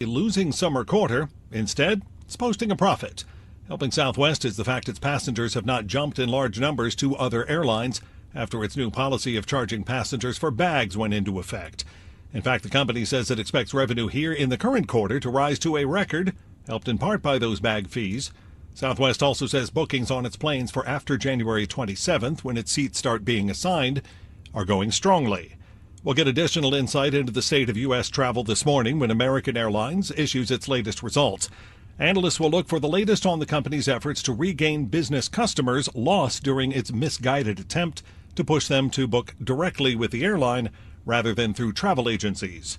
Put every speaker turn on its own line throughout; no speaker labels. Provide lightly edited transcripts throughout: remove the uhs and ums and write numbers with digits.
A losing summer quarter. Instead, it's posting a profit. Helping Southwest is the fact its passengers have not jumped in large numbers to other airlines after its new policy of charging passengers for bags went into effect. In fact, the company says it expects revenue here in the current quarter to rise to a record, helped in part by those bag fees. Southwest also says bookings on its planes for after January 27th, when its seats start being assigned, are going strongly. We'll get additional insight into the state of U.S. travel this morning when American Airlines issues its latest results. Analysts will look for the latest on the company's efforts to regain business customers lost during its misguided attempt to push them to book directly with the airline rather than through travel agencies.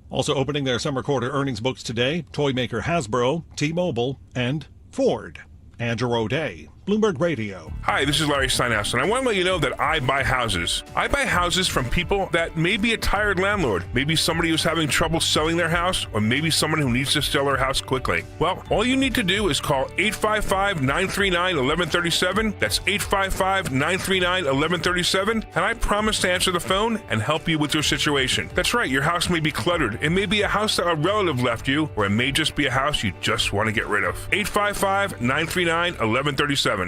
Also opening their summer quarter earnings books today, toy maker Hasbro, T-Mobile, and Ford. Andrew O'Day, Bloomberg Radio.
Hi, this is Larry Steinhaus, and I want to let you know that I buy houses. I buy houses from people that may be a tired landlord, maybe somebody who's having trouble selling their house, or maybe someone who needs to sell their house quickly. Well, all you need to do is call 855-939-1137. That's 855-939-1137, and I promise to answer the phone and help you with your situation. That's right, your house may be cluttered. It may be a house that a relative left you, or it may just be a house you just want to get rid of. 855-939-1137.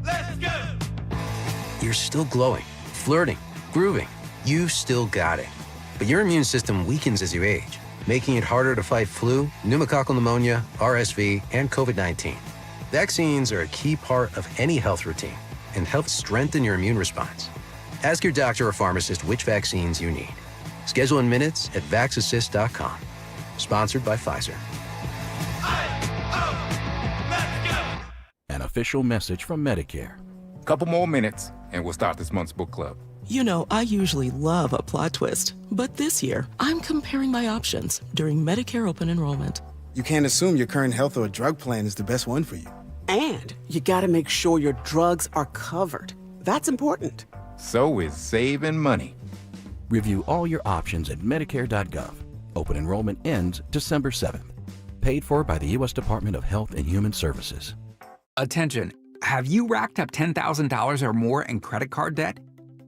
Let's go! You're still glowing, flirting, grooving. You still got it. But your immune system weakens as you age, making it harder to fight flu, pneumococcal pneumonia, RSV, and COVID-19. Vaccines are a key part of any health routine and help strengthen your immune response. Ask your doctor or pharmacist which vaccines you need. Schedule in minutes at vaxassist.com. Sponsored by Pfizer.
An official message from Medicare.
Couple more minutes, and we'll start this month's book club.
You know, I usually love a plot twist, but this year, I'm comparing my options during Medicare open enrollment.
You can't assume your current health or drug plan is the best one for you.
And you gotta make sure your drugs are covered. That's important.
So is saving money.
Review all your options at Medicare.gov. Open enrollment ends December 7th. Paid for by the U.S. Department of Health and Human Services.
Attention, have you racked up $10,000 or more in credit card debt?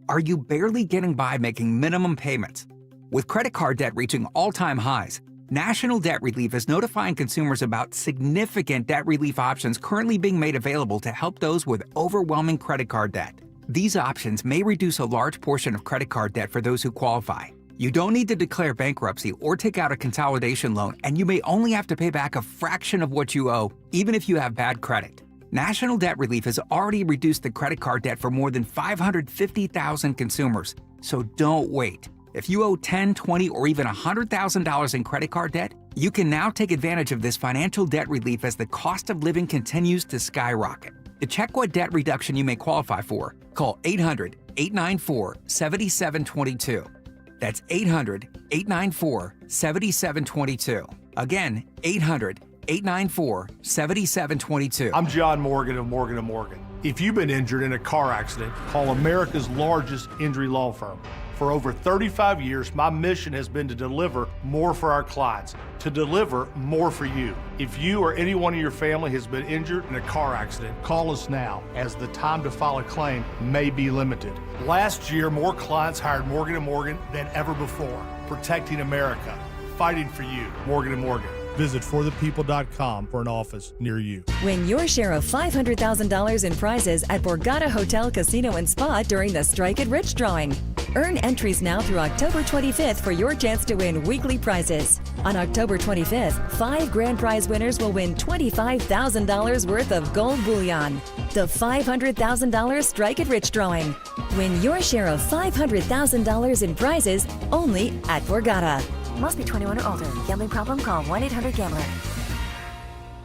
Are you barely getting by making minimum payments? With credit card debt reaching all-time highs, National Debt Relief is notifying consumers about significant debt relief options currently being made available to help those with overwhelming credit card debt. These options may reduce a large portion of credit card debt for those who qualify. You don't need to declare bankruptcy or take out a consolidation loan, and you may only have to pay back a fraction of what you owe, even if you have bad credit. National Debt Relief has already reduced the credit card debt for more than 550,000 consumers, so don't wait. If you owe $10, $20, or even $100,000 in credit card debt, you can now take advantage of this financial debt relief as the cost of living continues to skyrocket. To check what debt reduction you may qualify for, call 800-894-7722. That's 800-894-7722. Again, 800-894-7722.
I'm John Morgan of Morgan & Morgan. If you've been injured in a car accident, call America's largest injury law firm. For over 35 years, my mission has been to deliver more for our clients, to deliver more for you. If you or anyone in your family has been injured in a car accident, call us now, as the time to file a claim may be limited. Last year, more clients hired Morgan & Morgan than ever before, protecting America, fighting for you. Morgan & Morgan. Visit forthepeople.com for an office near you.
Win your share of $500,000 in prizes at Borgata Hotel, Casino and Spa during the Strike It Rich drawing. Earn entries now through October 25th for your chance to win weekly prizes. On October 25th, 5 grand prize winners will win $25,000 worth of gold bullion. The $500,000 Strike It Rich drawing. Win your share of $500,000 in prizes only at Borgata.
Must be 21 or older. Gambling problem? Call 1-800-GAMBLER.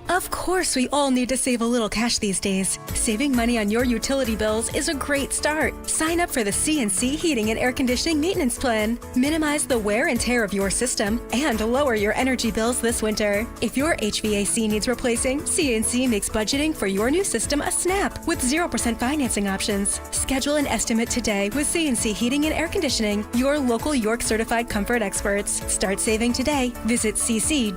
Of course, we all need to save a little cash these days. Saving money on your utility bills is a great start. Sign up for the CNC Heating and Air Conditioning Maintenance Plan. Minimize the wear and tear of your system and lower your energy bills this winter. If your HVAC needs replacing, CNC makes budgeting for your new system a snap with 0% financing options. Schedule an estimate today with CNC Heating and Air Conditioning, your local York certified comfort experts. Start saving today. Visit cc-hvac.com.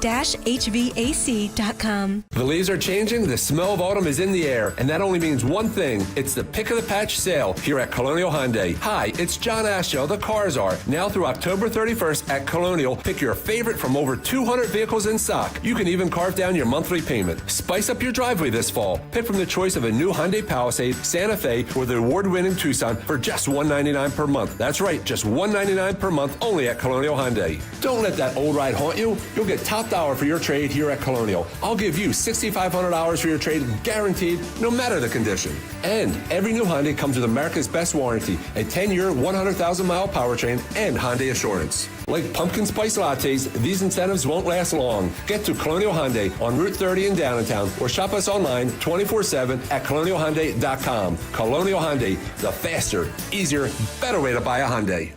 The leaves are changing, the smell of autumn is in the air, and that only means one thing. It's the Pick of the Patch sale here at Cologne Colonial Hyundai. Hi, it's John Ashdale, the Car Czar. Now through October 31st at Colonial, pick your favorite from over 200 vehicles in stock. You can even carve down your monthly payment. Spice up your driveway this fall. Pick from the choice of a new Hyundai Palisade, Santa Fe, or the award-winning Tucson for just $199 per month. That's right, just $199 per month only at Colonial Hyundai. Don't let that old ride haunt you. You'll get top dollar for your trade here at Colonial. I'll give you $6,500 for your trade, guaranteed, no matter the condition. And every new Hyundai comes with America's best warranty, a 10-year, 100,000-mile powertrain, and Hyundai Assurance. Like pumpkin spice lattes, these incentives won't last long. Get to Colonial Hyundai on Route 30 in downtown or shop us online 24/7 at colonialhyundai.com. Colonial Hyundai, the faster, easier, better way to buy a Hyundai.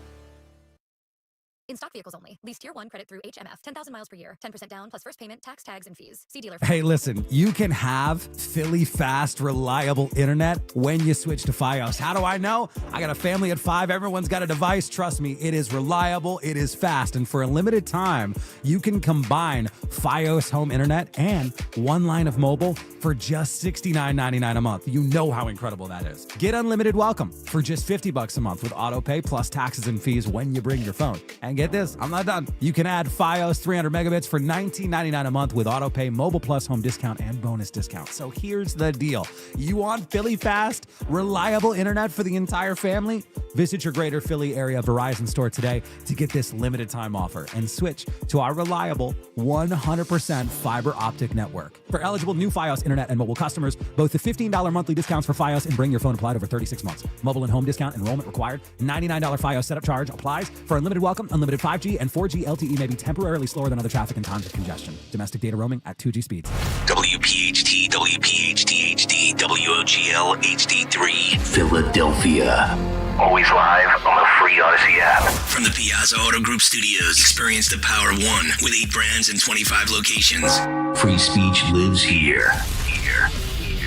In stock vehicles only. Lease tier 1 credit through HMF. 10,000 miles per year. 10% down plus first payment, tax, tags, and fees. See dealer.
Hey, listen, you can have Philly fast, reliable internet when you switch to Fios. How do I know? I got a family at 5. Everyone's got a device. Trust me, it is reliable. It is fast. And for a limited time, you can combine Fios home internet and one line of mobile for just $69.99 a month. You know how incredible that is. Get unlimited welcome for just $50 a month with auto pay plus taxes and fees when you bring your phone. And get this, I'm not done. You can add Fios 300 megabits for $19.99 a month with auto pay, mobile plus home discount, and bonus discount. So here's the deal. You want Philly fast, reliable internet for the entire family? Visit your greater Philly area Verizon store today to get this limited time offer and switch to our reliable 100% fiber optic network. For eligible new Fios internet and mobile customers, both the $15 monthly discounts for Fios and bring your phone applied over 36 months. Mobile and home discount enrollment required. $99 Fios setup charge applies. For unlimited welcome, unlimited 5G and 4G LTE may be temporarily slower than other traffic and times of congestion. Domestic data roaming at 2G speeds.
WPHT, WPHT HD, WOGL HD3, Philadelphia. Always live on the free Odyssey app. From the Piazza Auto Group Studios, experience the power of one with 8 brands and 25 locations. Free speech lives here.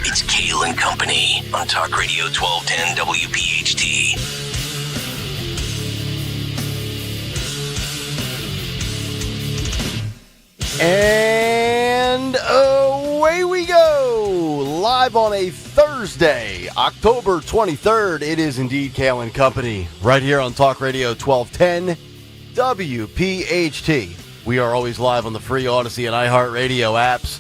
It's Kayal and Company on Talk Radio 1210 WPHT.
And away we go, live on a Thursday, October 23rd. It is indeed Kayal and Company, right here on Talk Radio 1210 WPHT. We are always live on the free Odyssey and iHeartRadio apps.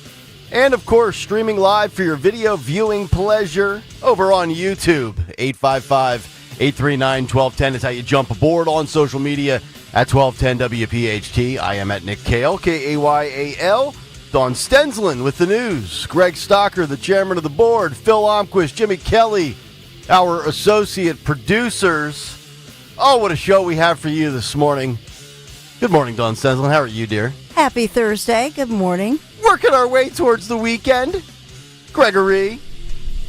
And, of course, streaming live for your video viewing pleasure over on YouTube. 855-839-1210 is how you jump aboard on social media at 1210 WPHT. I am at Nick Kayal, Kayal. Don Stensland with the news. Greg Stocker, the chairman of the board. Phil Omquist, Jimmy Kelly, our associate producers. Oh, what a show we have for you this morning. Good morning, Don Stensland. How are you, dear?
Happy Thursday. Good morning.
Working our way towards the weekend. Gregory.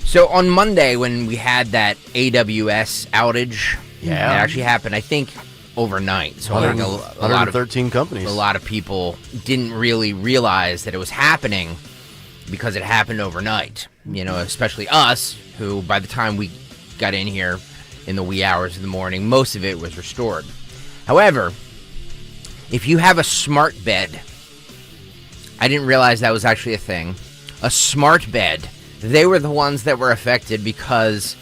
So on Monday, when we had that AWS outage, it actually happened, I think, overnight. So
113 companies.
A lot of people didn't really realize that it was happening because it happened overnight. You know, especially us, who by the time we got in here in the wee hours of the morning, most of it was restored. However, if you have a smart bed, I didn't realize that was actually a thing. A smart bed, they were the ones that were affected because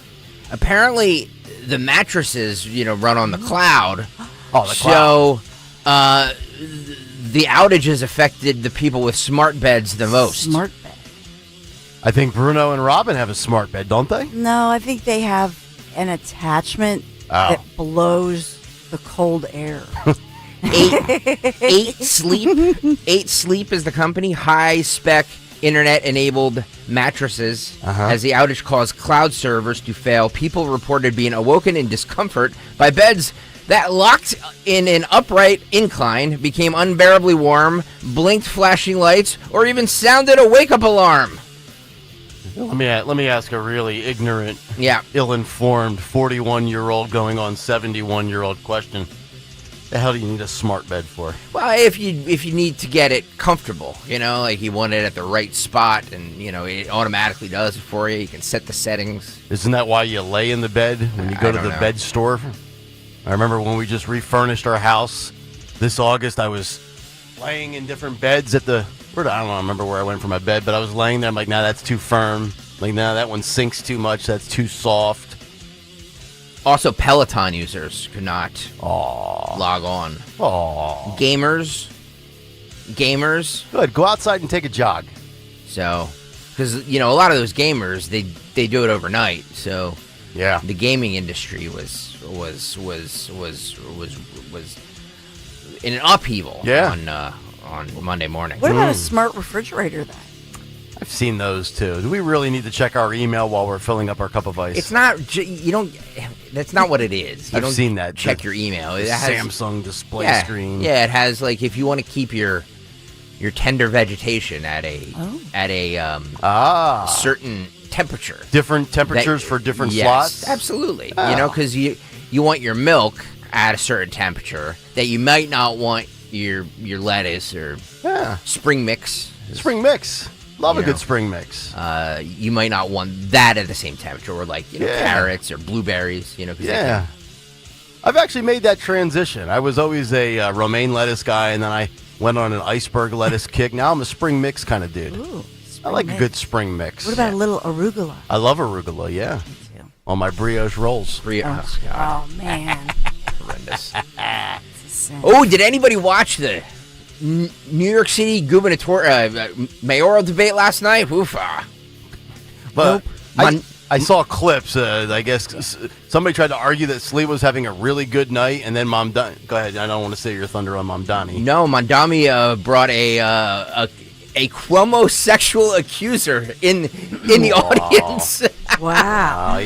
apparently the mattresses, run on the cloud.
Oh, the cloud.
So the outages affected the people with smart beds the most.
Smart bed.
I think Bruno and Robin have a smart bed, don't they?
No, I think they have an attachment that blows the cold air.
8 Sleep. 8 Sleep is the company. High-spec, internet-enabled mattresses. As the outage caused cloud servers to fail, people reported being awoken in discomfort by beds that locked in an upright incline, became unbearably warm, blinked flashing lights, or even sounded a wake-up alarm.
Let me ask a really ignorant, ill-informed 41-year-old going on 71-year-old question. The hell do you need a smart bed for?
Well, if you need to get it comfortable, like you want it at the right spot, and it automatically does it for you. You can set the settings.
Isn't that why you lay in the bed when you go to the bed store? I remember when we just refurnished our house this August, I was laying in different beds at the. I don't remember where I went for my bed, but I was laying there. I'm like, nah, that's too firm. Like, nah, that one sinks too much. That's too soft.
Also, Peloton users could not log on. Gamers.
Good. Go outside and take a jog.
So, because a lot of those gamers, they do it overnight. So,
yeah,
the gaming industry was in an upheaval. On Monday morning.
What about a smart refrigerator then?
I've seen those too. Do we really need to check our email while we're filling up our cup of ice?
It's not. You don't. That's not what it is. You
I've seen that.
Check your email. It has
Samsung display screen.
Yeah, it has if you want to keep your tender vegetation at a certain temperature.
Different temperatures for different slots.
Absolutely. Because you want your milk at a certain temperature that you might not want your lettuce or spring mix.
Spring mix. Love a good spring mix.
You might not want that at the same temperature, or carrots or blueberries.
I've actually made that transition. I was always a romaine lettuce guy, and then I went on an iceberg lettuce kick. Now I'm a spring mix kind of dude.
Ooh,
I like a good spring mix.
What about a little arugula?
I love arugula. Yeah,
me too.
On my brioche rolls.
Oh man,
horrendous. Oh, did anybody watch the New York City mayoral debate last night?
But I saw clips. I guess somebody tried to argue that Slee was having a really good night, and then Mamdani. Go ahead. I don't want to say your thunder on Mamdani.
No, Mamdani brought a Cuomo sexual accuser in the audience.
Wow.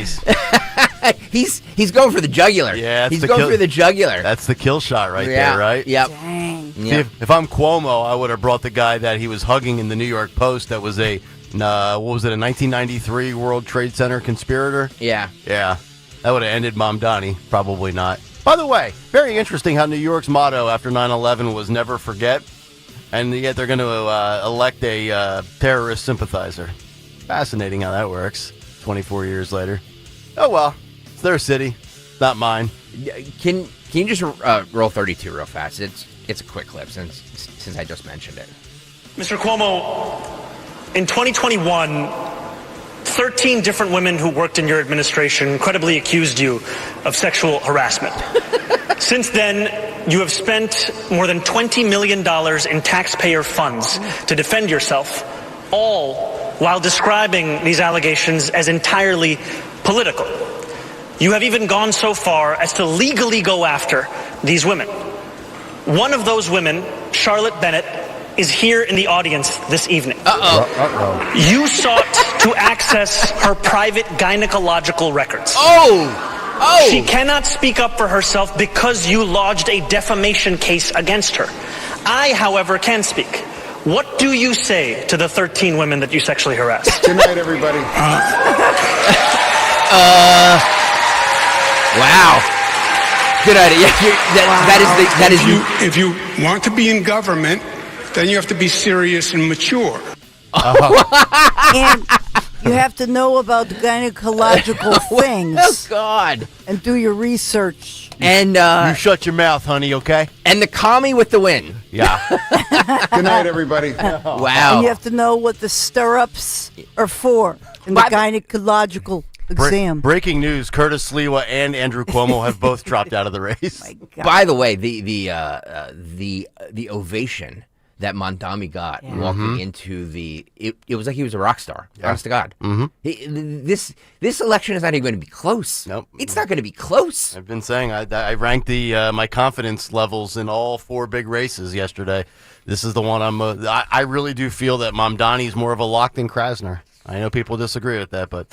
He's going for the jugular.
Yeah,
he's going for the jugular.
That's the kill shot right there, right?
Yep.
Dang.
See, if I'm Cuomo, I would have brought the guy that he was hugging in the New York Post. That was a 1993 World Trade Center conspirator.
Yeah.
That would have ended Mamdani. Probably not. By the way, very interesting how New York's motto after 9/11 was "Never Forget," and yet they're going to elect a terrorist sympathizer. Fascinating how that works. 24 years later. Oh well. It's their city, not mine.
Can you just roll 32 real fast? It's a quick clip since I just mentioned it.
Mr. Cuomo, in 2021, 13 different women who worked in your administration credibly accused you of sexual harassment. Since then, you have spent more than $20 million in taxpayer funds to defend yourself, all while describing these allegations as entirely political. You have even gone so far as to legally go after these women. One of those women, Charlotte Bennett, is here in the audience this evening. You sought to access her private gynecological records. She cannot speak up for herself because you lodged a defamation case against her. I, however, can speak. What do you say to the 13 women that you sexually harassed?
Good night, everybody.
Wow. Good idea. That is you.
If you want to be in government, then you have to be serious and mature.
And you have to know about gynecological things.
Oh, God.
And do your research.
And
you shut your mouth, honey, okay?
And the commie with the win.
Yeah.
Good night, everybody.
Wow.
And you have to know what the stirrups are for in the gynecological exam.
Breaking news: Curtis Sliwa and Andrew Cuomo have both dropped out of the race.
My God.
By the way, the ovation that Mamdani got walking into it was like he was a rock star. Honest to God. This election is not even going to be close.
Nope.
It's not going to be close.
I've been saying I ranked my confidence levels in all 4 big races yesterday. This is the one I really do feel that Mamdani is more of a lock than Krasner. I know people disagree with that, but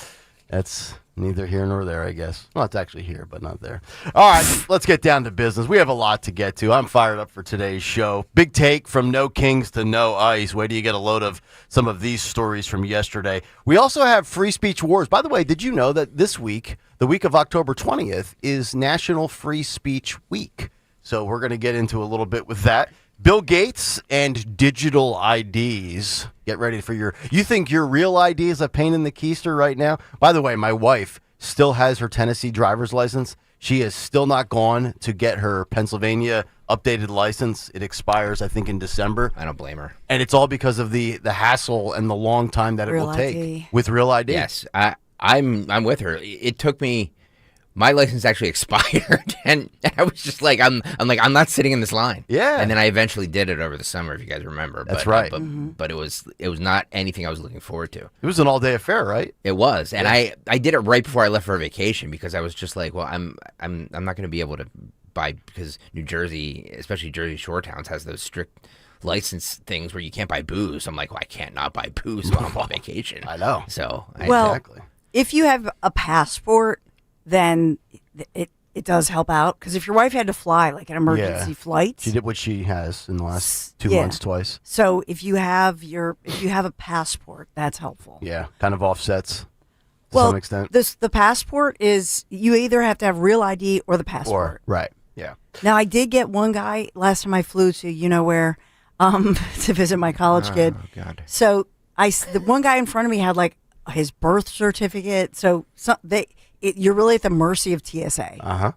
that's neither here nor there, I guess. Well, it's actually here, but not there. All right, let's get down to business. We have a lot to get to. I'm fired up for today's show. Big take from no Kings to no ice. Wait till you get a load of some of these stories from yesterday. We also have free speech wars. By the way, did you know that this week, the week of October 20th, is National Free Speech Week? So we're going to get into a little bit with that. Bill Gates and digital IDs. Get ready for you think your real ID is a pain in the keister right now? By the way, my wife still has her Tennessee driver's license. She has still not gone to get her Pennsylvania updated license. It expires, I think, in December.
I don't blame her.
And it's all because of the hassle and the long time that it will take with real ID.
Yes, I'm with her. It took me My license actually expired, and I was just like, I'm not sitting in this line.
Yeah.
And then I eventually did it over the summer, if you guys remember.
That's right.
But it was not anything I was looking forward to.
It was an all-day affair, right?
It was, and I did it right before I left for vacation because I was just like, well, I'm not going to be able to buy, because New Jersey, especially Jersey Shore towns, has those strict license things where you can't buy booze. I'm like, well, I can't not buy booze while I'm on vacation.
I know.
So
exactly. If you have a passport, then it does help out, because if your wife had to fly like an emergency flight,
she did what she has in the last 2 months twice.
So if you have a passport, that's helpful.
Yeah, kind of offsets to some extent.
The passport is, you either have to have real ID or the passport.
Right. Yeah.
Now, I did get one guy last time I flew to where to visit my college kid.
Oh God.
So the one guy in front of me had like his birth certificate. So you're really at the mercy of TSA.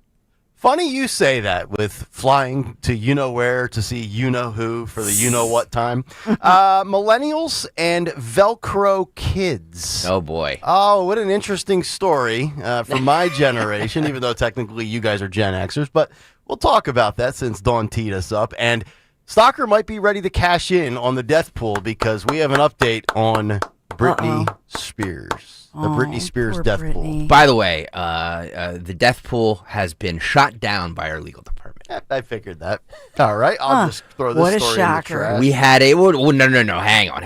Funny you say that, with flying to you-know-where to see you-know-who for the you-know-what time. Millennials and Velcro kids.
Oh, boy.
Oh, what an interesting story for my generation, even though technically you guys are Gen Xers. But we'll talk about that since Dawn teed us up. And Stalker might be ready to cash in on the death pool, because we have an update on Britney Spears. The Britney Spears death pool.
By the way, the death pool has been shot down by our legal department.
I figured that. All right, I'll just throw this story in the trash.
We had no. Hang on.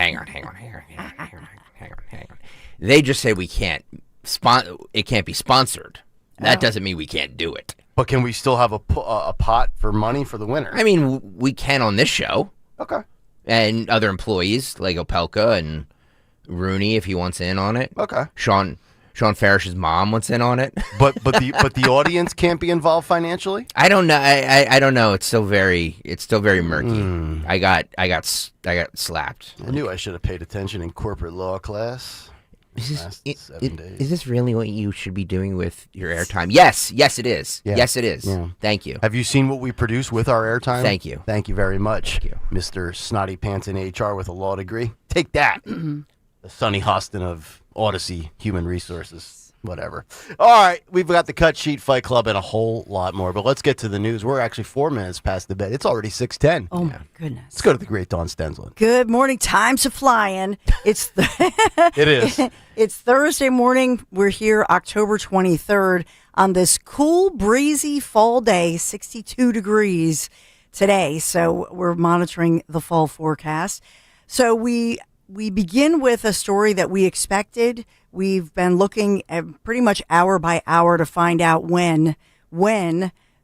They just say we can't it can't be sponsored. That doesn't mean we can't do it.
But can we still have a pot for money for the winner?
I mean, we can on this show.
Okay.
And other employees like Opelka and Rooney, if he wants in on it.
Okay.
Sean Farish's mom wants in on it.
But the audience can't be involved financially?
I don't know. I don't know. It's still very murky. I got slapped.
I knew I should have paid attention in corporate law class.
Is this really what you should be doing with your airtime? Yes, it is.
Yeah.
Yes, it is.
Yeah.
Thank you.
Have you seen what we produce with our airtime?
Thank you.
Thank you very much.
Thank you.
Mr. Snotty Pants in HR with a law degree. Take that. The Sonny Hostin of Odyssey Human Resources. Whatever. All right, we've got the Cut Sheet Fight Club and a whole lot more, but let's get to the news. We're actually 4 minutes past the bed. It's already 6:10.
Oh, my goodness.
Let's go to the great Dawn Stensland.
Good morning. Time's a flying.
It is.
It's Thursday morning. We're here October 23rd on this cool, breezy fall day, 62 degrees today. So we're monitoring the fall forecast. So we begin with a story that we expected. We've been looking at pretty much hour by hour to find out when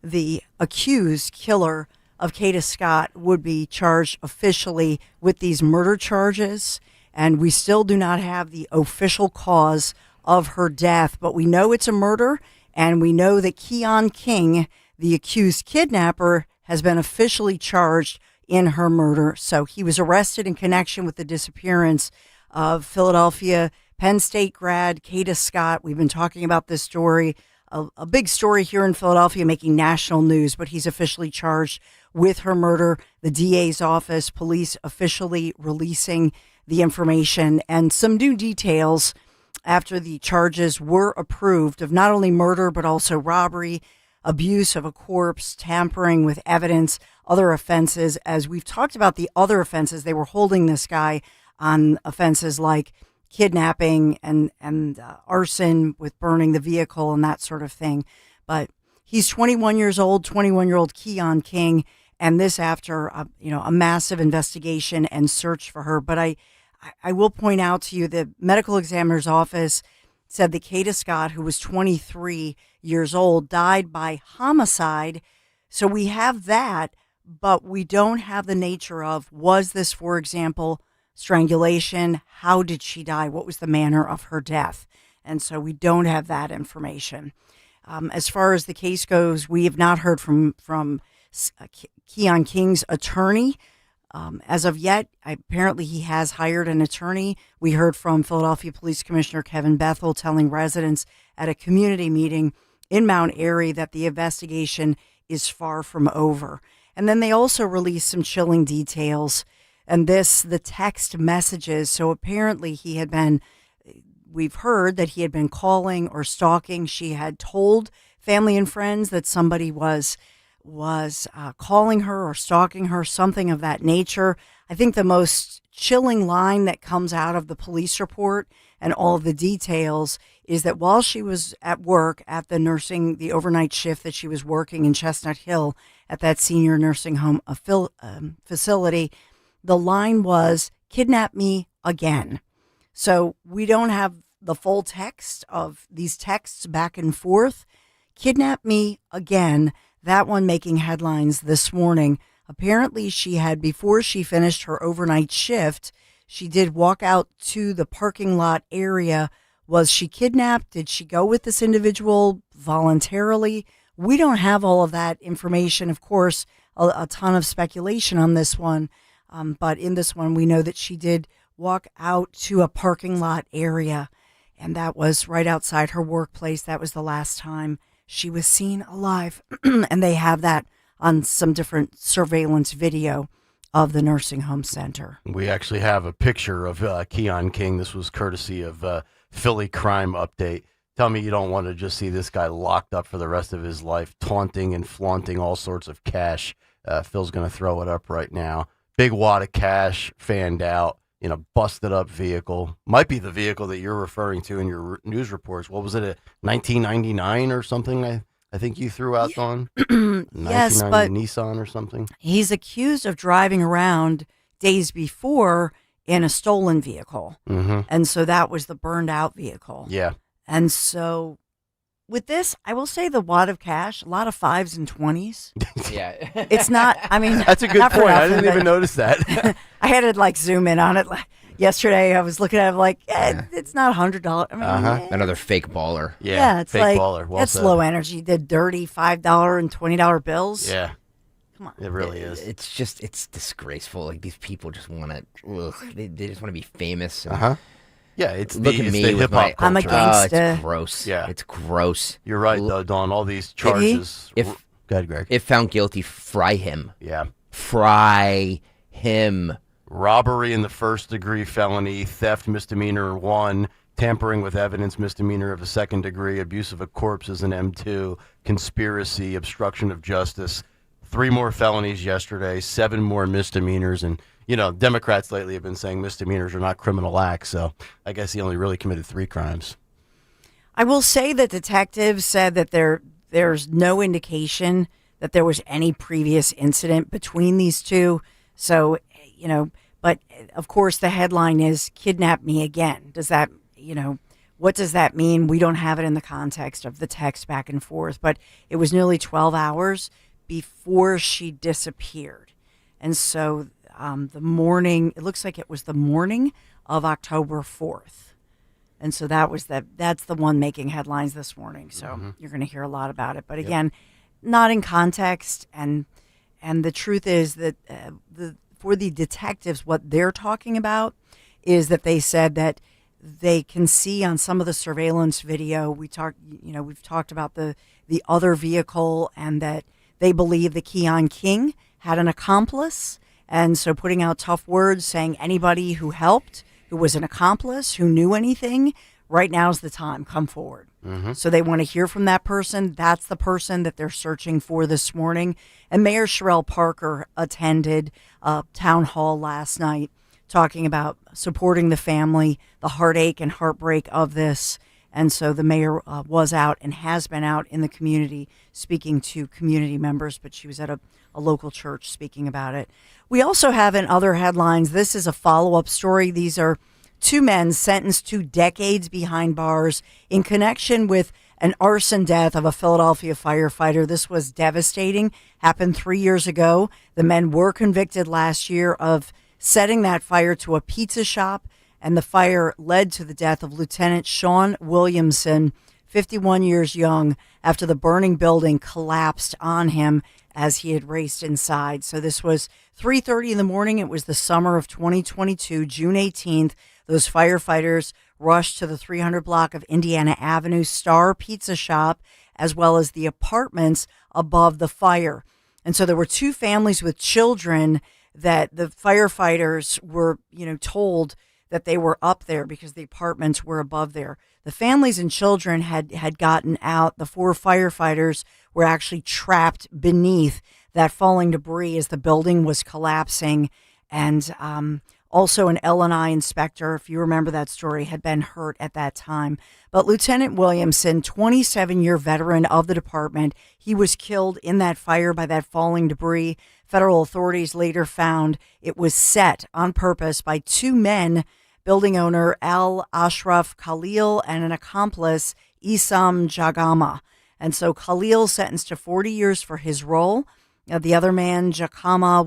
the accused killer of Kayal Scott would be charged officially with these murder charges. And we still do not have the official cause of her death, but we know it's a murder, and we know that Keon King, the accused kidnapper, has been officially charged in her murder. So he was arrested in connection with the disappearance of Philadelphia Penn State grad Kayal Scott. We've been talking about this story, a big story here in Philadelphia, making national news, but he's officially charged with her murder. The DA's office, police officially releasing the information and some new details after the charges were approved of not only murder, but also robbery, abuse of a corpse, tampering with evidence, other offenses. As we've talked about the other offenses, they were holding this guy on offenses like kidnapping and arson with burning the vehicle and that sort of thing. But he's 21 years old, 21-year-old Keon King, and this after a massive investigation and search for her. But I will point out to you the medical examiner's office said that Kayal Scott, who was 23 years old, died by homicide. So we have that, but we don't have the nature of, was this, for example, strangulation? How did she die? What was the manner of her death? And so we don't have that information. As far as the case goes, we have not heard from Keon King's attorney. As of yet, apparently he has hired an attorney. We heard from Philadelphia Police Commissioner Kevin Bethel telling residents at a community meeting in Mount Airy that the investigation is far from over. And then they also released some chilling details, and the text messages. So apparently we've heard that he had been calling or stalking. She had told family and friends that somebody was calling her or stalking her, something of that nature. I think the most chilling line that comes out of the police report and all of the details is that while she was at work at the overnight shift that she was working in Chestnut Hill at that senior nursing home facility, the line was, "Kidnap me again." So we don't have the full text of these texts back and forth. "Kidnap me again." That one making headlines this morning. Apparently she had, before she finished her overnight shift, she did walk out to the parking lot area. Was she kidnapped? Did she go with this individual voluntarily? We don't have all of that information. Of course, a ton of speculation on this one. But in this one, we know that she did walk out to a parking lot area, and that was right outside her workplace. That was the last time she was seen alive. And they have that on some different surveillance video of the nursing home center.
We actually have a picture of Keon King. This was courtesy of Philly Crime Update. Tell me you don't want to just see this guy locked up for the rest of his life, taunting and flaunting all sorts of cash. Phil's going to throw it up right now. Big wad of cash, fanned out, in a busted up vehicle. Might be the vehicle that you're referring to in your news reports. What was it, a 1999 or something? I think you threw out on
Yes, but
Nissan or something.
He's accused of driving around days before in a stolen vehicle.
Mm-hmm.
And so that was the burned out vehicle.
Yeah.
And so with this, I will say the wad of cash, a lot of 5s and 20s.
Yeah.
It's not, I mean.
That's a good
not for
point. I
nothing,
didn't even notice that.
I had to zoom in on it. Yesterday, I was looking at it it's not $100. I mean,
Another fake baller.
Yeah, it's
fake baller. Well
that's
said.
low energy. The dirty $5 and $20 bills.
Yeah.
Come on.
It really is.
It's disgraceful. These people just want to, they just want to be famous. And
Yeah, it's
look
the,
at
it's
me
the
with
hip hop culture.
I'm a gangsta.
It's gross.
Yeah.
It's gross.
You're right, though, Dawn. All these charges. Go ahead, Greg.
If found guilty, fry him.
Yeah.
Fry him.
Robbery in the first degree felony, theft misdemeanor 1, tampering with evidence misdemeanor of the second degree, abuse of a corpse is an M2, conspiracy, obstruction of justice. 3 more felonies yesterday, 7 more misdemeanors. And, Democrats lately have been saying misdemeanors are not criminal acts. So I guess he only really committed 3 crimes.
I will say that detectives said that there's no indication that there was any previous incident between these two. So, but of course the headline is "Kidnap me again." Does that, what does that mean? We don't have it in the context of the text back and forth, but it was nearly 12 hours before she disappeared. And so it looks like it was the morning of October 4th. And so that's the one making headlines this morning. So you're going to hear a lot about it. But again, not in context. And the truth is that for the detectives, what they're talking about is that they said that they can see on some of the surveillance video. We've talked about the other vehicle, and that they believe that Keon King had an accomplice. And so putting out tough words, saying anybody who helped, who was an accomplice, who knew anything, right now's the time, come forward. So they want to hear from that person. That's the person that they're searching for this morning. And Mayor Sherrell Parker attended a town hall last night talking about supporting the family, the heartache and heartbreak of this. And so the mayor was out and has been out in the community speaking to community members, but she was at a local church speaking about it. We also have in other headlines, this is a follow-up story. These are 2 men sentenced to decades behind bars in connection with an arson death of a Philadelphia firefighter. This was devastating, happened 3 years ago. The men were convicted last year of setting that fire to a pizza shop, and the fire led to the death of Lieutenant Sean Williamson, 51 years young, after the burning building collapsed on him as he had raced inside. So this was 3:30 in the morning. It was the summer of 2022, June 18th. Those firefighters rushed to the 300 block of Indiana Avenue Star Pizza Shop, as well as the apartments above the fire. And so there were 2 families with children that the firefighters were, told that they were up there because the apartments were above there. The families and children had gotten out. The 4 firefighters were actually trapped beneath that falling debris as the building was collapsing. And also an L&I inspector, if you remember that story, had been hurt at that time. But Lieutenant Williamson, 27-year veteran of the department, he was killed in that fire by that falling debris. Federal authorities later found it was set on purpose by 2 men, building owner Al Ashraf Khalil and an accomplice, Isam Jagama. And so Khalil sentenced to 40 years for his role. The other man, Jagama,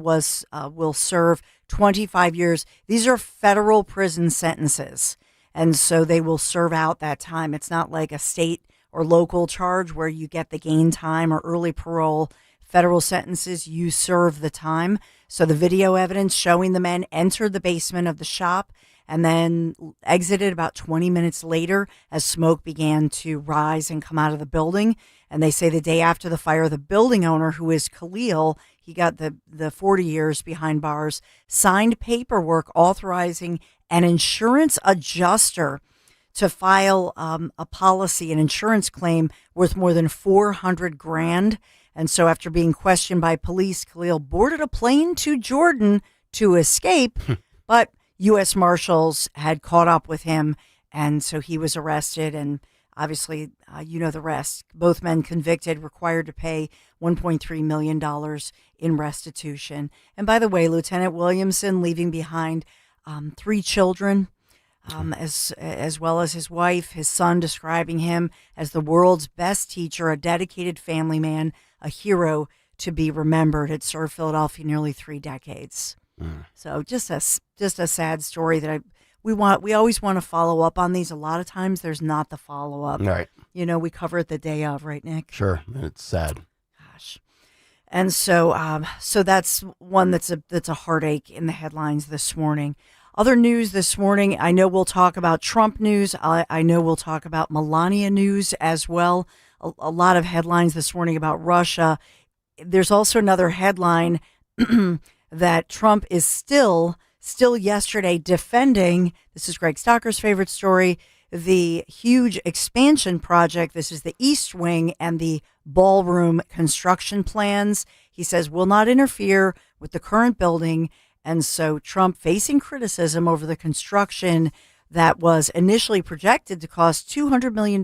will serve 25 years. These are federal prison sentences. And so they will serve out that time. It's not like a state or local charge where you get the gain time or early parole. Federal sentences, you serve the time. So the video evidence showing the men entered the basement of the shop and then exited about 20 minutes later as smoke began to rise and come out of the building. And they say the day after the fire, the building owner, who is Khalil, he got the 40 years behind bars, signed paperwork authorizing an insurance adjuster to file a policy, an insurance claim worth more than $400,000. And so after being questioned by police, Khalil boarded a plane to Jordan to escape, but U.S. Marshals had caught up with him, and so he was arrested, and obviously, you know the rest. Both men convicted, required to pay $1.3 million in restitution. And by the way, Lieutenant Williamson leaving behind 3 children, as well as his wife, his son, describing him as the world's best teacher, a dedicated family man, a hero to be remembered. Had served Philadelphia nearly 3 decades. So just a sad story that we always want to follow up on these. A lot of times there's not the follow up.
Right.
You know, we cover it the day of, right, Nick?
Sure. It's sad.
Gosh. And so so that's one that's a heartache in the headlines this morning. Other news this morning, I know we'll talk about Trump news. I know we'll talk about Melania news as well. A lot of headlines this morning about Russia. There's also another headline that Trump is still yesterday defending, this is Greg Stocker's favorite story, the huge expansion project. This is the East Wing and the ballroom construction plans. He says will not interfere with the current building. And so Trump facing criticism over the construction that was initially projected to cost $200 million.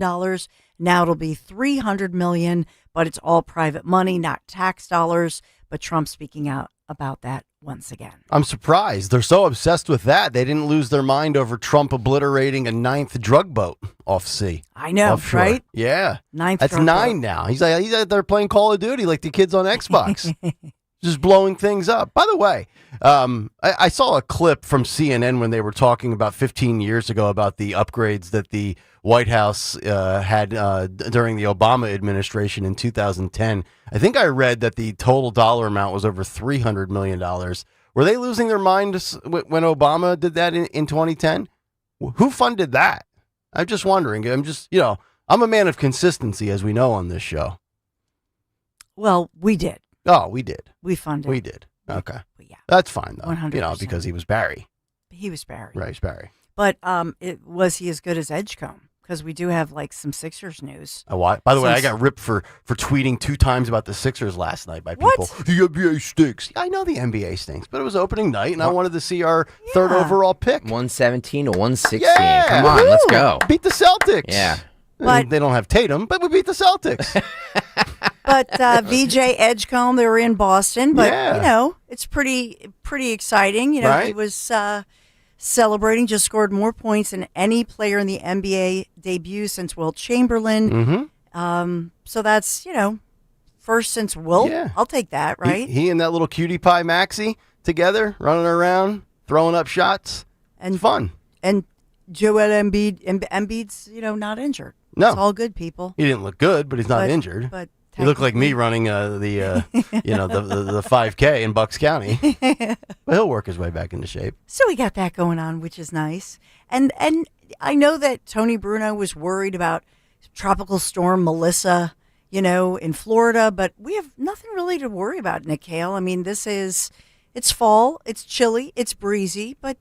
Now it'll be $300 million, but it's all private money, not tax dollars. But Trump speaking out about that once again.
I'm surprised. They're so obsessed with that. They didn't lose their mind over Trump obliterating a 9th drug boat off sea.
I know,
offshore.
Right?
Yeah.
9th
That's
drug
9
boat.
now. He's out there playing Call of Duty like the kids on Xbox. Just blowing things up. By the way, I saw a clip from CNN when they were talking about 15 years ago about the upgrades that the White House had during the Obama administration in 2010. I think I read that the total dollar amount was over $300 million. Were they losing their mind when Obama did that in 2010? Who funded that? I'm just wondering. I'm a man of consistency, as we know on this show.
Well, we did.
Oh, we did.
We funded.
We did. Okay.
Yeah.
That's fine, though.
100%.
Because he was Barry.
He was Barry.
Right, he's Barry.
But was he as good as Edgecombe? Because we do have like some Sixers news.
By the way, I got ripped for tweeting 2 times about the Sixers last night by people.
What?
The NBA stinks. I know the NBA stinks, but it was opening night, and I wanted to see our 3rd overall pick.
117 to 116.
Yeah.
Come on, let's go.
Beat the Celtics.
Yeah.
But
they don't have Tatum, but we beat the Celtics.
But VJ Edgecombe, they were in Boston. But,
Yeah.
it's pretty exciting. He
Right.
was celebrating, just scored more points than any player in the NBA debut since Wilt Chamberlain.
Mm-hmm.
So that's, first since Wilt.
Yeah.
I'll take that, right?
He and that little cutie pie Maxie together, running around, throwing up shots.
And
fun.
And Joel Embiid's, not injured.
No.
It's all good, people.
He didn't look good, but he's not injured.
But
he looked like me running the 5K in Bucks County. But he'll work his way back into shape.
So we got that going on, which is nice. And I know that Tony Bruno was worried about Tropical Storm Melissa, in Florida, but we have nothing really to worry about, Nick Kayal. I mean, it's fall, it's chilly, it's breezy, but,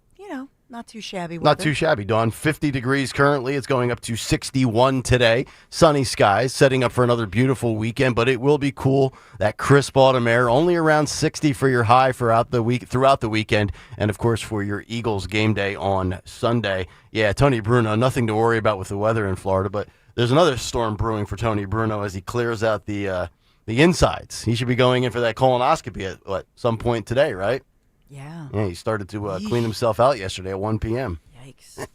Not too shabby.
Not too shabby, Dawn. 50 degrees currently. It's going up to 61 today. Sunny skies, setting up for another beautiful weekend, but it will be cool. That crisp autumn air, only around 60 for your high throughout the weekend, and of course for your Eagles game day on Sunday. Yeah, Tony Bruno, nothing to worry about with the weather in Florida, but there's another storm brewing for Tony Bruno as he clears out the insides. He should be going in for that colonoscopy at some point today, right?
Yeah.
Yeah, he started to clean himself out yesterday at 1 p.m.
Yikes.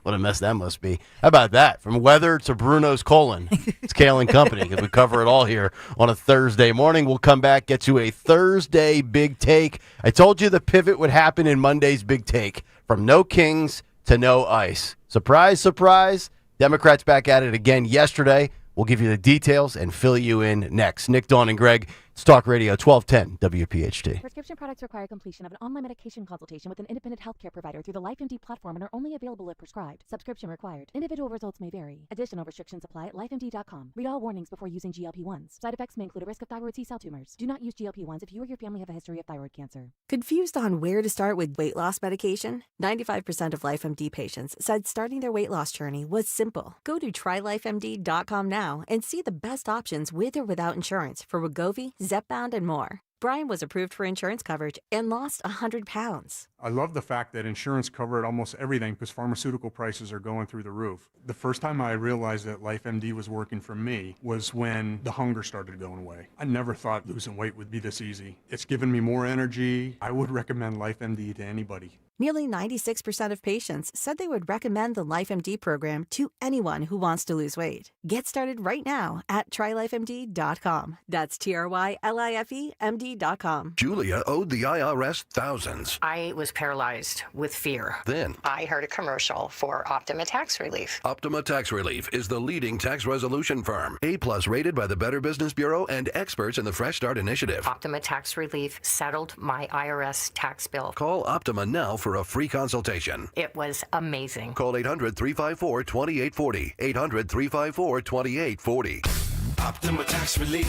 What a mess that must be. How about that? From weather to Bruno's colon. It's Kayal and Company, because we cover it all here on a Thursday morning. We'll come back, get to a Thursday Big Take. I told you the pivot would happen in Monday's Big Take. From no Kings to no ICE. Surprise, surprise. Democrats back at it again yesterday. We'll give you the details and fill you in next. Nick, Dawn, and Greg. It's Talk Radio 1210 WPHT.
Prescription products require completion of an online medication consultation with an independent healthcare provider through the LifeMD platform and are only available if prescribed. Subscription required. Individual results may vary. Additional restrictions apply at lifemd.com. Read all warnings before using GLP-1s. Side effects may include a risk of thyroid C-cell tumors. Do not use GLP-1s if you or your family have a history of thyroid cancer.
Confused on where to start with weight loss medication? 95% of LifeMD patients said starting their weight loss journey was simple. Go to trylifemd.com now and see the best options with or without insurance for Wegovy, Zepbound, and more. Brian was approved for insurance coverage and lost 100 pounds.
I love the fact that insurance covered almost everything because pharmaceutical prices are going through the roof. The first time I realized that LifeMD was working for me was when the hunger started going away. I never thought losing weight would be this easy. It's given me more energy. I would recommend LifeMD to anybody.
Nearly 96% of patients said they would recommend the LifeMD program to anyone who wants to lose weight. Get started right now at trylifemd.com. That's TRYLIFEMD.com.
Julia owed the IRS thousands.
I was paralyzed with fear.
Then
I heard a commercial for Optima Tax Relief.
Optima Tax Relief is the leading tax resolution firm. A+ rated by the Better Business Bureau and experts in the Fresh Start Initiative.
Optima Tax Relief settled my IRS tax bill.
Call Optima now for a free consultation.
It was amazing.
Call 800-354-2840. 800-354-2840.
Optima Tax Relief.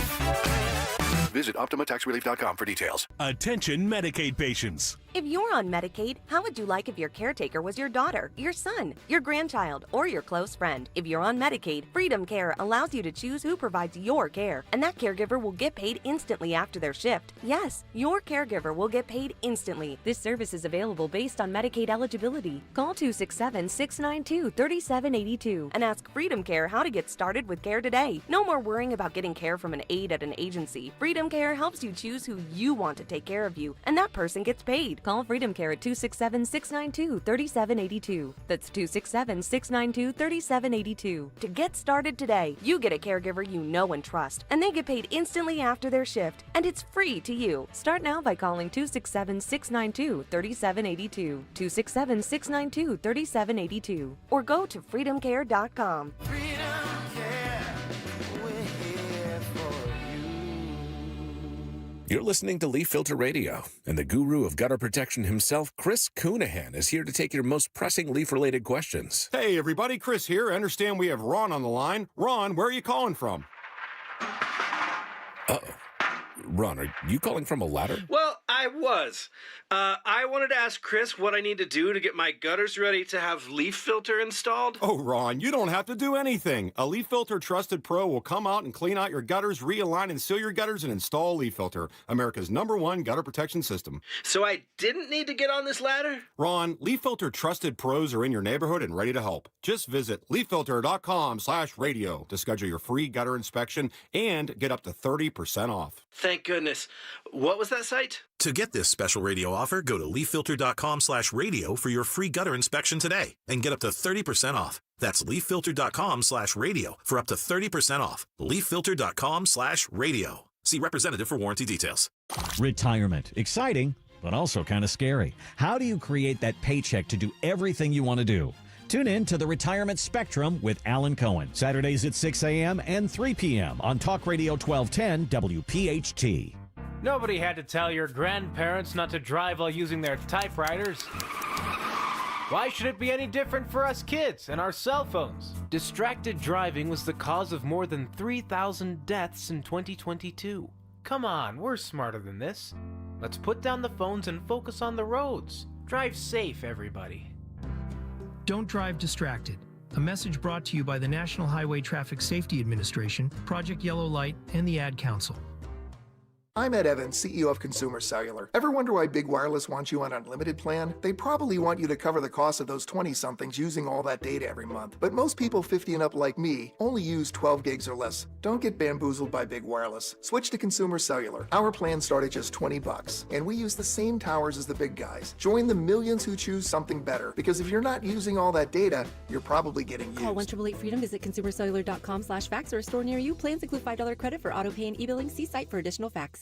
Visit OptimaTaxRelief.com for details.
Attention Medicaid patients.
If you're on Medicaid, how would you like if your caretaker was your daughter, your son, your grandchild, or your close friend? If you're on Medicaid, Freedom Care allows you to choose who provides your care, and that caregiver will get paid instantly after their shift. Yes, your caregiver will get paid instantly. This service is available based on Medicaid eligibility. Call 267-692-3782 and ask Freedom Care how to get started with care today. No more worrying about getting care from an aide at an agency. Freedom Care helps you choose who you want to take care of you, and that person gets paid. Call Freedom Care at 267-692-3782. That's 267-692-3782. To get started today, you get a caregiver you know and trust, and they get paid instantly after their shift, and it's free to you. Start now by calling 267-692-3782, 267-692-3782, or go to freedomcare.com.
You're listening to Leaf Filter Radio, and the guru of gutter protection himself, Chris Coonahan, is here to take your most pressing leaf-related questions.
Hey, everybody, Chris here. I understand we have Ron on the line. Ron, where are you calling from?
Uh-oh. Ron, are you calling from a ladder?
Well, I was. I wanted to ask Chris what I need to do to get my gutters ready to have leaf filter installed.
Oh, Ron, you don't have to do anything. A Leaf Filter Trusted Pro will come out and clean out your gutters, realign and seal your gutters, and install Leaf Filter, America's #1 gutter protection system.
So I didn't need to get on this ladder?
Ron, Leaf Filter Trusted Pros are in your neighborhood and ready to help. Just visit leaffilter.com/radio to schedule your free gutter inspection and get up to 30% off.
Thank goodness. What was that site?
To get this special radio offer, go to leaffilter.com/radio for your free gutter inspection today and get up to 30% off. That's leaffilter.com/radio for up to 30% off. leaffilter.com/radio. See representative for warranty details.
Retirement. Exciting, but also kind of scary. How do you create that paycheck to do everything you want to do? Tune in to the Retirement Spectrum with Alan Cohen, Saturdays at 6 a.m. and 3 p.m. on Talk Radio 1210 WPHT.
Nobody had to tell your grandparents not to drive while using their typewriters. Why should it be any different for us kids and our cell phones? Distracted driving was the cause of more than 3,000 deaths in 2022. Come on, we're smarter than this. Let's put down the phones and focus on the roads. Drive safe, everybody.
Don't drive distracted. A message brought to you by the National Highway Traffic Safety Administration, Project Yellow Light, and the Ad Council.
I'm Ed Evans, CEO of Consumer Cellular. Ever wonder why Big Wireless wants you on an unlimited plan? They probably want you to cover the cost of those 20-somethings using all that data every month. But most people 50 and up like me only use 12 gigs or less. Don't get bamboozled by Big Wireless. Switch to Consumer Cellular. Our plans start at just $20, and we use the same towers as the big guys. Join the millions who choose something better, because if you're not using all that data, you're probably getting used.
Call 1-888-FREEDOM, visit consumercellular.com/facts or a store near you. Plans include $5 credit for auto pay and e-billing. See site for additional facts.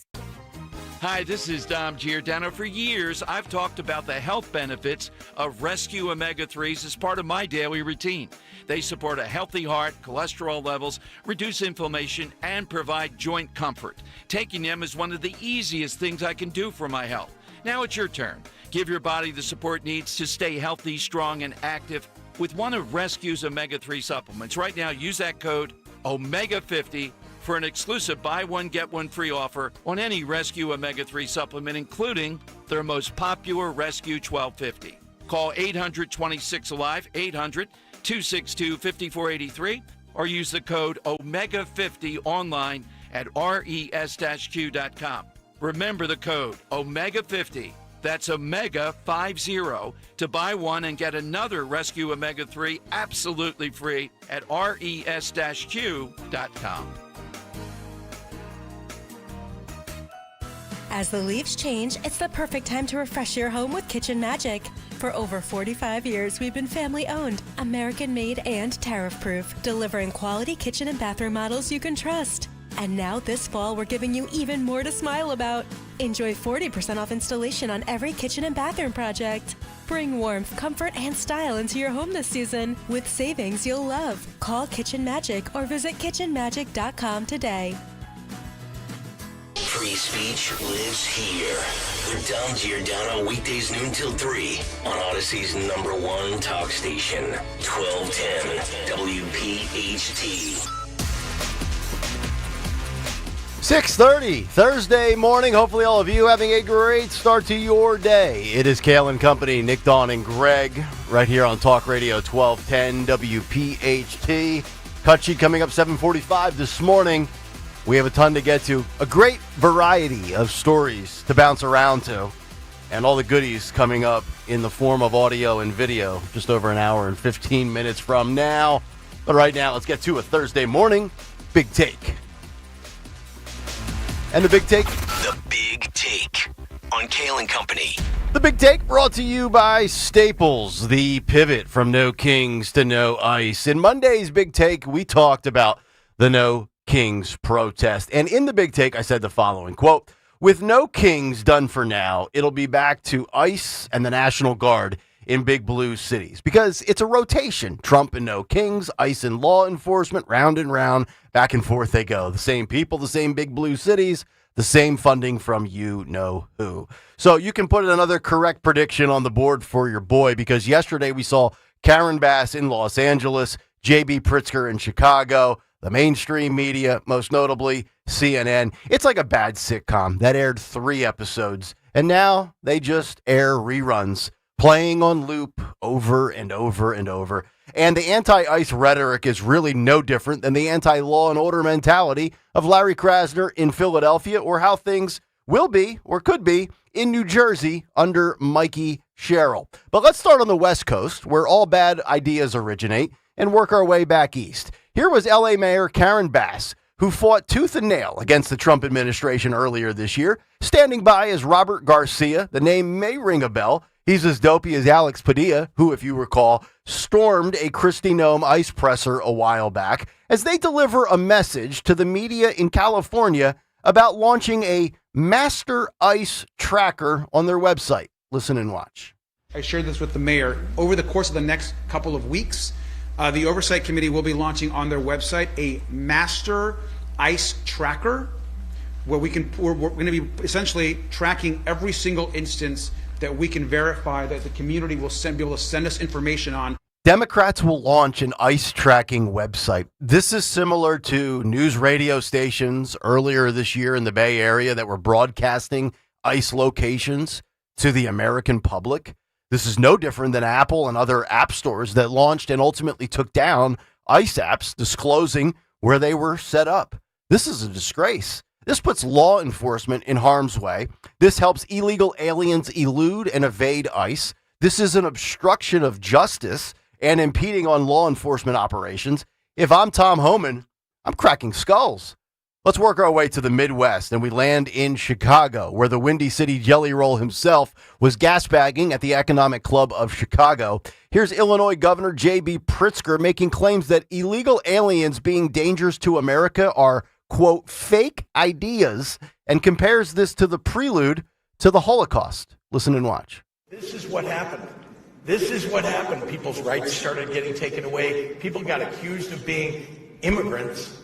Hi, this is Dom Giordano. For years, I've talked about the health benefits of Rescue Omega-3s as part of my daily routine. They support a healthy heart, cholesterol levels, reduce inflammation, and provide joint comfort. Taking them is one of the easiest things I can do for my health. Now it's your turn. Give your body the support it needs to stay healthy, strong, and active with one of Rescue's Omega-3 supplements. Right now, use that code OMEGA50 for an exclusive buy one, get one free offer on any Rescue Omega-3 supplement, including their most popular Rescue 1250. Call 800-26-ALIVE, 800-262-5483, or use the code OMEGA50 online at res-q.com. Remember the code OMEGA50. That's OMEGA50 to buy one and get another Rescue Omega-3 absolutely free at res-q.com.
As the leaves change, it's the perfect time to refresh your home with Kitchen Magic. For over 45 years, we've been family-owned, American-made, and tariff-proof, delivering quality kitchen and bathroom models you can trust. And now this fall, we're giving you even more to smile about. Enjoy 40% off installation on every kitchen and bathroom project. Bring warmth, comfort, and style into your home this season with savings you'll love. Call Kitchen Magic or visit kitchenmagic.com today.
Free speech lives here. With Dom Giordano, weekdays noon till 3 on Odyssey's #1 talk station, 1210 WPHT.
6:30 Thursday morning. Hopefully all of you having a great start to your day. It is Kayal and Company, Nick, Dawn, and Greg, right here on Talk Radio 1210 WPHT. Cut sheet coming up 7:45 this morning. We have a ton to get to. A great variety of stories to bounce around to. And all the goodies coming up in the form of audio and video just over an hour and 15 minutes from now. But right now, let's get to a Thursday morning Big Take. And the Big Take?
The Big Take on Kayal and Company.
The Big Take brought to you by Staples, the pivot from no Kings to no ice. In Monday's Big Take, we talked about the No Kings protest. And in the Big Take, I said the following, quote, with no Kings done for now, it'll be back to ICE and the National Guard in big blue cities because it's a rotation. Trump and no Kings, ICE and law enforcement, round and round, back and forth they go. The same people, the same big blue cities, the same funding from you know who. So you can put another correct prediction on the board for your boy because yesterday we saw Karen Bass in Los Angeles, J.B. Pritzker in Chicago, the mainstream media, most notably CNN. It's like a bad sitcom that aired 3 episodes, and now they just air reruns, playing on loop over and over and over. And the anti-ICE rhetoric is really no different than the anti-law and order mentality of Larry Krasner in Philadelphia or how things will be or could be in New Jersey under Mikey Sherrill. But let's start on the West Coast, where all bad ideas originate, and work our way back east. Here was L.A. Mayor Karen Bass, who fought tooth and nail against the Trump administration earlier this year. Standing by is Robert Garcia. The name may ring a bell. He's as dopey as Alex Padilla, who, if you recall, stormed a Kristi Noem ICE presser a while back as they deliver a message to the media in California about launching a master ICE tracker on their website. Listen and watch.
I shared this with the mayor. Over the course of the next couple of weeks, the Oversight Committee will be launching on their website a master ICE tracker where we're going to be essentially tracking every single instance that we can verify that the community will be able to send us information on.
Democrats will launch an ICE tracking website. This is similar to news radio stations earlier this year in the Bay Area that were broadcasting ICE locations to the American public. This is no different than Apple and other app stores that launched and ultimately took down ICE apps disclosing where they were set up. This is a disgrace. This puts law enforcement in harm's way. This helps illegal aliens elude and evade ICE. This is an obstruction of justice and impeding on law enforcement operations. If I'm Tom Homan, I'm cracking skulls. Let's work our way to the Midwest, and we land in Chicago, where the Windy City Jelly Roll himself was gasbagging at the Economic Club of Chicago. Here's Illinois Governor J.B. Pritzker making claims that illegal aliens being dangerous to America are, quote, fake ideas, and compares this to the prelude to the Holocaust. Listen and watch.
This is what happened. This is what happened. People's rights started getting taken away. People got accused of being immigrants.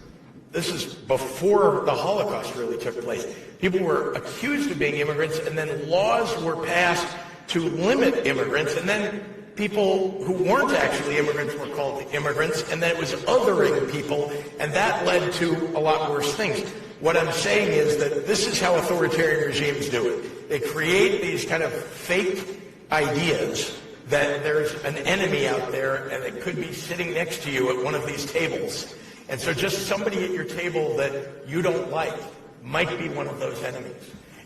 This is before the Holocaust really took place. People were accused of being immigrants, and then laws were passed to limit immigrants, and then people who weren't actually immigrants were called immigrants, and then it was othering people, and that led to a lot worse things. What I'm saying is that this is how authoritarian regimes do it. They create these kind of fake ideas that there's an enemy out there, and it could be sitting next to you at one of these tables. And so just somebody at your table that you don't like might be one of those enemies.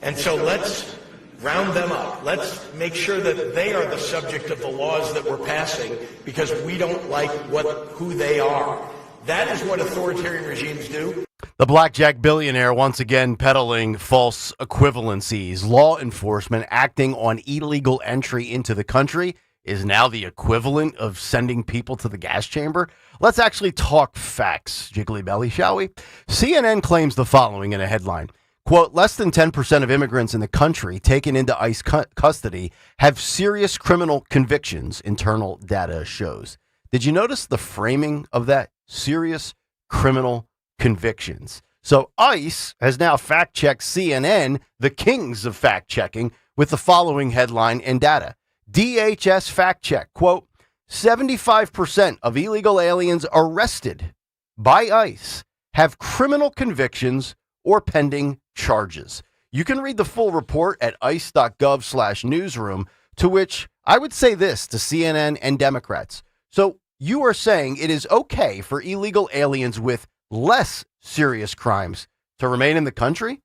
And so let's round them up. Let's make sure that they are the subject of the laws that we're passing because we don't like who they are. That is what authoritarian regimes do.
The blackjack billionaire once again peddling false equivalencies. Law enforcement acting on illegal entry into the country is now the equivalent of sending people to the gas chamber? Let's actually talk facts, Jiggly Belly, shall we? CNN claims the following in a headline. Quote, less than 10% of immigrants in the country taken into ICE custody have serious criminal convictions, internal data shows. Did you notice the framing of that? Serious criminal convictions. So ICE has now fact-checked CNN, the kings of fact-checking, with the following headline and data. DHS fact check, quote, 75% of illegal aliens arrested by ICE have criminal convictions or pending charges. You can read the full report at ice.gov/newsroom, to which I would say this to CNN and Democrats. So you are saying it is okay for illegal aliens with less serious crimes to remain in the country?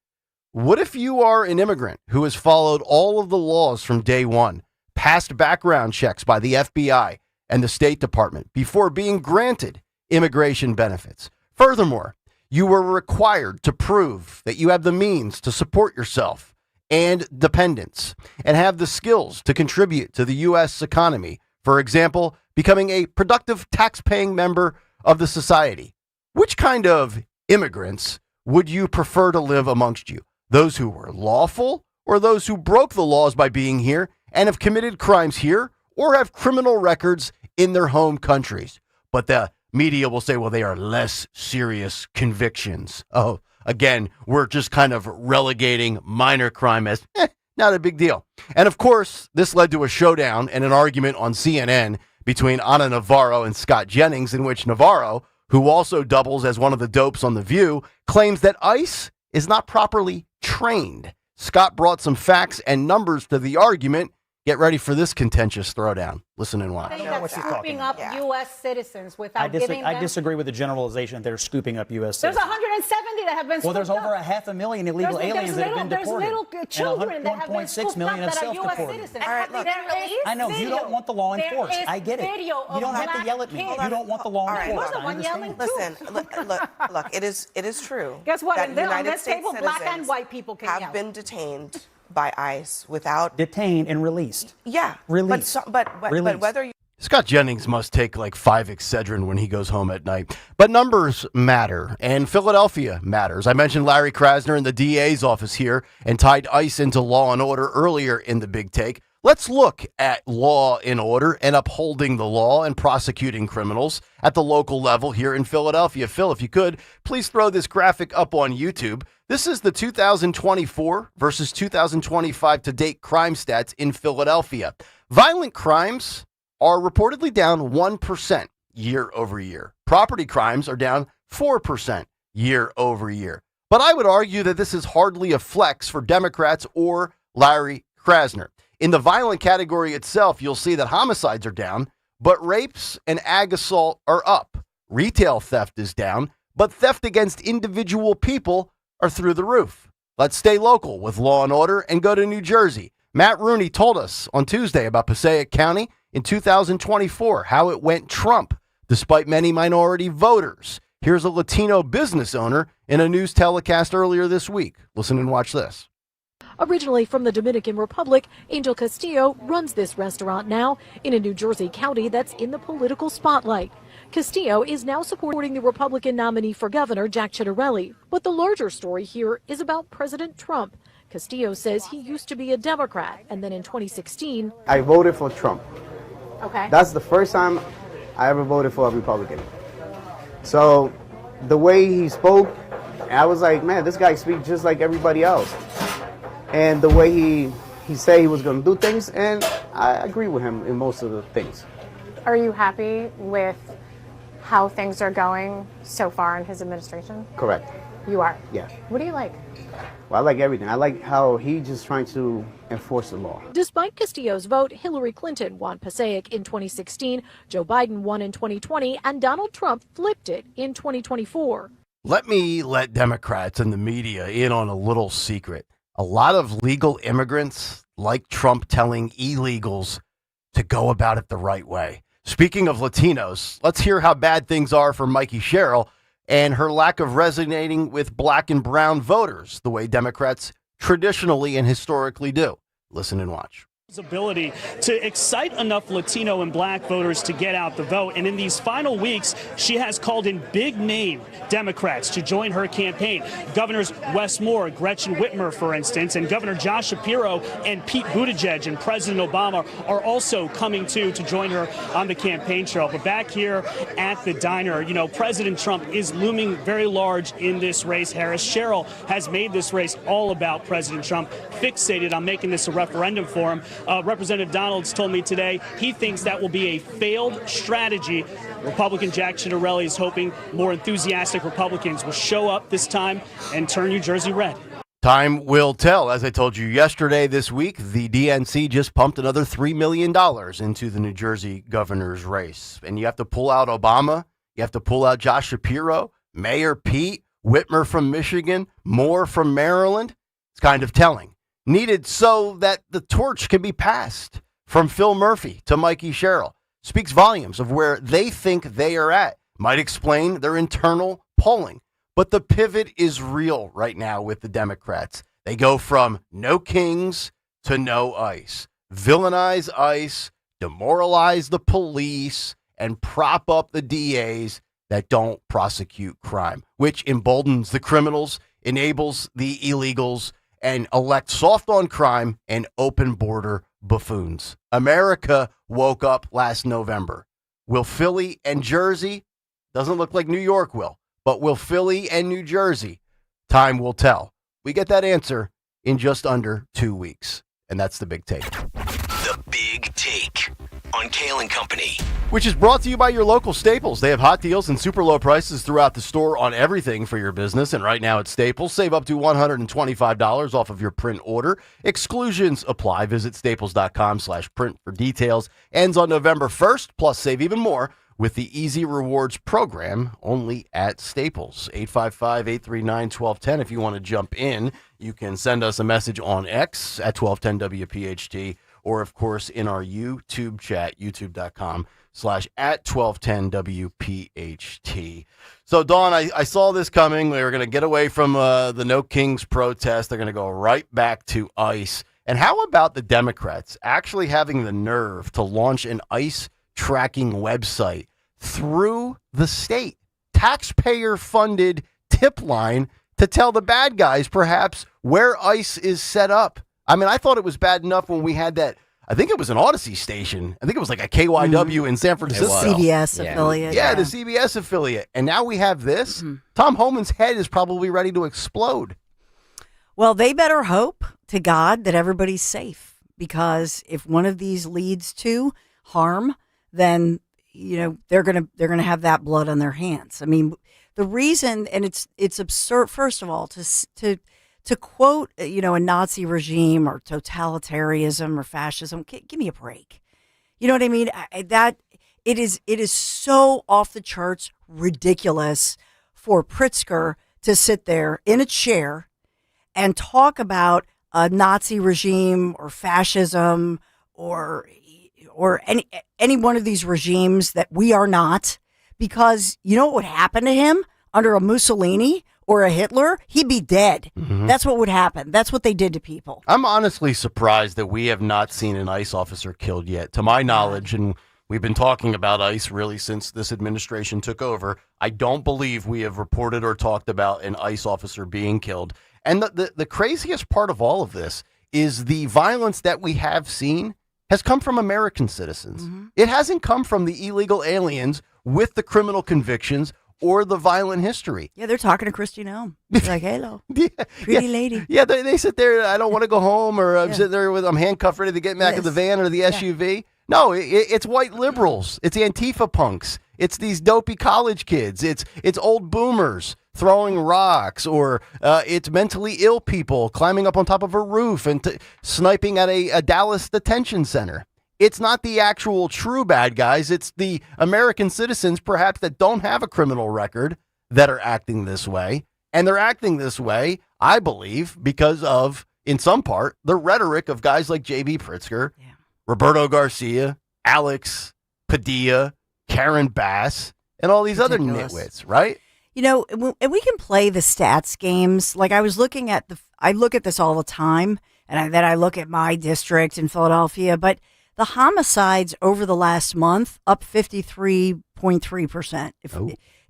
What if you are an immigrant who has followed all of the laws from day one? Passed background checks by the FBI and the State Department before being granted immigration benefits. Furthermore, you were required to prove that you have the means to support yourself and dependents and have the skills to contribute to the U.S. economy. For example, becoming a productive tax-paying member of the society. Which kind of immigrants would you prefer to live amongst you? Those who were lawful or those who broke the laws by being here and have committed crimes here or have criminal records in their home countries? But the media will say, well, they are less serious convictions. Oh, again, we're just kind of relegating minor crime as not a big deal. And of course, this led to a showdown and an argument on CNN between Ana Navarro and Scott Jennings, in which Navarro, who also doubles as one of the dopes on The View, claims that ICE is not properly trained. Scott brought some facts and numbers to the argument. Get ready for this contentious throwdown. Listen and watch.
I think that's scooping up U.S. citizens without giving them...
I disagree with the generalization that they're scooping up U.S.
There's
citizens.
170 that have been
Well, there's
scooped
over
up.
500,000 illegal aliens that have been deported.
There's little children that have been scooped up that are U.S. citizens.
All right, look, I know you don't want the law enforced. I get it. You don't have to yell at me. You don't want the law enforced. I understand.
Listen,
look, it is true.
Guess what?
That
On
United
this
States
table, black
citizens
and white people can
have been detained by ICE without
detained and released.
Yeah,
released.
But whether you
Scott Jennings must take like 5 Excedrin when he goes home at night. But numbers matter, and Philadelphia matters. I mentioned Larry Krasner in the DA's office here and tied ICE into law and order earlier in the Big Take. Let's look at law and order and upholding the law and prosecuting criminals at the local level here in Philadelphia. Phil, if you could, please throw this graphic up on YouTube. This is the 2024 versus 2025 to date crime stats in Philadelphia. Violent crimes are reportedly down 1% year over year. Property crimes are down 4% year over year. But I would argue that this is hardly a flex for Democrats or Larry Krasner. In the violent category itself, you'll see that homicides are down, but rapes and ag assault are up. Retail theft is down, but theft against individual people are through the roof. Let's stay local with law and order and go to New Jersey. Matt Rooney told us on Tuesday about Passaic County in 2024, how it went Trump, despite many minority voters. Here's a Latino business owner in a news telecast earlier this week. Listen and watch this.
Originally from the Dominican Republic, Angel Castillo runs this restaurant now in a New Jersey county that's in the political spotlight. Castillo is now supporting the Republican nominee for governor, Jack Ciattarelli. But the larger story here is about President Trump. Castillo says he used to be a Democrat, and then in 2016...
I voted for Trump.
Okay.
That's the first time I ever voted for a Republican. So the way he spoke, I was like, man, this guy speaks just like everybody else. And the way he said he was going to do things, and I agree with him in most of the things.
Are you happy with how things are going so far in his administration?
Correct.
You are?
Yeah.
What do you like?
Well, I like everything. I like how he's just trying to enforce the law.
Despite Castillo's vote, Hillary Clinton won Passaic in 2016, Joe Biden won in 2020, and Donald Trump flipped it in 2024.
Let me let Democrats and the media in on a little secret. A lot of legal immigrants like Trump telling illegals to go about it the right way. Speaking of Latinos, let's hear how bad things are for Mikey Sherrill and her lack of resonating with black and brown voters, the way Democrats traditionally and historically do. Listen and watch.
Ability to excite enough Latino and black voters to get out the vote. And in these final weeks, she has called in big name Democrats to join her campaign. Governors Wes Moore, Gretchen Whitmer, for instance, and Governor Josh Shapiro and Pete Buttigieg and President Obama are also coming to join her on the campaign trail. But back here at the diner, you know, President Trump is looming very large in this race. Harris Sherrill has made this race all about President Trump, fixated on making this a referendum for him. Representative Donalds told me today he thinks that will be a failed strategy. Republican Jack Ciattarelli is hoping more enthusiastic Republicans will show up this time and turn New Jersey red.
Time will tell. As I told you yesterday, this week, the DNC just pumped another $3 million into the New Jersey governor's race. And you have to pull out Obama. You have to pull out Josh Shapiro, Mayor Pete, Whitmer from Michigan, Moore from Maryland. It's kind of telling. Needed so that the torch can be passed from Phil Murphy to Mikey Sherrill. Speaks volumes of where they think they are at. Might explain their internal polling. But the pivot is real right now with the Democrats. They go from no kings to no ICE. Villainize ICE, demoralize the police, and prop up the DAs that don't prosecute crime, which emboldens the criminals, enables the illegals, and elect soft on crime and open border buffoons. America woke up last November. Will Philly and Jersey? Doesn't look like New York will, but will Philly and New Jersey? Time will tell. We get that answer in just under 2 weeks. And that's the big take.
The Big Take on Kayal and Company.
Which is brought to you by your local Staples. They have hot deals and super low prices throughout the store on everything for your business. And right now at Staples, save up to $125 off of your print order. Exclusions apply. Visit staples.com/print for details. Ends on November 1st. Plus, save even more with the Easy Rewards program only at Staples. 855-839-1210. If you want to jump in, you can send us a message on X at 1210WPHT. Or, of course, in our YouTube chat, youtube.com/@1210WPHT. So, Dawn, I saw this coming. They were going to get away from the No Kings protest. They're going to go right back to ICE. And how about the Democrats actually having the nerve to launch an ICE tracking website through the state? Taxpayer-funded tip line to tell the bad guys, perhaps, where ICE is set up. I mean, I thought it was bad enough when we had that. I think it was an Odyssey station. I think it was like a KYW in San Francisco.
CBS affiliate.
Yeah, the CBS affiliate. And now we have this. Tom Homan's head is probably ready to explode.
Well, they better hope to God that everybody's safe, because if one of these leads to harm, then they're gonna have that blood on their hands. I mean, the reason, and it's absurd. First of all, to to quote, a Nazi regime or totalitarianism or fascism. Give me a break. You know what I mean? It is so off the charts ridiculous for Pritzker to sit there in a chair and talk about a Nazi regime or fascism or any one of these regimes that we are not, because you know what would happen to him under a Mussolini or a Hitler? He'd be dead.
Mhm.
That's what would happen. That's what they did to people.
I'm honestly surprised that we have not seen an ICE officer killed yet. To my knowledge, and we've been talking about ICE really since this administration took over, I don't believe we have reported or talked about an ICE officer being killed. And the craziest part of all of this is the violence that we have seen has come from American citizens. It hasn't come from the illegal aliens with the criminal convictions or the violent history.
Yeah, they're talking to Christine Elm. It's like, hello, pretty lady.
Yeah, they sit there, I don't want to go home, or I'm sitting there I'm handcuffed ready to get back in the van or the SUV. No, it's white liberals. It's Antifa punks. It's these dopey college kids. It's old boomers throwing rocks, or it's mentally ill people climbing up on top of a roof and sniping at a Dallas detention center. It's not the actual true bad guys. It's the American citizens, perhaps, that don't have a criminal record that are acting this way. And they're acting this way, I believe, because of, in some part, the rhetoric of guys like J.B. Pritzker, Roberto Garcia, Alex Padilla, Karen Bass, and all these other nitwits, right?
And we can play the stats games. Like I was looking at I look at this all the time, and then I look at my district in Philadelphia, but the homicides over the last month up 53.3%.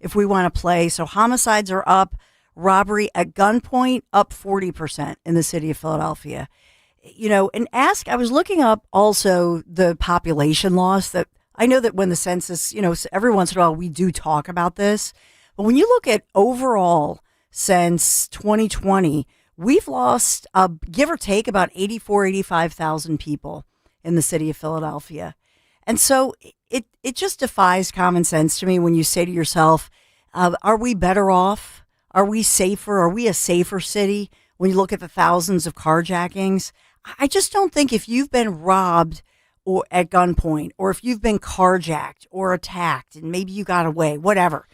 If we want to play, so homicides are up, robbery at gunpoint up 40% in the city of Philadelphia. And I was looking up also the population loss. That I know that when the census, every once in a while we do talk about this, but when you look at overall since 2020, we've lost, give or take, about 85,000 people in the city of Philadelphia. And so it just defies common sense to me when you say to yourself, are we better off? Are we safer? Are we a safer city when you look at the thousands of carjackings? I just don't think if you've been robbed or at gunpoint, or if you've been carjacked or attacked and maybe you got away, whatever,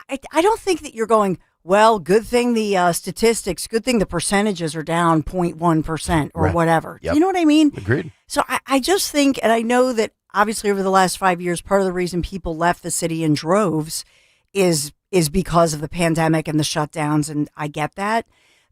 I don't think that you're going, well, good thing the statistics, good thing the percentages are down 0.1% or whatever.
Yep.
You know what I mean?
Agreed.
So I just think, and I know that obviously over the last 5 years, part of the reason people left the city in droves is because of the pandemic and the shutdowns, and I get that.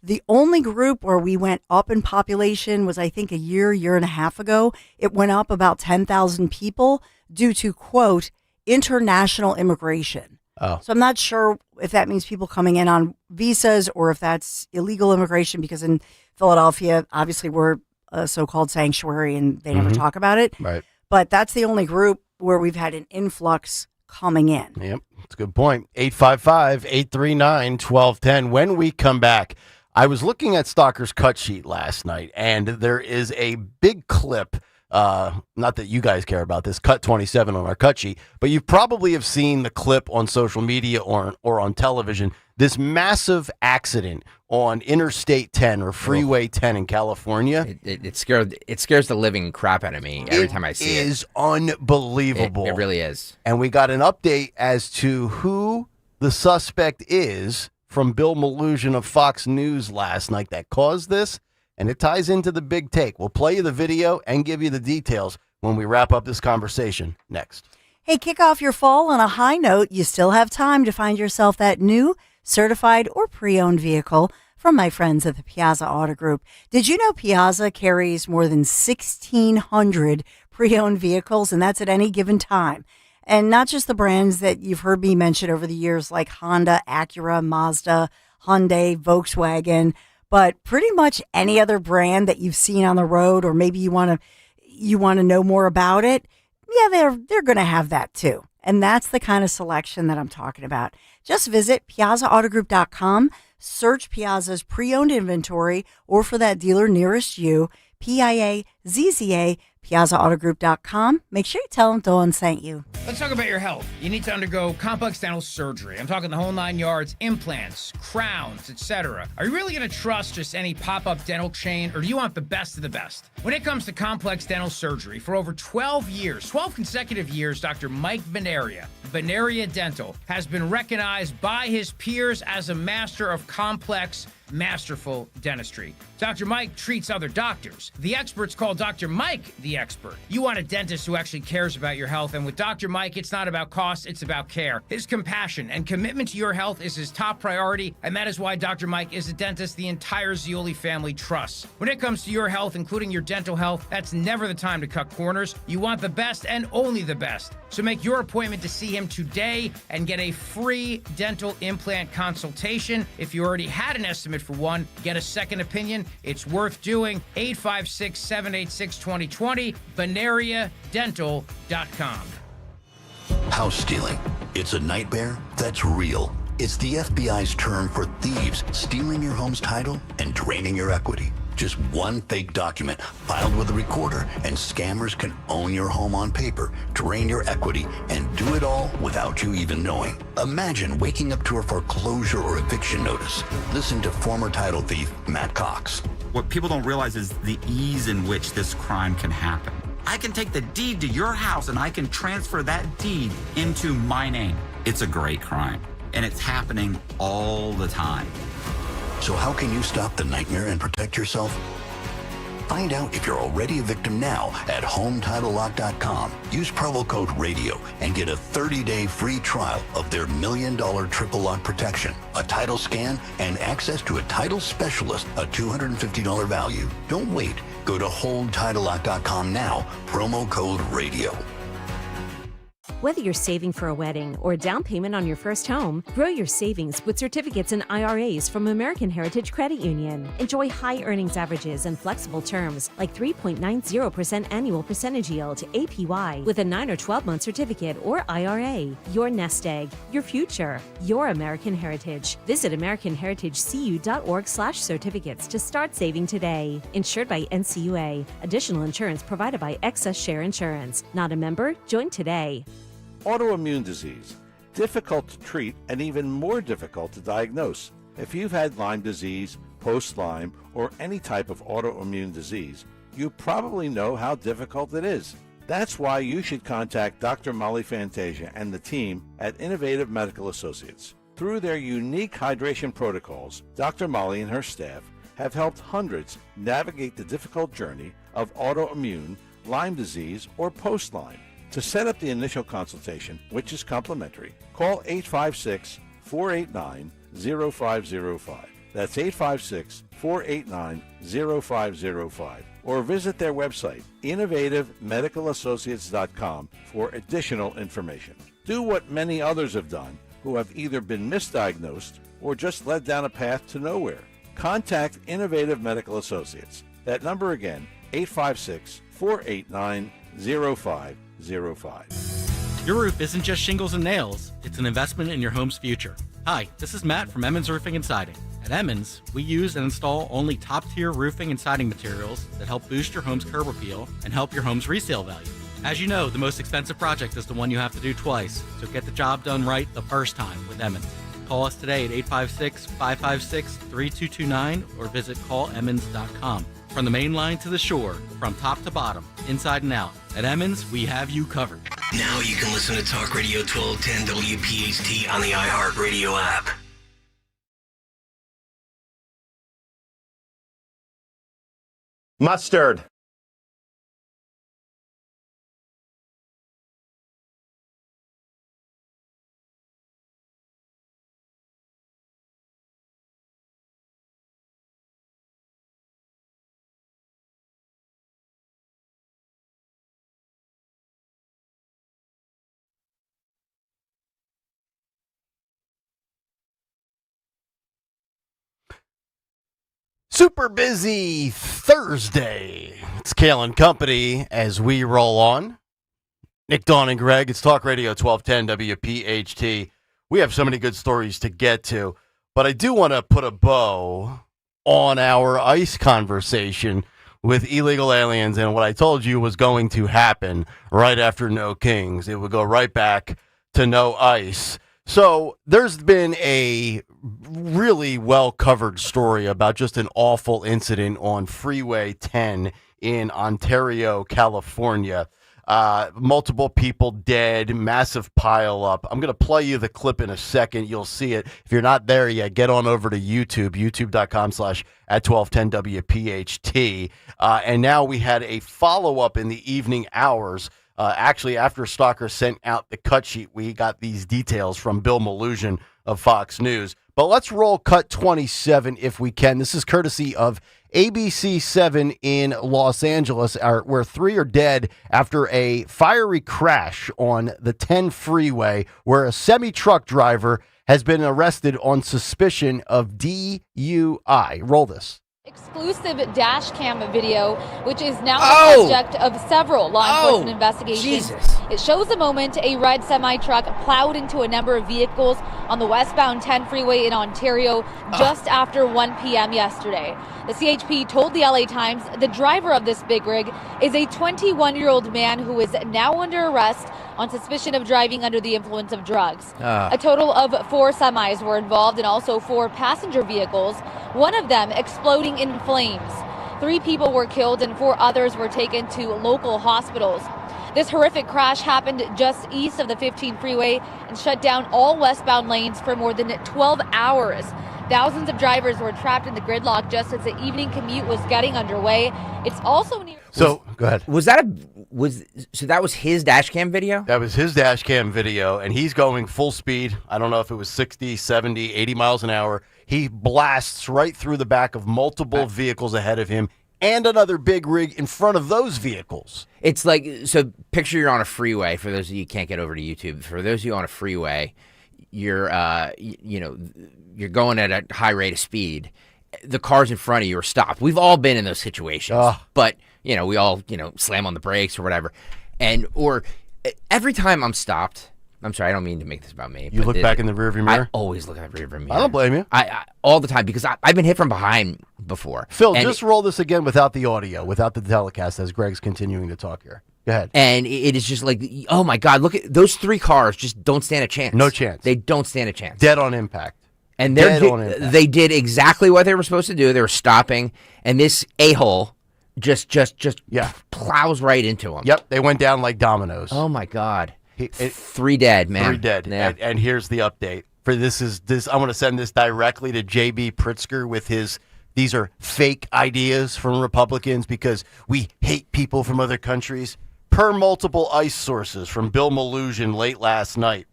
The only group where we went up in population was, I think, a year and a half ago. It went up about 10,000 people due to, quote, international immigration.
Oh.
So I'm not sure if that means people coming in on visas or if that's illegal immigration, because in Philadelphia, obviously, we're a so-called sanctuary and they never talk about it.
Right.
But that's the only group where we've had an influx coming in.
Yep, that's a good point. 855-839-1210. When we come back, I was looking at Stalker's cut sheet last night, and there is a big clip. Not that you guys care about this, cut 27 on our cut sheet, but you probably have seen the clip on social media or on television. This massive accident on Interstate 10 or Freeway 10 in California.
It scares the living crap out of me every time I see it.
It is unbelievable.
It really is.
And we got an update as to who the suspect is from Bill Malugin of Fox News last night that caused this. And it ties into the big take. We'll play you the video and give you the details when we wrap up this conversation next.
Hey, kick off your fall on a high note. You still have time to find yourself that new, certified, or pre-owned vehicle from my friends at the Piazza Auto Group. Did you know Piazza carries more than 1,600 pre-owned vehicles, and that's at any given time? And not just the brands that you've heard me mention over the years, like Honda, Acura, Mazda, Hyundai, Volkswagen, but pretty much any other brand that you've seen on the road, or maybe you want to know more about it. Yeah, they're going to have that too. And that's the kind of selection that I'm talking about. Just visit piazzaautogroup.com, search Piazza's pre-owned inventory, or for that dealer nearest you, Piazza PiazzaAutoGroup.com. Make sure you tell them Dawn sent you.
Let's talk about your health. You need to undergo complex dental surgery. I'm talking the whole 9 yards, implants, crowns, etc. Are you really going to trust just any pop-up dental chain, or do you want the best of the best? When it comes to complex dental surgery, for over 12 consecutive years, Dr. Mike Veneria Dental, has been recognized by his peers as a master of complex, masterful dentistry. Dr. Mike treats other doctors. The experts call Dr. Mike the expert. You want a dentist who actually cares about your health, and with Dr. Mike, it's not about cost, it's about care. His compassion and commitment to your health is his top priority, and that is why Dr. Mike is a dentist the entire Zioli family trusts. When it comes to your health, including your dental health, that's never the time to cut corners. You want the best and only the best. So make your appointment to see him today and get a free dental implant consultation. If you already had an estimate for one, get a second opinion. It's worth doing. 856-786-2020, BenariaDental.com.
House stealing. It's a nightmare that's real. It's the FBI's term for thieves stealing your home's title and draining your equity. Just one fake document filed with a recorder, and scammers can own your home on paper, drain your equity, and do it all without you even knowing. Imagine waking up to a foreclosure or eviction notice. Listen to former title thief Matt Cox.
What people don't realize is the ease in which this crime can happen. I can take the deed to your house and I can transfer that deed into my name. It's a great crime, and it's happening all the time.
So how can you stop the nightmare and protect yourself? Find out if you're already a victim now at HomeTitleLock.com. Use promo code RADIO and get a 30-day free trial of their $1 million triple lock protection, a title scan, and access to a title specialist, a $250 value. Don't wait. Go to HomeTitleLock.com now, promo code RADIO.
Whether you're saving for a wedding or a down payment on your first home, grow your savings with certificates and IRAs from American Heritage Credit Union. Enjoy high earnings averages and flexible terms like 3.90% annual percentage yield APY with a 9 or 12-month certificate or IRA. Your nest egg, your future, your American Heritage. Visit AmericanHeritageCU.org/certificates to start saving today. Insured by NCUA. Additional insurance provided by Excess Share Insurance. Not a member? Join today.
Autoimmune disease. Difficult to treat and even more difficult to diagnose. If you've had Lyme disease, post-Lyme, or any type of autoimmune disease, you probably know how difficult it is. That's why you should contact Dr. Molly Fantasia and the team at Innovative Medical Associates. Through their unique hydration protocols, Dr. Molly and her staff have helped hundreds navigate the difficult journey of autoimmune, Lyme disease, or post-Lyme. To set up the initial consultation, which is complimentary, call 856-489-0505. That's 856-489-0505. Or visit their website, innovativemedicalassociates.com, for additional information. Do what many others have done who have either been misdiagnosed or just led down a path to nowhere. Contact Innovative Medical Associates. That number again, 856-489-0505.
Your roof isn't just shingles and nails, it's an investment in your home's future. Hi, this is Matt from Emmons Roofing and Siding. At Emmons, we use and install only top-tier roofing and siding materials that help boost your home's curb appeal and help your home's resale value. As you know, the most expensive project is the one you have to do twice, so get the job done right the first time with Emmons. Call us today at 856-556-3229 or visit callemmons.com. From the main line to the shore, from top to bottom, inside and out, at Emmons, we have you covered.
Now you can listen to Talk Radio 1210 WPHT on the iHeartRadio app.
Mustard.
Super busy Thursday. It's Kayal and Company as we roll on. Nick, Dawn, and Greg. It's Talk Radio 1210 WPHT. We have so many good stories to get to, but I do want to put a bow on our ICE conversation with illegal aliens and what I told you was going to happen right after No Kings. It would go right back to no ICE. So there's been a really well-covered story about just an awful incident on Freeway 10 in Ontario, California. Multiple people dead, massive pile up. I'm going to play you the clip in a second. You'll see it. If you're not there yet, get on over to YouTube, youtube.com/@1210WPHT. And now we had a follow-up in the evening hours. Actually, after Stalker sent out the cut sheet, we got these details from Bill Malugin of Fox News. But let's roll cut 27 if we can. This is courtesy of ABC 7 in Los Angeles, where 3 are dead after a fiery crash on the 10 freeway, where a semi-truck driver has been arrested on suspicion of DUI. Roll this.
Exclusive dash cam video, which is now the subject of several law enforcement investigations.
Jesus.
It shows the moment a red semi-truck plowed into a number of vehicles on the westbound 10 freeway in Ontario just after 1 p.m. yesterday. The CHP told the LA Times the driver of this big rig is a 21-year-old man who is now under arrest on suspicion of driving under the influence of drugs. A total of 4 semis were involved and also 4 passenger vehicles, one of them exploding in flames. 3 people were killed and 4 others were taken to local hospitals. This horrific crash happened just east of the 15 freeway and shut down all westbound lanes for more than 12 hours. Thousands of drivers were trapped in the gridlock just as the evening commute was getting underway. It's also near.
So, go ahead.
So that was his dash cam video?
That was his dash cam video, and he's going full speed. I don't know if it was 60, 70, 80 miles an hour. He blasts right through the back of multiple vehicles ahead of him and another big rig in front of those vehicles.
It's like, so picture you're on a freeway. For those of you who can't get over to YouTube, for those of you on a freeway, you're you're going at a high rate of speed. The cars in front of you are stopped. We've all been in those situations, but we all slam on the brakes or whatever. Or every time I'm stopped, I'm sorry, I don't mean to make this about me.
You look back in the rearview mirror?
I always look at the rearview mirror.
I don't blame you.
I all the time, because I've been hit from behind before.
Phil, just roll this again without the audio, without the telecast, as Greg's continuing to talk here. Go ahead.
And it is just like, oh my God, look at those 3 cars, just don't stand a chance.
No chance.
They don't stand a chance.
Dead on impact.
And they did exactly what they were supposed to do. They were stopping, and this a-hole just plows right into them.
Yep, they went down like dominoes.
Oh my God. 3 dead, man.
3 dead.
Yeah.
And here's the update. For this. I want to send this directly to J.B. Pritzker with these are fake ideas from Republicans because we hate people from other countries. Per multiple ICE sources from Bill Malugin late last night,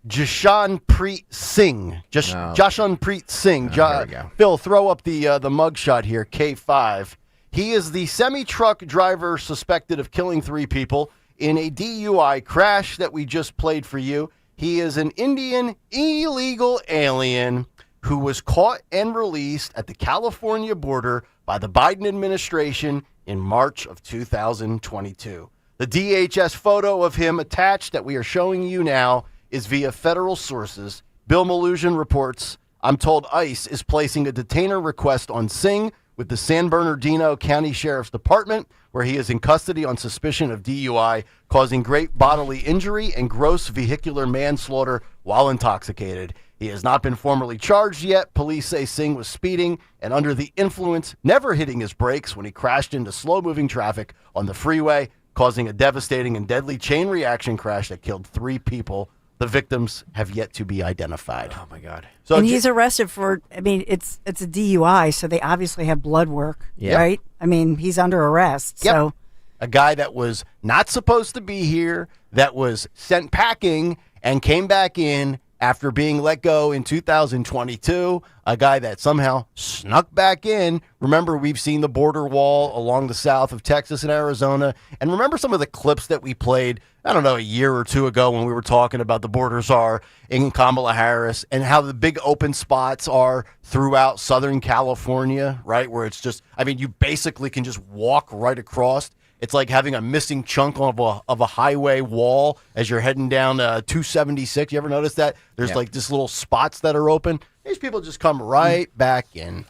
Jashanpreet Singh. Jashanpreet Singh.
There we go.
Phil, throw up the mugshot here, K5. He is the semi-truck driver suspected of killing 3 people in a DUI crash that we just played for you. He is an Indian illegal alien who was caught and released at the California border by the Biden administration in March of 2022. The DHS photo of him attached that we are showing you now is via federal sources. Bill Malugin reports, I'm told ICE is placing a detainer request on Singh with the San Bernardino County Sheriff's Department, where he is in custody on suspicion of DUI, causing great bodily injury and gross vehicular manslaughter while intoxicated. He has not been formally charged yet. Police say Singh was speeding and under the influence, never hitting his brakes when he crashed into slow-moving traffic on the freeway, causing a devastating and deadly chain reaction crash that killed 3 people. The victims have yet to be identified.
Oh, my God.
So he's arrested for, it's a DUI, so they obviously have blood work, right? I mean, he's under arrest.
Yep.
So
a guy that was not supposed to be here, that was sent packing and came back in after being let go in 2022, a guy that somehow snuck back in. Remember, we've seen the border wall along the south of Texas and Arizona. And remember some of the clips that we played, I don't know, a year or 2 ago when we were talking about the border czar in Kamala Harris and how the big open spots are throughout Southern California, right? Where it's just, you basically can just walk right across. It's like having a missing chunk of a highway wall as you're heading down 276. You ever notice that? There's like just little spots that are open. These people just come right back in.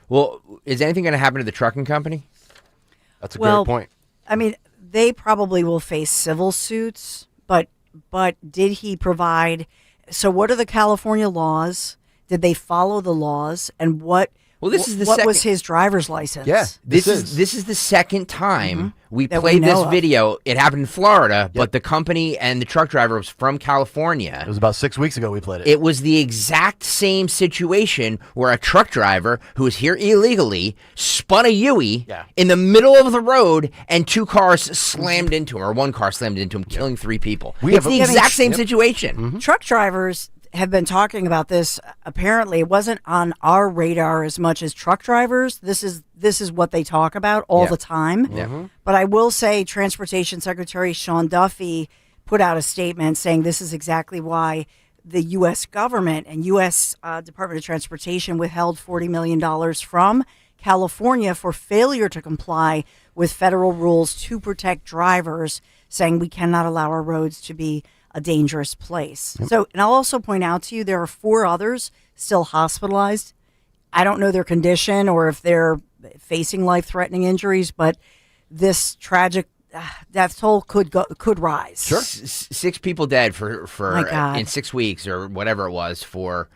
Well, is anything going to happen to the trucking company?
That's a great point.
I mean, they probably will face civil suits, but did he provide? So, what are the California laws? Did they follow the laws? And what?
Well, this is the
what
second,
was his driver's license?
Yeah,
this is the second time we
That
played
we know
this
of.
video. It happened in Florida, but the company and the truck driver was from California.
It was about 6 weeks ago we played it.
It was the exact same situation where a truck driver who was here illegally spun a Yui in the middle of the road, and two cars slammed into him, or one car slammed into him, killing 3 people. It's the exact same situation.
Truck drivers have been talking about this. Apparently, it wasn't on our radar as much as truck drivers. This is what they talk about all the time. But I will say, Transportation Secretary Sean Duffy put out a statement saying this is exactly why the U.S. government and U.S. Department of Transportation withheld $40 million from California for failure to comply with federal rules to protect drivers, saying we cannot allow our roads to be a dangerous place. So, and I'll also point out to you, there are 4 others still hospitalized. I don't know their condition or if they're facing life-threatening injuries, but this tragic death toll could rise.
Sure. 6 people dead for
My God.
in 6 weeks or whatever it was for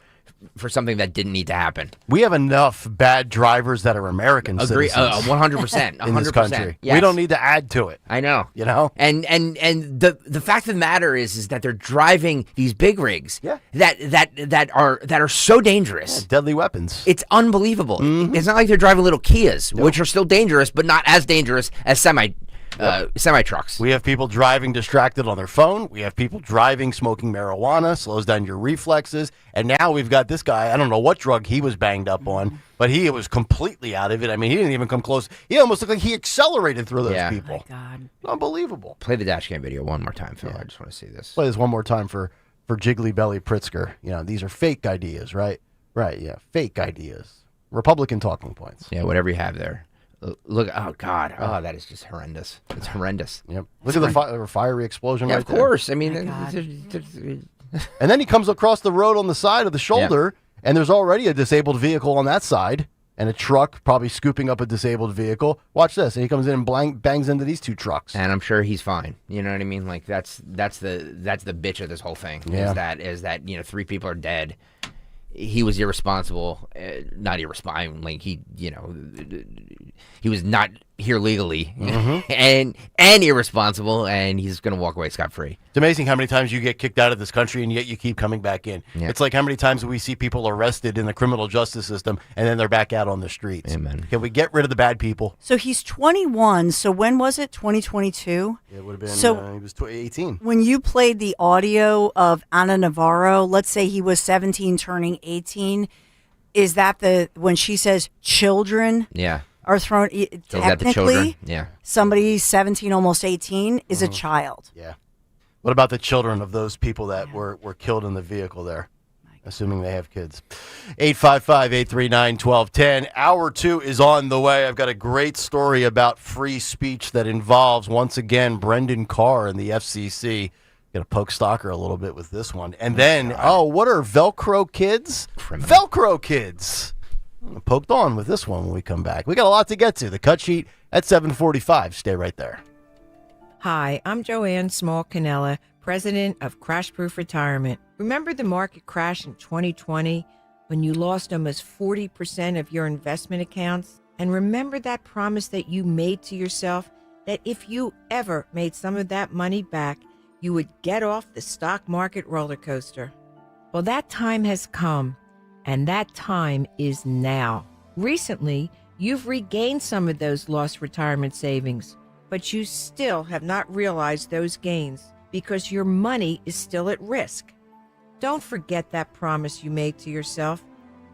something that didn't need to happen.
We have enough bad drivers that are American
Agree,
citizens.
100%.
In this
100%.
country.
Yes.
We don't need to add to it.
I know.
You know?
And the fact of the matter is that they're driving these big rigs that are so dangerous.
Yeah, deadly weapons.
It's unbelievable. It's not like they're driving little Kias, which are still dangerous, but not as dangerous as semi trucks.
We have people driving distracted on their phone. We have people driving smoking marijuana, slows down your reflexes. And now we've got this guy, I don't know what drug he was banged up on, but he was completely out of it. I mean, he didn't even come close. He almost looked like he accelerated through those people.
My God.
Unbelievable.
Play the dash cam video one more time, Phil. I just want to see this.
Play this one more time for Jiggly Belly Pritzker. You know, these are fake ideas, right? Right, yeah. Fake ideas. Republican talking points.
Yeah, whatever you have there. Look, oh God, oh, that is just horrendous. It's horrendous.
Yep. Look at the fiery explosion right there.
Of course. I mean,
and then he comes across the road on the side of the shoulder, and there's already a disabled vehicle on that side, and a truck probably scooping up a disabled vehicle. Watch this, and he comes in and bangs into these 2 trucks.
And I'm sure he's fine. You know what I mean? Like that's the bitch of this whole thing.
Yeah.
Is that 3 people are dead. He was irresponsible, not irresponsible. Like he was not here legally, and irresponsible, and he's going to walk away scot-free.
It's amazing how many times you get kicked out of this country and yet you keep coming back in.
Yeah.
It's like how many times we see people arrested in the criminal justice system and then they're back out on the streets.
Amen.
Can we get rid of the bad people?
So he's 21. So when was it? 2022?
It would have been,
so
he was 18.
When you played the audio of Ana Navarro, let's say he was 17 turning 18, is that when she says children are thrown, technically, somebody 17, almost 18 is a child.
Yeah. What about the children of those people that were killed in the vehicle there? Assuming they have kids. 855-839-1210. Hour 2 is on the way. I've got a great story about free speech that involves, once again, Brendan Carr and the FCC. Going to poke Stalker a little bit with this one. And then, what are Velcro kids?
Criminal.
Velcro kids. Poked on with this one when we come back. We got a lot to get to. The cut sheet at 7:45. Stay right there.
Hi, I'm Joanne Small-Canella, president of Crash Proof Retirement. Remember the market crash in 2020 when you lost almost 40% of your investment accounts? And remember that promise that you made to yourself that if you ever made some of that money back, you would get off the stock market roller coaster? Well, that time has come, and that time is now. Recently, you've regained some of those lost retirement savings, but you still have not realized those gains because your money is still at risk. Don't forget that promise you made to yourself.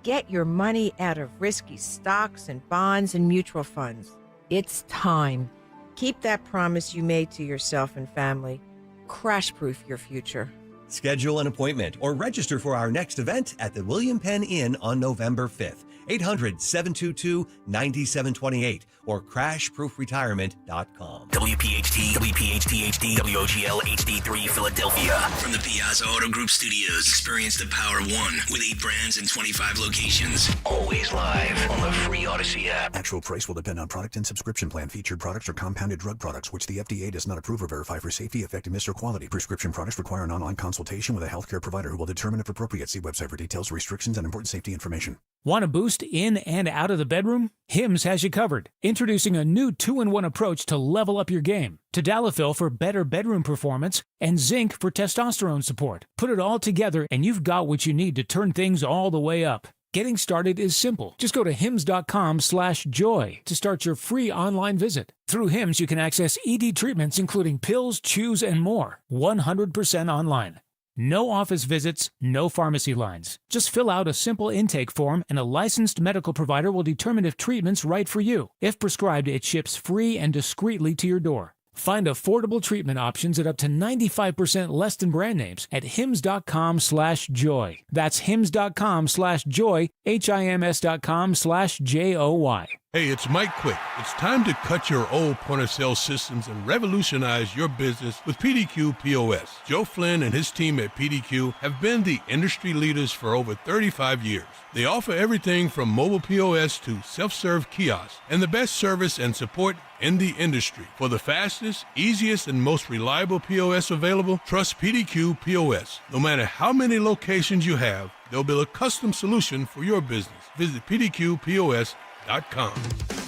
Get your money out of risky stocks and bonds and mutual funds. It's time. Keep that promise you made to yourself and family. Crash-proof your future.
Schedule an appointment or register for our next event at the William Penn Inn on November 5th. 800-722-9728 or crashproofretirement.com.
WPHT, WPHT HD, WOGL HD3 Philadelphia. From the Piazza Auto Group Studios, experience the power of one with 8 brands and 25 locations. Always live on the free Odyssey app.
Actual price will depend on product and subscription plan. Featured products are compounded drug products, which the FDA does not approve or verify for safety, effectiveness, or quality. Prescription products require an online consultation with a healthcare provider who will determine if appropriate. See website for details, restrictions, and important safety information.
Want a boost in and out of the bedroom? Hims has you covered. Introducing a new 2-in-1 approach to level up your game. Tadalafil for better bedroom performance and zinc for testosterone support. Put it all together and you've got what you need to turn things all the way up. Getting started is simple. Just go to hims.com/joy to start your free online visit. Through Hims, you can access ED treatments including pills, chews, and more. 100% online. No office visits, no pharmacy lines. Just fill out a simple intake form and a licensed medical provider will determine if treatment's right for you. If prescribed, it ships free and discreetly to your door. Find affordable treatment options at up to 95% less than brand names at hims.com/joy. That's hims.com/joy, hims.com/joy.
Hey, it's Mike Quick. It's time to cut your old point-of-sale systems and revolutionize your business with PDQ POS. Joe Flynn and his team at PDQ have been the industry leaders for over 35 years. They offer everything from mobile POS to self-serve kiosks and the best service and support in the industry. For the fastest, easiest, and most reliable POS available, trust PDQ POS. No matter how many locations you have, they'll build a custom solution for your business. Visit PDQPOS.com.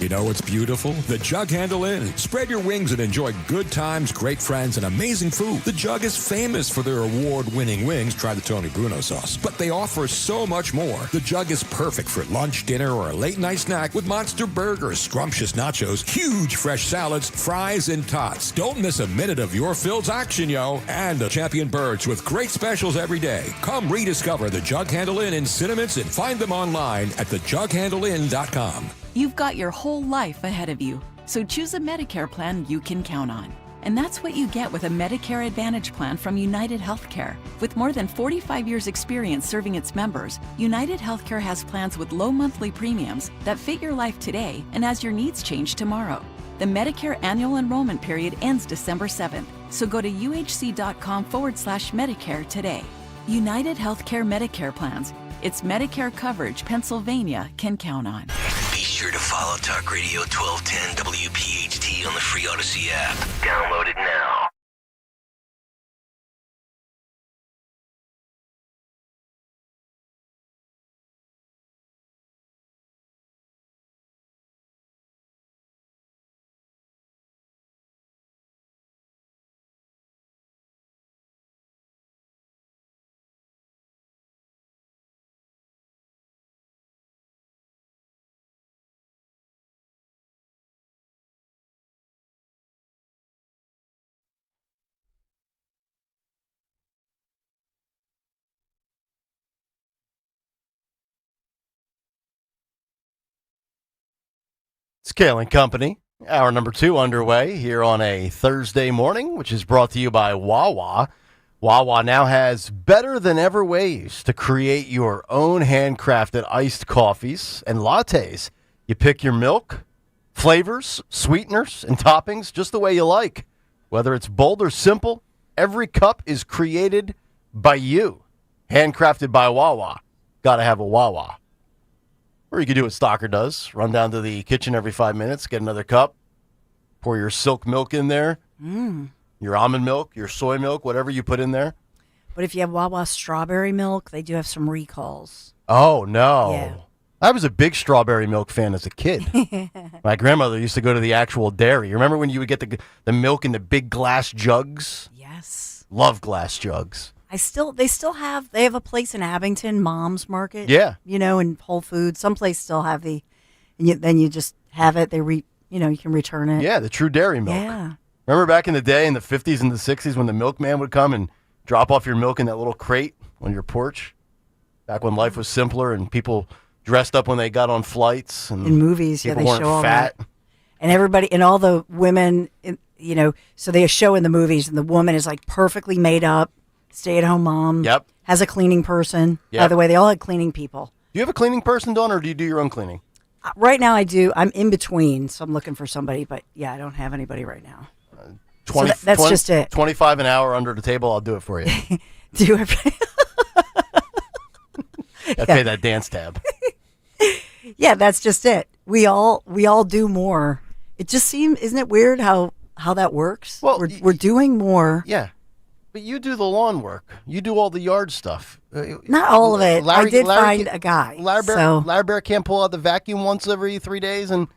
You know what's beautiful? The Jug Handle Inn. Spread your wings and enjoy good times, great friends, and amazing food. The Jug is famous for their award-winning wings. Try the Tony Bruno sauce. But they offer so much more. The Jug is perfect for lunch, dinner, or a late-night snack with monster burgers, scrumptious nachos, huge fresh salads, fries, and tots. Don't miss a minute of your Phil's action, yo. And the Champion Birds with great specials every day. Come rediscover the Jug Handle Inn in Cinnamons and find them online at thejughandleinn.com.
You've got your whole life ahead of you, so choose a Medicare plan you can count on. And that's what you get with a Medicare Advantage plan from United Healthcare. With more than 45 years' experience serving its members, United Healthcare has plans with low monthly premiums that fit your life today and as your needs change tomorrow. The Medicare annual enrollment period ends December 7th, so go to uhc.com/Medicare today. United Healthcare Medicare plans. It's Medicare coverage Pennsylvania can count on.
Be sure to follow Talk Radio 1210 WPHT on the free Odyssey app. Download it now.
It's Kayal and Company. Hour number 2 underway here on a Thursday morning, which is brought to you by Wawa. Wawa now has better than ever ways to create your own handcrafted iced coffees and lattes. You pick your milk, flavors, sweeteners, and toppings just the way you like. Whether it's bold or simple, every cup is created by you. Handcrafted by Wawa. Gotta have a Wawa. Or you can do what Stalker does. Run down to the kitchen every 5 minutes, get another cup, pour your silk milk in there, your almond milk, your soy milk, whatever you put in there.
But if you have Wawa strawberry milk, they do have some recalls.
Oh, no.
Yeah.
I was a big strawberry milk fan as a kid. My grandmother used to go to the actual dairy. You remember when you would get the milk in the big glass jugs?
Yes.
Love glass jugs.
They have a place in Abington, Mom's Market.
Yeah.
You know, and Whole Foods. Some places still have then you just have it. You can return it.
Yeah, the true dairy milk.
Yeah.
Remember back in the day in the 50s and the 60s when the milkman would come and drop off your milk in that little crate on your porch? Back when life was simpler and people dressed up when they got on flights. And
in movies, yeah, they
weren't
show all
fat.
that. And everybody, and all the women, so they show in the movies, and the woman is like perfectly made up. Stay-at-home mom.
Yep.
Has a cleaning person.
Yep.
By the way, they all had cleaning people.
Do you have a cleaning person, Dawn, or do you do your own cleaning?
Right now I do. I'm in between, so I'm looking for somebody. But yeah, I don't have anybody right now.
20,
so that's
20
just it.
25 an hour under the table. I'll do it for you.
Do you ever?
Pay that dance tab.
Yeah, that's just it. We all do more. It just seems, isn't it weird how that works? Well, we're doing more.
Yeah, but you do the lawn work. You do all the yard stuff.
Not all of it. I did find a guy.
Larry Bear can't pull out the vacuum once every 3 days and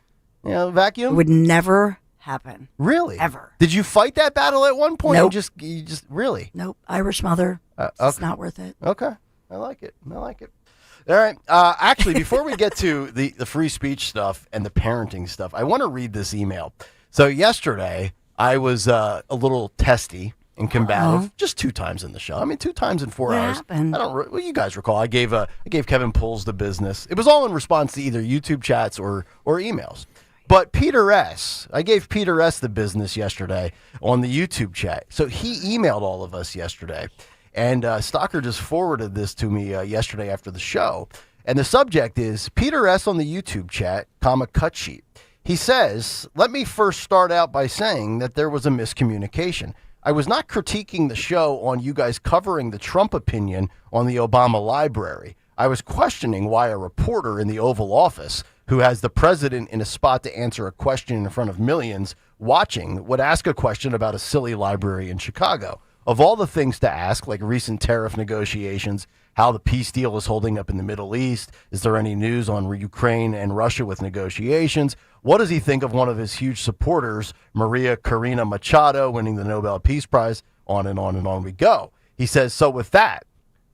vacuum.
It would never happen.
Really?
Ever.
Did you fight that battle at one point?
Nope.
You just really?
Nope. Irish mother.
Okay.
It's not worth it.
Okay. I like it. All right. Actually, before we get to the free speech stuff and the parenting stuff, I want to read this email. So yesterday, I was a little testy and combative, just 2 times in the show. I mean, 2 times in 4 hours.
Happened?
I don't. Well, you guys recall? I gave Kevin Pulls the business. It was all in response to either YouTube chats or emails. But I gave Peter S. the business yesterday on the YouTube chat. So he emailed all of us yesterday. And Stalker just forwarded this to me yesterday after the show. And the subject is Peter S. on the YouTube chat, cut sheet. He says, let me first start out by saying that there was a miscommunication. I was not critiquing the show on you guys covering the Trump opinion on the Obama library. I was questioning why a reporter in the Oval Office who has the president in a spot to answer a question in front of millions watching would ask a question about a silly library in Chicago. Of all the things to ask, like recent tariff negotiations, how the peace deal is holding up in the Middle East, is there any news on Ukraine and Russia with negotiations? What does he think of one of his huge supporters, Maria Corina Machado, winning the Nobel Peace Prize? On and on and on we go. He says, so with that,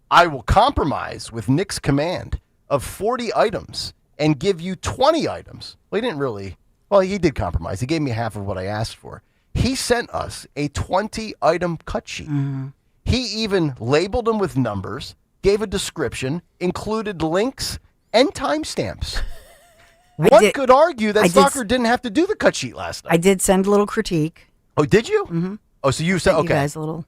I will compromise with Nick's command of 40 items and give you 20 items. Well, he did compromise. He gave me half of what I asked for. He sent us a 20-item cut sheet. Mm-hmm. He even labeled them with numbers, gave a description, included links, and timestamps. One could argue that Stalker didn't have to do the cut sheet last night.
I did send a little critique.
Oh, did you?
Mm-hmm.
Oh, so you said, okay.
You guys a little.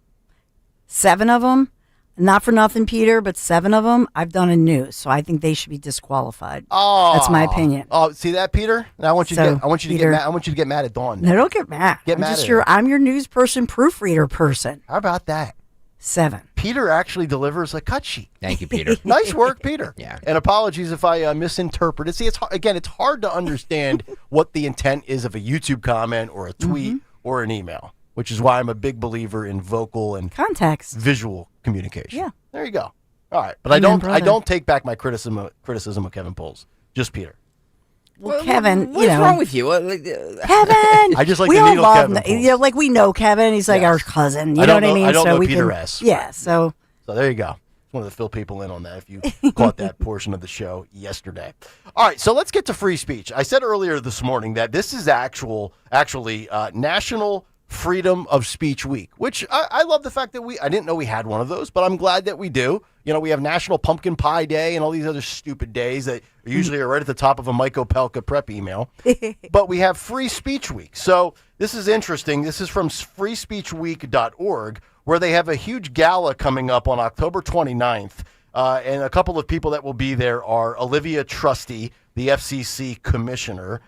7 of them, not for nothing, Peter, but 7 of them I've done in news, so I think they should be disqualified.
Oh,
that's my opinion.
Oh, see that, Peter? Now I want you to get mad at Dawn.
No, don't get mad. I'm your news person, proofreader person.
How about that?
7.
Peter actually delivers a cut sheet.
Thank you, Peter.
Nice work, Peter.
Yeah.
And apologies if I misinterpreted. See, it's hard to understand what the intent is of a YouTube comment or a tweet or an email, which is why I'm a big believer in vocal and
context,
visual communication.
Yeah.
There you go. All right, but I don't take back my criticism of Kevin Pulls. Just Peter.
Well, Kevin,
what's wrong with you?
Kevin,
I just like
we
to
all
needle
love
Kevin.
Like we know Kevin. He's like our cousin. You know what I mean?
I don't know
we
Peter
can,
S.
Yeah. So
there you go. Just wanted to fill people in on that. If you caught that portion of the show yesterday. All right, so let's get to free speech. I said earlier this morning that this is actually National Freedom of Speech Week, which I love the fact that I didn't know we had one of those, but I'm glad that we do. You know, we have National Pumpkin Pie Day and all these other stupid days that usually are right at the top of a Mike Opelka prep email. But we have Free Speech Week. So this is interesting. This is from freespeechweek.org, where they have a huge gala coming up on October 29th. And a couple of people that will be there are Olivia Trusty, the FCC commissioner.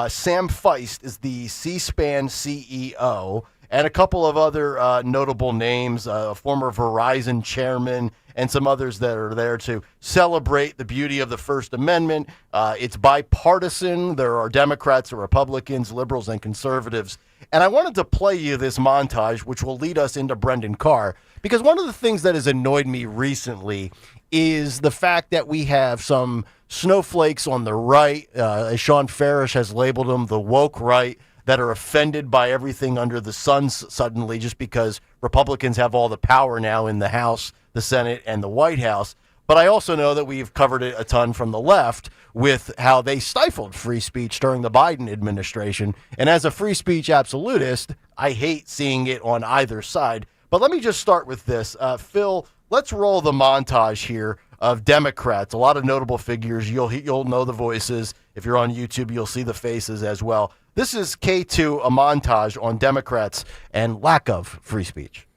Sam Feist is the C-SPAN CEO, and a couple of other notable names, a former Verizon chairman, and some others that are there to celebrate the beauty of the First Amendment. It's bipartisan. There are Democrats and Republicans, liberals and conservatives. And I wanted to play you this montage, which will lead us into Brendan Carr, because one of the things that has annoyed me recently is the fact that we have some snowflakes on the right, as Sean Farish has labeled them, the woke right, that are offended by everything under the sun suddenly just because Republicans have all the power now in the House, the Senate, and the White House. But I also know that we've covered it a ton from the left with how they stifled free speech during the Biden administration. And as a free speech absolutist, I hate seeing it on either side. But let me just start with this. Phil, let's roll the montage here of Democrats, a lot of notable figures. You'll know the voices. If you're on YouTube, you'll see the faces as well. This is K2, a montage on Democrats and lack of free speech.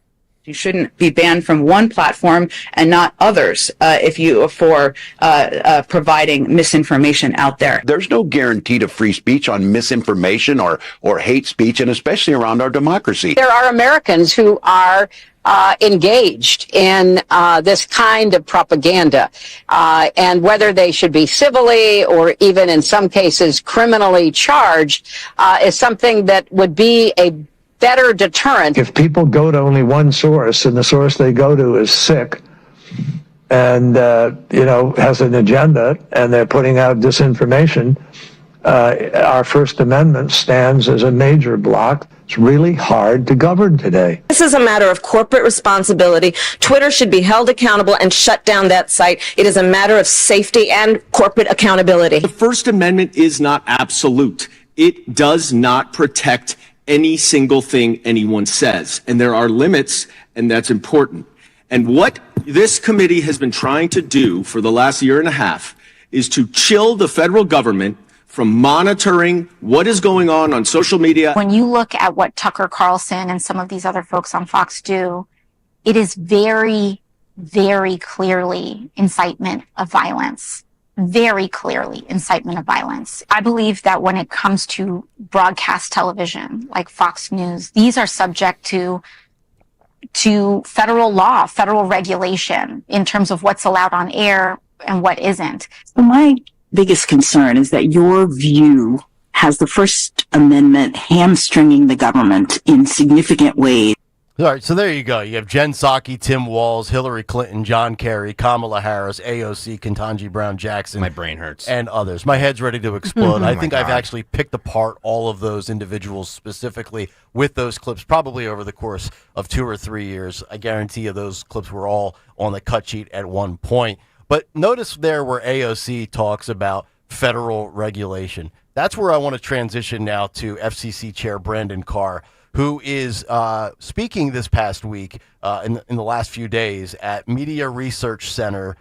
You shouldn't be banned from one platform and not others for providing misinformation out there.
There's no guarantee to free speech on misinformation or hate speech, and especially around our democracy.
There are Americans who are engaged in this kind of propaganda, and whether they should be civilly or even in some cases criminally charged is something that would be a better deterrent.
If people go to only one source and the source they go to is sick and, has an agenda and they're putting out disinformation, our First Amendment stands as a major block. It's really hard to govern today.
This is a matter of corporate responsibility. Twitter should be held accountable and shut down that site. It is a matter of safety and corporate accountability.
The First Amendment is not absolute. It does not protect any single thing anyone says. And there are limits, and that's important. And what this committee has been trying to do for the last year and a half is to chill the federal government from monitoring what is going on social media.
When you look at what Tucker Carlson and some of these other folks on Fox do, it is very, very clearly incitement of violence. Very clearly incitement of violence. I believe that when it comes to broadcast television, like Fox News, these are subject to federal law, federal regulation in terms of what's allowed on air and what isn't.
So my biggest concern is that your view has the First Amendment hamstringing the government in significant ways.
All right, so there you go. You have Jen Psaki, Tim Walz, Hillary Clinton, John Kerry, Kamala Harris, AOC, Ketanji Brown Jackson.
My brain hurts.
And others. My head's ready to explode. I think
my
I've
God.
actually picked apart all of those individuals specifically with those clips, probably over the course of 2 or 3 years. I guarantee you those clips were all on the cut sheet at one point. But notice there where AOC talks about federal regulation. That's where I want to transition now to FCC Chair Brandon Carr, who is speaking this past week in the last few days at Media Research Center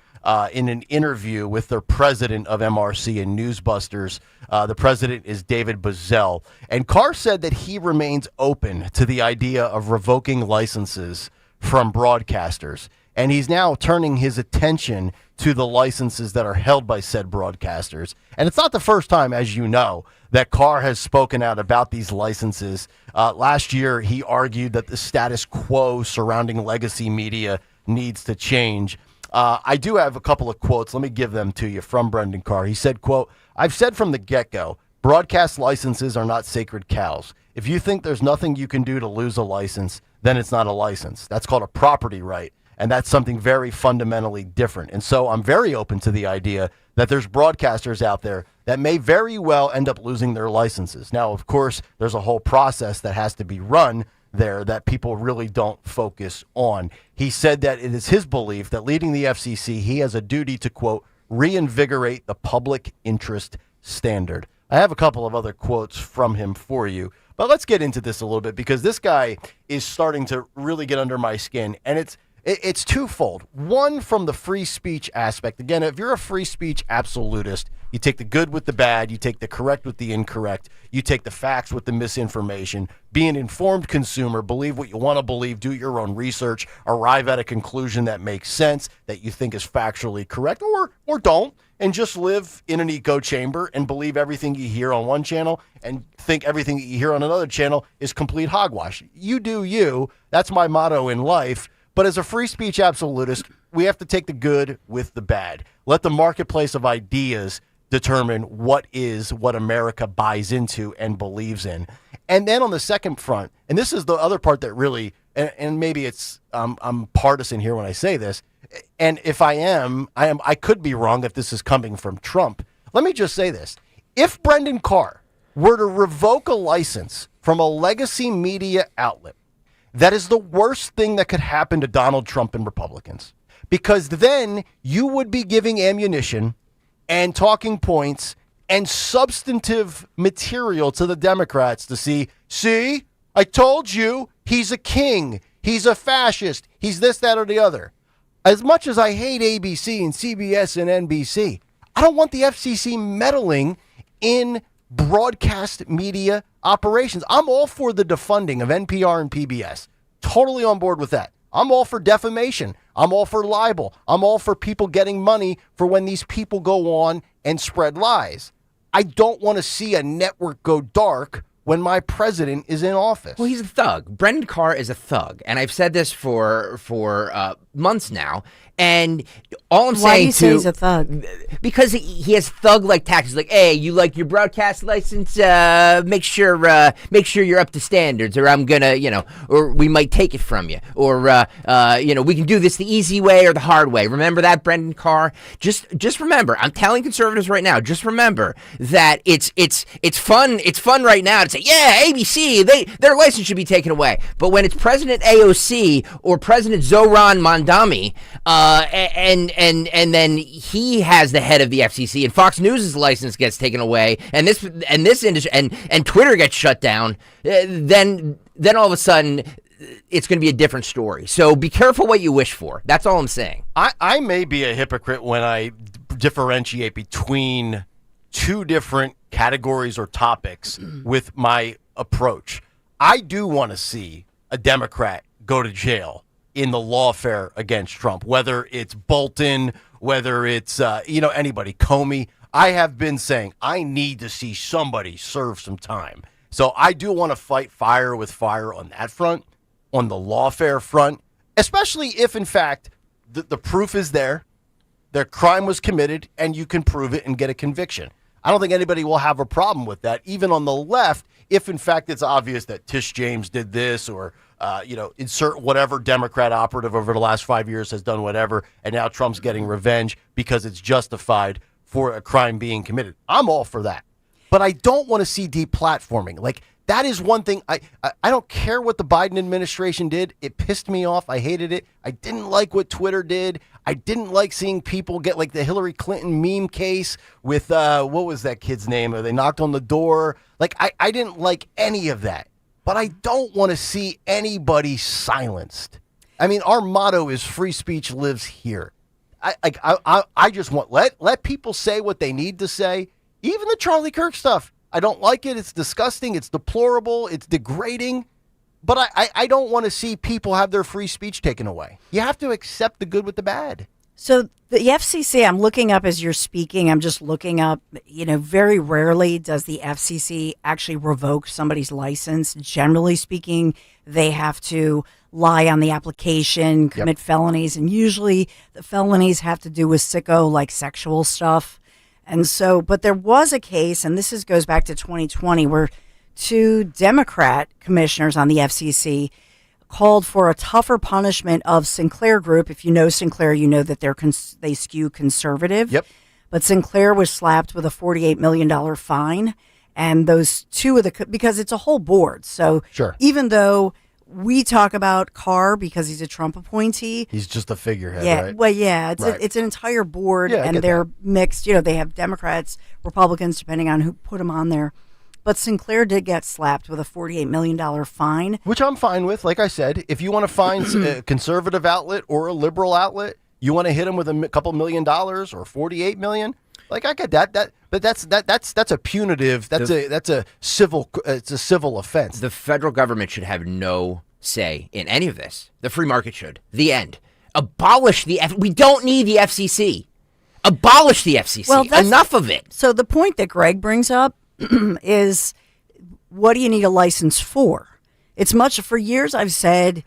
in an interview with their president of MRC and Newsbusters. The president is David Bazell. And Carr said that he remains open to the idea of revoking licenses from broadcasters. And he's now turning his attention to the licenses that are held by said broadcasters. And it's not the first time, as you know, that Carr has spoken out about these licenses. Last year, he argued that the status quo surrounding legacy media needs to change. I do have a couple of quotes. Let me give them to you from Brendan Carr. He said, quote, "I've said from the get-go, broadcast licenses are not sacred cows. If you think there's nothing you can do to lose a license, then it's not a license. That's called a property right. And that's something very fundamentally different. And so I'm very open to the idea that there's broadcasters out there that may very well end up losing their licenses. Now, of course, there's a whole process that has to be run there that people really don't focus on. He said that it is his belief that leading the FCC, he has a duty to, quote, reinvigorate the public interest standard. I have a couple of other quotes from him for you, but let's get into this a little bit because this guy is starting to really get under my skin, and it's twofold. One, from the free speech aspect. Again, if you're a free speech absolutist, you take the good with the bad, you take the correct with the incorrect, you take the facts with the misinformation, be an informed consumer, believe what you want to believe, do your own research, arrive at a conclusion that makes sense, that you think is factually correct, or don't, and just live in an echo chamber and believe everything you hear on one channel and think everything that you hear on another channel is complete hogwash. You do you. That's my motto in life. But as a free speech absolutist, we have to take the good with the bad. Let the marketplace of ideas determine what America buys into and believes in. And then on the second front, and this is the other part that really, and maybe it's I'm partisan here when I say this, and if I could be wrong if this is coming from Trump. Let me just say this. If Brendan Carr were to revoke a license from a legacy media outlet, that is the worst thing that could happen to Donald Trump and Republicans, because then you would be giving ammunition and talking points and substantive material to the Democrats to see, I told you, he's a king, he's a fascist, he's this, that, or the other. As much as I hate ABC and CBS and NBC, I don't want the FCC meddling in broadcast media operations. I'm all for the defunding of NPR and PBS. Totally on board with that. I'm all for defamation. I'm all for libel. I'm all for people getting money for when these people go on and spread lies. I don't want to see a network go dark when my president is in office.
Well, he's a thug. Brendan Carr is a thug, and I've said this for months now. And all I'm saying,
why do you say he's a thug?
Because he has thug-like tactics. Like, hey, you like your broadcast license? Make sure you're up to standards, or I'm gonna, or we might take it from you, or we can do this the easy way or the hard way. Remember that, Brendan Carr? Just remember, I'm telling conservatives right now. Just remember that it's fun. It's fun right now to say, yeah, ABC, their license should be taken away. But when it's President AOC or President Zohran Mamdani, and then he has the head of the FCC, and Fox News' license gets taken away, and this industry and Twitter gets shut down, then all of a sudden it's going to be a different story. So be careful what you wish for. That's all I'm saying.
I may be a hypocrite when I differentiate between two different categories or topics with my approach. I do want to see a Democrat go to jail in the lawfare against Trump, whether it's Bolton, whether it's anybody, Comey. I have been saying I need to see somebody serve some time. So I do want to fight fire with fire on that front, on the lawfare front, especially if, in fact, the proof is there, their crime was committed, and you can prove it and get a conviction. I don't think anybody will have a problem with that, even on the left, if, in fact, it's obvious that Tish James did this or insert whatever Democrat operative over the last 5 years has done whatever, and now Trump's getting revenge because it's justified for a crime being committed. I'm all for that. But I don't want to see deplatforming. Like, that is one thing. I don't care what the Biden administration did. It pissed me off. I hated it. I didn't like what Twitter did. I didn't like seeing people get like the Hillary Clinton meme case with, what was that kid's name? They knocked on the door. Like, I didn't like any of that. But I don't want to see anybody silenced. I mean, our motto is free speech lives here. I just want let people say what they need to say. Even the Charlie Kirk stuff. I don't like it. It's disgusting. It's deplorable. It's degrading. But I don't want to see people have their free speech taken away. You have to accept the good with the bad.
So the FCC, I'm looking up as you're speaking. I'm just looking up, very rarely does the FCC actually revoke somebody's license. Generally speaking, they have to lie on the application, commit felonies. And usually the felonies have to do with sicko, like sexual stuff. And so, but there was a case, and this goes back to 2020, where two Democrat commissioners on the FCC called for a tougher punishment of Sinclair Group. If you know Sinclair, you know that they skew conservative.
Yep.
But Sinclair was slapped with a $48 million fine. And those two of because it's a whole board. So
sure.
Even though we talk about Carr because he's a Trump appointee.
He's just a figurehead,
yeah,
right?
Well, yeah,
Right.
it's an entire board,
Yeah, I
and
get
they're mixed. They have Democrats, Republicans, depending on who put them on there. But Sinclair did get slapped with a $48 million fine.
Which I'm fine with. Like I said, if you want to find a conservative outlet or a liberal outlet, you want to hit them with a couple $1 million or $48 million. Like, I get that. But that's a punitive. It's a civil offense.
The federal government should have no say in any of this. The free market should. The end. Abolish we don't need the FCC. Abolish the FCC.
Well,
enough of it.
So the point that Greg brings up is, what do you need a license for? For years I've said,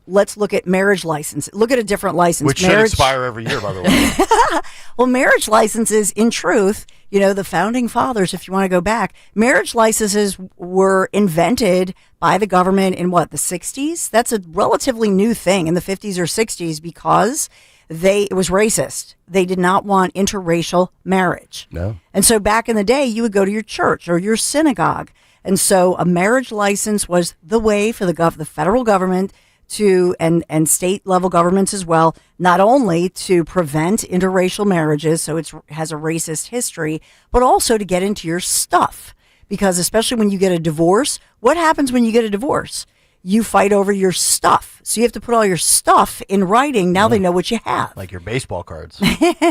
let's look at marriage license. Look at a different license.
Which should expire every year, by the way.
Well, marriage licenses, in truth, the founding fathers, if you want to go back, marriage licenses were invented by the government in the 60s? That's a relatively new thing in the 50s or 60s because it was racist. They did not want interracial marriage.
No.
And so back in the day, you would go to your church or your synagogue. And so a marriage license was the way for the federal government to, and state level governments as well, not only to prevent interracial marriages, so it has a racist history, but also to get into your stuff. Because especially when you get a divorce, what happens when you get a divorce? You fight over your stuff. So you have to put all your stuff in writing. Now they know what you have.
Like your baseball cards.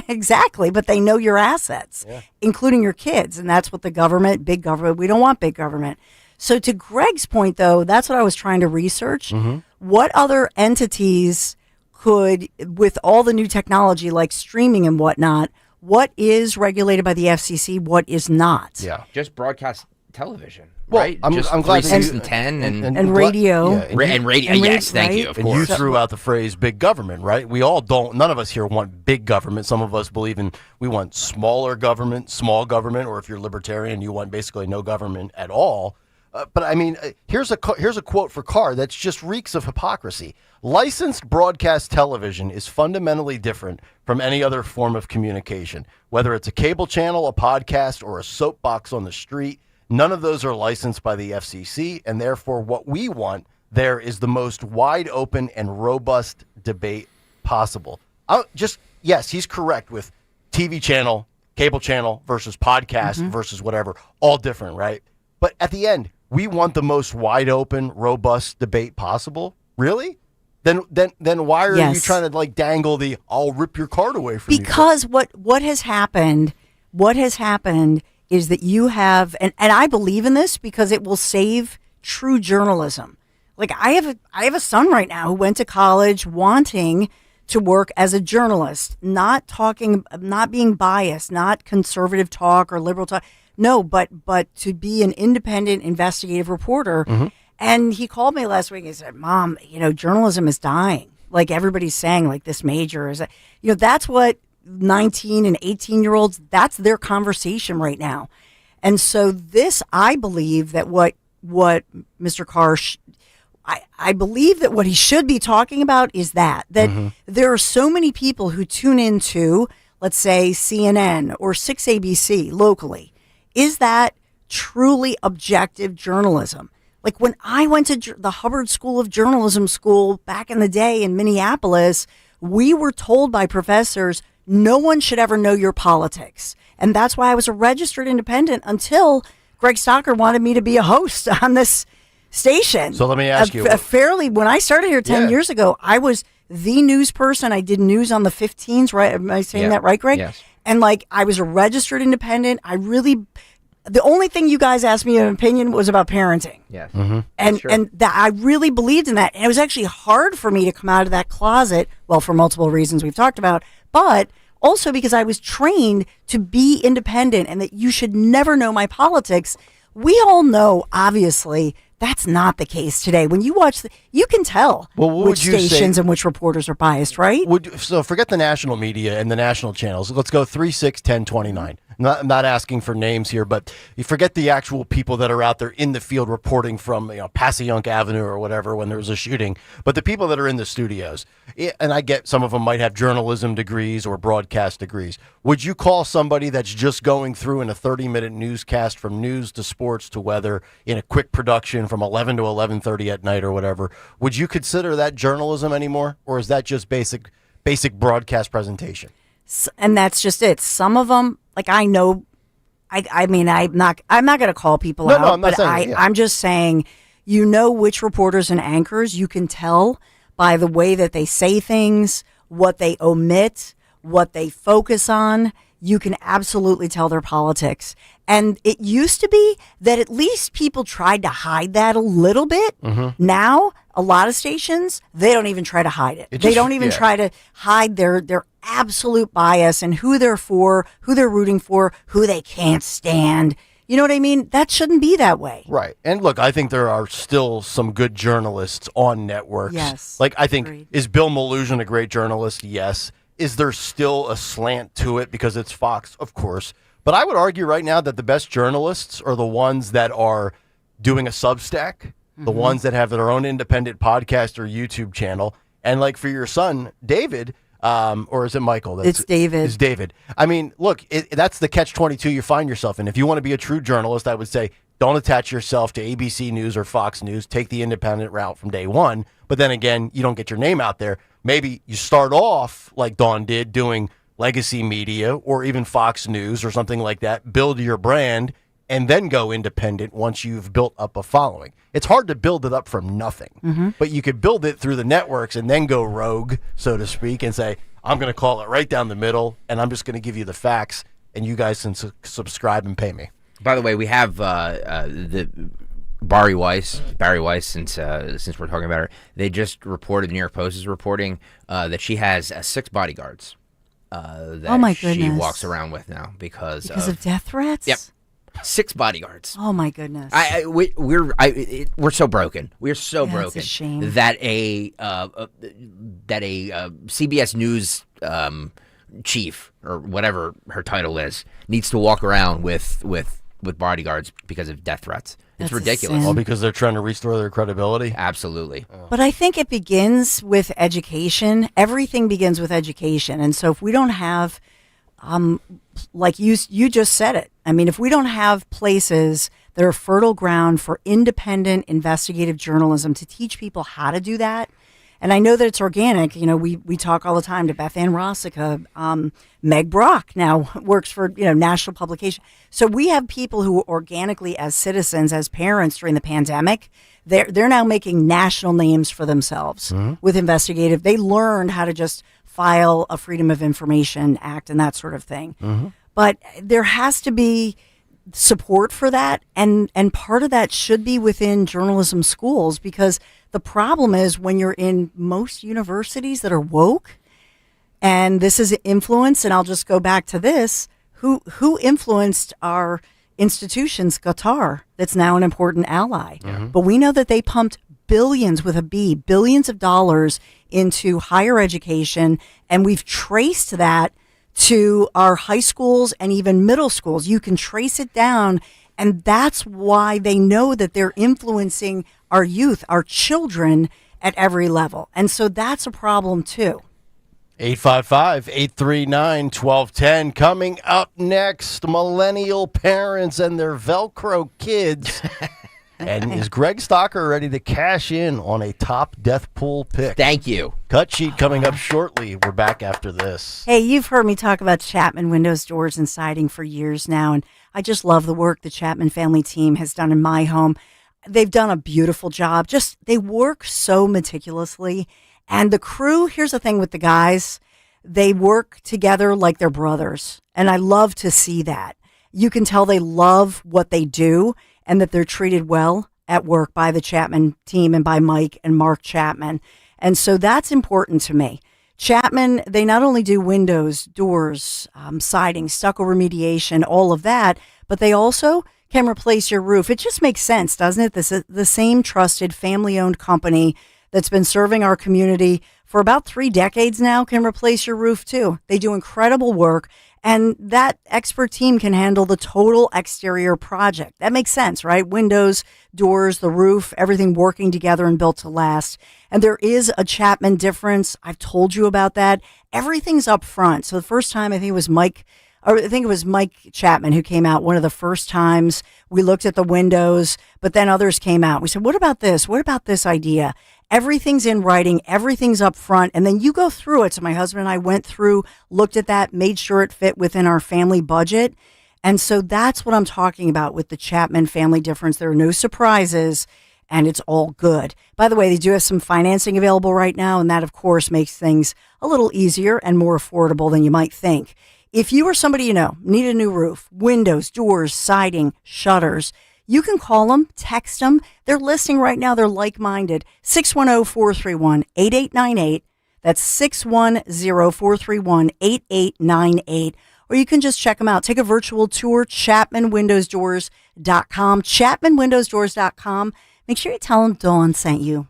Exactly. But they know your assets, including your kids. And that's what big government, we don't want big government. So to Greg's point, though, that's what I was trying to research. what other entities could, with all the new technology like streaming and whatnot, what is regulated by the FCC, what is not?
Yeah.
Just broadcast television,
Well,
right?
I'm
Just
glad
3,
that
6,
you-
and 10,
and radio.
and radio. Yes, thank you. Of
And
course.
you threw out the phrase "big government," right? We all don't. None of us here want big government. Some of us believe we want smaller government, small government, or if you're libertarian, you want basically no government at all. But I mean, here's a quote for Carr that's just reeks of hypocrisy. Licensed broadcast television is fundamentally different from any other form of communication, whether it's a cable channel, a podcast, or a soapbox on the street. None of those are licensed by the FCC, and therefore what we want there is the most wide open and robust debate possible. Yes, he's correct with TV channel, cable channel versus podcast versus whatever, all different, right? But at the end, we want the most wide open, robust debate possible. Really? Then why are you trying to dangle the "I'll rip your card away from you"?
Because what has happened is that you have, and I believe in this because it will save true journalism. Like I have a son right now who went to college wanting to work as a journalist, not being biased, not conservative talk or liberal talk. No, but to be an independent investigative reporter. And he called me last week and he said, "Mom, journalism is dying. Like everybody's saying, like this major is, that's what 19 and 18-year-olds, that's their conversation right now." And so I believe that what Mr. Carr, I believe that what he should be talking about is that there are so many people who tune into, let's say, CNN or 6ABC locally. Is that truly objective journalism? Like when I went to the Hubbard School of Journalism school back in the day in Minneapolis, we were told by professors, no one should ever know your politics. And that's why I was a registered independent until Greg Stocker wanted me to be a host on this station.
So let me ask you.
When I started here 10 years ago, I was the news person. I did news on the 15s, right? Am I saying that right, Greg?
Yes.
And I was a registered independent. The only thing you guys asked me an opinion was about parenting.
Yes.
And that I really believed in that. And it was actually hard for me to come out of that closet, well, for multiple reasons we've talked about, but also because I was trained to be independent and that you should never know my politics. We all know, obviously, that's not the case today. When you watch, you can tell which stations and which reporters are biased, right?
So forget the national media and the national channels. Let's go 3, 6, 10, 29. I'm not asking for names here, but you forget the actual people that are out there in the field reporting from Passayunk Avenue or whatever when there was a shooting. But the people that are in the studios, and I get some of them might have journalism degrees or broadcast degrees. Would you call somebody that's just going through in a 30-minute newscast from news to sports to weather in a quick production from 11 to 11:30 at night or whatever, would you consider that journalism anymore, or is that just basic broadcast presentation?
And that's just it. Some of them, I know, I'm not going to call people out,
I'm not
but
saying,
I'm just saying, which reporters and anchors you can tell by the way that they say things, what they omit, what they focus on. You can absolutely tell their politics. And it used to be that at least people tried to hide that a little bit. Now, a lot of stations, they don't even try to hide it. They don't even try to hide their absolute bias and who they're for, who they're rooting for, who they can't stand. You know what I mean? That shouldn't be that way.
Right. And look, I think there are still some good journalists on networks.
Yes.
I think, is Bill Maluzhin a great journalist? Yes. Is there still a slant to it because it's Fox? Of course. But I would argue right now that the best journalists are the ones that are doing a Substack, the ones that have their own independent podcast or YouTube channel. And for your son, David, or is it Michael?
It's David.
It's David. I mean, look, that's the catch-22 you find yourself in. If you want to be a true journalist, I would say don't attach yourself to ABC News or Fox News. Take the independent route from day one. But then again, you don't get your name out there. Maybe you start off like Dawn did, doing legacy media or even Fox News or something like that, build your brand, and then go independent once you've built up a following. It's hard to build it up from nothing, but you could build it through the networks and then go rogue, so to speak, and say, I'm going to call it right down the middle, and I'm just going to give you the facts, and you guys can subscribe and pay me.
By the way, we have Barry Weiss, since we're talking about her, they just reported, the New York Post is reporting that she has 6 bodyguards that
Oh my
she
goodness.
walks around with now because
of death threats?
Yep. 6 bodyguards.
Oh my goodness.
We're so broken. We're so
Yeah,
broken
it's a shame.
that a CBS News chief or whatever her title is needs to walk around with bodyguards because of death threats. It's
That's a
ridiculous.
sin.
Well, because they're trying to restore their credibility.
Absolutely.
But I think it begins with education. Everything begins with education. And so if we don't have, like you just said it, I mean, if we don't have places that are fertile ground for independent investigative journalism to teach people how to do that, and I know that it's organic. You know, we talk all the time to Beth Ann Rossica. Meg Brock now works for, national publication. So we have people who organically, as citizens, as parents during the pandemic, they're now making national names for themselves with investigative. They learned how to just file a Freedom of Information Act and that sort of thing. But there has to be support for that, and part of that should be within journalism schools, because the problem is when you're in most universities that are woke, and this is influence, and I'll just go back to this, who influenced our institutions, Qatar, that's now an important ally. But we know that they pumped billions with a B, billions of dollars into higher education, and we've traced that to our high schools and even middle schools. You can trace it down, and that's why they know that they're influencing our youth, our children at every level. And so that's a problem too.
855-839-1210. Coming up next, millennial parents and their Velcro kids. And is Greg Stocker ready to cash in on a top death pool pick?
Thank you.
Cut sheet coming up shortly. We're back after this.
Hey, you've heard me talk about Chapman Windows, Doors, and Siding for years now, and I just love the work the Chapman family team has done in my home. They've done a beautiful job. They work so meticulously. And the crew, here's the thing with the guys, they work together like they're brothers. And I love to see that. You can tell they love what they do and that they're treated well at work by the Chapman team and by Mike and Mark Chapman. And so that's important to me. Chapman, they not only do windows, doors, siding, stucco remediation, all of that, but they also can replace your roof. It just makes sense, doesn't it? This is the same trusted family-owned company that's been serving our community for about 3 decades now can replace your roof too. They do incredible work, and that expert team can handle the total exterior project. That makes sense, right? Windows, doors, the roof, everything working together and built to last. And there is a Chapman difference. I've told you about that. Everything's up front. So the first time, I think it was Mike Chapman who came out one of the first times. We looked at the windows, but then others came out. We said, what about this? What about this idea? Everything's in writing. Everything's up front. And then you go through it. So my husband and I went through, looked at that, made sure it fit within our family budget. And so that's what I'm talking about with the Chapman family difference. There are no surprises, and it's all good. By the way, they do have some financing available right now, and that, of course, makes things a little easier and more affordable than you might think. If you or somebody you know need a new roof, windows, doors, siding, shutters, you can call them, text them. They're listening right now. They're like-minded. 610-431-8898. That's 610-431-8898. Or you can just check them out. Take a virtual tour, ChapmanWindowsDoors.com. ChapmanWindowsDoors.com. Make sure you tell them Dawn sent you.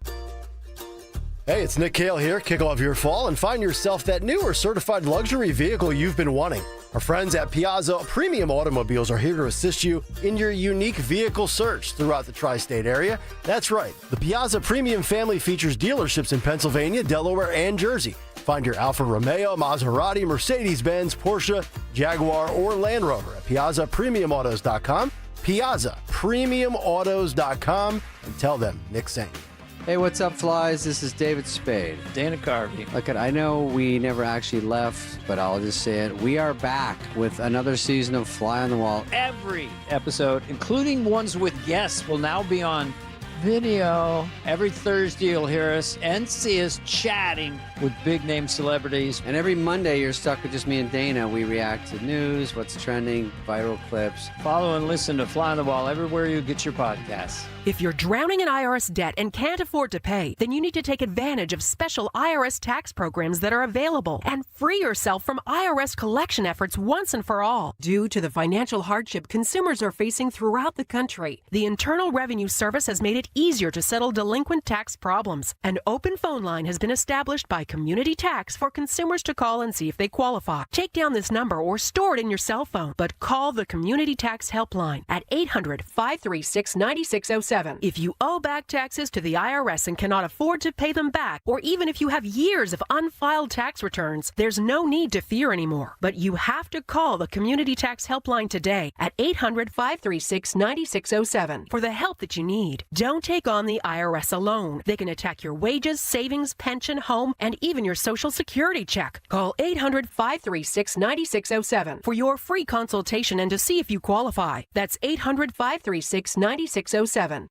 Hey, it's Nick Kayal here. Kick off your fall and find yourself that new or certified luxury vehicle you've been wanting. Our friends at Piazza Premium Automobiles are here to assist you in your unique vehicle search throughout the tri-state area. That's right. The Piazza Premium family features dealerships in Pennsylvania, Delaware, and Jersey. Find your Alfa Romeo, Maserati, Mercedes-Benz, Porsche, Jaguar, or Land Rover at PiazzaPremiumAutos.com. PiazzaPremiumAutos.com, and tell them Nick sent you.
Hey, what's up, flies? This is David Spade. Dana Carvey. Look, I know we never actually left, but I'll just say it. We are back with another season of Fly on the Wall.
Every episode, including ones with guests, will now be on
video. Every Thursday you'll hear us and see us chatting with big-name celebrities.
And every Monday you're stuck with just me and Dana. We react to news, what's trending, viral clips.
Follow and listen to Fly on the Wall everywhere you get your podcasts.
If you're drowning in IRS debt and can't afford to pay, then you need to take advantage of special IRS tax programs that are available and free yourself from IRS collection efforts once and for all. Due to the financial hardship consumers are facing throughout the country, the Internal Revenue Service has made it easier to settle delinquent tax problems. An open phone line has been established by Community Tax for consumers to call and see if they qualify. Take down this number or store it in your cell phone, but call the Community Tax Helpline at 800-536-9607. If you owe back taxes to the IRS and cannot afford to pay them back, or even if you have years of unfiled tax returns, there's no need to fear anymore. But you have to call the Community Tax Helpline today at 800-536-9607 for the help that you need. Don't take on the IRS alone. They can attack your wages, savings, pension, home, and even your Social Security check. Call 800-536-9607 for your free consultation and to see if you qualify. That's 800-536-9607.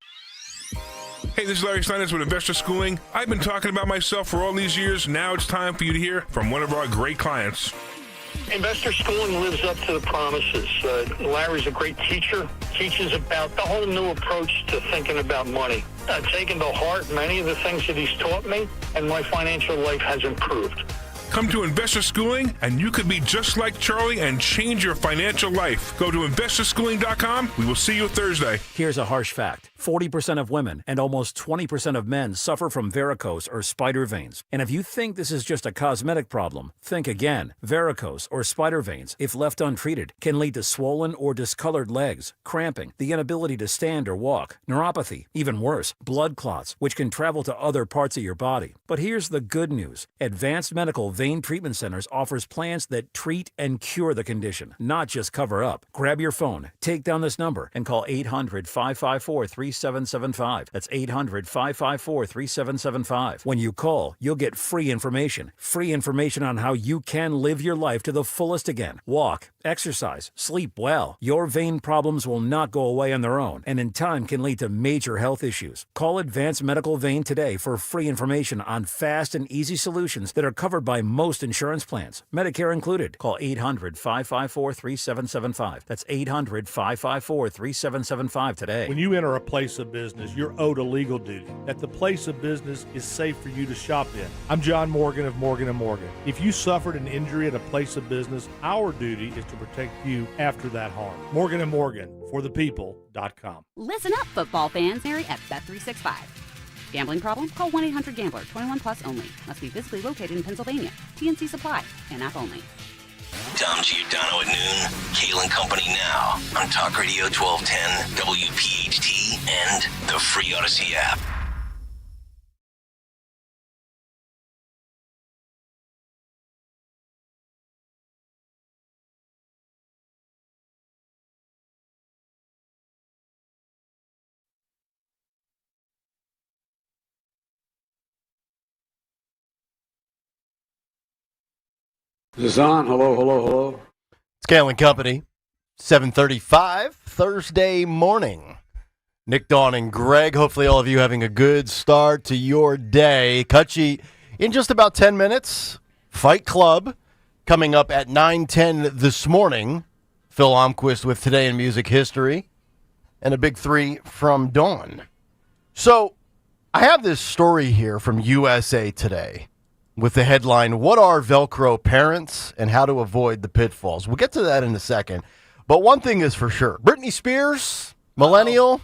Hey, this is Larry Steinitz with Investor Schooling. I've been talking about myself for all these years. Now it's time for you to hear from one of our great clients.
Investor Schooling lives up to the promises. Larry's a great teacher, teaches about the whole new approach to thinking about money. I've taken to heart many of the things that he's taught me, and my financial life has improved.
Come to Investor Schooling, and you could be just like Charlie and change your financial life. Go to investorschooling.com. We will see you Thursday.
Here's a harsh fact. 40% of women and almost 20% of men suffer from varicose or spider veins. And if you think this is just a cosmetic problem, think again. Varicose or spider veins, if left untreated, can lead to swollen or discolored legs, cramping, the inability to stand or walk, neuropathy, even worse, blood clots, which can travel to other parts of your body. But here's the good news. Advanced Medical Vein Treatment Centers offers plans that treat and cure the condition, not just cover up. Grab your phone, take down this number, and call 800-554-3775. That's 800-554-3775. When you call, you'll get free information on how you can live your life to the fullest again. Walk, exercise, sleep well. Your vein problems will not go away on their own, and in time can lead to major health issues. Call Advanced Medical Vein today for free information on fast and easy solutions that are covered by most insurance plans, Medicare included. Call 800-554-3775. That's 800-554-3775 today.
When you enter a place of business, you're owed a legal duty that the place of business is safe for you to shop in. I'm John Morgan of Morgan & Morgan. If you suffered an injury at a place of business, our duty is to protect you after that harm. Morgan & Morgan, forthepeople.com.
Listen up, football fans. Mary at Bet365. Gambling problem? Call 1-800-GAMBLER. 21 plus only. Must be physically located in Pennsylvania. TNC Supply. And app only.
Dom Giordano at noon. Kayal and Company now on Talk Radio 1210, WPHT, and the free Odyssey app.
Is this on? Hello.
It's Kayal and Company, 7:35 Thursday morning. Nick, Dawn, and Greg. Hopefully all of you having a good start to your day. Cut sheet in just about 10 minutes. Fight Club coming up at 9:10 this morning. Phil Almquist with Today in Music History. And a big three from Dawn. So I have this story here from USA Today with the headline, "What are Velcro parents and how to avoid the pitfalls?" We'll get to that in a second. But one thing is for sure. Britney Spears, millennial,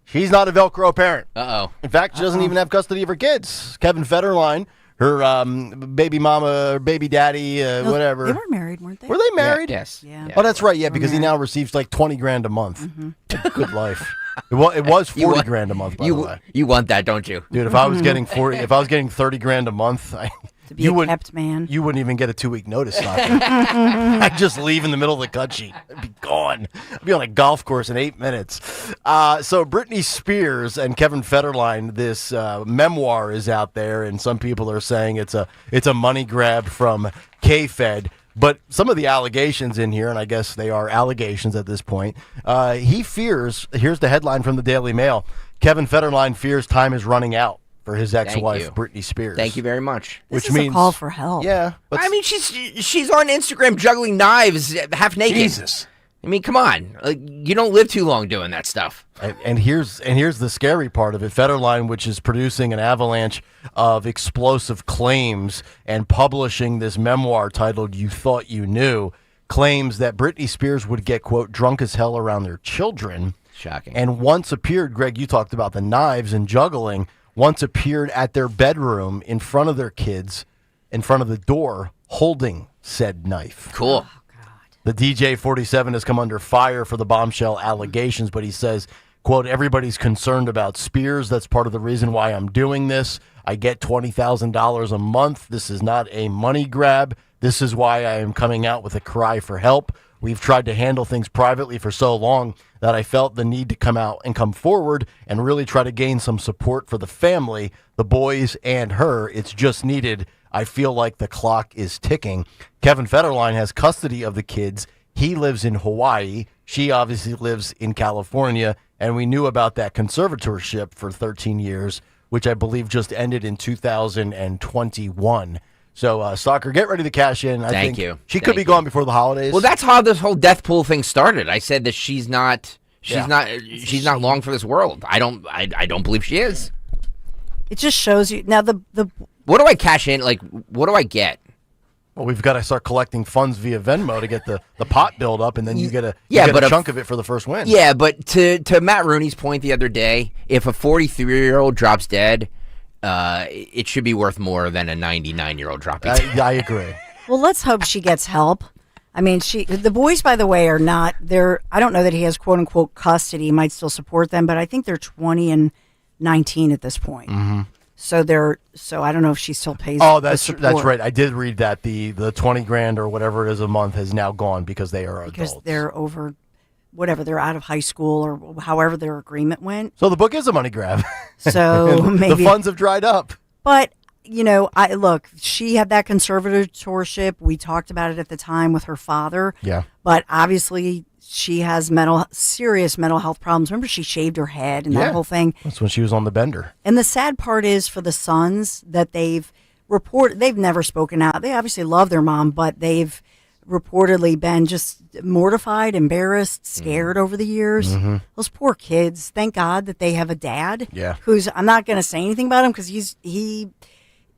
she's not a Velcro parent.
Uh-oh.
In fact, she doesn't even have custody of her kids. Kevin Federline, her baby mama or baby daddy, whatever.
They were married, weren't they?
Were they married?
Yeah, yes.
Yeah.
Oh, that's right. Yeah, because he now receives like $20,000 a month. Good life. It was $40,000 a month. By the way,
you want that, don't you,
dude? If I was getting $30,000 a month,
to be a kept man,
you wouldn't even get a 2-week notice. I'd just leave in the middle of the cut sheet. I'd be gone. I'd be on a golf course in 8 minutes. So Britney Spears and Kevin Federline, this memoir is out there, and some people are saying it's a money grab from K-Fed. But some of the allegations in here, and I guess they are allegations at this point, he fears, here's the headline from the Daily Mail, Kevin Federline fears time is running out for his ex-wife,
you.
Britney Spears.
Thank you very much.
This is a call for help.
Yeah.
I mean, she's on Instagram juggling knives half naked.
Jesus.
I mean, come on. Like, you don't live too long doing that stuff.
And here's the scary part of it. Federline, which is producing an avalanche of explosive claims and publishing this memoir titled You Thought You Knew, claims that Britney Spears would get, quote, drunk as hell around their children.
Shocking.
And once appeared, Greg, you talked about the knives and juggling, once appeared at their bedroom in front of their kids, in front of the door, holding said knife.
Cool.
The DJ 47 has come under fire for the bombshell allegations, but he says, quote, everybody's concerned about Spears. That's part of the reason why I'm doing this. I get $20,000 a month. This is not a money grab. This is why I am coming out with a cry for help. We've tried to handle things privately for so long that I felt the need to come out and come forward and really try to gain some support for the family, the boys and her. It's just needed. I feel like the clock is ticking. Kevin Federline has custody of the kids. He lives in Hawaii. She obviously lives in California. And we knew about that conservatorship for 13 years, which I believe just ended in 2021. So, Stalker, get ready to cash in. I
Thank
think
you.
She could be gone before the holidays.
Well, that's how this whole death pool thing started. I said that she's not long for this world. I don't believe she is.
It just shows you now the
What do I cash in? Like, what do I get?
Well, we've got to start collecting funds via Venmo to get the pot build up, and then you get a chunk of it for the first win.
Yeah, but to Matt Rooney's point the other day, if a 43-year-old drops dead, it should be worth more than a 99-year-old dropping dead.
I agree.
Well, let's hope she gets help. I mean, the boys, by the way, are not there. I don't know that he has quote unquote custody. He might still support them, but I think they're 20 and 19 at this point.
Mm-hmm.
So I don't know if she still pays.
Oh, that's right. I did read that the $20,000 or whatever it is a month has now gone because they are adults.
Because they're over, whatever, they're out of high school or however their agreement went.
So the book is a money grab.
So maybe
the funds have dried up.
But she had that conservatorship. We talked about it at the time with her father.
Yeah.
But obviously she has serious mental health problems. Remember, she shaved her head and that whole thing.
That's when she was on the bender.
And the sad part is for the sons that they've never spoken out. They obviously love their mom, but they've reportedly been just mortified, embarrassed, scared over the years.
Mm-hmm.
Those poor kids. Thank God that they have a dad.
Yeah.
Who's, I'm not going to say anything about him because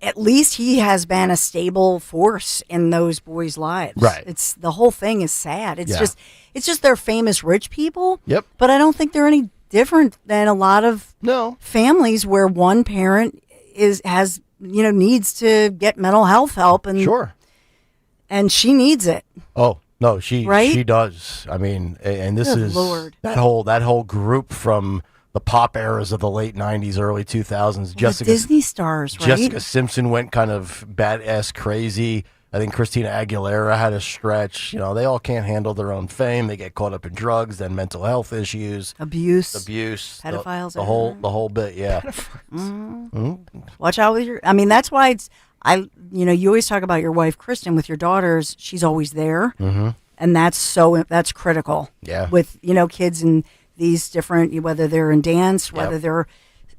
at least he has been a stable force in those boys' lives.
Right.
The whole thing is sad. It's just they're famous rich people.
Yep.
But I don't think they're any different than a lot of families where one parent needs to get mental health help and she needs it.
Oh, no, she does. I mean, and this
Good
is
Lord.
that whole group from the pop eras of the late 90s, early 2000s.
The Disney stars, right?
Jessica Simpson went kind of badass crazy. I think Christina Aguilera had a stretch. They all can't handle their own fame. They get caught up in drugs, then mental health issues,
abuse,
pedophiles, the whole bit. Yeah.
Mm-hmm. Watch out with that's why you always talk about your wife, Kristen, with your daughters. She's always there.
Mm-hmm.
And that's critical.
Yeah.
With, kids in these different, whether they're in dance, whether they're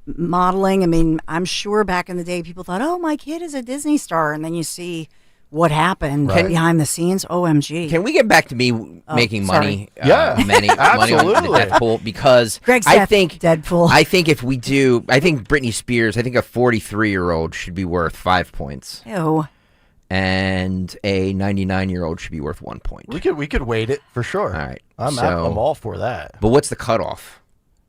modeling. I mean, I'm sure back in the day people thought, oh, my kid is a Disney star. And then you see what happened behind the scenes. OMG.
Can we get back to me making money?
Money
on the death pool, because I think Britney Spears, I think a 43-year-old should be worth 5 points.
Ew.
And a 99-year-old should be worth 1 point.
We could weight it for sure.
All right.
I'm all for that.
But what's the cutoff?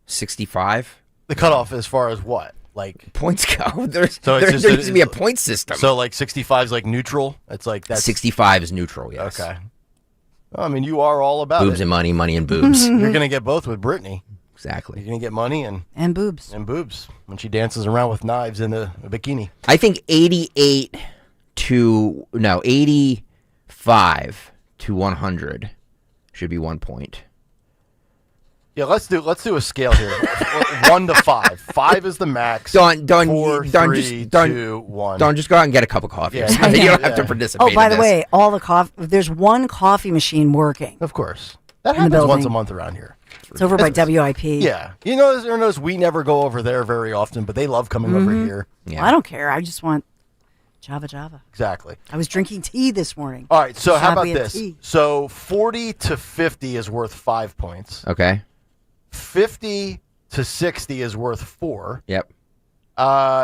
65?
The cutoff as far as what? Like
points go. There needs to be a point system.
So like 65 is like neutral. It's like that's
65 is neutral. Yes.
Okay. Well, I mean, you are all about
boobs and money, money and boobs.
You're gonna get both with Britney.
Exactly.
You're gonna get money
and boobs
when she dances around with knives in a bikini.
I think 85 to 100 should be 1 point.
Yeah, let's do a scale here. 1 to 5. 5 is the max.
Don,
4,
Don,
3,
just,
2, 1.
Don, just go out and get a cup of coffee.
Yeah,
you don't have to participate.
Oh, by the way, all the coffee. There's one coffee machine working.
Of course. That
in the
happens
building.
once a month around here.
It's over by WIP.
Yeah. You notice we never go over there very often, but they love coming over here.
Well, I don't care. I just want Java.
Exactly.
I was drinking tea this morning.
All right, so how about
Shabby
this?
tea.
So 40 to 50 is worth 5 points.
Okay.
50 to 60 is worth 4.
Yep.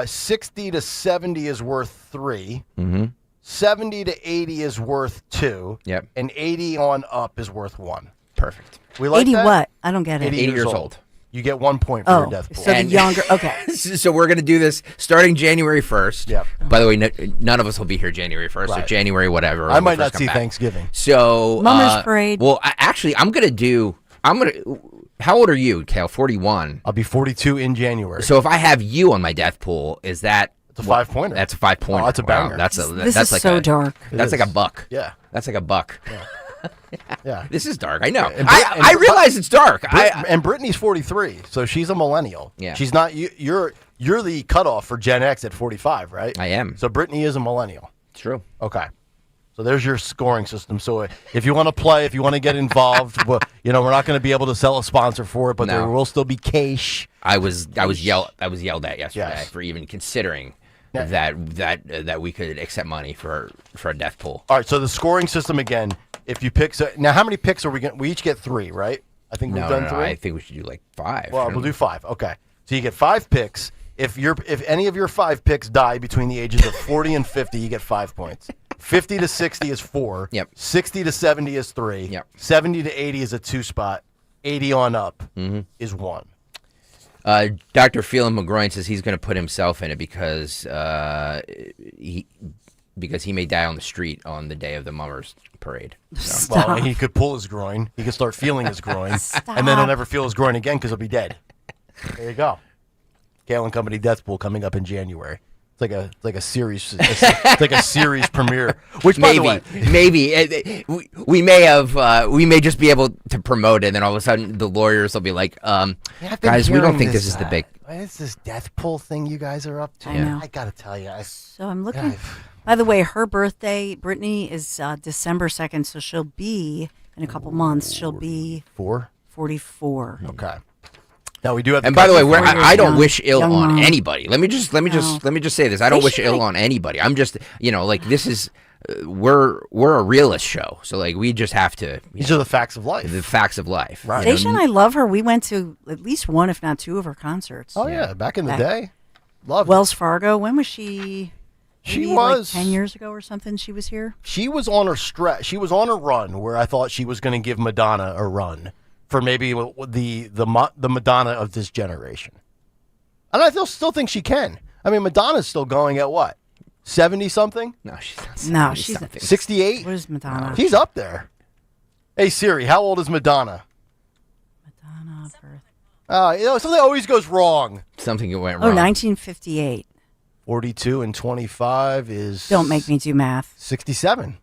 60 to 70 is worth 3.
Mm-hmm.
70 to 80 is worth 2.
Yep.
And 80 on up is worth 1.
Perfect.
We like
80
that?
what? I don't get it.
80
years old.
You get 1 point for your death pool.
So the younger. Okay.
So we're going to do this starting January 1st.
Yep.
By the way, none of us will be here January 1st, so
Right.
January whatever.
I
when we
might
first
not
come
see
back.
Thanksgiving.
So
Mummers Parade.
Well, actually, how old are you, Kale? 41.
I'll be 42 in January.
So if I have you on my death pool, is that
It's a 5-pointer.
That's a 5-pointer.
Oh, that's a banger.
Wow, that's
This
like
is so dark.
That's like a buck.
Yeah.
That's like a buck.
Yeah.
This is dark. I know.
And
I realize it's dark.
And Brittany's 43, so she's a millennial.
Yeah.
She's not. You're the cutoff for Gen X at 45, right?
I am.
So Brittany is a millennial.
True.
Okay. So there's your scoring system. So if you want to play, if you want to get involved, well, we're not going to be able to sell a sponsor for it, but there will still be cash.
I was yelled at yesterday
Yes.
for even considering that we could accept money for a death pool.
All right. So the scoring system again. If you pick, now how many picks are we going? We each get 3, right? I think we've done 3.
I think we should do like 5.
Well, we'll do 5. Okay. So you get 5 picks. If any of your 5 picks die between the ages of 40 and 50, you get 5 points. 50 to 60 is 4.
Yep.
60 to 70 is 3.
Yep.
70 to 80 is a 2 spot. 80 on up is 1.
Dr. Phelan McGroin says he's going to put himself in it because he may die on the street on the day of the Mummers Parade. So.
Well, he could pull his groin. He could start feeling his groin, and then he'll never feel his groin again because he'll be dead. There you go. Kayal and Company Death Pool coming up in January. It's like a series. It's like a series premiere. Which, by the way,
we may just be able to promote it, and then all of a sudden the lawyers will be like, guys, we don't think this is the big.
What is this death pool thing you guys are up to?
I know.
I gotta tell you.
So I'm looking. By the way, her birthday, Brittany, is December 2nd, so she'll be in a couple months. She'll be 44.
Okay. Now we do have.
And by the way, I don't wish ill
young
on
mom.
anybody. Let me just say this. I don't wish ill on anybody. I'm just this is we're a realist show, so like we just have to.
These are the facts of life.
The facts of life.
Right.
Station, I love her. We went to at least one, if not 2, of her concerts.
Oh yeah, back in the day, love
Wells Fargo. When was she?
She
Maybe
was
like 10 years ago or something. She was here.
She was on her stretch. She was on a run where I thought she was going to give Madonna a run for maybe the Madonna of this generation. And I still think she can. I mean, Madonna's still going at what? 70 something?
No, she's not.
No, she's
68.
What is Madonna?
She's up there. Hey Siri, how old is Madonna?
Madonna birth.
Something always goes wrong.
Something went
Oh,
wrong.
1958.
42 and 25 is.
Don't make me do math.
67.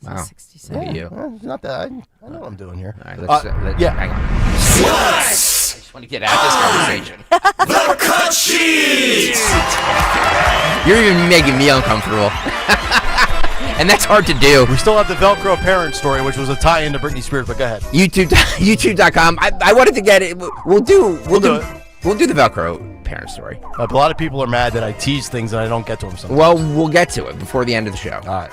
Wow.
67.
Look at you.
It's not that. I know what I'm doing here.
All right, let's hang on. I just want to get out this conversation.
The cut sheet!
You're even making me uncomfortable. And that's hard to do.
We still have the Velcro parent story, which was a tie-in to Britney Spears, but go ahead.
YouTube.com. I wanted to get it. We'll do the Velcro parent story.
A lot of people are mad that I tease things and I don't get to them sometimes.
Well, we'll get to it before the end of the show.
All right.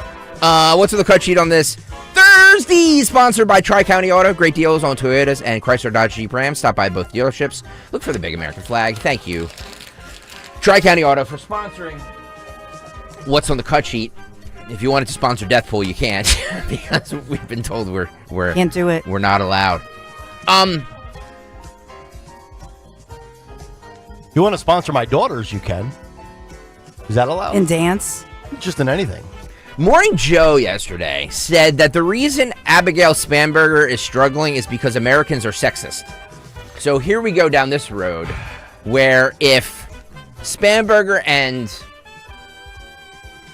What's on the cut sheet on this Thursday? Sponsored by Tri-County Auto. Great deals on Toyotas and Chrysler Dodge Jeep Ram. Stop by both dealerships. Look for the big American flag. Thank you, Tri-County Auto, for sponsoring What's on the cut sheet. If you wanted to sponsor Death Pool, you can't because we've been told we're
Can't do it.
We're not allowed.
You want to sponsor my daughters, you can. Is that allowed?
In dance?
Just in anything.
Morning Joe yesterday said that the reason Abigail Spanberger is struggling is because Americans are sexist. So here we go down this road where if Spanberger and...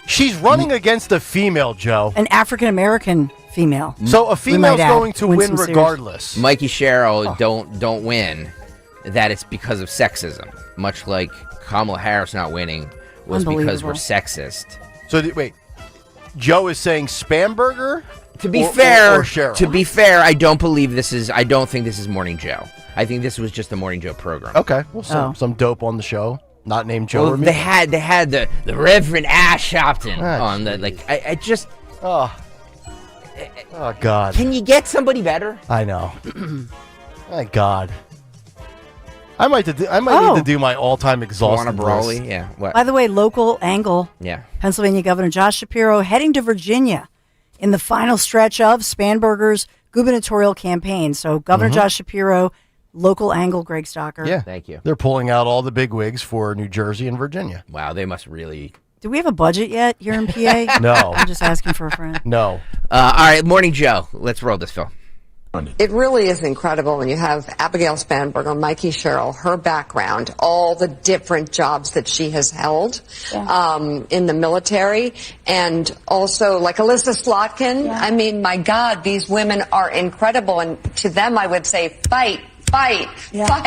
She's running against a female, Joe.
An African-American female.
So a female's going to win
Winston Sears.
regardless.
Mikey Sherrill don't win, that it's because of sexism. Much like Kamala Harris not winning was because we're sexist.
So wait, Joe is saying Spamberger.
To be
or
fair,
Cheryl?
I don't think this is Morning Joe. I think this was just the Morning Joe program.
Okay, well, some dope on the show, not named Joe.
Well,
or me.
they had the Reverend Ash Shopton on the I just.
Oh God!
Can you get somebody better?
I know. My God. I might need to do my all-time exhaustive
Wanna Brawley?
list.
Yeah. What?
By the way, local angle.
Yeah.
Pennsylvania Governor Josh Shapiro heading to Virginia in the final stretch of Spanberger's gubernatorial campaign. So Governor Josh Shapiro, local angle, Greg Stocker.
Yeah.
Thank you.
They're pulling out all the big wigs for New Jersey and Virginia.
Wow, they must really.
Do we have a budget yet here in PA?
No.
I'm just asking for a friend.
No.
All right, Morning Joe. Let's roll this, Phil.
It really is incredible when you have Abigail Spanberger, Mikey Sherrill, her background, all the different jobs that she has held in the military, and also like Alyssa Slotkin.
Yeah.
I mean, my God, these women are incredible, and to them I would say fight,
Yeah.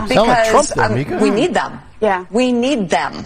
because
Trump there, Mika.
we need them.
Yeah.
We need them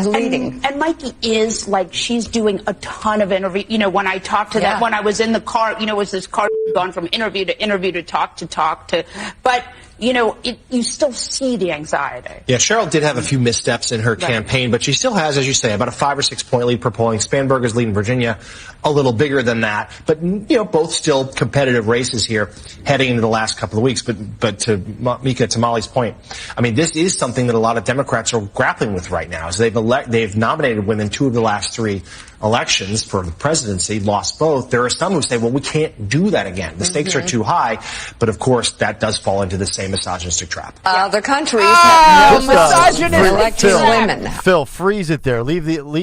leading.
And Mikey is like, she's doing a ton of interview. You know, when I talked to
Yeah.
that, when I was in the car, you know, was this car gone from interview to talk to, but you know, you still see the anxiety.
Yeah, Cheryl did have a few missteps in her campaign, but she still has, as you say, about a 5 or 6 point lead per polling. Spanberger's leading Virginia a little bigger than that, but you know, both still competitive races here heading into the last couple of weeks. But to Mika, to Molly's point, I mean, this is something that a lot of Democrats are grappling with right now. Is they've nominated women 2 of the last 3 elections for the presidency, lost both. There are some who say, well, we can't do that again. The stakes are too high. But of course, that does fall into the same misogynistic trap.
Other countries have no
misogynist.
electing women.
Phil, freeze it there.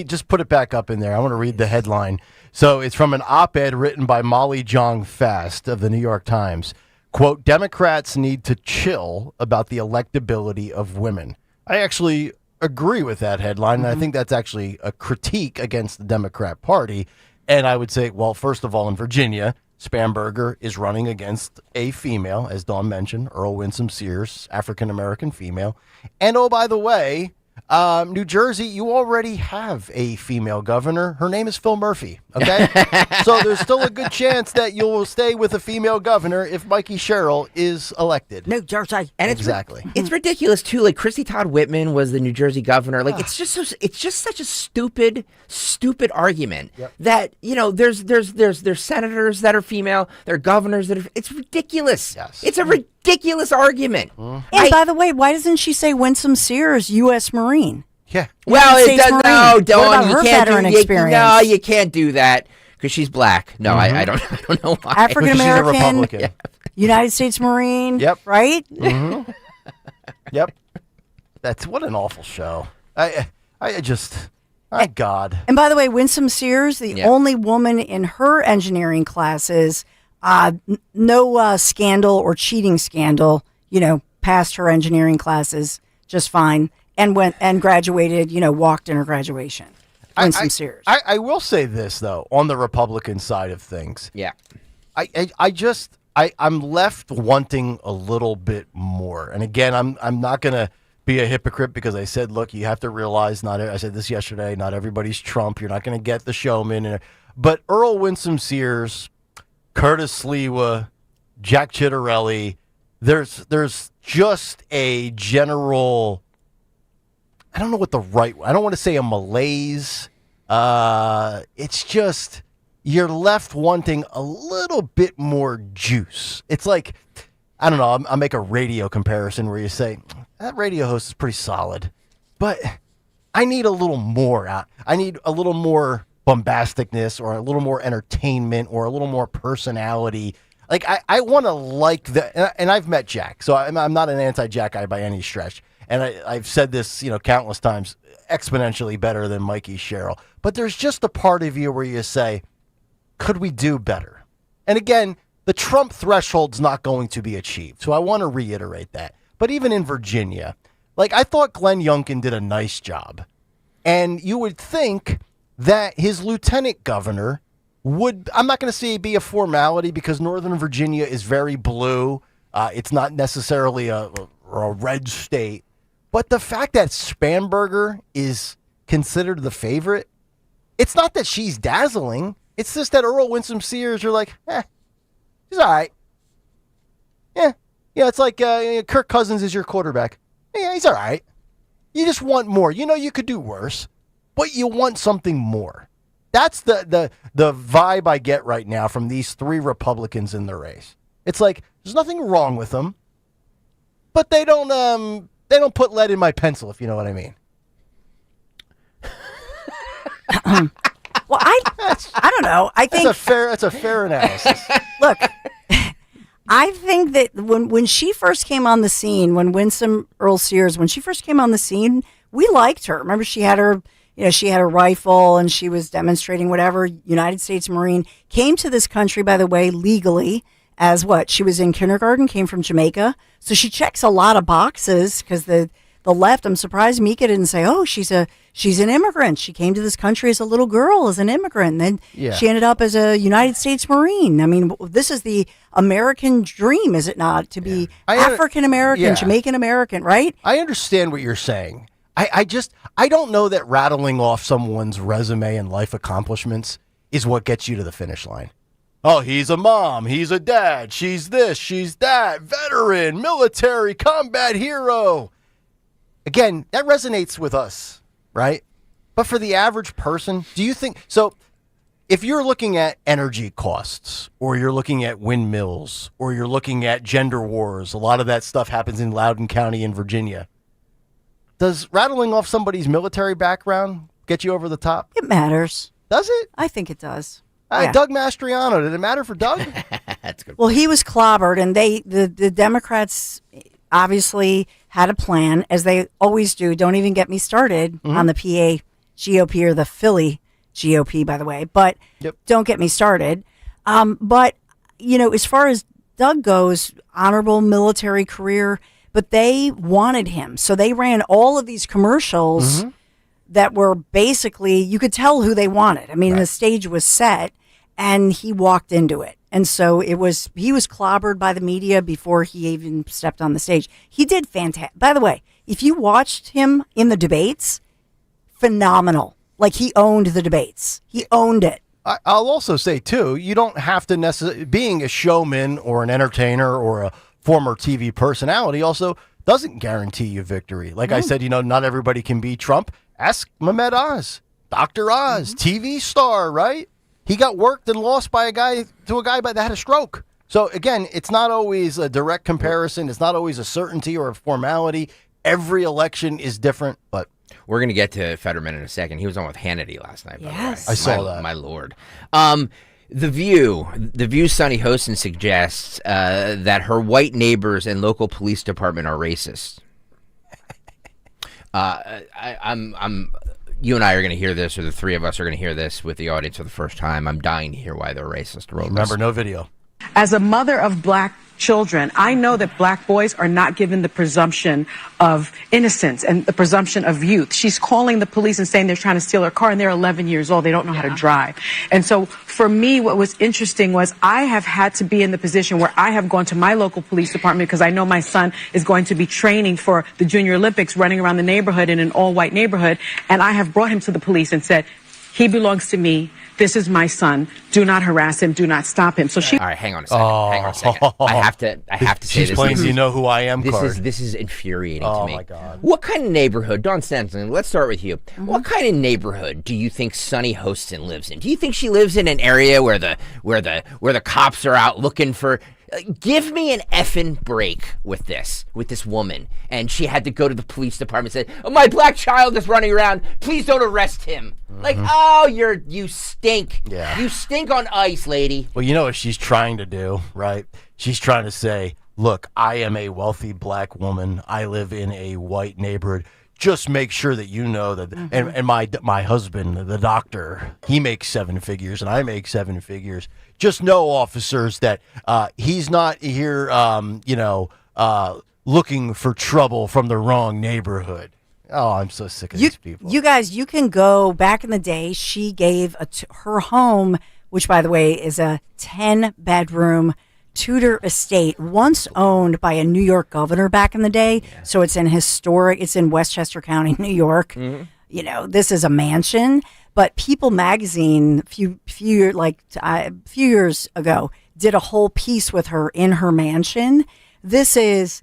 Just put it back up in there. I want to read the headline. So it's from an op-ed written by Molly Jong Fast of the New York Times. Quote, Democrats need to chill about the electability of women. I actually agree with that headline, and I think that's actually a critique against the Democrat Party. And I would say, well, first of all, in Virginia, Spanberger is running against a female, as Dawn mentioned, Earl Winsome Sears, African-American female. And oh, by the way, New Jersey, you already have a female governor. Her name is Phil Murphy, okay? So there's still a good chance that you'll stay with a female governor if Mikey Sherrill is elected.
New Jersey.
And
exactly.
It's ridiculous too. Like Christy Todd Whitman was the New Jersey governor. Like it's just such a stupid argument that, you know, there's senators that are female, there are governors that are. It's ridiculous.
Yes.
It's a ridiculous argument.
And by the way, why doesn't she say Winsome Sears, U.S. Marine?
Yeah.
Well,
United
it
States
does.
Marine.
No,
What
Dawn,
about
you
her
can't
veteran
do.
experience?
No, you can't do that because she's black. No, I don't know why.
African
She's a
American,
Republican.
United States Marine.
Yep.
Right?
Mm-hmm. Yep. That's what an awful show. My God.
And by the way, Winsome Sears, the only woman in her engineering classes, no scandal or cheating scandal, you know, passed her engineering classes just fine and went and graduated, you know, walked in her graduation. Winsome Sears.
I will say this, though, on the Republican side of things.
Yeah.
I'm left wanting a little bit more. And again, I'm not going to be a hypocrite because I said, look, you have to realize, I said this yesterday, not everybody's Trump. You're not going to get the showman. But Earl Winsome Sears, Curtis Sliwa, Jack Chitterelli, there's just a general, I don't know what I don't want to say a malaise. It's just, you're left wanting a little bit more juice. It's like, I don't know, I'll make a radio comparison where you say, that radio host is pretty solid, but I need a little more out. I need a little more bombasticness or a little more entertainment or a little more personality. Like, I want to like the, and I've met Jack, so I'm not an anti-Jack guy by any stretch. And I've said this, you know, countless times, exponentially better than Mikey Sherrill. But there's just a part of you where you say, could we do better? And again, the Trump threshold's not going to be achieved. So I want to reiterate that. But even in Virginia, like, I thought Glenn Youngkin did a nice job. And you would think that his lieutenant governor would, I'm not going to say be a formality because Northern Virginia is very blue. It's not necessarily a red state. But the fact that Spanberger is considered the favorite, It's not that she's dazzling. It's just that Earl Winsome Sears, you're like, he's all right. Yeah. It's like Kirk Cousins is your quarterback. Yeah, he's all right. You just want more. You could do worse, but you want something more. That's the vibe I get right now from these three Republicans in the race. It's like there's nothing wrong with them, but they don't put lead in my pencil, if you know what I mean.
Well, I don't know. I think
that's a fair analysis.
Look, I think that when she first came on the scene, when Winsome Earl Sears, when she first came on the scene, we liked her. Remember, she had her rifle and she was demonstrating whatever. United States Marine, came to this country, by the way, legally as what? She was in kindergarten, came from Jamaica. So she checks a lot of boxes because the left, I'm surprised Mika didn't say, oh, she's an immigrant. She came to this country as a little girl, as an immigrant. And then she ended up as a United States Marine. I mean, this is the American dream, is it not? To be African American, Jamaican American, right?
I understand what you're saying. I don't know that rattling off someone's resume and life accomplishments is what gets you to the finish line. Oh, he's a mom, he's a dad, she's this, she's that, veteran, military, combat hero. Again, that resonates with us, right? But for the average person, do you think... So if you're looking at energy costs, or you're looking at windmills, or you're looking at gender wars, a lot of that stuff happens in Loudoun County in Virginia. Does rattling off somebody's military background get you over the top?
It matters.
Does it?
I think it does.
Doug Mastriano, did it matter for Doug?
That's good.
Well, he was clobbered, and the Democrats obviously had a plan, as they always do. Don't even get me started on the PA GOP or the Philly GOP, by the way. But don't get me started. But, as far as Doug goes, honorable military career, but they wanted him. So they ran all of these commercials that were basically, you could tell who they wanted. I mean, the stage was set, and he walked into it. And so he was clobbered by the media before he even stepped on the stage. He did fantastic. By the way, if you watched him in the debates, phenomenal. Like, he owned the debates. He owned it.
I'll also say, too, you don't have to necessarily... Being a showman or an entertainer or a former TV personality also doesn't guarantee you victory. Like I said, not everybody can be Trump. Ask Mehmet Oz, Dr. Oz, TV star, right? He got worked and lost by a guy that had a stroke. So again, it's not always a direct comparison. It's not always a certainty or a formality. Every election is different, but
we're going to get to Fetterman in a second. He was on with Hannity last night, by the way.
I saw that.
My Lord. The View Sunny Hostin suggests that her white neighbors and local police department are racist. You and I are going to hear this, or the three of us are going to hear this with the audience for the first time. I'm dying to hear why they're racist.
Remember, no video.
As a mother of black children, I know that black boys are not given the presumption of innocence and the presumption of youth. She's calling the police and saying they're trying to steal her car, and they're 11 years old. They don't know how to drive. And so for me, what was interesting was I have had to be in the position where I have gone to my local police department because I know my son is going to be training for the Junior Olympics, running around the neighborhood in an all-white neighborhood. And I have brought him to the police and said, he belongs to me. This is my son. Do not harass him. Do not stop him. So she.
All right, hang on a second. Hang on a second. I have to say
She's
this.
playing "You Know Who I Am"
This
card.
is infuriating to me.
Oh my God!
What kind of neighborhood, Dawn Stenson? Let's start with you. What kind of neighborhood do you think Sunny Hostin lives in? Do you think she lives in an area where the cops are out looking for? Give me an effing break with this woman. And she had to go to the police department and say, oh, my black child is running around. Please don't arrest him. Like, oh, you stink.
Yeah.
You stink on ice, lady.
Well, you know what she's trying to do, right? She's trying to say, look, I am a wealthy black woman. I live in a white neighborhood. Just make sure that you know that, and my husband, the doctor, he makes 7 figures and I make 7 figures. Just know, officers, that he's not here, looking for trouble from the wrong neighborhood. Oh, I'm so sick of these people.
You guys, you can go back in the day. She gave her home, which, by the way, is a 10-bedroom Tudor estate, once owned by a New York governor back in the day. Yeah. So it's in Westchester County, New York. This is a mansion. But People Magazine, a few years ago, did a whole piece with her in her mansion. This is,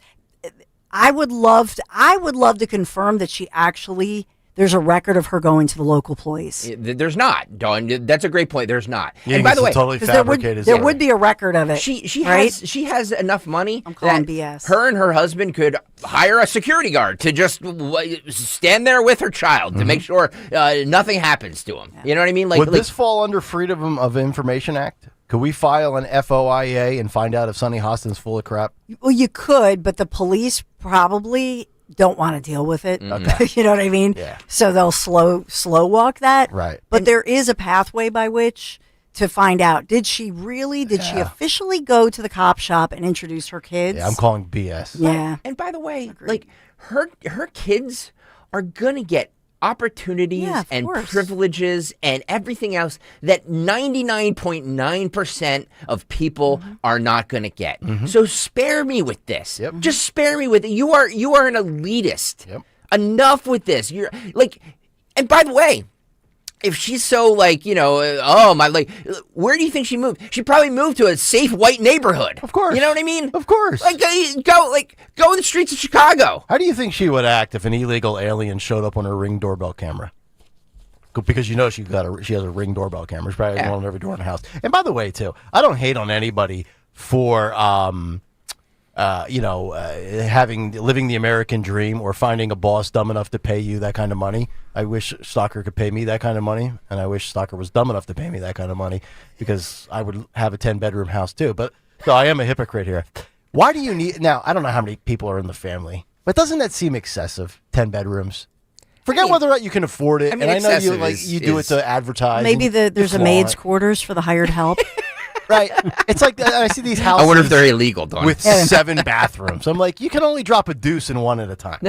I would love to confirm that she actually. There's a record of her going to the local police.
There's not, Dawn. That's a great point. There's not.
Yeah,
and by the way,
totally fabricated.
There would be a record of it.
She
right?
has enough money.
I'm calling BS.
Her and her husband could hire a security guard to just stand there with her child to make sure nothing happens to him. You know what I mean?
Would this fall under Freedom of Information Act? Could we file an FOIA and find out if Sunny Hostin's full of crap?
Well, you could, but the police probably don't want to deal with it.
Okay.
You know what I mean?
Yeah.
So they'll slow walk that.
Right.
But there is a pathway by which to find out, did she officially go to the cop shop and introduce her kids?
Yeah, I'm calling BS.
Yeah.
And by the way, like her kids are gonna get opportunities and privileges and everything else that 99.9% of people are not going to get. So spare me with this. Just spare me with it. You are an elitist. Enough with this. You're like, and by the way, if she's so like, where do you think she moved? She probably moved to a safe white neighborhood.
Of course.
You know what I mean?
Of course.
Like go in the streets of Chicago.
How do you think she would act if an illegal alien showed up on her Ring doorbell camera? Because she has a Ring doorbell camera. She probably has one on every door in the house. And by the way, too, I don't hate on anybody for living the American dream or finding a boss dumb enough to pay you that kind of money. I wish Stalker could pay me that kind of money, and I wish Stalker was dumb enough to pay me that kind of money because I would have a 10-bedroom house too. But so I am a hypocrite here. Why do you need now? I don't know how many people are in the family, but doesn't that seem excessive? 10 bedrooms. Forget whether or not you can afford it. I mean, and I know you do it to advertise.
Maybe there's a maid's quarters for the hired help.
Right. It's like I see these houses.
I wonder if they're illegal, Dawn.
With 7 bathrooms. I'm like, you can only drop a deuce in one at a time.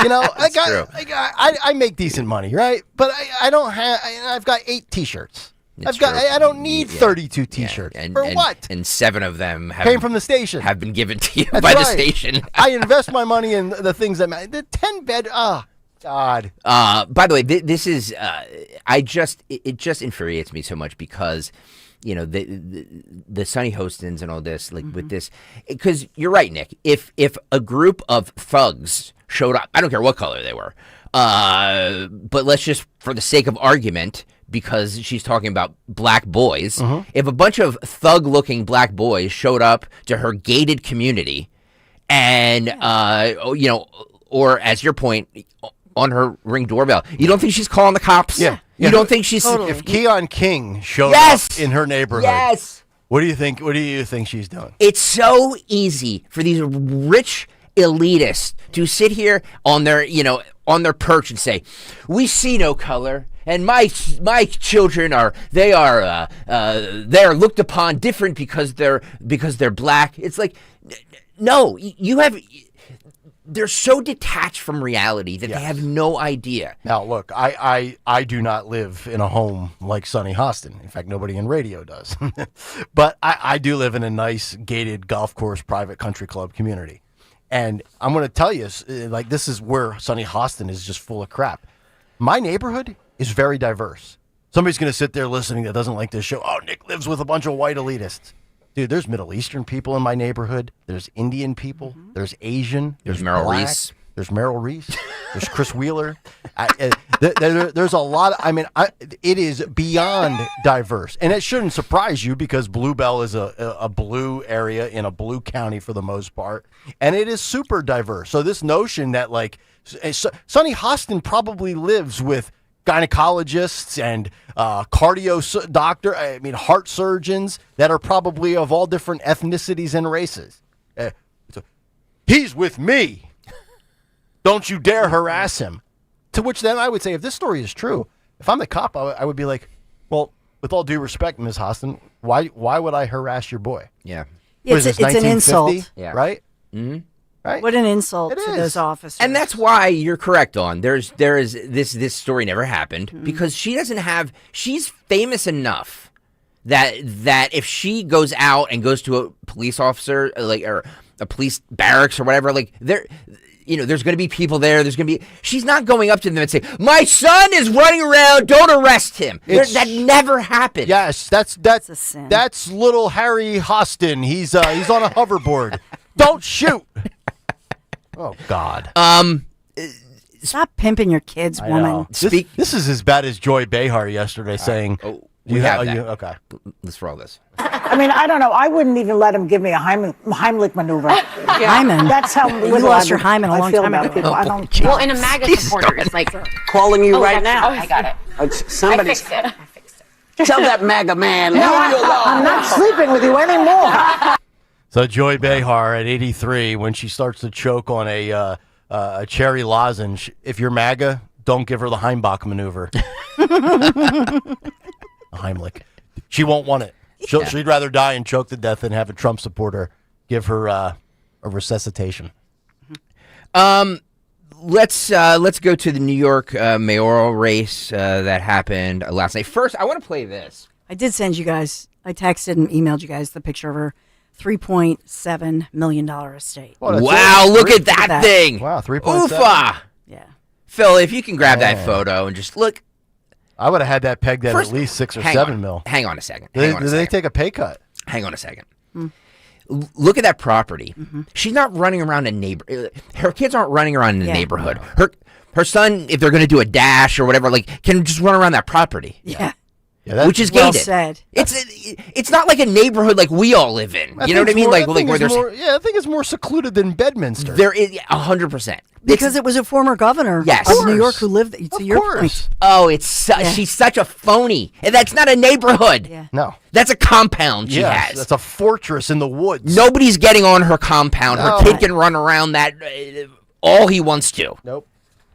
I make decent money, right? But I don't have. I've got 8 T-shirts. I don't need 32 T-shirts. For what?
And 7 of them
came from the station.
Have been given to you
That's
by
right.
the station.
I invest my money in the things that matter. The 10-bed. God.
By the way, this is. It just infuriates me so much because. The Sunny Hostins and all this, with this, because you're right, Nick. If a group of thugs showed up, I don't care what color they were, but let's just, for the sake of argument, because she's talking about black boys, if a bunch of thug-looking black boys showed up to her gated community, and or as your point, on her Ring doorbell, you don't think she's calling the cops?
Yeah.
You don't think she's
If Keon King showed up in her neighborhood?
Yes.
What do you think? What do you think she's doing?
It's so easy for these rich elitists to sit here on their perch and say, "We see no color, and my children are looked upon different because they're black." It's like, no, you have. They're so detached from reality that they have no idea.
Now, look, I do not live in a home like Sunny Hostin. In fact, nobody in radio does. But I do live in a nice gated golf course, private country club community. And I'm going to tell you, this is where Sunny Hostin is just full of crap. My neighborhood is very diverse. Somebody's going to sit there listening that doesn't like this show. Oh, Nick lives with a bunch of white elitists. Dude, there's Middle Eastern people in my neighborhood. There's Indian people. There's Asian.
There's Merrill
black,
Reese.
There's Merrill Reese. There's Chris Wheeler. There's a lot. It is beyond diverse. And it shouldn't surprise you because Bluebell is a blue area in a blue county for the most part. And it is super diverse. So this notion that Sunny Hostin probably lives with gynecologists and heart surgeons that are probably of all different ethnicities and races. He's with me. Don't you dare harass him. To which then I would say, if this story is true, if I'm the cop, I would be like, well, with all due respect, Ms. Hostin, why would I harass your boy?
Yeah.
It's
an insult.
Yeah. Right?
Mm-hmm.
Right?
What an insult to those officers.
And that's why you're correct on. There is this story never happened because she's famous enough that if she goes out and goes to a police officer or a police barracks or whatever, there's going to be people there. She's not going up to them and say, my son is running around. Don't arrest him. That never happened.
Yes, that's
a sin.
That's little Harry Hostin. He's on a hoverboard. Don't shoot. Oh God.
Stop pimping your kids, woman.
This is as bad as Joy Behar yesterday saying.
Oh, we have that.
Okay.
Let's roll this.
I mean, I don't know. I wouldn't even let him give me a Heimlich maneuver.
Hymen.
That's how
you lost your hymen a long time ago.
People. I don't.
Well, in a MAGA supporters, like
calling you right
now.
now.
I got it.
Somebody's.
I fixed
it. Tell that MAGA man. No, I'm not sleeping with you anymore.
So Joy Behar at 83, when she starts to choke on a cherry lozenge, if you're MAGA, don't give her the Heimbach maneuver. Heimlich. She won't want it. She'd rather die and choke to death than have a Trump supporter give her a resuscitation.
Let's go to the New York mayoral race that happened last night. First, I want to play this.
I did send you guys. I texted and emailed you guys the picture of her $3.7 million estate.
Wow, look at that thing.
Wow, 3.7.
Oofa.
Yeah.
Phil, if you can grab that photo and just look.
I would have had that pegged at least 6 or 7 mil.
Hang on a second.
Did they take a pay cut?
Hang on a second. Look at that property. She's not running around her kids aren't running around in the neighborhood. Her son, if they're going to do a dash or whatever, can just run around that property.
Yeah.
Which is
well
gated.
said.
It's not like a neighborhood like we all live in. You know what I mean? Like where there's
I think it's more secluded than Bedminster.
There is 100%.
Because it was a former governor of New York who lived there. To your point.
Oh, she's such a phony. And that's not a neighborhood.
Yeah.
No.
That's a compound she has.
That's a fortress in the woods.
Nobody's getting on her compound.
No.
Her kid can run around that all he wants to.
Nope.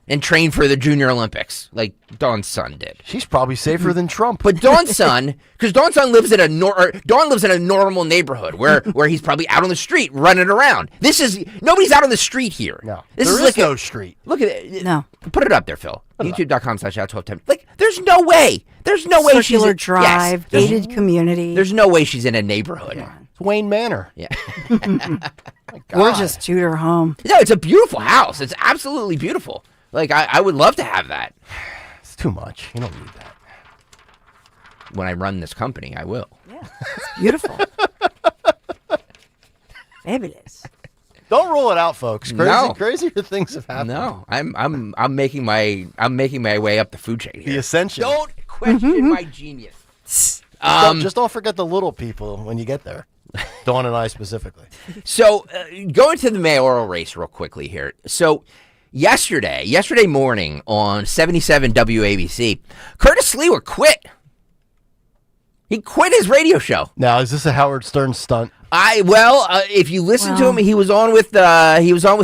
And train for the Junior Olympics, like Dawn's son did.
She's probably safer than Trump.
But Dawn's son, because Dawn's son lives in Dawn lives in a normal neighborhood where he's probably out on the street running around. Nobody's out on the street here.
No,
there
is no street.
Look at it.
No.
Put it up there, Phil. YouTube.com/out1210. Like, there's no way. There's no way she's
Circular drive, gated community.
There's no way she's in a neighborhood.
Yeah.
It's Wayne Manor.
Yeah.
Gorgeous Tudor home.
No, it's a beautiful house. It's absolutely beautiful. Like, I would love to have that.
It's too much. You don't need that.
When I run this company, I will.
Yeah, it's beautiful. Fabulous.
Don't rule it out, folks. Crazier things have happened.
No, I'm making my way up the food chain here.
The ascension.
Don't question my genius.
Just don't forget the little people when you get there. Dawn and I specifically.
So, going to the mayoral race real quickly here. So, yesterday morning on 77 WABC, Curtis Lewa quit. He quit his radio show.
Now, is this a Howard Stern stunt?
If you listen to him, he was on with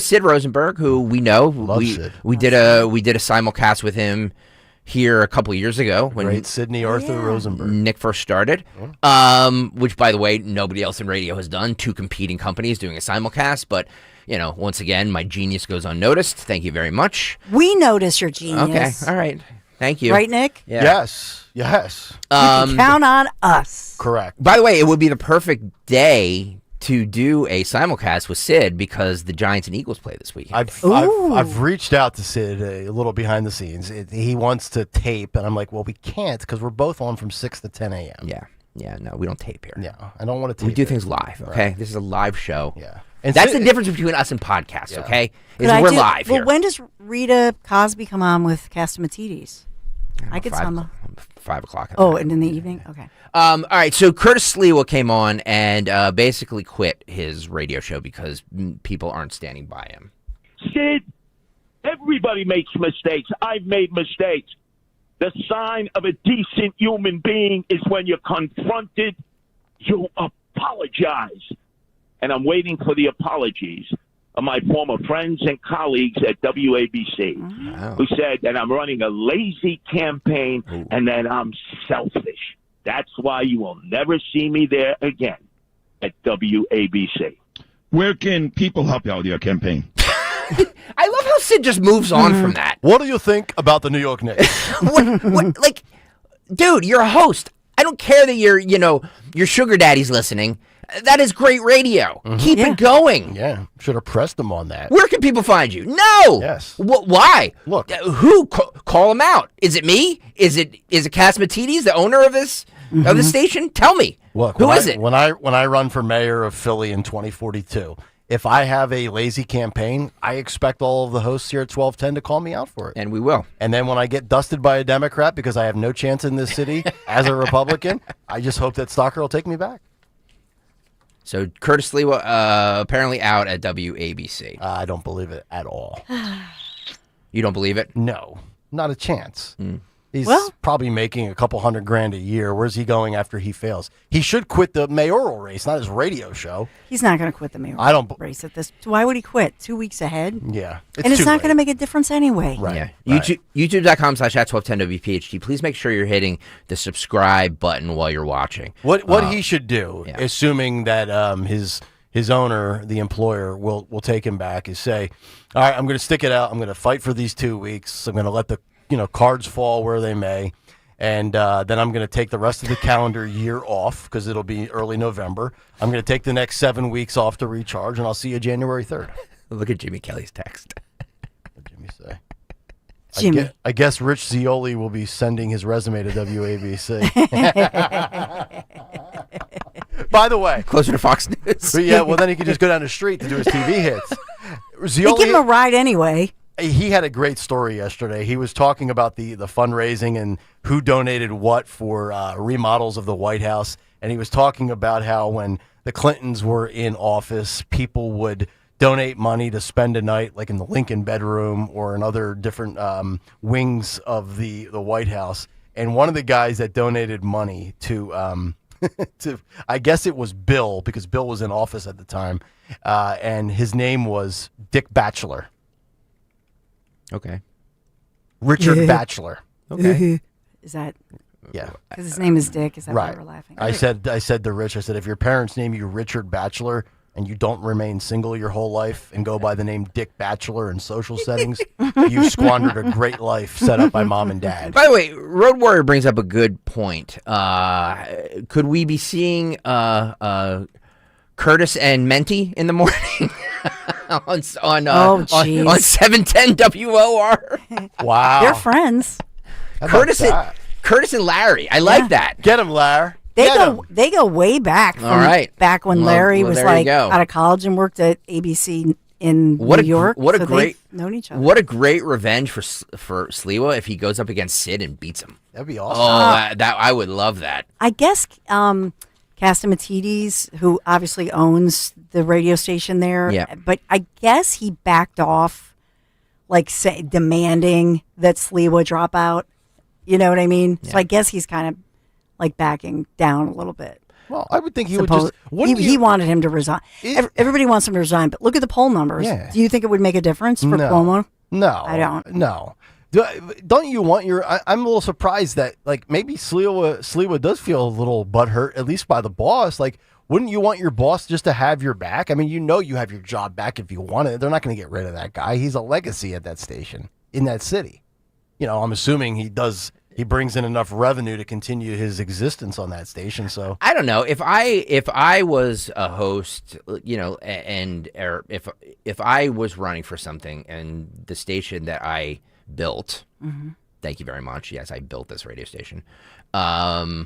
Sid Rosenberg, who we know.
Sid.
We did a simulcast with him here a couple of years ago when
Great Sidney Arthur Rosenberg.
Nick first started. Which, by the way, nobody else in radio has done. 2 competing companies doing a simulcast, but once again, my genius goes unnoticed. Thank you very much.
We notice your genius.
Okay, all right. Thank you.
Right, Nick?
Yeah.
Yes.
You can count on us.
Correct.
By the way, it would be the perfect day to do a simulcast with Sid because the Giants and Eagles play this weekend.
I've reached out to Sid a little behind the scenes. He wants to tape, and I'm like, well, we can't because we're both on from 6 to 10 a.m.
Yeah, no, we don't tape here.
Yeah, I don't want to tape.
We do things live, okay? Right. This is a live show.
Yeah.
And that's the difference between us and podcasts, okay? We're live here.
Well, when does Rita Cosby come on with Castamatidis? I could sum
5 o'clock.
And in the evening? Okay.
All right, so Curtis Lewa came on and basically quit his radio show because people aren't standing by him.
Sid, everybody makes mistakes. I've made mistakes. The sign of a decent human being is when you're confronted, you apologize. And I'm waiting for the apologies of my former friends and colleagues at WABC who said that I'm running a lazy campaign and that I'm selfish. That's why you will never see me there again at WABC.
Where can people help you out with your campaign?
I love how Sid just moves on from that.
What do you think about the New York Knicks?
Dude, you're a host. I don't care that your sugar daddy's listening. That is great radio. Keep it going.
Yeah, should have pressed them on that.
Where can people find you? No.
Yes.
Why?
Look.
Who? Call them out. Is it me? Is it Cass Matidis, the owner of this station? Tell me.
Look,
who is it?
When I run for mayor of Philly in 2042, if I have a lazy campaign, I expect all of the hosts here at 1210 to call me out for it.
And we will.
And then when I get dusted by a Democrat because I have no chance in this city as a Republican, I just hope that Stalker will take me back.
So Curtis Lee apparently out at WABC.
I don't believe it at all.
You don't believe it?
No, not a chance. He's
Well-
probably making a couple $100,000 a year. Where's he going after he fails? He should quit the mayoral race, not his radio show.
He's not going to quit the mayoral
I don't-
race at this. Why would he quit? 2 weeks ahead?
Yeah.
And it's not going to make a difference anyway.
Right.
Yeah. YouTube.com/@1210WPHT. Please make sure you're hitting the subscribe button while you're watching.
What he should do, assuming that his owner, the employer, will take him back, is say, all right, I'm going to stick it out. I'm going to fight for these 2 weeks. I'm going to let the cards fall where they may. And then I'm going to take the rest of the calendar year off because it'll be early November. I'm going to take the next 7 weeks off to recharge, and I'll see you January 3rd.
Look at Jimmy Kelly's text.
What did Jimmy say?
Jimmy.
I guess Rich Zioli will be sending his resume to WABC. By the way.
Closer to Fox News.
Yeah, well, then he could just go down the street to do his TV hits.
They give him a ride anyway.
He had a great story yesterday. He was talking about the fundraising and who donated what for remodels of the White House. And he was talking about how when the Clintons were in office, people would donate money to spend a night like in the Lincoln bedroom or in other different wings of the White House. And one of the guys that donated money to I guess it was Bill, because Bill was in office at the time, and his name was Dick Batchelor.
Okay.
Richard Batchelor.
Okay.
Is that?
Yeah.
Because his name is Dick. Is that
Right.
why we're laughing?
I said to Rich, I said, if your parents name you Richard Batchelor and you don't remain single your whole life and go by the name Dick Batchelor in social settings, you've squandered a great life set up by mom and dad.
By the way, Road Warrior brings up a good point. Could we be seeing Curtis and Menti in the morning on 710 WOR?
Wow.
They're friends.
Curtis and Larry. I like that.
Get him, Larry.
They go way back. From
All right.
Back when Larry was
there you
like
go.
out of college and worked at ABC in New York.
What a
so
great
they've known each other.
What a great revenge for Sliwa if he goes up against Sid and beats him.
That'd be awesome.
Oh, that I would love that.
I guess Castamatidis, who obviously owns the radio station there,
Yeah.
but I guess he backed off, demanding that Sliwa drop out. You know what I mean?
Yeah.
So I guess he's kind of backing down a little bit.
Well, I would think he would just.
He wanted him to resign. Everybody wants him to resign, but look at the poll numbers.
Yeah.
Do you think it would make a difference for Cuomo?
No,
I don't.
No. Don't you want your? I'm a little surprised that maybe Sliwa does feel a little butthurt, at least by the boss. Wouldn't you want your boss just to have your back? I mean, you have your job back if you want it. They're not going to get rid of that guy. He's a legacy at that station in that city. I'm assuming he brings in enough revenue to continue his existence on that station. So
I don't know if I was a host, and if I was running for something and the station that I built.
Mm-hmm.
Thank you very much. Yes, I built this radio station. I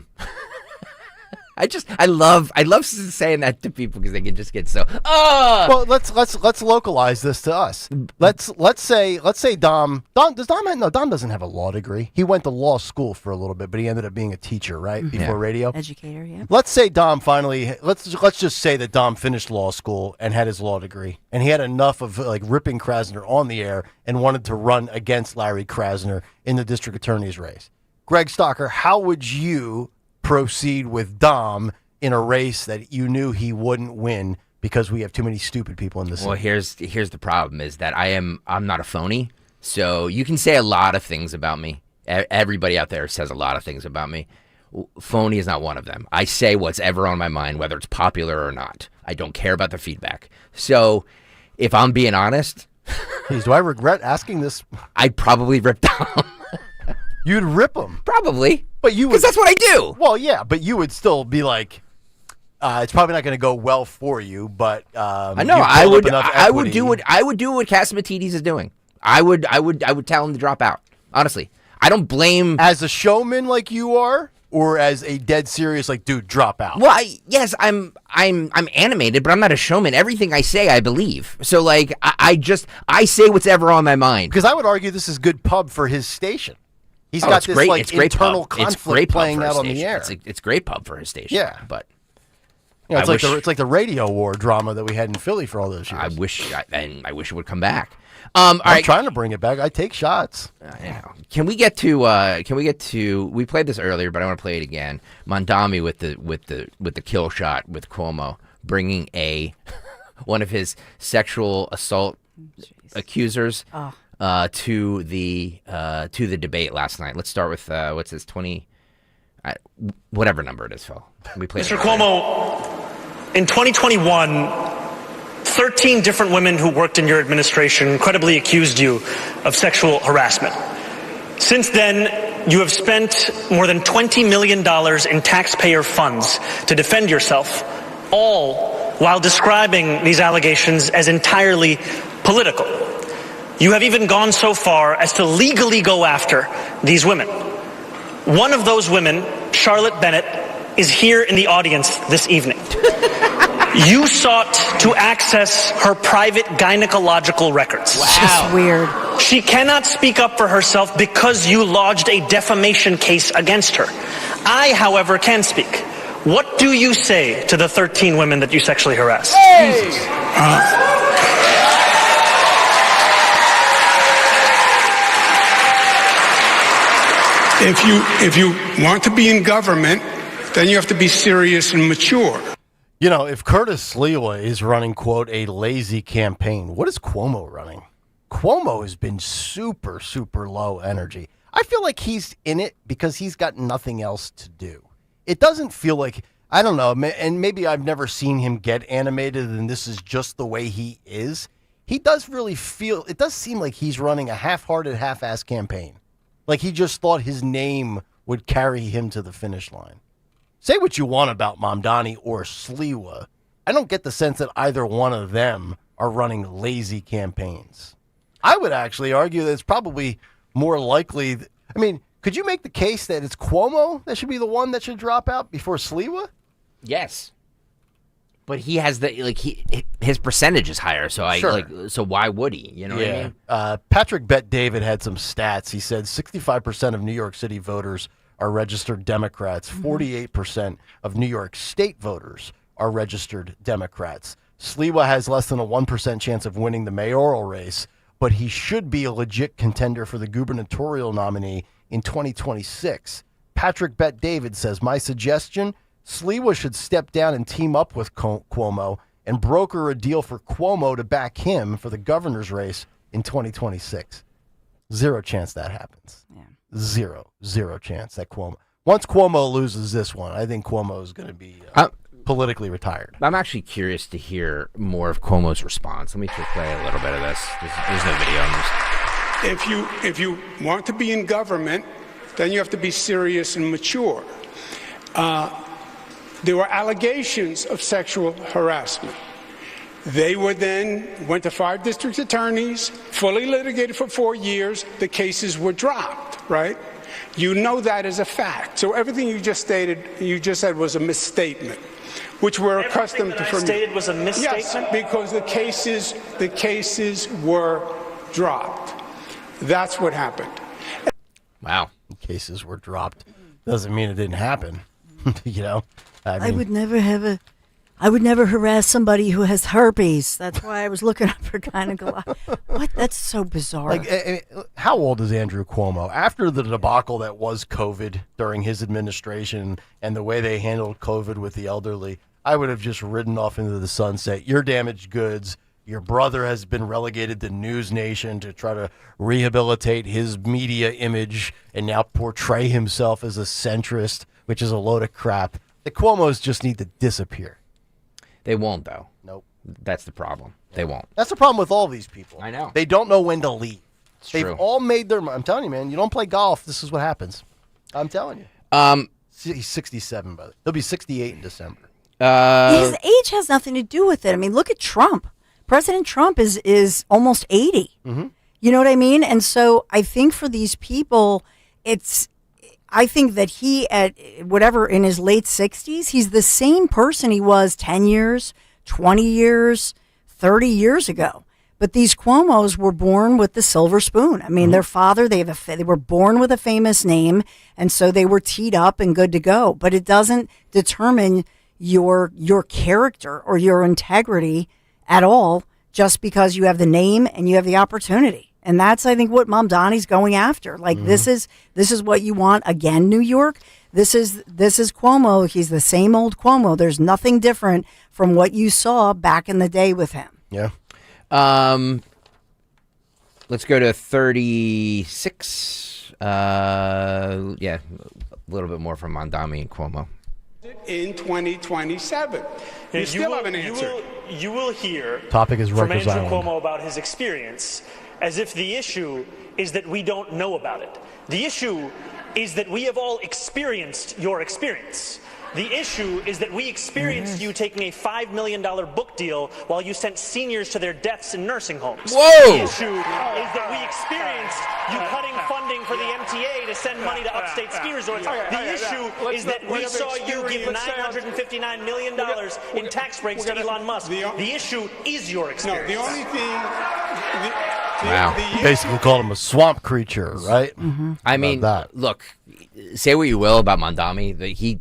love saying that to people because they can just get so.
Well, let's localize this to us. Let's say Dom doesn't have a law degree. He went to law school for a little bit, but he ended up being a teacher, right? Before radio.
Educator, yeah.
Let's say Dom finally. Let's just say that Dom finished law school and had his law degree, and he had enough of ripping Krasner on the air and wanted to run against Larry Krasner in the district attorney's race. Greg Stalker, how would you proceed with Dom in a race that you knew he wouldn't win because we have too many stupid people in the city?
Well, here's the problem is that I'm not a phony. So you can say a lot of things about me. Everybody out there says a lot of things about me. Phony is not one of them. I say what's ever on my mind, whether it's popular or not. I don't care about the feedback. So if I'm being honest,
please, do I regret asking this?
I'd probably rip Dom.
You'd rip him?
Probably.
But you would,
because that's what I do.
Well, yeah, but you would still be like, It's probably not going to go well for you, but
I know I would do what Catsimatidis is doing. I would tell him to drop out. Honestly, I don't blame
as a showman like you are, or as a dead serious like, dude, drop out.
Well, yes, I'm animated, but I'm not a showman. Everything I say, I believe. So like, I say what's ever on my mind.
Because I would argue this is good pub for his station. He's got this great, like internal conflict playing out on the air.
It's great pub for his station.
Yeah,
but
it's like the radio war drama that we had in Philly for all those years.
I wish it would come back.
I'm trying to bring it back. I take shots.
Can we get to? We played this earlier, but I want to play it again. Mondami with the kill shot with Cuomo, bringing one of his sexual assault accusers to the debate last night. Let's start with what's this 20, whatever number it is, Phil. We played
Mr. Cuomo, in 2021. 13 different women who worked in your administration credibly accused you of sexual harassment. Since then, you have spent more than $20 million in taxpayer funds to defend yourself, all while describing these allegations as entirely political. You have even gone so far as to legally go after these women. One of those women, Charlotte Bennett, is here in the audience this evening. You sought to access her private gynecological records.
Wow. Just weird.
She cannot speak up for herself because you lodged a defamation case against her. I, however, can speak. What do you say to the 13 women that you sexually harassed?
Hey! If you want to be in government, then you have to be serious and mature.
You know, if Curtis Sliwa is running, quote, a lazy campaign, what is Cuomo running? Cuomo has been super, super low energy. I feel like he's in it because he's got nothing else to do. It doesn't feel like, I don't know, and maybe I've never seen him get animated and this is just the way he is. He does really feel, it does seem like he's running a half-hearted, half-assed campaign. Like he just thought his name would carry him to the finish line. Say what you want about Mamdani or Sliwa. I don't get the sense that either one of them are running lazy campaigns. I would actually argue that it's probably more likely. I mean, could you make the case that it's Cuomo that should be the one that should drop out before Sliwa?
Yes. But he has his percentage is higher, so so why would he? You know what I mean?
Patrick Bet David had some stats. He said 65% of New York City voters are registered Democrats. 48% of New York State voters are registered Democrats. Sliwa has less than a 1% chance of winning the mayoral race, but he should be a legit contender for the gubernatorial nominee in 2026. Patrick Bet David says, my suggestion, Sliwa should step down and team up with Cuomo and broker a deal for Cuomo to back him for the governor's race in 2026. Zero chance that happens. Yeah. Zero chance that Cuomo. Once Cuomo loses this one, I think Cuomo is going to be politically retired.
I'm actually curious to hear more of Cuomo's response. Let me just play a little bit of this. There's no video.
If you want to be in government, then you have to be serious and mature. There were allegations of sexual harassment. They went to 5 district attorneys, fully litigated for 4 years. The cases were dropped, right? You know that as a fact. So everything you just said was a misstatement, which we're accustomed to from you.
Stated was a misstatement?
Yes, because the cases were dropped. That's what happened.
Wow.
Cases were dropped. Doesn't mean it didn't happen. You know?
I would never harass somebody who has herpes. That's why I was looking up for gynecology. What? That's so bizarre.
How old is Andrew Cuomo? After the debacle that was COVID during his administration and the way they handled COVID with the elderly, I would have just ridden off into the sunset. You're damaged goods. Your brother has been relegated to News Nation to try to rehabilitate his media image and now portray himself as a centrist, which is a load of crap. The Cuomos just need to disappear.
They won't, though.
Nope.
That's the problem. They won't.
That's the problem with all these people.
I know.
They don't know when to leave. They've
true.
all made their mind. I'm telling you, man, you don't play golf, this is what happens. I'm telling you. He's 67, by the way. He'll be 68 in December.
His age has nothing to do with it. I mean, look at Trump. President Trump is almost 80.
Mm-hmm.
You know what I mean? And so I think for these people, I think that he, at whatever, in his late 60s, he's the same person he was 10 years, 20 years, 30 years ago. But these Cuomos were born with the silver spoon. I mean, their father, they were born with a famous name, and so they were teed up and good to go. But it doesn't determine your character or your integrity at all just because you have the name and you have the opportunity. And that's, I think, what Mamdani's going after. Like, this is what you want. Again, New York, this is Cuomo. He's the same old Cuomo. There's nothing different from what you saw back in the day with him.
Yeah.
Let's go to 36. A little bit more from Mamdani and Cuomo.
In 2027. You still have an answer.
You will hear
Topic is
from
Rikers
Andrew
Island.
Cuomo about his experience as if the issue is that we don't know about it. The issue is that we have all experienced your experience. The issue is that we experienced you taking a $5 million book deal while you sent seniors to their deaths in nursing homes.
Whoa!
The issue is that we experienced you cutting funding for the MTA to send money to upstate ski resorts. The issue is that we saw you give $959 million in tax breaks to Elon Musk. The issue is your experience.
No, the only thing...
Wow. Basically called him a swamp creature, right?
I mean, look, say what you will about Mamdani, that he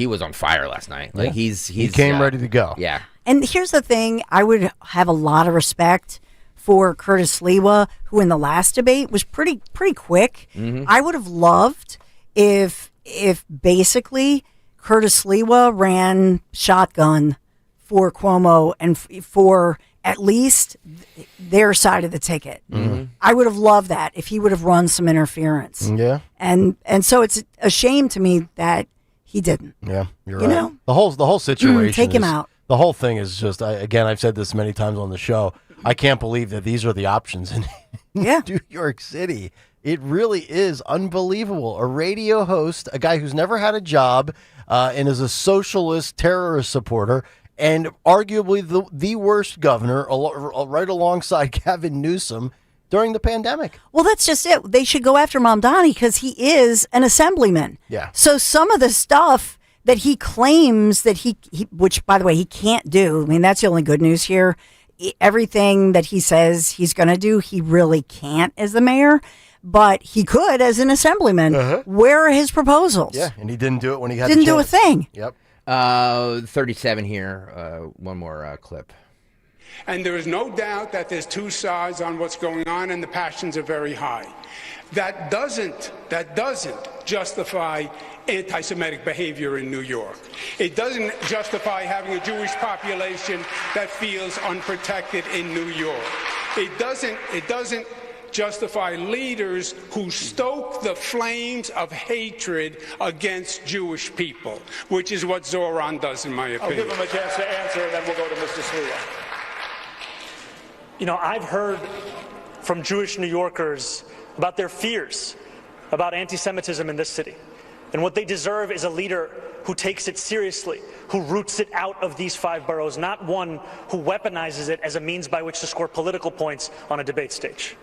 was on fire last night. Like he
came ready to go.
Yeah.
And here's the thing, I would have a lot of respect for Curtis Lewa, who in the last debate was pretty quick. I would have loved if basically Curtis Lewa ran shotgun for Cuomo and for at least their side of the ticket. I would have loved that if he would have run some interference.
Yeah.
And so it's a shame to me that he didn't.
Yeah, you're
You
right.
know?
The whole situation.
Take him out.
The whole thing is just. I've said this many times on the show. I can't believe that these are the options in New York City. It really is unbelievable. A radio host, a guy who's never had a job, and is a socialist terrorist supporter, and arguably the worst governor, right alongside Gavin Newsom during the pandemic.
Well, that's just it. They should go after Mamdani because he is an assemblyman.
Yeah.
So some of the stuff that he claims that he, which by the way, he can't do. I mean, that's the only good news here. Everything that he says he's going to do, he really can't as the mayor, but he could as an assemblyman. Where are his proposals?
Yeah, and he didn't do it when he had
Didn't
the
do a
chance.
thing.
Yep.
37 here. One more clip.
And there is no doubt that there's two sides on what's going on, and the passions are very high. That doesn't justify anti-Semitic behavior in New York. It doesn't justify having a Jewish population that feels unprotected in New York. It doesn't justify leaders who stoke the flames of hatred against Jewish people, which is what Zoran does, in my opinion.
I'll give him a chance to answer, and then we'll go to Mr. Sliwa.
You know, I've heard from Jewish New Yorkers about their fears about anti-Semitism in this city. And what they deserve is a leader who takes it seriously, who roots it out of these 5 boroughs, not one who weaponizes it as a means by which to score political points on a debate stage.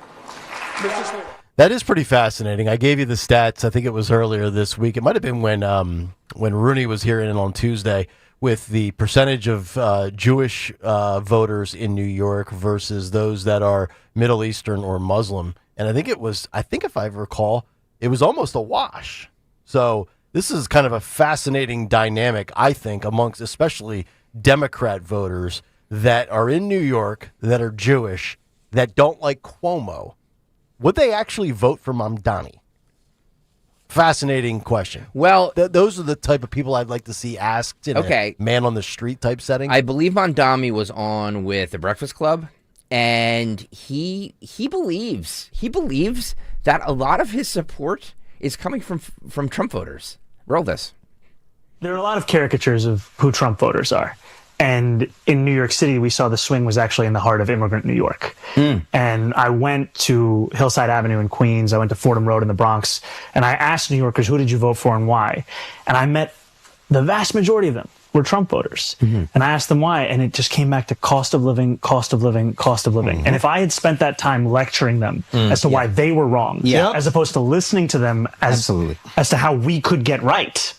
That is pretty fascinating. I gave you the stats. I think it was earlier this week. It might have been when Rooney was here in on Tuesday with the percentage of Jewish voters in New York versus those that are Middle Eastern or Muslim. And I think if I recall, it was almost a wash. So this is kind of a fascinating dynamic, I think, amongst especially Democrat voters that are in New York that are Jewish that don't like Cuomo. Would they actually vote for Mamdani? Fascinating question.
Well,
those are the type of people I'd like to see asked in
a
man on the street type setting.
I believe Mamdani was on with the Breakfast Club, and he believes that a lot of his support is coming from Trump voters. Roll this.
There are a lot of caricatures of who Trump voters are. And in New York City, we saw the swing was actually in the heart of immigrant New York. And I went to Hillside Avenue in Queens. I went to Fordham Road in the Bronx. And I asked New Yorkers, who did you vote for and why? And I met the vast majority of them were Trump voters. And I asked them why, and it just came back to cost of living, cost of living, cost of living. And if I had spent that time lecturing them as to why they were wrong, as opposed to listening to them as to how we could get right,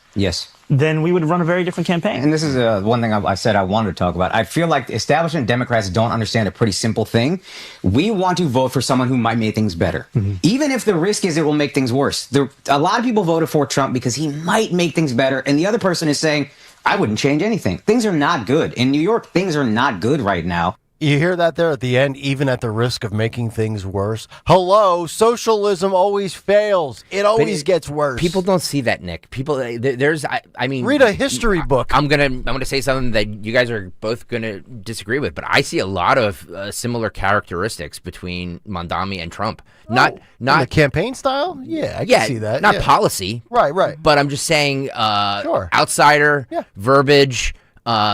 then we would run a very different campaign.
And this is one thing I said I wanted to talk about. I feel like establishment Democrats don't understand a pretty simple thing. We want to vote for someone who might make things better, even if the risk is it will make things worse. A lot of people voted for Trump because he might make things better, and the other person is saying, I wouldn't change anything. Things are not good. In New York, things are not good right now.
You hear that there at the end, even at the risk of making things worse? Hello, socialism always fails. It always gets worse.
People don't see that, Nick. I mean,
read a history book.
I'm gonna say something that you guys are both gonna disagree with, but I see a lot of similar characteristics between Mondami and Trump. Not
the campaign style. Yeah, I can see that.
Not policy.
Right.
But I'm just saying, outsider verbiage.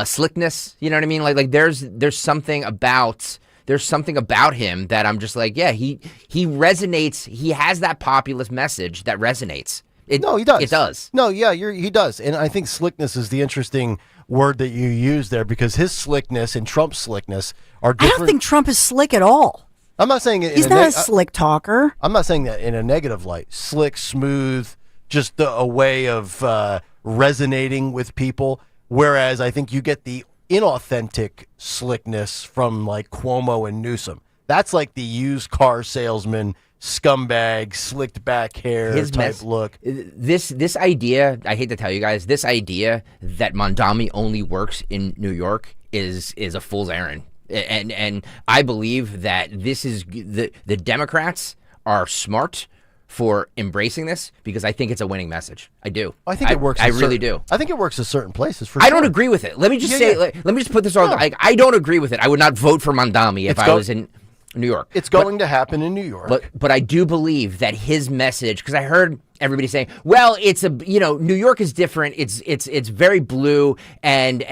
Slickness, you know what I mean? Like there's something about him that I'm just like, he resonates. He has that populist message that resonates.
No, he does.
It does.
No, yeah, he does. And I think slickness is the interesting word that you use there, because his slickness and Trump's slickness are different.
I don't think Trump is slick at all.
I'm not saying
he's not a slick talker.
I'm not saying that in a negative light. Slick, smooth, just a way of resonating with people. Whereas I think you get the inauthentic slickness from like Cuomo and Newsom. That's like the used car salesman, scumbag, slicked back hair type look.
This idea, I hate to tell you guys, this idea that Mondami only works in New York is a fool's errand. And I believe that this is the Democrats are smart for embracing this, because I think it's a winning message. I do.
I think it works.
I really do.
I think it works in certain places.
I don't agree with it. Let me just say. Let me just put this on. I don't agree with it. I would not vote for Mondami if I was in New York.
It's going to happen in New York.
But I do believe that his message, because I heard everybody saying, well, it's New York is different. It's very blue, and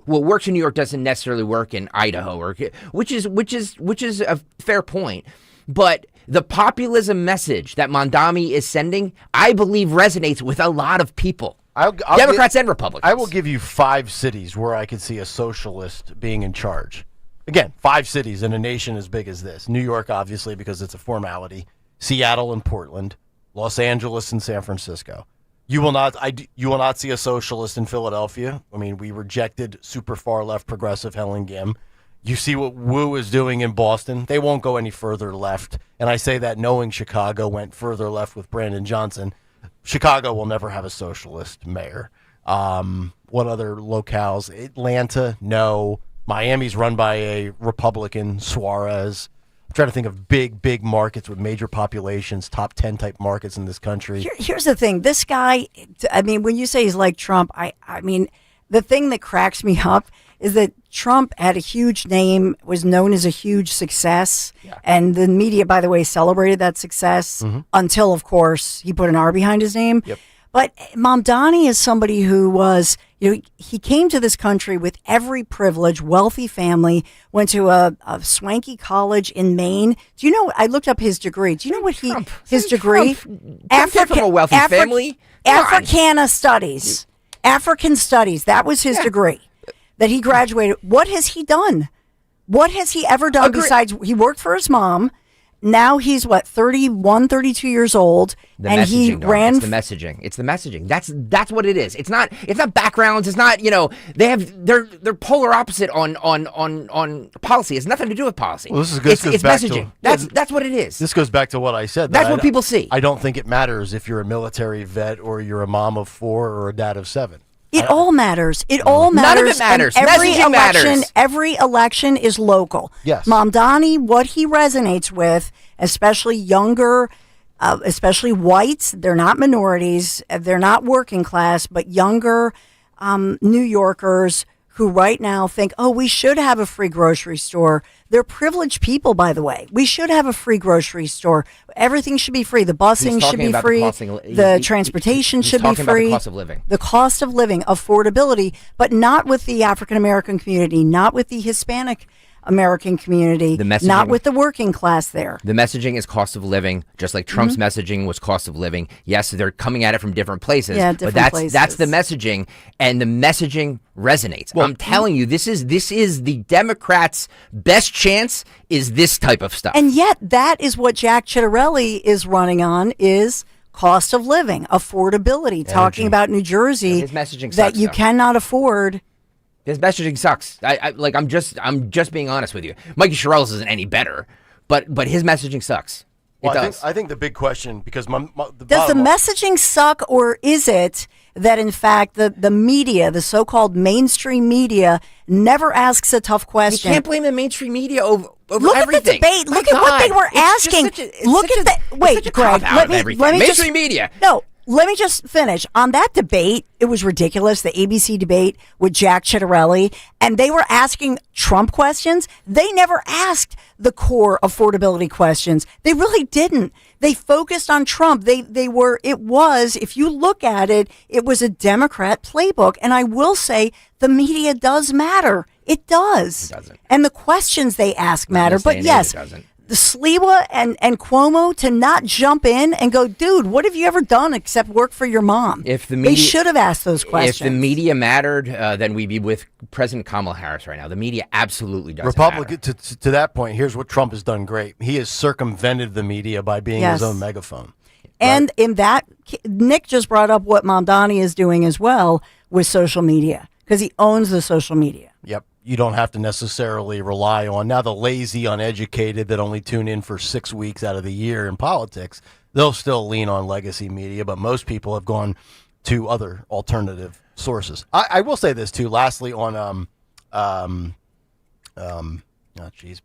what works in New York doesn't necessarily work in Idaho, which is a fair point, but the populism message that Mondami is sending, I believe, resonates with a lot of people, Democrats and Republicans.
I will give you 5 cities where I could see a socialist being in charge. Again, 5 cities in a nation as big as this. New York, obviously, because it's a formality. Seattle and Portland. Los Angeles and San Francisco. You will not see a socialist in Philadelphia. I mean, we rejected super far left progressive Helen Gim. You see what Wu is doing in Boston. They won't go any further left. And I say that knowing Chicago went further left with Brandon Johnson. Chicago will never have a socialist mayor. What other locales? Atlanta, no. Miami's run by a Republican, Suarez. I'm trying to think of big markets with major populations, top 10 type markets in this country.
Here's the thing. This guy, I mean, when you say he's like Trump, I mean, the thing that cracks me up is that Trump had a huge name, was known as a huge success, and the media, by the way, celebrated that success until, of course, he put an R behind his name. But Mamdani is somebody who was, he came to this country with every privilege, wealthy family, went to a swanky college in Maine. Do you know, I looked up his degree. Do you know what his degree?
From a wealthy family?
Africana Studies. African Studies. That was his degree that he graduated. What has he done? What has he ever done besides he worked for his mom? Now he's 31, 32 years old, and he ran.
It's the messaging. It's the messaging. That's what it is. It's not backgrounds. It's not, they're polar opposite on policy. It's nothing to do with policy.
Well, this goes
it's
back
messaging.
To,
that's what it is.
This goes back to what I said.
That's what people see.
I don't think it matters if you're a military vet or you're a mom of 4 or a dad of 7.
It all matters. It all matters.
None of it matters.
Every election is local.
Yes.
Mamdani, what he resonates with, especially younger, especially whites, they're not minorities, they're not working class, but younger New Yorkers who right now think, oh, we should have a free grocery store. They're privileged people, by the way. We should have a free grocery store. Everything should be free. The busing should be free. The transportation should be free.
The cost of living.
The cost of living, affordability, but not with the African American community, not with the Hispanic American community, not with the working class there.
The messaging is cost of living, just like Trump's messaging was cost of living. Yes, they're coming at it from different places,
different
but
places.
that's the messaging, and the messaging resonates. Well, I'm telling you, this is the Democrats' best chance is this type of stuff.
And yet, that is what Jack Ciattarelli is running on, is cost of living, affordability, talking about New Jersey,
his messaging
that
sucks,
you
though.
cannot afford.
His messaging sucks. I'm just being honest with you. Mikey Sherrell's isn't any better, but his messaging sucks.
Well, I think the big question, because
does the messaging suck, or is it that in fact the media, the so-called mainstream media, never asks a tough question?
You can't blame the mainstream media over
look
everything.
At the debate. Look at what they were asking. Wait, Greg. Let me
mainstream media.
No. Let me just finish. On that debate, it was ridiculous, the ABC debate with Jack Ciattarelli, and they were asking Trump questions. They never asked the core affordability questions. They really didn't. They focused on Trump. If you look at it, it was a Democrat playbook. And I will say the media does matter. It does.
It doesn't.
And the questions they ask matter. But yes, the Sliwa and Cuomo to not jump in and go, dude, what have you ever done except work for your mom? They should have asked those questions.
If the media mattered, then we'd be with President Kamala Harris right now. The media absolutely doesn't
Republican, to that point, here's what Trump has done great. He has circumvented the media by being his own megaphone.
And in that, Nick just brought up what Mamdani is doing as well with social media, because he owns the social media.
Yep. You don't have to necessarily rely on now the lazy, uneducated that only tune in for 6 weeks out of the year in politics. They'll still lean on legacy media, but most people have gone to other alternative sources. I will say this too. Lastly, on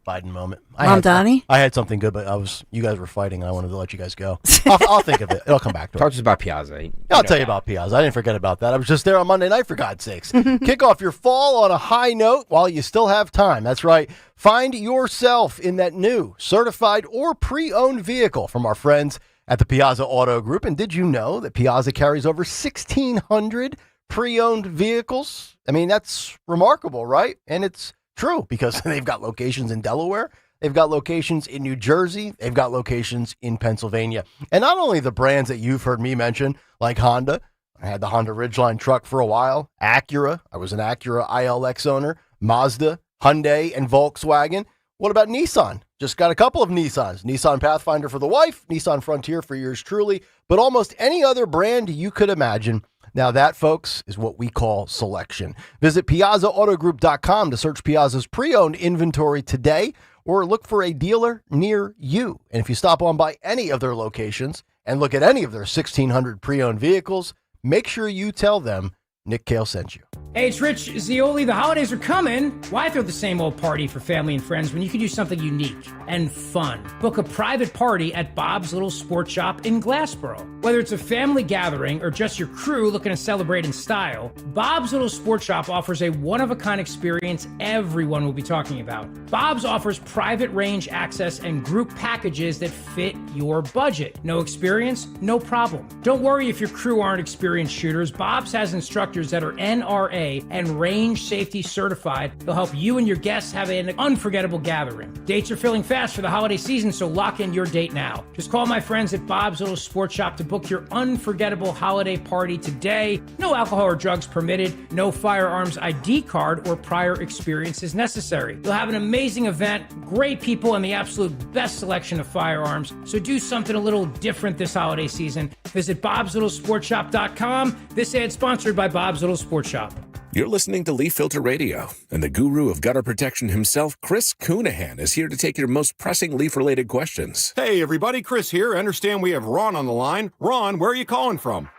Biden moment.
Mamdani?
I had something good, but you guys were fighting. And I wanted to let you guys go. I'll think of it. It'll come back to it.
Talk to us about Piazza.
I'll tell you about Piazza. I didn't forget about that. I was just there on Monday night, for God's sakes. Kick off your fall on a high note while you still have time. That's right. Find yourself in that new, certified, or pre-owned vehicle from our friends at the Piazza Auto Group. And did you know that Piazza carries over 1,600 pre-owned vehicles? I mean, that's remarkable, right? And it's true, because they've got locations in Delaware, they've got locations in New Jersey, they've got locations in Pennsylvania. And not only the brands that you've heard me mention, like Honda, I had the Honda Ridgeline truck for a while, Acura, I was an Acura ILX owner, Mazda, Hyundai, and Volkswagen. What about Nissan? Just got a couple of Nissans. Nissan Pathfinder for the wife, Nissan Frontier for yours truly, but almost any other brand you could imagine. Now that, folks, is what we call selection. Visit PiazzaAutogroup.com to search Piazza's pre-owned inventory today, or look for a dealer near you. And if you stop on by any of their locations and look at any of their 1,600 pre-owned vehicles, make sure you tell them Nick Kayal sent you.
Hey, it's Rich Zioli. The holidays are coming. Why throw the same old party for family and friends when you can do something unique and fun? Book a private party at Bob's Little Sports Shop in Glassboro. Whether it's a family gathering or just your crew looking to celebrate in style, Bob's Little Sports Shop offers a one-of-a-kind experience everyone will be talking about. Bob's offers private range access and group packages that fit your budget. No experience? No problem. Don't worry if your crew aren't experienced shooters. Bob's has instructors that are NRA and range safety certified. They'll help you and your guests have an unforgettable gathering. Dates are filling fast for the holiday season, so lock in your date now. Just call my friends at Bob's Little Sports Shop to book your unforgettable holiday party today. No alcohol or drugs permitted. No firearms ID card or prior experience is necessary. You'll have an amazing event, great people, and the absolute best selection of firearms. So do something a little different this holiday season. Visit bobslittle.sportshop.com. This ad sponsored by Bob's Little Sports Shop.
You're listening to Leaf Filter Radio, and the guru of gutter protection himself, Chris Coonahan, is here to take your most pressing leaf-related questions.
Hey, everybody, Chris here. I understand we have Ron on the line. Ron, where are you calling from?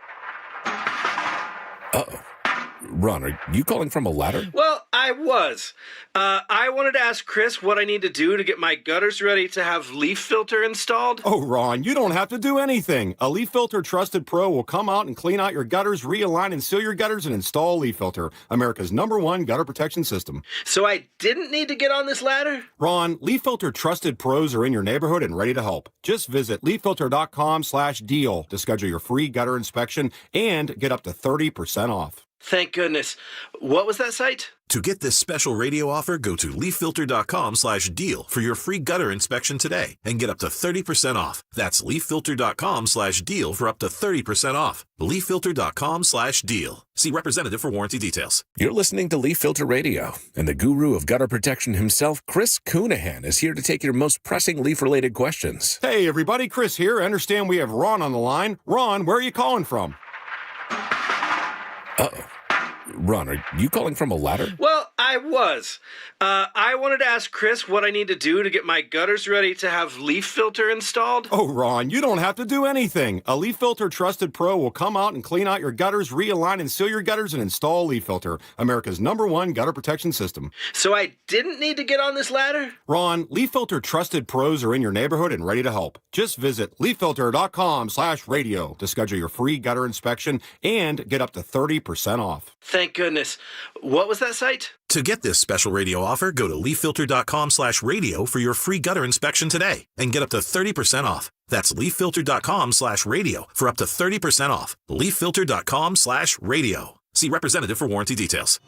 Uh-oh. Ron, are you calling from a ladder?
Well, I was. I wanted to ask Chris what I need to do to get my gutters ready to have leaf filter installed.
Oh, Ron, you don't have to do anything. A Leaf Filter Trusted Pro will come out and clean out your gutters, realign and seal your gutters, and install Leaf Filter, America's #1 gutter protection system.
So I didn't need to get on this ladder?
Ron, Leaf Filter Trusted Pros are in your neighborhood and ready to help. Just visit leaffilter.com/deal to schedule your free gutter inspection and get up to 30% off.
Thank goodness. What was that site?
To get this special radio offer, go to leaffilter.com/deal for your free gutter inspection today and get up to 30% off. That's leaffilter.com/deal for up to 30% off. leaffilter.com/deal. See representative for warranty details.
You're listening to Leaf Filter Radio, and the guru of gutter protection himself, Chris Cunahan, is here to take your most pressing leaf-related questions.
Hey, everybody, Chris here. I understand we have Ron on the line. Ron, where are you calling from?
Uh-oh. Ron, are you calling from a ladder?
Well, I was. I wanted to ask Chris what I need to do to get my gutters ready to have leaf filter installed.
Oh, Ron, you don't have to do anything. A Leaf Filter Trusted Pro will come out and clean out your gutters, realign and seal your gutters, and install Leaf Filter, America's #1 gutter protection system.
So I didn't need to get on this ladder?
Ron, Leaf Filter Trusted Pros are in your neighborhood and ready to help. Just visit leaffilter.com/radio to schedule your free gutter inspection and get up to 30% off.
Thank goodness. What was that site?
To get this special radio offer, go to leaffilter.com/radio for your free gutter inspection today and get up to 30% off. That's leaffilter.com/radio for up to 30% off. leaffilter.com/radio. See representative for warranty details.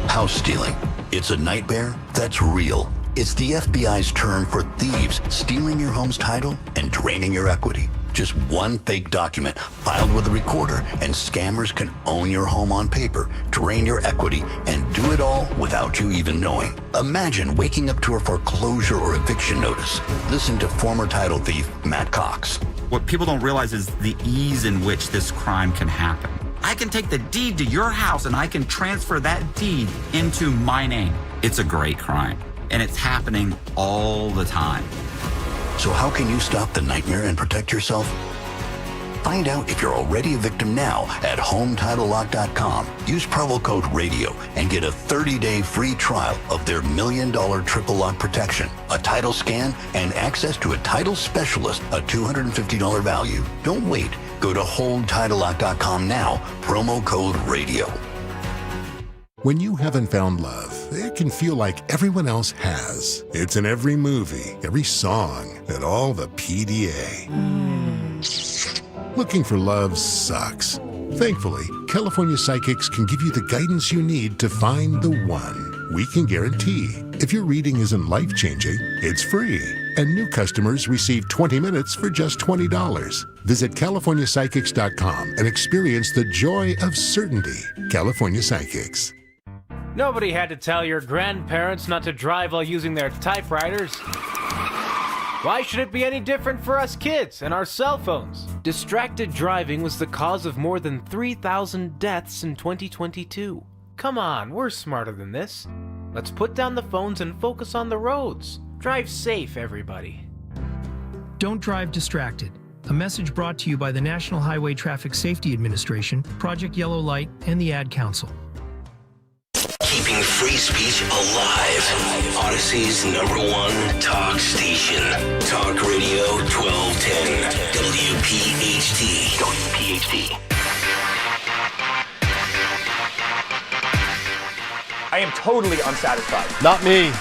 House stealing. It's a nightmare that's real. It's the FBI's term for thieves stealing your home's title and draining your equity. Just one fake document filed with a recorder, and scammers can own your home on paper, drain your equity, and do it all without you even knowing. Imagine waking up to a foreclosure or eviction notice. Listen to former title thief Matt Cox.
What people don't realize is the ease in which this crime can happen. I can take the deed to your house and I can transfer that deed into my name. It's a great crime, and it's happening all the time.
So how can you stop the nightmare and protect yourself? Find out if you're already a victim now at HomeTitleLock.com. Use promo code RADIO and get a 30-day free trial of their $1 million triple lock protection, a title scan, and access to a title specialist, a $250 value. Don't wait. Go to HomeTitleLock.com now, promo code RADIO.
When you haven't found love, it can feel like everyone else has. It's in every movie, every song, and all the PDA. Looking for love sucks. Thankfully, California Psychics can give you the guidance you need to find the one. We can guarantee if your reading isn't life-changing, it's free. And new customers receive 20 minutes for just $20. Visit CaliforniaPsychics.com and experience the joy of certainty. California Psychics.
Nobody had to tell your grandparents not to drive while using their typewriters. Why should it be any different for us kids and our cell phones? Distracted driving was the cause of more than 3,000 deaths in 2022. Come on, we're smarter than this. Let's put down the phones and focus on the roads. Drive safe, everybody.
Don't drive distracted. A message brought to you by the National Highway Traffic Safety Administration, Project Yellow Light, and the Ad Council.
Keeping free speech alive. Odyssey's #1 talk station. Talk Radio 1210. WPHT. WPHT.
I am totally unsatisfied.
Not me.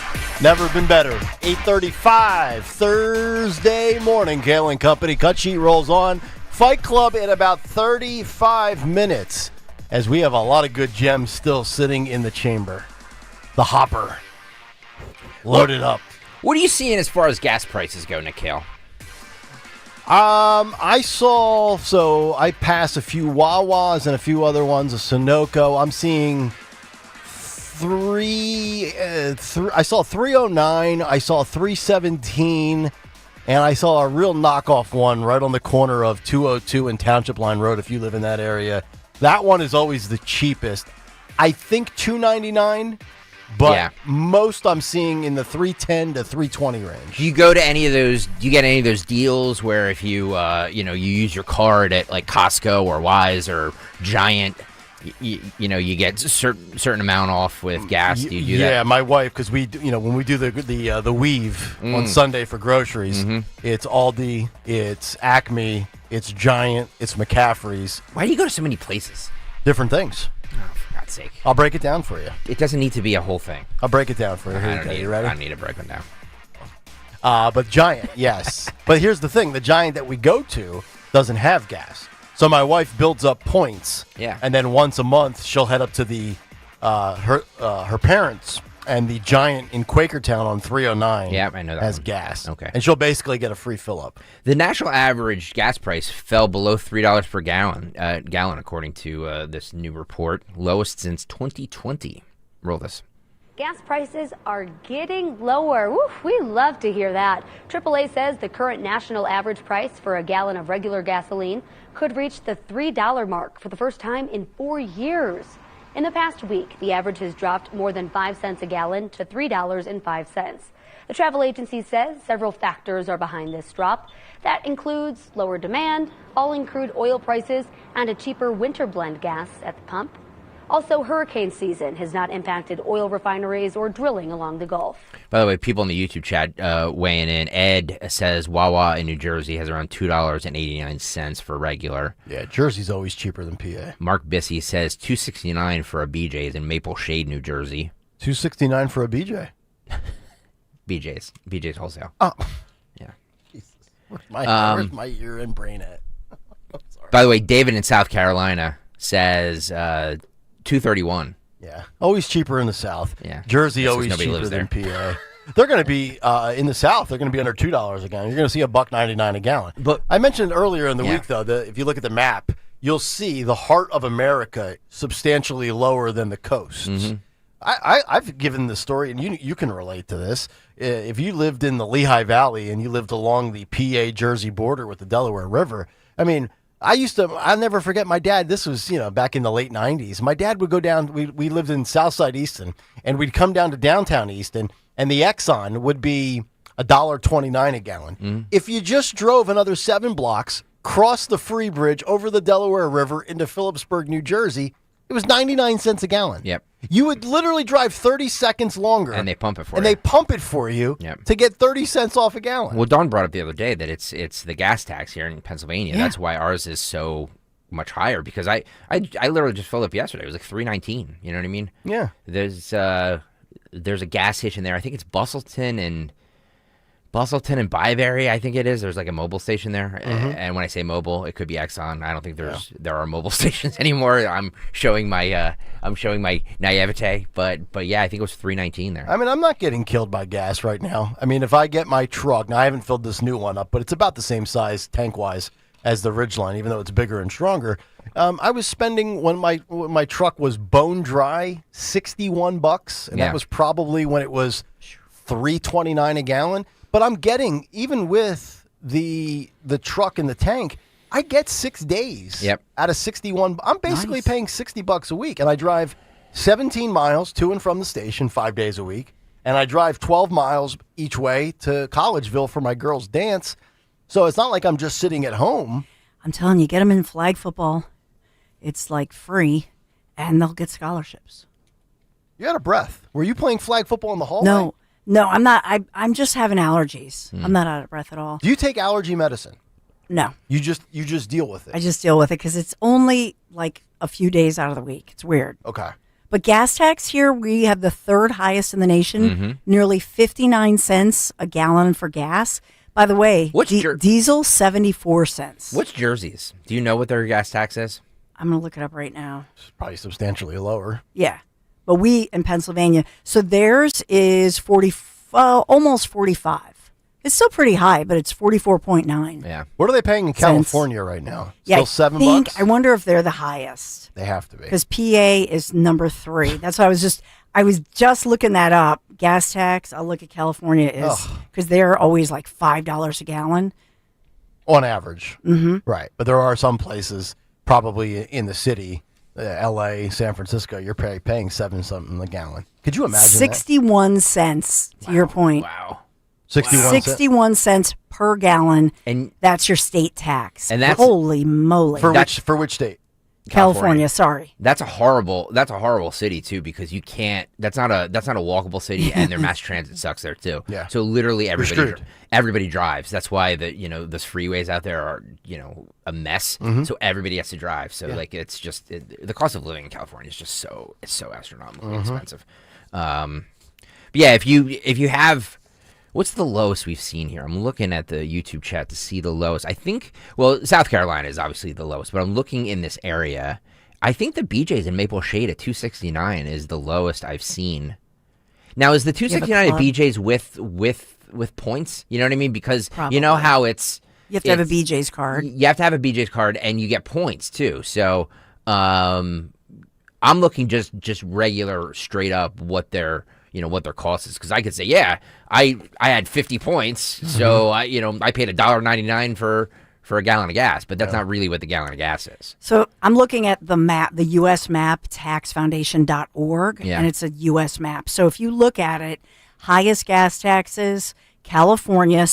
Never been better. 8:35 Thursday morning. Kayal and Company. Cut sheet rolls on. Fight Club in about 35 minutes. As we have a lot of good gems still sitting in the chamber. The hopper. Loaded up.
What are you seeing as far as gas prices go, Kayal?
I passed a few Wawas and a few other ones, a Sunoco. I'm seeing I saw 309, I saw 317, and I saw a real knockoff one right on the corner of 202 and Township Line Road if you live in that area. That one is always the cheapest. I think $2.99, but most I'm seeing in the $3.10 to $3.20 range.
Do you go to any of those? Do you get any of those deals where if you you use your card at like Costco or Wise or Giant, you get a certain amount off with gas? Do you do that?
Yeah, my wife, because we when we do the weave on Sunday for groceries, it's Aldi, it's Acme, it's Giant, it's McCaffrey's.
Why do you go to so many places?
Different things.
Oh, for God's sake.
I'll break it down for you.
It doesn't need to be a whole thing.
I'll break it down for you.
You ready? I don't need to break them down.
But Giant, yes. But here's the thing. The Giant that we go to doesn't have gas. So my wife builds up points.
Yeah.
And then once a month, she'll head up to the her parents and the Giant in Quakertown on 309.
Yeah, I know that
has
one.
gas.
Okay.
And she'll basically get a free fill up.
The national average gas price fell below $3 per gallon, according to this new report, lowest since 2020. Roll this.
Gas prices are getting lower. Woo, we love to hear that. AAA says the current national average price for a gallon of regular gasoline could reach the $3 mark for the first time in 4 years. In the past week, the average has dropped more than 5 cents a gallon to $3.05. The travel agency says several factors are behind this drop. That includes lower demand, falling crude oil prices, and a cheaper winter blend gas at the pump. Also, hurricane season has not impacted oil refineries or drilling along the Gulf.
By the way, people in the YouTube chat weighing in. Ed says Wawa in New Jersey has around $2.89 for regular.
Yeah, Jersey's always cheaper than PA.
Mark Bissey says $2.69 for a BJ's in Maple Shade, New Jersey.
$2.69 for a BJ.
BJ's wholesale.
Oh,
yeah.
Jesus. Where's my ear and brain at?
By the way, David in South Carolina says $2.31.
Yeah, always cheaper in the South.
Yeah,
Jersey always cheaper than PA. They're going to be in the South. They're going to be under $2 a gallon. You're going to see $1.99 a gallon. But I mentioned earlier in the week, though, that if you look at the map, you'll see the heart of America substantially lower than the coasts.
Mm-hmm.
I've given the story, and you can relate to this. If you lived in the Lehigh Valley and you lived along the PA-Jersey border with the Delaware River, I mean, I'll never forget my dad. This was, back in the late 90s. My dad would go down, we lived in Southside Easton, and we'd come down to downtown Easton, and the Exxon would be $1.29 a gallon.
Mm-hmm.
If you just drove another 7 blocks, crossed the Free Bridge over the Delaware River into Phillipsburg, New Jersey, it was 99 cents a gallon.
Yep.
You would literally drive 30 seconds longer.
And they pump it for you.
And they pump it for you to get 30 cents off a gallon.
Well, Dawn brought up the other day that it's the gas tax here in Pennsylvania.
Yeah.
That's why ours is so much higher, because I literally just filled up yesterday. It was like $3.19. You know what I mean?
Yeah.
There's a gas station there. I think it's Bustleton and Byberry, I think it is. There's like a mobile station there.
Mm-hmm.
And when I say mobile, it could be Exxon. I don't think there are mobile stations anymore. I'm showing my naivete, but yeah, I think it was $3.19 there.
I mean, I'm not getting killed by gas right now. I mean, if I get my truck, now I haven't filled this new one up, but it's about the same size tank-wise as the Ridgeline, even though it's bigger and stronger. I was spending, when my truck was bone dry, $61, and that was probably when it was $3.29 a gallon. But I'm getting, even with the truck and the tank, I get 6 days out of 61. I'm basically paying $60 a week, and I drive 17 miles to and from the station 5 days a week, and I drive 12 miles each way to Collegeville for my girls' dance. So it's not like I'm just sitting at home.
I'm telling you, get them in flag football. It's like free, and they'll get scholarships.
You're out of breath. Were you playing flag football in the hallway?
No, I'm not. I'm just having allergies. I'm not out of breath at all.
Do you take allergy medicine?
No.
You just deal with it?
I just deal with it because it's only like a few days out of the week. It's weird.
Okay.
But gas tax here, we have the third highest in the nation, nearly 59 cents a gallon for gas. By the way, diesel, 74 cents.
What's Jersey's? Do you know what their gas tax is?
I'm going to look it up right now.
It's probably substantially lower.
Yeah. But we in Pennsylvania, so theirs is almost 45. It's still pretty high, but it's 44.9.
Yeah.
What are they paying in California right now?
Yeah,
Still $7?
I wonder if they're the highest.
They have to be.
Because PA is number 3. That's why I was just looking that up. Gas tax, I'll look at California is, because they're always like $5 a gallon.
On average.
Mm-hmm.
Right. But there are some places, probably in the city, L.A., San Francisco, you're paying 7-something a gallon. Could you imagine
61 cents, to your point.
Wow.
61 cents per gallon, and that's your state tax.
And that's
holy moly.
For which state?
California, sorry.
That's a horrible city too, because you can't. That's not a walkable city, and their mass transit sucks there too.
Yeah.
So literally everybody drives. That's why those freeways out there are a mess.
Mm-hmm.
So everybody has to drive. So it's just the cost of living in California is just so astronomically expensive. But yeah, if you have What's the lowest we've seen here? I'm looking at the YouTube chat to see the lowest. I think, well, South Carolina is obviously the lowest, but I'm looking in this area. I think the BJ's in Maple Shade at 269 is the lowest I've seen. Now, is the 269 at BJ's with points? You know what I mean? Because you know how it's...
You have to have a BJ's card.
You have to have a BJ's card, and you get points, too. So I'm looking just regular, straight up what their cost is. Because I could say, yeah, I had 50 points, so I paid $1.99 for a gallon of gas, but that's not really what the gallon of gas is.
So I'm looking at the map, the U.S. map, taxfoundation.org, and it's a U.S. map. So if you look at it, highest gas taxes, California,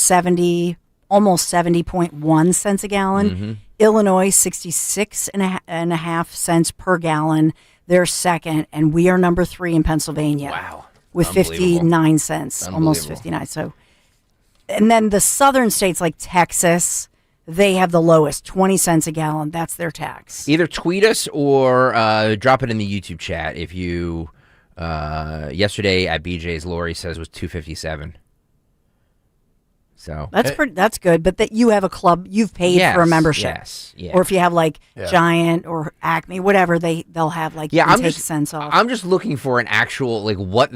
almost 70.1 cents a gallon. Illinois, 66.5 cents per gallon. They're second, and we are number 3 in Pennsylvania.
Wow.
With 59 cents, almost 59. So, and then the southern states like Texas, they have the lowest, 20 cents a gallon. That's their tax.
Either tweet us or drop it in the YouTube chat. If you yesterday at BJ's, Lori says was $2.57. So
that's good. But that you have a club, you've paid for a membership.
Yes. Yeah.
Or if you have like Giant or Acme, whatever, they'll have like you can take cents off.
I'm just looking for an actual like what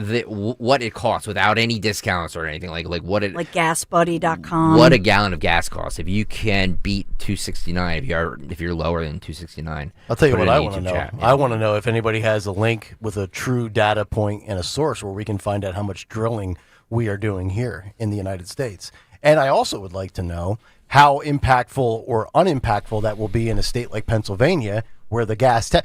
it costs without any discounts or anything like what it
like gasbuddy.com.
What a gallon of gas costs. If you can beat $2.69, if you're lower than $2.69.
I'll tell you what I want to know.
Chat.
I want to know if anybody has a link with a true data point and a source where we can find out how much drilling we are doing here in the United States. And I also would like to know how impactful or unimpactful that will be in a state like Pennsylvania, where the gas,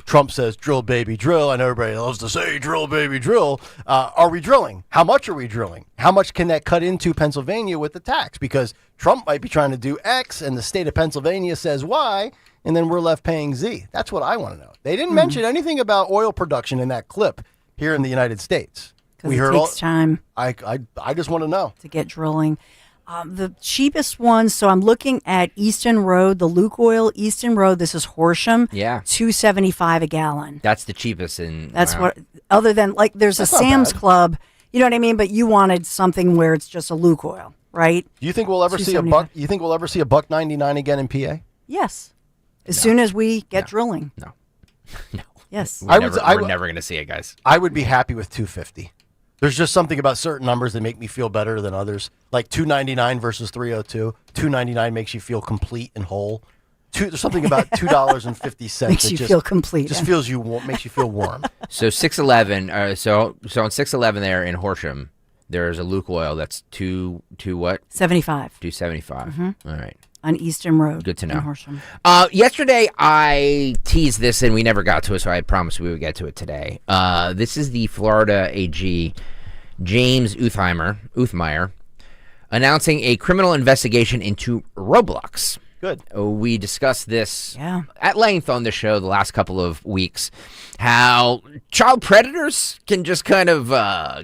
Trump says, drill, baby, drill, and everybody loves to say, drill, baby, drill. Are we drilling? How much are we drilling? How much can that cut into Pennsylvania with the tax? Because Trump might be trying to do X, and the state of Pennsylvania says Y, and then we're left paying Z. That's what I want to know. They didn't mention anything about oil production in that clip here in the United States.
Because it takes time.
I just want to know.
To get drilling. The cheapest one, so I'm looking at Easton Road, the Lukoil Easton Road. This is Horsham.
Yeah.
$2.75 a gallon.
That's the cheapest.
That's what, other than, like, there's a Sam's Club, you know what I mean? But you wanted something where it's just a Lukoil, right?
Do you think we'll ever see a buck? You think we'll ever see a $1.99 again in PA?
Yes. As soon as we get drilling.
No.
Yes.
We're never going to see it, guys.
I would be happy with $2.50. There's just something about certain numbers that make me feel better than others. Like $2.99 versus $3.02. $2.99 makes you feel complete and whole. There's something about $2.50
makes you feel complete.
Just makes you feel warm.
So 611. So on 611 there in Horsham, there's a Lukoil that's two what?
75.
$2.75. All right.
On Eastern Road.
Good to know.
In Horsham.
Yesterday, I teased this and we never got to it, so I promised we would get to it today. This is the Florida AG, James Uthmeyer, announcing a criminal investigation into Roblox.
Good.
We discussed this at length on the show the last couple of weeks, how child predators can just kind of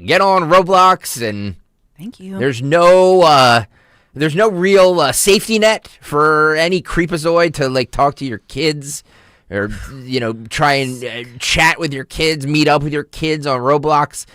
get on Roblox and
thank you.
There's no real safety net for any creepazoid to like talk to your kids or try and chat with your kids, meet up with your kids on Roblox.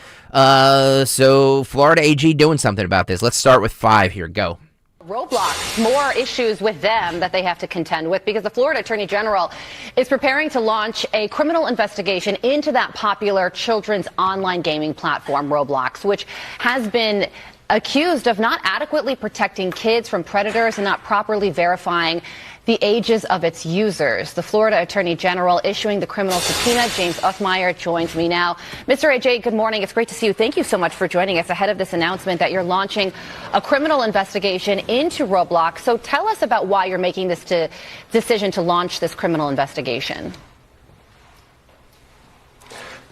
So Florida AG doing something about this. Let's start with 5 here. Go.
Roblox, more issues with them that they have to contend with because the Florida Attorney General is preparing to launch a criminal investigation into that popular children's online gaming platform, Roblox, which has been accused of not adequately protecting kids from predators and not properly verifying the ages of its users. The Florida Attorney General issuing the criminal subpoena. James Uthmeyer joins me now. Mr. AJ, good morning. It's great to see you. Thank you so much for joining us ahead of this announcement that you're launching a criminal investigation into Roblox. So tell us about why you're making this decision to launch this criminal investigation.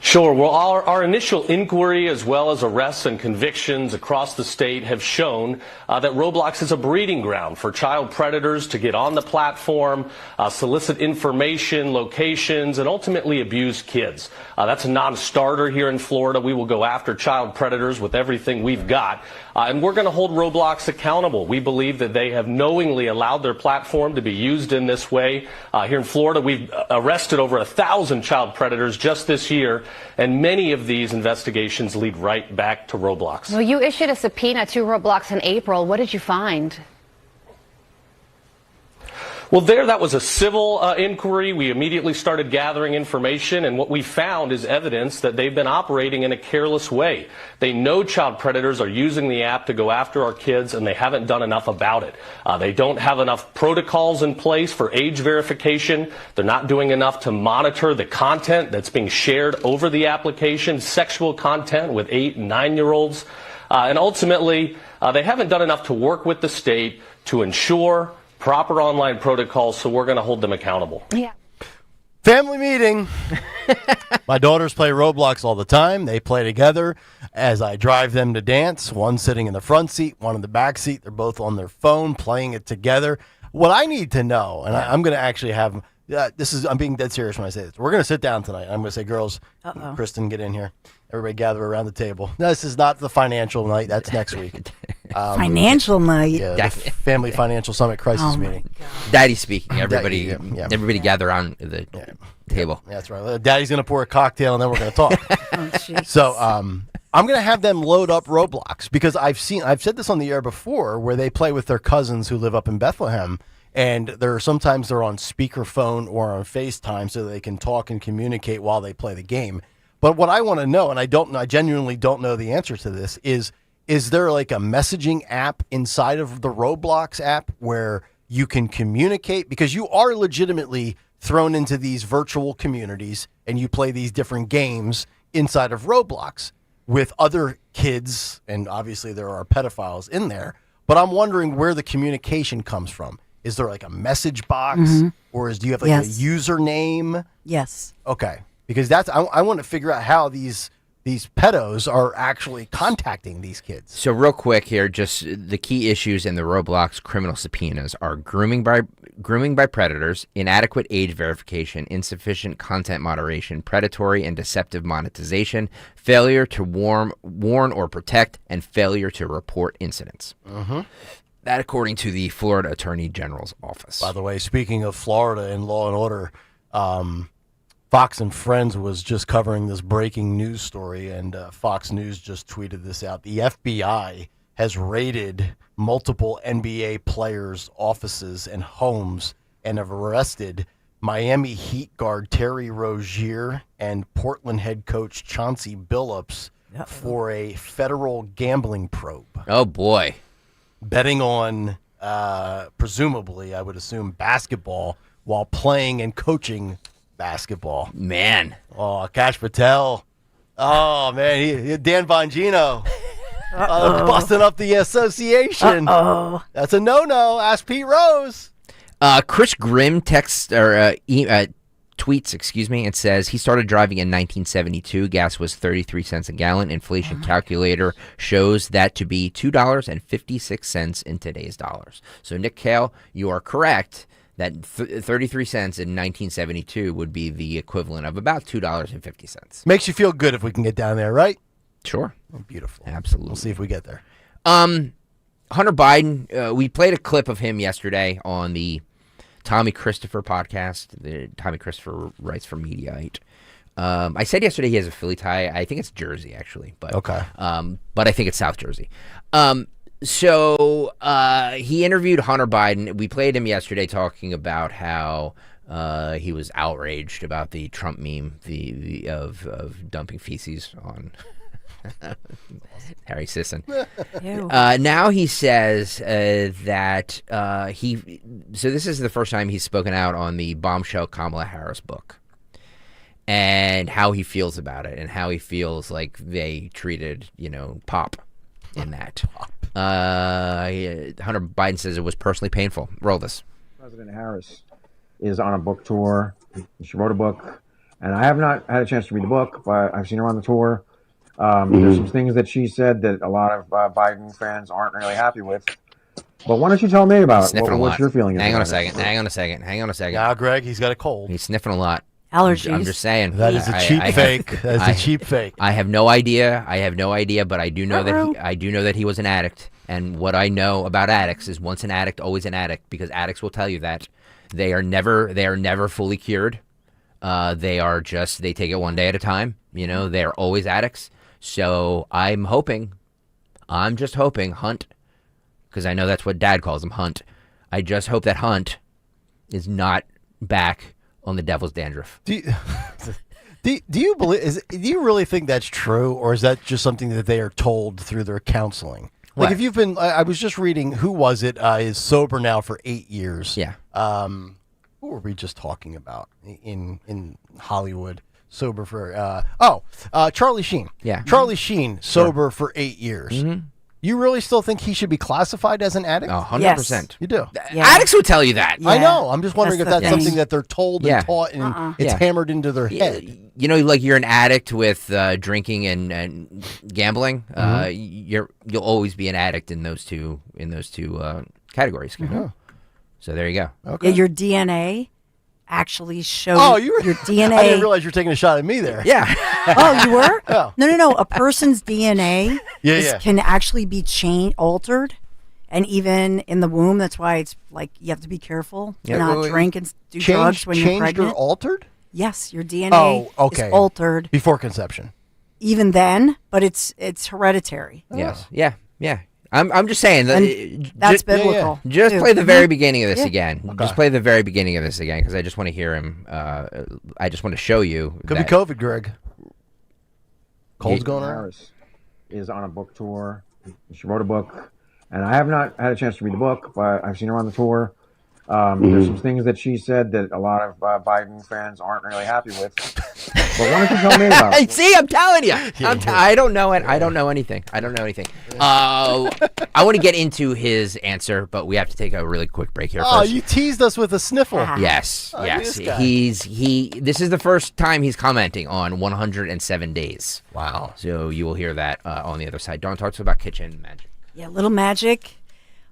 Sure. Well, our initial inquiry, as well as arrests and convictions across the state, have shown that Roblox is a breeding ground for child predators to get on the platform, solicit information, locations, and ultimately abuse kids. That's a non-starter here in Florida. We will go after child predators with everything we've got. And we're going to hold Roblox accountable. We believe that they have knowingly allowed their platform to be used in this way. Here in Florida, we've arrested over 1,000 child predators just this year. And many of these investigations lead right back to Roblox.
Well, you issued a subpoena to Roblox in April. What did you find?
Well, that was a civil inquiry. We immediately started gathering information, and what we found is evidence that they've been operating in a careless way. They know child predators are using the app to go after our kids, and they haven't done enough about it. They don't have enough protocols in place for age verification. They're not doing enough to monitor the content that's being shared over the application, sexual content with 8 and 9-year-olds. And ultimately, they haven't done enough to work with the state to ensure proper online protocols, so we're going to hold them accountable.
Yeah.
Family meeting. My daughters play Roblox all the time. They play together as I drive them to dance. One sitting in the front seat, one in the back seat. They're both on their phone playing it together. What I need to know, and I'm going to actually have, I'm being dead serious when I say this. We're going to sit down tonight. I'm going to say, girls, Kristen, get in here. Everybody gather around the table. No, this is not the financial night. That's next week.
Financial night.
Yeah, the Family Financial Summit Crisis meeting.
Daddy speaking. Everybody, everybody gather around the table.
That's right. Daddy's going to pour a cocktail, and then we're going to talk. So I'm going to have them load up Roblox because I've said this on the air before, where they play with their cousins who live up in Bethlehem, and sometimes they're on speakerphone or on FaceTime so they can talk and communicate while they play the game. But what I want to know, and I genuinely don't know the answer to this, is there like a messaging app inside of the Roblox app where you can communicate? Because you are legitimately thrown into these virtual communities and you play these different games inside of Roblox with other kids, and obviously there are pedophiles in there. But I'm wondering where the communication comes from. Is there like a message box, or do you have like a username?
Yes.
Okay. Because I want to figure out how these pedos are actually contacting these kids.
So real quick here, just the key issues in the Roblox criminal subpoenas are grooming by predators, inadequate age verification, insufficient content moderation, predatory and deceptive monetization, failure to warn or protect, and failure to report incidents. That according to the Florida Attorney General's office.
By the way, speaking of Florida and law and order, Fox and Friends was just covering this breaking news story, and Fox News just tweeted this out. The FBI has raided multiple NBA players' offices and homes and have arrested Miami Heat guard Terry Rozier and Portland head coach Chauncey Billups for a federal gambling probe.
Oh, boy.
Betting on, presumably, I would assume, basketball while playing and coaching basketball.
Man.
Oh, Cash Patel. Oh, man. Dan Bongino. Busting up the association. That's a no-no. Ask Pete Rose.
Chris Grimm tweets, and says he started driving in 1972. Gas was 33 cents a gallon. Inflation calculator shows that to be $2.56 in today's dollars. So, Nick Kayal, you are correct that 33 cents in 1972 would be the equivalent of about $2.50.
Makes you feel good if we can get down there, right?
Sure.
Oh, beautiful.
Absolutely.
We'll see if we get there.
Hunter Biden, we played a clip of him yesterday on the Tommy Christopher podcast. Tommy Christopher writes for Mediaite. I said yesterday he has a Philly tie. I think it's Jersey, actually. But,
okay.
But I think it's South Jersey. So he interviewed Hunter Biden. We played him yesterday talking about how he was outraged about the Trump meme of dumping feces on Harry Sisson. Now he says that so this is the first time he's spoken out on the bombshell Kamala Harris book and how he feels about it and how he feels like they treated, Pop in that. Hunter Biden says it was personally painful. Roll this.
President Harris is on a book tour. She wrote a book, and I have not had a chance to read the book, but I've seen her on the tour. There's some things that she said that a lot of Biden fans aren't really happy with. But why don't you tell me about it? What's your feeling?
Hang on a second.
Now, Greg, he's got a cold.
He's sniffing a lot.
Allergies.
I'm just saying.
That is a cheap fake. That is a cheap fake.
I have no idea. But I do know that he was an addict. And what I know about addicts is once an addict, always an addict, because addicts will tell you that they are never fully cured. They take it one day at a time. You know, they're always addicts. So I'm just hoping, Hunt, because I know that's what Dad calls him, Hunt. I just hope that Hunt is not back on the devil's dandruff.
Do you believe? Do you really think that's true, or is that just something that they are told through their counseling? Like,
What?
if you've been, I was just reading. Who was it? Is sober now for 8 years.
Yeah.
Who were we just talking about in Hollywood? Sober for Charlie Sheen.
Yeah.
Charlie Sheen sober for 8 years.
Mm-hmm.
You really still think he should be classified as an addict?
100%.
You do.
Addicts would tell you that.
I know. I'm just wondering if that's
thing.
something that they're told and taught, and it's hammered into their head.
You know, like you're an addict with drinking and gambling. You'll always be an addict in those two categories. So there you go.
Okay.
Yeah, your DNA actually shows.
Oh,
your DNA.
I didn't realize you were taking a shot at me there.
Yeah.
Oh, you were?
Yeah.
No. A person's DNA
Yeah.
can actually be altered, and even in the womb. That's why it's like you have to be careful to not drink and do drugs when you're pregnant.
Or altered?
Yes, your DNA is altered
before conception.
Even then, but it's hereditary.
Yes. Yeah. I'm just saying that
that's biblical.
Just
too.
play the very beginning of this again.
Okay.
Just play the very beginning of this again because I just want to hear him. I just want to show you.
Could be COVID, Greg. Cold's going on.
Harris is on a book tour. She wrote a book, and I have not had a chance to read the book, but I've seen her on the tour. There's some things that she said that a lot of Biden fans aren't really happy with. But why don't you tell me about it?
See, I'm telling you. I don't know it. I don't know anything. I want to get into his answer, but we have to take a really quick break here.
Oh,
first.
you teased us with a sniffle.
Yes.
This guy.
This is the first time he's commenting on 107 days.
Wow.
So you will hear that on the other side. Dawn talks about kitchen magic.
Yeah, little magic.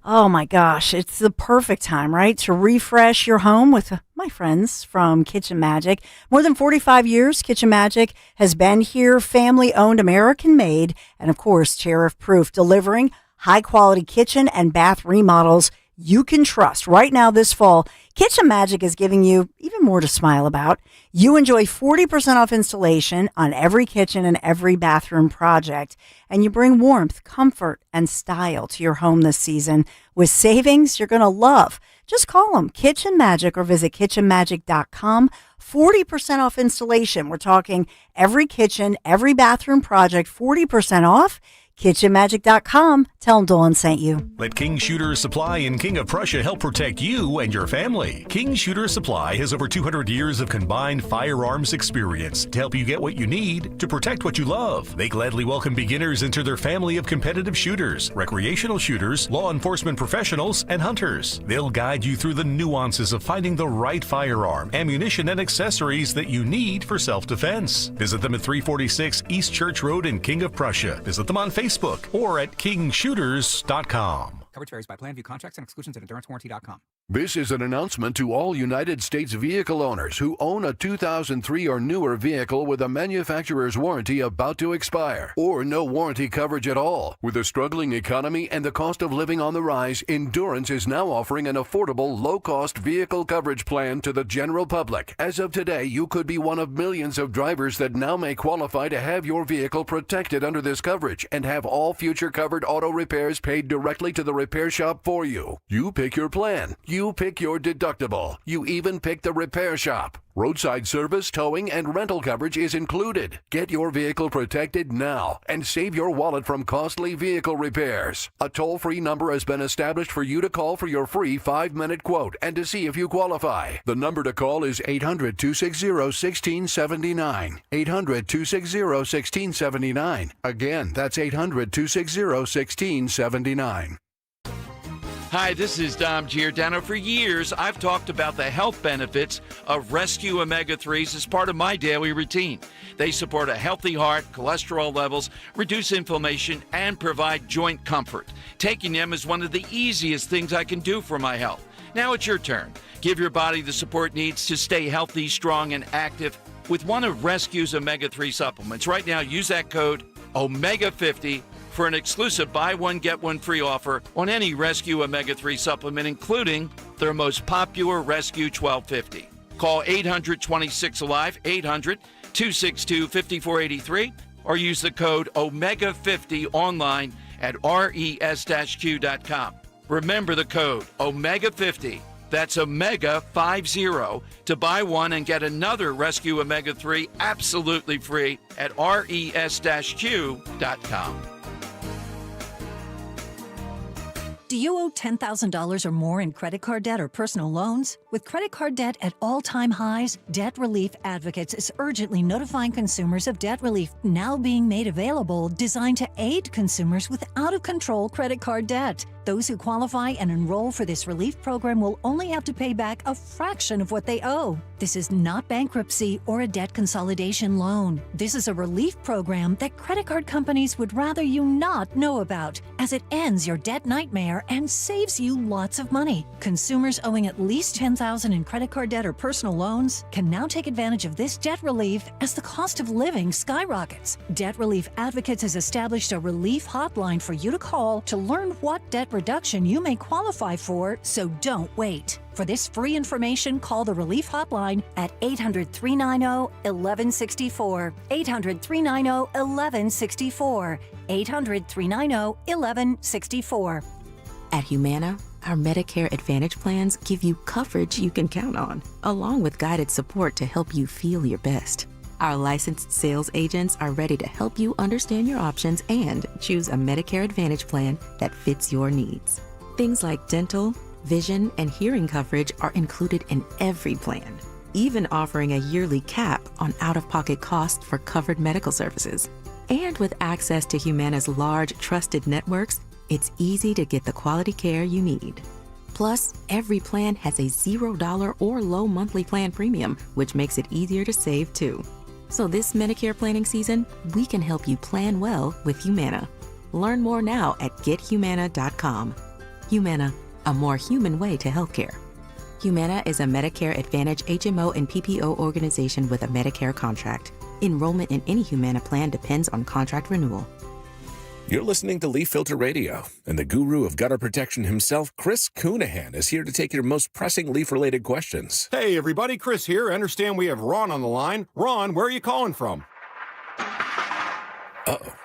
Oh my gosh, it's the perfect time, right? To refresh your home with my friends from Kitchen Magic. More than 45 years, Kitchen Magic has been here, family owned, American made, and of course, tariff proof, delivering high quality kitchen and bath remodels you can trust. Right now this fall, Kitchen Magic is giving you even more to smile about. You enjoy 40% off installation on every kitchen and every bathroom project, and you bring warmth, comfort, and style to your home this season with savings you're going to love. Just call them Kitchen Magic or visit kitchenmagic.com. 40% off installation. We're talking every kitchen, every bathroom project, 40% off. KitchenMagic.com. Tell them Dawn sent you.
Let King Shooter Supply in King of Prussia help protect you and your family. King Shooter Supply has over 200 years of combined firearms experience to help you get what you need to protect what you love. They gladly welcome beginners into their family of competitive shooters, recreational shooters, law enforcement professionals, and hunters. They'll guide you through the nuances of finding the right firearm, ammunition, and accessories that you need for self-defense. Visit them at 346 East Church Road in King of Prussia. Visit them on Facebook or at kingshooters.com.
Coverage varies by plan. View contracts and exclusions at endurancewarranty.com.
This is an announcement to all United States vehicle owners who own a 2003 or newer vehicle with a manufacturer's warranty about to expire or no warranty coverage at all. With a struggling economy and the cost of living on the rise, Endurance is now offering an affordable, low-cost vehicle coverage plan to the general public. As of today, you could be one of millions of drivers that now may qualify to have your vehicle protected under this coverage and have all future covered auto repairs paid directly to the repair shop for you. You pick your plan. You pick your deductible. You even pick the repair shop. Roadside service, towing, and rental coverage is included. Get your vehicle protected now and save your wallet from costly vehicle repairs. A toll-free number has been established for you to call for your free 5-minute quote and to see if you qualify. The number to call is 800-260-1679. 800-260-1679. Again, that's 800-260-1679.
Hi, this is Dom Giordano. For years, I've talked about the health benefits of Rescue Omega-3s as part of my daily routine. They support a healthy heart, cholesterol levels, reduce inflammation, and provide joint comfort. Taking them is one of the easiest things I can do for my health. Now it's your turn. Give your body the support it needs to stay healthy, strong, and active with one of Rescue's Omega-3 supplements. Right now, use that code OMEGA50 for an exclusive buy one, get one free offer on any Rescue Omega-3 supplement, including their most popular Rescue 1250. Call 800-26-ALIVE, 262-5483 or use the code OMEGA50 online at res-q.com. Remember the code OMEGA50. That's OMEGA50 to buy one and get another Rescue Omega 3 absolutely free at res-q.com.
Do you owe $10,000 or more in credit card debt or personal loans? With credit card debt at all-time highs, Debt Relief Advocates is urgently notifying consumers of debt relief now being made available, designed to aid consumers with out-of-control credit card debt. Those who qualify and enroll for this relief program will only have to pay back a fraction of what they owe. This is not bankruptcy or a debt consolidation loan. This is a relief program that credit card companies would rather you not know about, as it ends your debt nightmare and saves you lots of money. Consumers owing at least $10,000 in credit card debt or personal loans can now take advantage of this debt relief as the cost of living skyrockets. Debt Relief Advocates has established a relief hotline for you to call to learn what debt reduction you may qualify for, so don't wait. For this free information, call the Relief Hotline at 800-390-1164. 800-390-1164. 800-390-1164.
At Humana, our Medicare Advantage plans give you coverage you can count on, along with guided support to help you feel your best. Our licensed sales agents are ready to help you understand your options and choose a Medicare Advantage plan that fits your needs. Things like dental, vision, and hearing coverage are included in every plan, even offering a yearly cap on out-of-pocket costs for covered medical services. And with access to Humana's large, trusted networks, it's easy to get the quality care you need. Plus, every plan has a $0 or low monthly plan premium, which makes it easier to save too. So this Medicare planning season, we can help you plan well with Humana. Learn more now at gethumana.com. Humana, a more human way to healthcare. Humana is a Medicare Advantage HMO and PPO organization with a Medicare contract. Enrollment in any Humana plan depends on contract renewal.
You're listening to Leaf Filter Radio, and the guru of gutter protection himself, Chris Coonahan, is here to take your most pressing leaf-related questions.
Hey, everybody, Chris here. I understand we have Ron on the line. Ron, where are you calling from?
Uh-oh.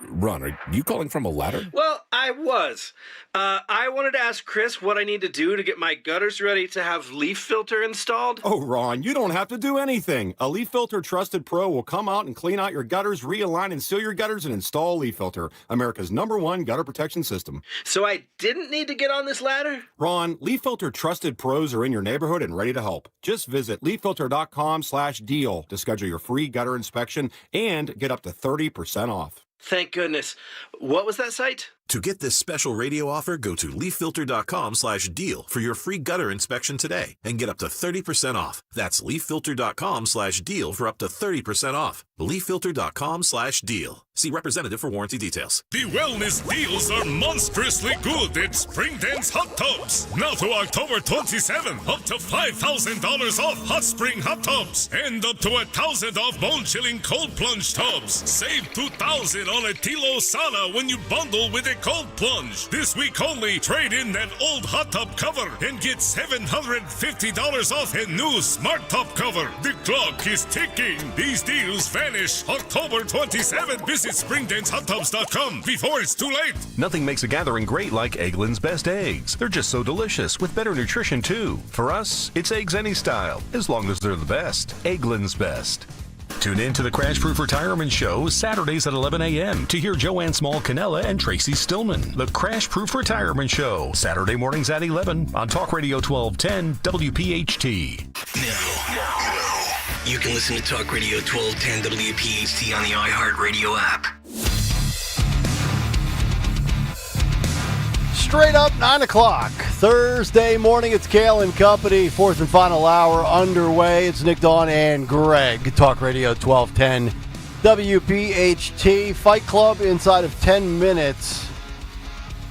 Ron, are you calling from a ladder?
Well, I was. I wanted to ask Chris what I need to do to get my gutters ready to have leaf filter installed.
Oh, Ron, you don't have to do anything. A Leaf Filter Trusted Pro will come out and clean out your gutters, realign and seal your gutters, and install Leaf Filter, America's #1 gutter protection system.
So I didn't need to get on this ladder?
Ron, Leaf Filter Trusted Pros are in your neighborhood and ready to help. Just visit leaffilter.com/deal to schedule your free gutter inspection and get up to 30% off.
Thank goodness. What was that site?
To get this special radio offer, go to leaffilter.com/deal for your free gutter inspection today and get up to 30% off. That's leaffilter.com/deal for up to 30% off. leaffilter.com/deal. See representative for warranty details.
The wellness deals are monstrously good at Spring Dance Hot Tubs. Now to October 27, up to $5,000 off hot spring hot tubs and up to $1,000 off bone-chilling cold plunge tubs. Save $2,000 on a Tilo sauna when you bundle with a cold plunge. This week only, trade in that old hot tub cover and get $750 off a new smart tub cover. The clock is ticking. These deals vanish October 27. Visit springdancehottubs.com before it's too late.
Nothing makes a gathering great like Eggland's Best Eggs. They're just so delicious, with better nutrition too. For us, it's eggs any style, as long as they're the best. Eggland's Best. Tune in to the Crash Proof Retirement Show Saturdays at 11 a.m. to hear Joanne Small-Canella and Tracy Stillman. The Crash Proof Retirement Show, Saturday mornings at 11 on Talk Radio 1210 WPHT.
Now, you can listen to Talk Radio 1210 WPHT on the iHeartRadio app.
Straight up 9 o'clock. Thursday morning, it's Kayal and Company. Fourth and final hour underway. It's Nick, Dawn, and Greg. Talk Radio 1210 WPHT. Fight Club inside of 10 minutes.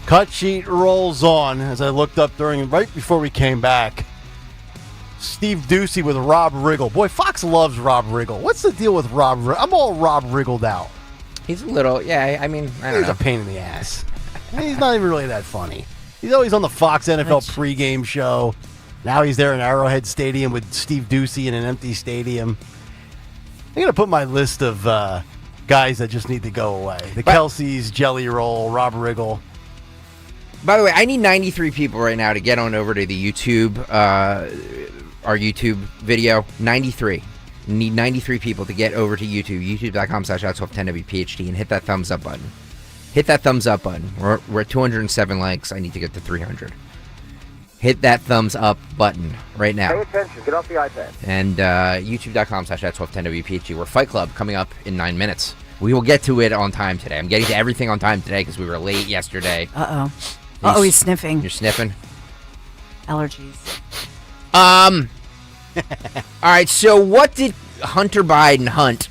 Cut sheet rolls on as I looked up right before we came back. Steve Ducey with Rob Riggle. Boy, Fox loves Rob Riggle. What's the deal with Rob Riggle? I'm all Rob Riggled out.
He's a little, I mean, I don't know.
He's a pain in the ass. He's not even really that funny. He's always on the Fox NFL pregame show. Now he's there in Arrowhead Stadium with Steve Ducey in an empty stadium. I'm going to put my list of guys that just need to go away. The Kelseys, Jelly Roll, Rob Riggle.
By the way, I need 93 people right now to get on over to the YouTube, our YouTube video. 93. Need 93 people to get over to YouTube, youtube.com/Out1210WPHT, and hit that thumbs up button. Hit that thumbs up button. We're at 207 likes. I need to get to 300. Hit that thumbs up button right now.
Pay attention. Get off the iPad.
And youtube.com/Out1210WPHT. We're Fight Club coming up in 9 minutes. We will get to it on time today. I'm getting to everything on time today because we were late yesterday.
Uh-oh, he's sniffing.
You're sniffing?
Allergies.
All right, so what did Hunter Biden Hunt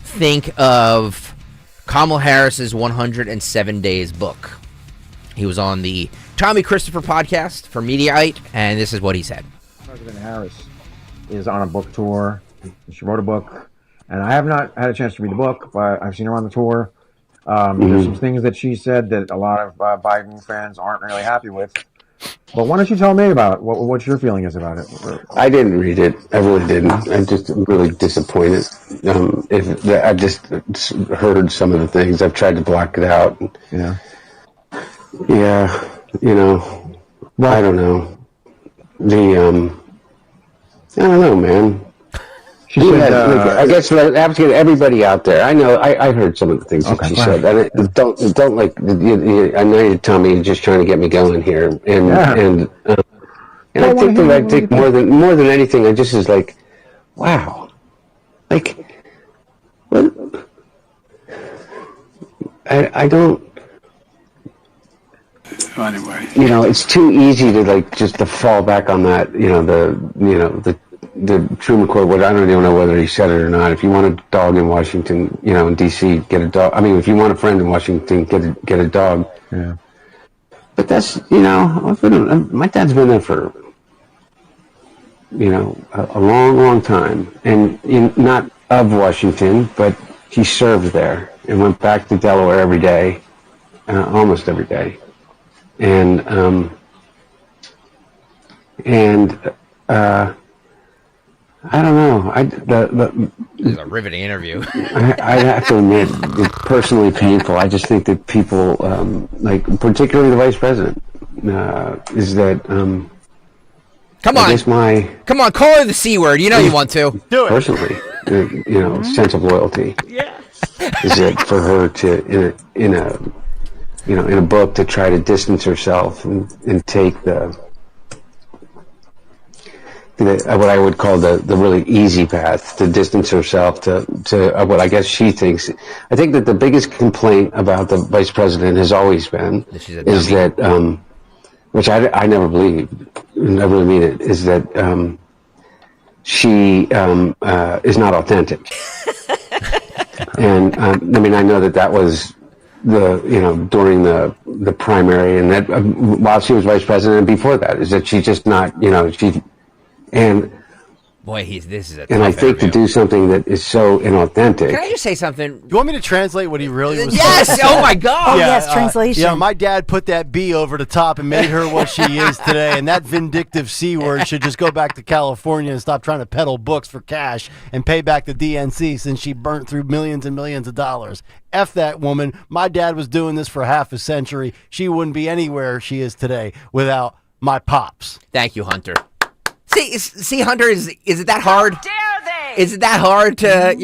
think of Kamala Harris's 107 Days book? He was on the Tommy Christopher podcast for Mediaite, and this is what he said.
President Harris is on a book tour. She wrote a book, and I have not had a chance to read the book, but I've seen her on the tour. There's some things that she said that a lot of Biden fans aren't really happy with. But why don't you tell me about it? What your feeling is about it?
I didn't read it. I really didn't. I'm just really disappointed. I just heard some of the things. I've tried to block it out.
Yeah.
Yeah. You know. I don't know. I don't know, man.
She said,
I guess I have to get everybody out there. I know. I heard some of the things that she said. And don't like. I know you, Tommy. You're just trying to get me going here, and I think that I think more than anything, I just is like, wow, like, what? I don't.
Anyway,
you know, it's too easy to like just to fall back on that. The Truman Quote, I don't even know whether he said it or not. If you want a dog in Washington, in D.C., get a dog. I mean, if you want a friend in Washington, get a dog.
Yeah.
But that's, my dad's been there for, a long, long time. And not of Washington, but he served there and went back to Delaware every day, almost every day. And I don't know.
This is a riveting interview.
I have to admit, it's personally painful. I just think that people, particularly the vice president, is that.
Come on, call her the C word. You know you want to.
Do it.
Personally, sense of loyalty.
Yeah.
Is that for her to in a book to try to distance herself and take what I would call the really easy path to distance herself to what I guess she thinks. I think that the biggest complaint about the vice president has always been is that, which I never believed, and I really mean it, is that she is not authentic. And I know that was during the primary, and that while she was vice president and before that, is that she's just not, and
boy, this is a
and I think
interview.
to do something that is so inauthentic.
Can I just say something?
Do you want me to translate what he really was
Yes!
saying?
Oh, my God!
Oh, yes, translation.
My dad put that B over the top and made her what she is today, and that vindictive C word should just go back to California and stop trying to peddle books for cash and pay back the DNC since she burnt through millions and millions of dollars. F that woman. My dad was doing this for half a century. She wouldn't be anywhere she is today without my pops.
Thank you, Hunter. See, Hunter, is it that hard? How dare they? Is it that hard to,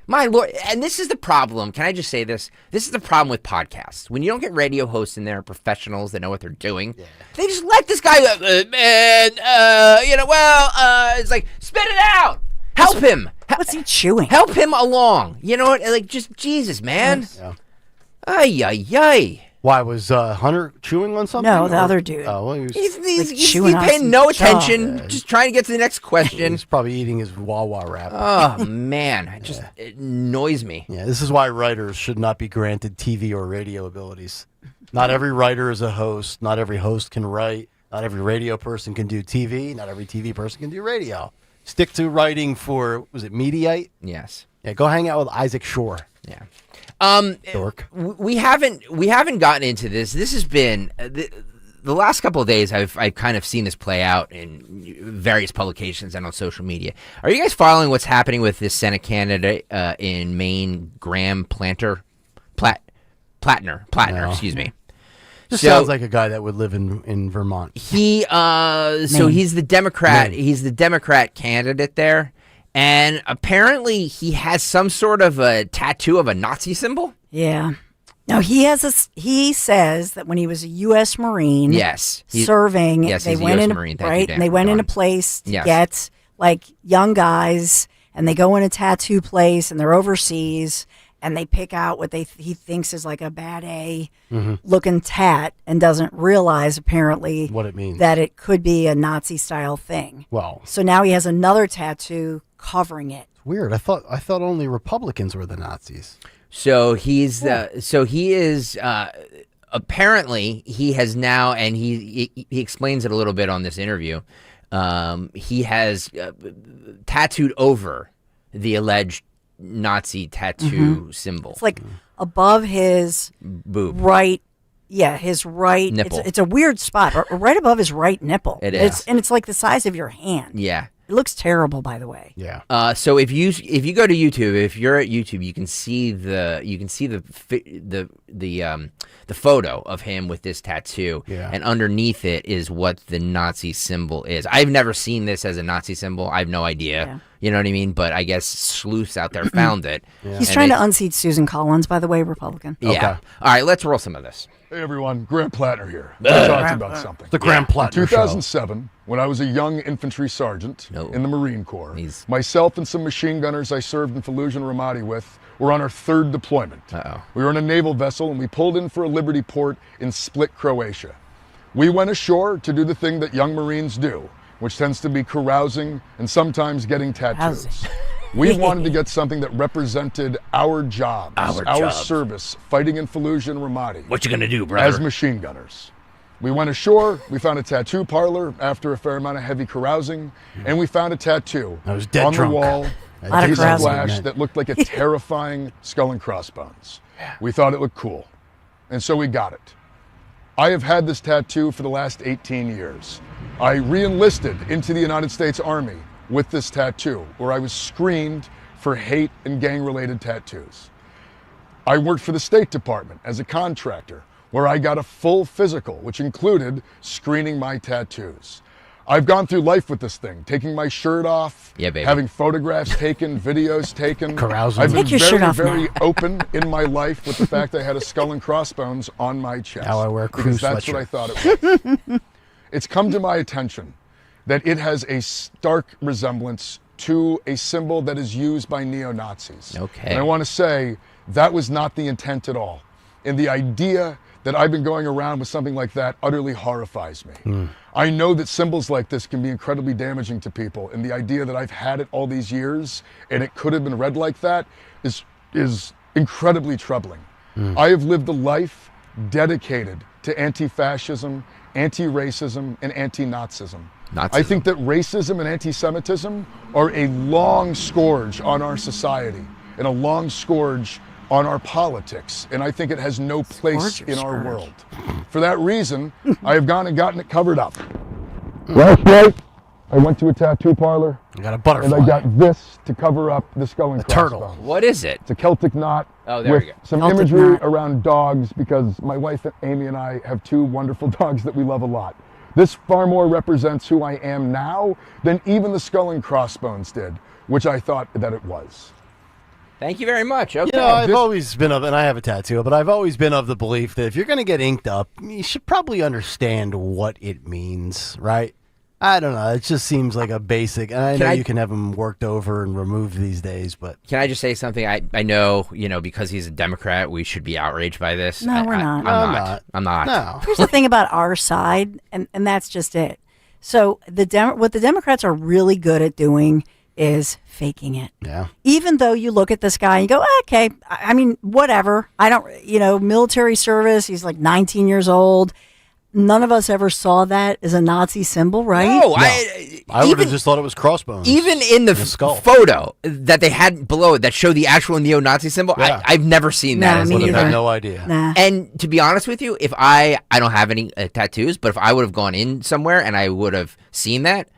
my Lord? And this is the problem. Can I just say this? This is the problem with podcasts. When you don't get radio hosts in there, professionals that know what they're doing, they just let this guy, it's like, spit it out. Help him.
What's he chewing?
Help him along. You know what? Like, just, Jesus, man.
Yeah.
Ay, ay, ay.
Why, was Hunter chewing on something?
No, the other dude.
Oh, well, he was
He's paying no attention, just trying to get to the next question.
He's probably eating his Wawa wrap.
Oh, man. It annoys me.
Yeah, this is why writers should not be granted TV or radio abilities. Not every writer is a host. Not every host can write. Not every radio person can do TV. Not every TV person can do radio. Stick to writing for, was it Mediaite?
Yes.
Yeah, go hang out with Isaac Shore.
Yeah. Dork. We haven't gotten into this. This has been the last couple of days, I've kind of seen this play out in various publications and on social media. Are you guys following what's happening with this Senate candidate in Maine, Graham Plattner?
No.
Excuse me.
Just sounds like a guy that would live in Vermont.
He's the Democrat.
Maine.
He's the Democrat candidate there, and apparently he has some sort of a tattoo of a Nazi symbol.
Yeah. No, he says that when he was a U.S. Marine, serving, they went in and they went in a place to get like young guys, and they go in a tattoo place, and they're overseas, and they pick out what he thinks is like a bad A looking tat, and doesn't realize apparently
what it means,
that it could be a Nazi style thing.
Well,
so now he has another tattoo covering it.
Weird. I thought only Republicans were the Nazis.
So he is apparently he has now, and he explains it a little bit on this interview. He has tattooed over the alleged Nazi tattoo symbol.
It's like above his
boob,
right? Yeah, his right
nipple.
It's a weird spot, right above his right nipple.
It is,
and it's like the size of your hand.
Yeah.
It looks terrible, by the way.
Yeah.
So if you go to YouTube, if you're at YouTube, you can see the photo of him with this tattoo, and underneath it is what the Nazi symbol is. I've never seen this as a Nazi symbol. I have no idea.
Yeah.
You know what I mean? But I guess sleuths out there found it.
He's trying to unseat Susan Collins, by the way, Republican.
Yeah. Okay. All right, let's roll some of this.
Hey everyone, Graham Plattner here. Let's talk about something.
The Graham Plattner
In 2007, when I was a young infantry sergeant in the Marine Corps, myself and some machine gunners I served in Fallujah and Ramadi with were on our third deployment. We were on a naval vessel and we pulled in for a Liberty port in Split, Croatia. We went ashore to do the thing that young Marines do, which tends to be carousing and sometimes getting tattoos. We wanted to get something that represented our jobs, our service, fighting in Fallujah and Ramadi.
What you gonna do, brother?
As machine gunners. We went ashore, we found a tattoo parlor after a fair amount of heavy carousing, and we found a tattoo
I was dead
on
drunk.
the wall,
A
a piece of
carousing,
flash
man.
that looked like a terrifying skull and crossbones. We thought it looked cool, and so we got it. I have had this tattoo for the last 18 years. I re-enlisted into the United States Army with this tattoo, where I was screened for hate and gang-related tattoos. I worked for the State Department as a contractor, where I got a full physical, which included screening my tattoos. I've gone through life with this thing, taking my shirt off, having photographs taken, videos taken.
Carousing.
I've been
Take your shirt off
very
now.
open in my life with the fact I had a skull and crossbones on my chest.
Now I wear a crew
because that's
sweatshirt.
what I thought it was. It's come to my attention that it has a stark resemblance to a symbol that is used by neo-Nazis.
Okay.
And I want to say that was not the intent at all. And the idea that I've been going around with something like that utterly horrifies me. I know that symbols like this can be incredibly damaging to people, and the idea that I've had it all these years and it could have been read like that is incredibly troubling. I have lived a life dedicated to anti-fascism, anti-racism, and anti-Nazism. I think that racism and anti-Semitism are a long scourge on our society and a long scourge on our politics, and I think it has no place in our world. For that reason, I have gone and gotten it covered up. Last night, I went to a tattoo parlor.
I got a butterfly.
And I got this to cover up the skull and
turtle.
crossbones.
What is it?
It's a Celtic knot
Oh, there
with
we go.
some
Celtic
imagery
knot.
around dogs, because my wife Amy and I have two wonderful dogs that we love a lot. This far more represents who I am now than even the skull and crossbones did, which I thought that it was.
Thank you very much. Okay.
You know, I've always been of, and I have a tattoo, but I've always been of the belief that if you're going to get inked up, you should probably understand what it means, right? I don't know. It just seems like a basic, and I know you can have them worked over and removed these days, but...
Can I just say something? I know, because he's a Democrat, we should be outraged by this.
No, we're not.
I'm not.
No.
Here's the thing about our side, and that's just it. So what the Democrats are really good at doing is faking it.
Yeah.
Even though you look at this guy and you go, okay, I mean, whatever. I don't, military service, he's like 19 years old. none of us ever saw that as a Nazi symbol, right?
No,
I would have just thought it was crossbones.
Even in the
skull.
photo that they had below it that showed the actual neo-Nazi symbol,
Yeah.
I've never seen that.
No,
as
me
a
neither.
no idea.
Nah.
And to be honest with you, if I don't have any tattoos, but if I would have gone in somewhere and I would have seen that,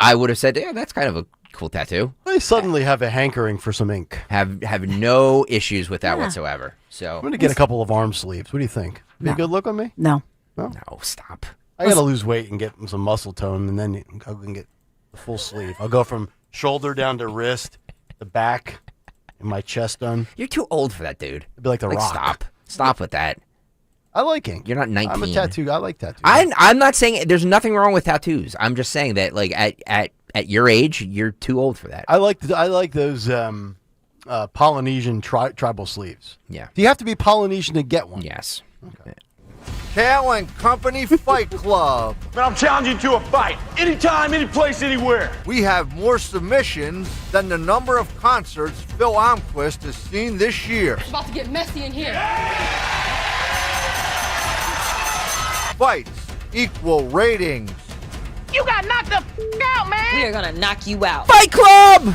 I would have said, yeah, that's kind of a cool tattoo.
I suddenly have a hankering for some ink.
Have no issues with that whatsoever. So
I'm going to get a couple of arm sleeves. What do you think? Be a good look on me?
No.
No, stop.
I got to lose weight and get some muscle tone, and then I can get the full sleeve. I'll go from shoulder down to wrist, the back, and my chest done.
You're too old for that, dude.
It'd be like the Rock.
Stop with that.
I like ink.
You're not 19.
I'm a tattoo. I like tattoos.
I'm not saying there's nothing wrong with tattoos. I'm just saying that like at your age, you're too old for that.
I like those Polynesian tribal sleeves.
Yeah.
Do you have to be Polynesian to get one?
Yes.
Okay.
Kayal and Company Fight Club.
Man, I'm challenging you to a fight. Anytime, any place, anywhere.
We have more submissions than the number of concerts Phil Almquist has seen this year.
It's about to get messy in here.
Fights equal ratings.
You got knocked the out, man. We are gonna knock you out.
Fight Club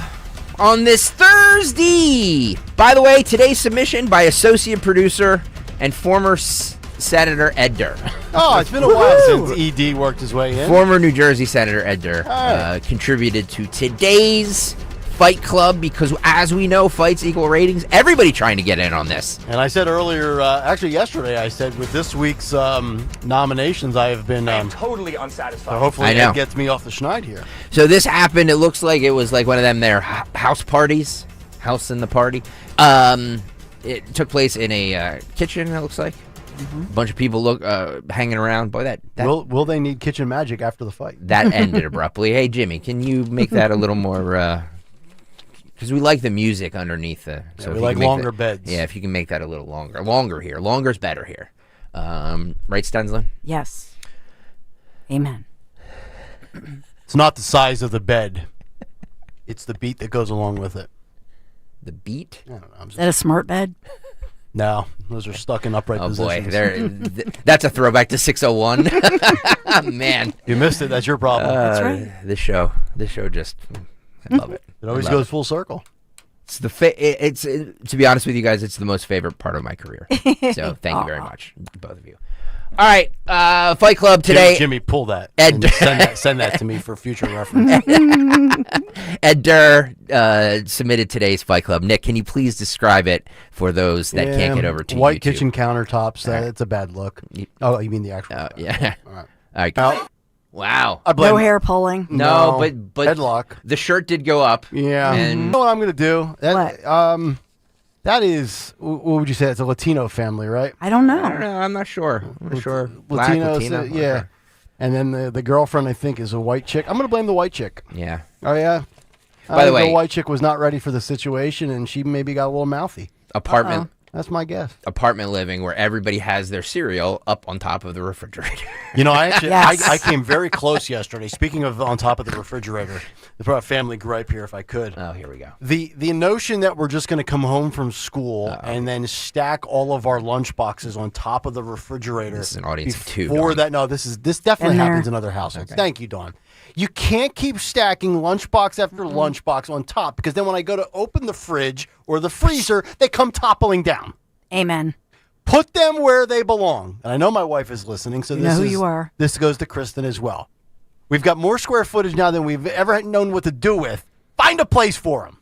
on this Thursday. By the way, today's submission by associate producer and former Senator Ed Durr.
Oh, it's been a while since ED worked his way in.
Former New Jersey Senator Ed Durr contributed to today's Fight Club because, as we know, fights equal ratings. Everybody trying to get in on this.
And I said earlier, actually yesterday, I said with this week's nominations, I have been
totally unsatisfied.
so hopefully
I know.
Ed gets me off the schneid here.
So this happened. It looks like it was like one of them their house parties, house in the party. It took place in a kitchen. It looks like a bunch of people hanging around. Boy, that
Will they need kitchen magic after the fight?
that ended abruptly. Hey Jimmy, can you make that a little more? Because we like the music underneath the. So
we
if you
like
can make
longer
that-
beds.
Yeah, if you can make that a little longer. Longer here. Longer's better here. Right, Stenslin?
Yes. Amen.
It's not the size of the bed. It's the beat that goes along with it.
The beat?
I don't know. I'm
Is that a smart bed?
No, those are stuck in upright
Oh boy,
positions.
that's a throwback to 601. Man,
You missed it. That's your problem.
That's right.
This show just, I love it.
It always
I love
goes full circle.
It's it's to be honest with you guys, it's the most favorite part of my career. So thank you very much, both of you. All right, Fight Club today.
Jimmy, pull that.
Ed
and send that to me for future reference.
Ed Durr submitted today's Fight Club. Nick, can you please describe it for those that can't get over to
white
YouTube?
kitchen countertops. That's a bad look. Oh, you mean the actual?
Yeah.
All right.
All right.
Now,
Wow.
I blame
No hair pulling.
No, but
headlock.
The shirt did go up.
Yeah. You
And
know what I'm going to do?
What?
That is, what would you say? It's a Latino family, right?
I don't know.
I don't know. I'm not sure. I'm not sure. Black,
Latinos,
Latino.
yeah.
Okay.
And then the girlfriend, I think, is a white chick. I'm going to blame the white chick.
Yeah.
Oh, yeah?
By the way-
the white chick was not ready for the situation, and she maybe got a little mouthy.
Apartment.
That's my guess.
Apartment living where everybody has their cereal up on top of the refrigerator.
You know, I actually
Yes.
I came very close yesterday. Speaking of on top of the refrigerator, a family gripe here if I could.
Oh, here we go.
The notion that we're just going to come home from school and then stack all of our lunch boxes on top of the refrigerator.
This is an audience of two,
before
Dawn.
that, no, this definitely
Been there.
happens in other households. Thank you, Dawn. You can't keep stacking lunchbox after lunchbox on top because then when I go to open the fridge or the freezer, they come toppling down.
Amen.
Put them where they belong. And I know my wife is listening, so
You
this
know who
is,
you are.
This goes to Kristen as well. We've got more square footage now than we've ever known what to do with. Find a place for them.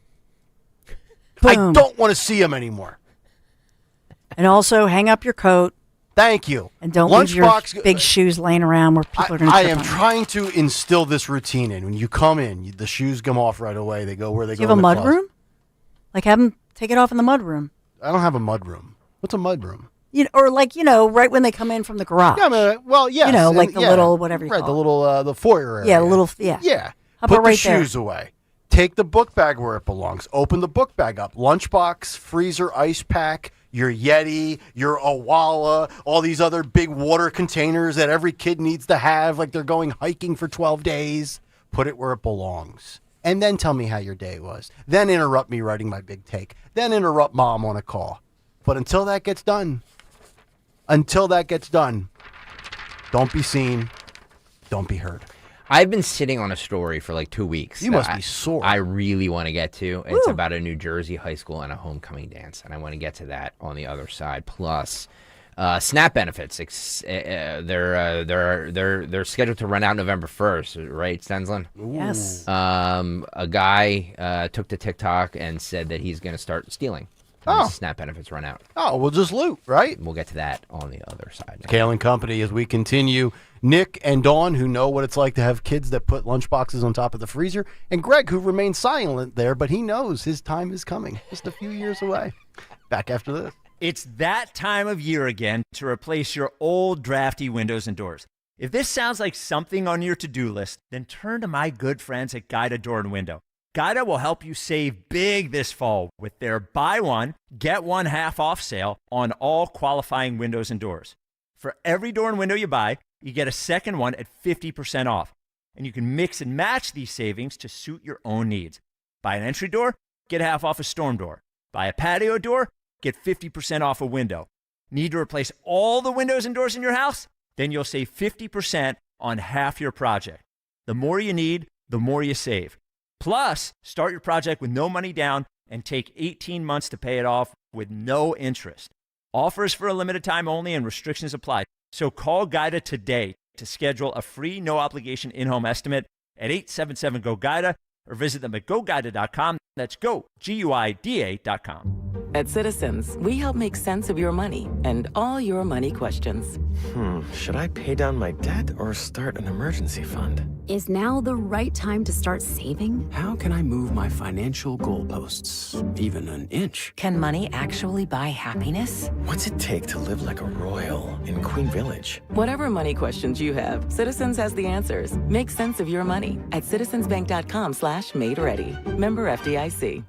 I
Boom.
don't want to see them anymore.
And also hang up your coat
Thank you.
and don't leave your
Lunchbox.
big shoes laying around where people are going to
I
trip
am
on you.
trying to instill this routine in. When you come in, the shoes come off right away. They go where they
Do
go.
you have a
in the
mud
closet.
room? Like have them take it off in the mud room.
I don't have a mud room. What's a mud room?
Or right when they come in from the garage.
Yeah, I mean, well, yes.
You know, like
and-
the
yeah.
little whatever you
Right,
call
the
it.
little the foyer area.
Yeah, the little yeah.
Yeah.
How
Put
about
the
right there?
shoes away. Take the book bag where it belongs. Open the book bag up. Lunchbox, freezer, ice pack, your Yeti, your Owala, all these other big water containers that every kid needs to have like they're going hiking for 12 days. Put it where it belongs. And then tell me how your day was. Then interrupt me writing my big take. Then interrupt mom on a call. But until that gets done, Don't be seen. Don't be heard.
I've been sitting on a story for like 2 weeks.
You must be sore.
I really want to get to. It's about a New Jersey high school and a homecoming dance, and I want to get to that on the other side. Plus, SNAP benefits. They're scheduled to run out November 1st, right, Stenzlin?
Yes.
A guy took to TikTok and said that he's going to start stealing.
Oh.
SNAP benefits run out.
Oh, we'll just loot, right?
We'll get to that on the other side.
Kayal and Company as we continue. Nick and Dawn, who know what it's like to have kids that put lunchboxes on top of the freezer, and Greg, who remains silent there, but he knows his time is coming, just a few years away. Back after this.
It's that time of year again to replace your old drafty windows and doors. If this sounds like something on your to-do list, then turn to my good friends at Guida Door and Window. Guida will help you save big this fall with their buy one, get one half off sale on all qualifying windows and doors. For every door and window you buy, you get a second one at 50% off. And you can mix and match these savings to suit your own needs. Buy an entry door, get half off a storm door. Buy a patio door, get 50% off a window. Need to replace all the windows and doors in your house? Then you'll save 50% on half your project. The more you need, the more you save. Plus, start your project with no money down and take 18 months to pay it off with no interest. Offers for a limited time only and restrictions apply. So call Guida today to schedule a free no-obligation in-home estimate at 877-GO-GUIDA or visit them at GoGuida.com. That's go, GUIDA.com.
At Citizens, we help make sense of your money and all your money questions.
Should I pay down my debt or start an emergency fund?
Is now the right time to start saving?
How can I move my financial goalposts even an inch?
Can money actually buy happiness?
What's it take to live like a royal in Queen Village?
Whatever money questions you have, Citizens has the answers. Make sense of your money at citizensbank.com/made-ready. Member FDIC.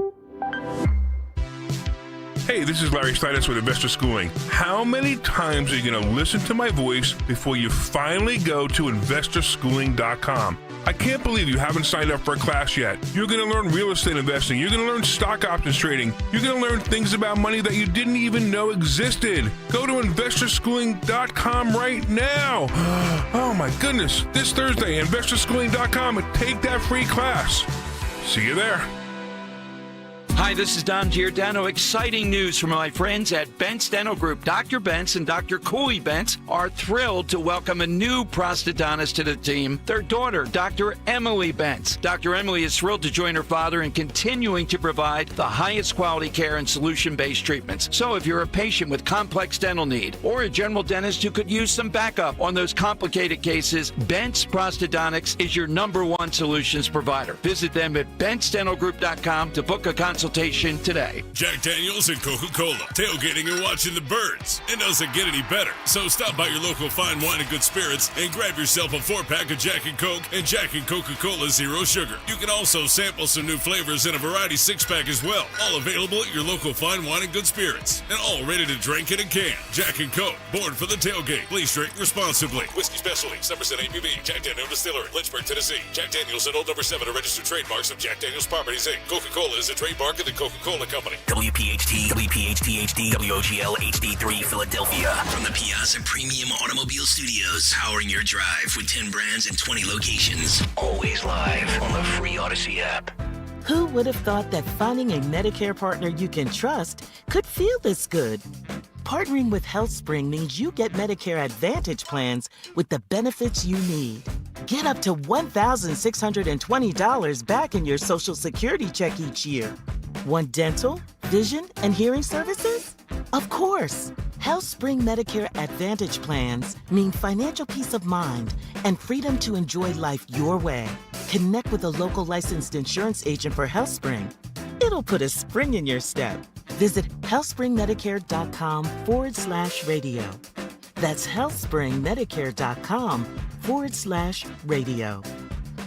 Hey, this is Larry Steinitz with Investor Schooling. How many times are you going to listen to my voice before you finally go to investorschooling.com? I can't believe you haven't signed up for a class yet. You're going to learn real estate investing. You're going to learn stock options trading. You're going to learn things about money that you didn't even know existed. Go to investorschooling.com right now. Oh my goodness. This Thursday, investorschooling.com, and take that free class. See you there.
Hi, this is Dom Giordano. Exciting news from my friends at Bentz Dental Group. Dr. Bentz and Dr. Cooley Bentz are thrilled to welcome a new prosthodontist to the team, their daughter, Dr. Emily Bentz. Dr. Emily is thrilled to join her father in continuing to provide the highest quality care and solution-based treatments. So if you're a patient with complex dental need or a general dentist who could use some backup on those complicated cases, Bentz Prosthodontics is your #1 solutions provider. Visit them at BentzDentalGroup.com to book a consultation today.
Jack Daniels and Coca-Cola. Tailgating and watching the birds. It doesn't get any better. So stop by your local fine wine and good spirits and grab yourself a 4-pack of Jack and Coke and Jack and Coca-Cola Zero Sugar. You can also sample some new flavors in a variety 6-pack as well. All available at your local fine wine and good spirits. And all ready to drink in a can. Jack and Coke. Born for the tailgate. Please drink responsibly. Whiskey Specialty. 7% ABV. Jack Daniels Distillery. Lynchburg, Tennessee. Jack Daniels and Old Number 7 are registered trademarks of Jack Daniels Properties, Inc. Coca-Cola is a trademark of the Coca-Cola Company.
WPHT, WPHT HD, WOGL HD3 Philadelphia. From the Piazza Premium Automobile Studios, powering your drive with 10 brands and 20 locations. Always live on the free Odyssey app.
Who would have thought that finding a Medicare partner you can trust could feel this good? Partnering with HealthSpring means you get Medicare Advantage plans with the benefits you need. Get up to $1,620 back in your Social Security check each year. Want dental, vision, and hearing services? Of course. HealthSpring Medicare Advantage plans mean financial peace of mind and freedom to enjoy life your way. Connect with a local licensed insurance agent for HealthSpring. It'll put a spring in your step. Visit healthspringmedicare.com/radio. That's healthspringmedicare.com/radio.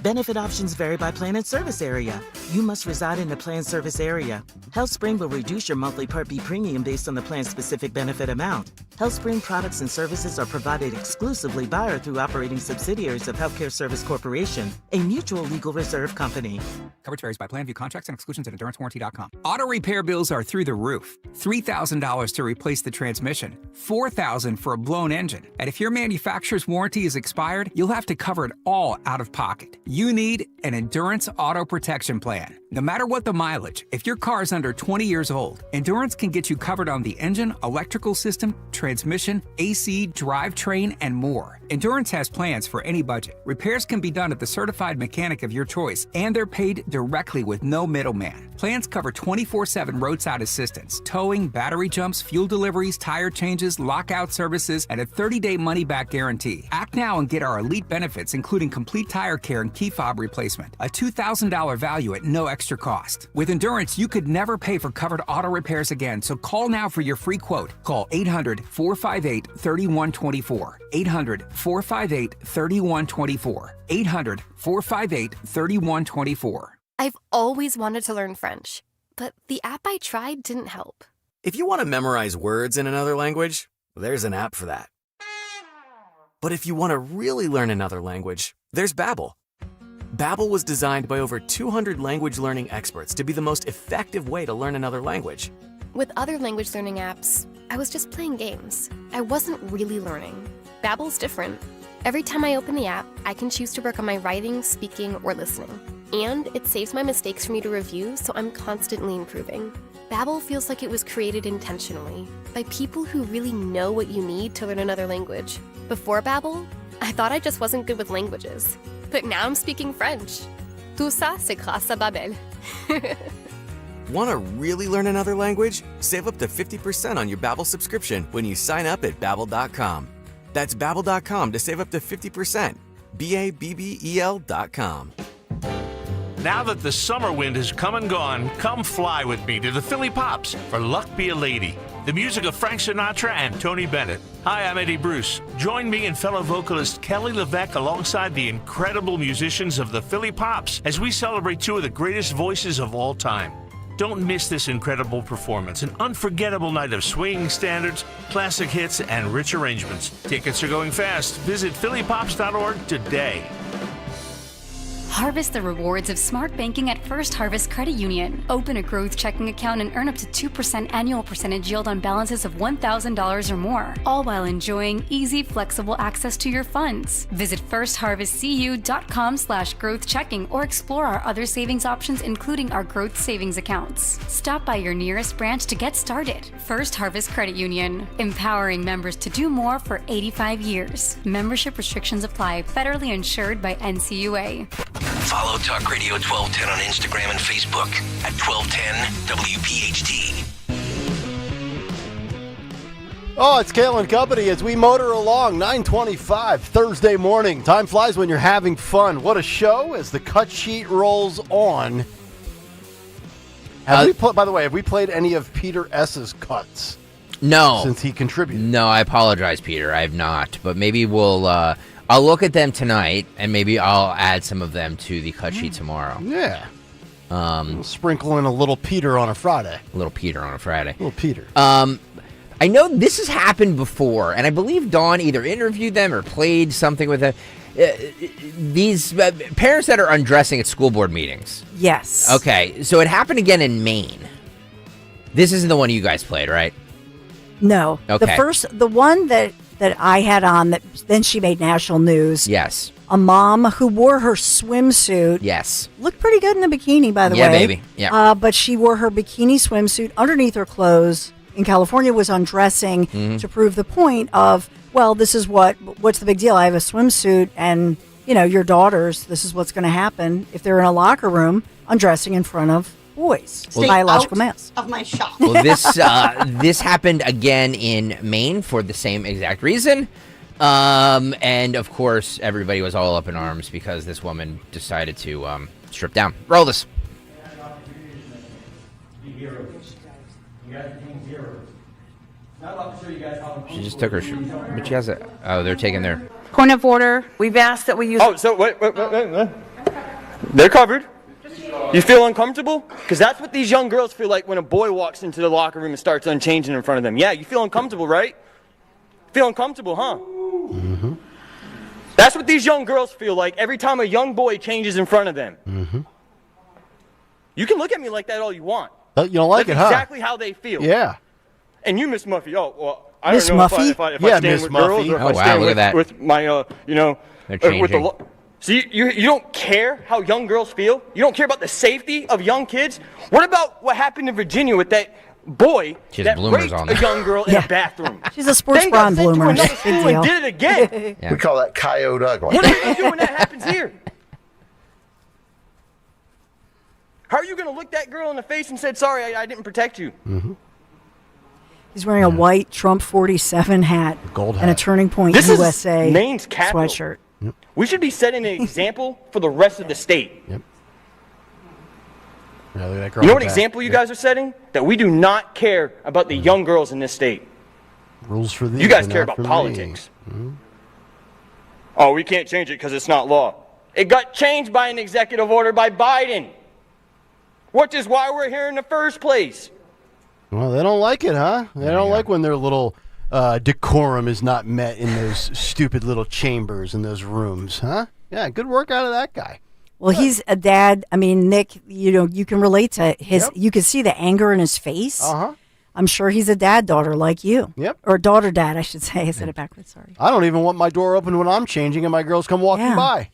Benefit options vary by plan and service area. You must reside in the plan service area. HealthSpring will reduce your monthly Part B premium based on the plan's specific benefit amount. HealthSpring products and services are provided exclusively by or through operating subsidiaries of Healthcare Service Corporation, a mutual legal reserve company.
Coverage varies by plan. View contracts and exclusions at EnduranceWarranty.com. Auto repair bills are through the roof. $3,000 to replace the transmission. $4,000 for a blown engine. And if your manufacturer's warranty is expired, you'll have to cover it all out of pocket. You need an Endurance Auto Protection Plan. No matter what the mileage, if your car is under 20 years old, Endurance can get you covered on the engine, electrical system, transmission, AC, drivetrain, and more. Endurance has plans for any budget. Repairs can be done at the certified mechanic of your choice, and they're paid directly with no middleman. Plans cover 24/7 roadside assistance, towing, battery jumps, fuel deliveries, tire changes, lockout services, and a 30-day money-back guarantee. Act now and get our elite benefits, including complete tire care and key fob replacement. A $2,000 value at no extra cost. With Endurance, you could never pay for covered auto repairs again, so call now for your free quote. Call 800-458-3124. 800-458-3124. 800-458-3124.
I've always wanted to learn French, but the app I tried didn't help.
If you want to memorize words in another language, there's an app for that. But if you want to really learn another language, there's Babbel. Babbel was designed by over 200 language learning experts to be the most effective way to learn another language.
With other language learning apps, I was just playing games. I wasn't really learning. Babbel's different. Every time I open the app, I can choose to work on my writing, speaking, or listening. And it saves my mistakes for me to review, so I'm constantly improving. Babbel feels like it was created intentionally by people who really know what you need to learn another language. Before Babbel, I thought I just wasn't good with languages. But now I'm speaking French. Tout ça, c'est grâce à Babbel.
Want to really learn another language? Save up to 50% on your Babbel subscription when you sign up at Babbel.com. That's Babbel.com to save up to 50%. Babbel.com.
Now that the summer wind has come and gone, come fly with me to the Philly Pops for Luck Be a Lady, the music of Frank Sinatra and Tony Bennett. Hi, I'm Eddie Bruce. Join me and fellow vocalist Kelly LeVeque alongside the incredible musicians of the Philly Pops as we celebrate two of the greatest voices of all time. Don't miss this incredible performance, an unforgettable night of swinging standards, classic hits, and rich arrangements. Tickets are going fast. Visit phillypops.org today.
Harvest the rewards of smart banking at First Harvest Credit Union. Open a growth checking account and earn up to 2% annual percentage yield on balances of $1,000 or more, all while enjoying easy, flexible access to your funds. Visit firstharvestcu.com/growth checking or explore our other savings options, including our growth savings accounts. Stop by your nearest branch to get started. First Harvest Credit Union, empowering members to do more for 85 years. Membership restrictions apply. Federally insured by NCUA.
Follow Talk Radio 1210 on Instagram and Facebook at 1210 WPHT.
Oh, it's Kayal and Company as we motor along, 9:25 Thursday morning. Time flies when you're having fun. What a show as the cut sheet rolls on. By the way, have we played any of Peter S.'s cuts?
No.
Since he contributed.
No, I apologize, Peter. I have not. But maybe we'll... I'll look at them tonight, and maybe I'll add some of them to the cut sheet tomorrow.
Yeah. We'll sprinkle in a little Peter on a Friday.
A little Peter on a Friday.
Little Peter.
I know this has happened before, and I believe Dawn either interviewed them or played something with them. These parents that are undressing at school board meetings.
Yes.
Okay, so it happened again in Maine. This isn't the one you guys played, right?
No.
Okay.
The one that I had on that then she made national news.
Yes.
A mom who wore her swimsuit.
Yes.
Looked pretty good in the bikini, by the way.
Yeah, baby. Yeah.
But she wore her bikini swimsuit underneath her clothes in California, was undressing to prove the point of, well, this is what's the big deal? I have a swimsuit and, your daughters, this is what's going to happen if they're in a locker room undressing in front of boys.
Stay
biological
out
males.
of my shop.
Well, this happened again in Maine for the same exact reason. And, of course, everybody was all up in arms because this woman decided to strip down. Roll this. She just took her shirt. But she has a... Oh, they're taking their...
Point of order. We've asked that we use...
Oh, so wait. They're covered. You feel uncomfortable? Because that's what these young girls feel like when a boy walks into the locker room and starts unchanging in front of them. Yeah, you feel uncomfortable, right? Feel uncomfortable, huh? Mm-hmm. That's what these young girls feel like every time a young boy changes in front of them.
Mm-hmm.
You can look at me like that all you want.
You don't like
That's
it, huh?
exactly how they feel.
Yeah.
And you, Miss Muffy, oh, well, I
Miss
don't know
Muffy?
if I
Yeah,
stand
Miss
with girls
Muffy.
or if
Oh,
I
wow,
stand
look
with,
at that.
with my,
They're
with the
changing.
law. So you don't care how young girls feel? You don't care about the safety of young kids? What about what happened in Virginia with that boy
She has
that
bloomers
raped
on
a
there.
young girl in a bathroom?
She's a sports
Then
bra
got
and
sent to
bloomers.
another
Big
school and
deal.
did it again.
Yeah.
We call that coyote ugly.
What are you doing when that happens here? How are you going to look that girl in the face and say, sorry, I didn't protect you?
Mm-hmm.
He's wearing a white Trump 47 hat
Gold
and a
hat.
Turning Point
This
USA
is Maine's capital.
sweatshirt.
We should be setting an example for the rest of the state.
Yep. Yeah, look at that girl
You know
in
what
the back.
example you guys are setting? That we do not care about the young girls in this state.
Rules for thee.
You guys
but
care
not
about
for me.
politics.
Mhm.
Oh, we can't change it because it's not law. It got changed by an executive order by Biden. Which is why we're here in the first place.
Well, they don't like it, huh? They don't like when their little decorum is not met in those stupid little chambers in those rooms, huh? Yeah, good work out of that guy.
Well, he's a dad. I mean, Nick, you can relate to his, you can see the anger in his face.
Uh-huh.
I'm sure he's a daughter like you.
Yep.
Or daughter-dad, I should say. I said it backwards, sorry.
I don't even want my door open when I'm changing and my girls come walking
Yeah.
by.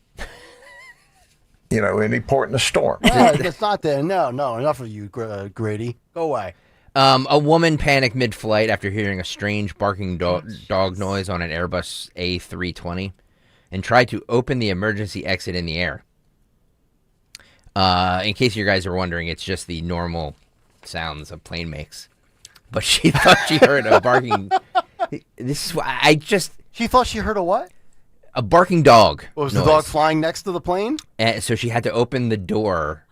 You know, any port in a storm.
It's not there. No, enough of you, Grady. Go away.
A woman panicked mid-flight after hearing a strange barking dog noise on an Airbus A320 and tried to open the emergency exit in the air. In case you guys are wondering, it's just the normal sounds a plane makes. But she thought she heard a barking. This is why
She thought she heard a what?
A barking dog.
Was
noise.
the dog flying next to the plane?
And so she had to open the door.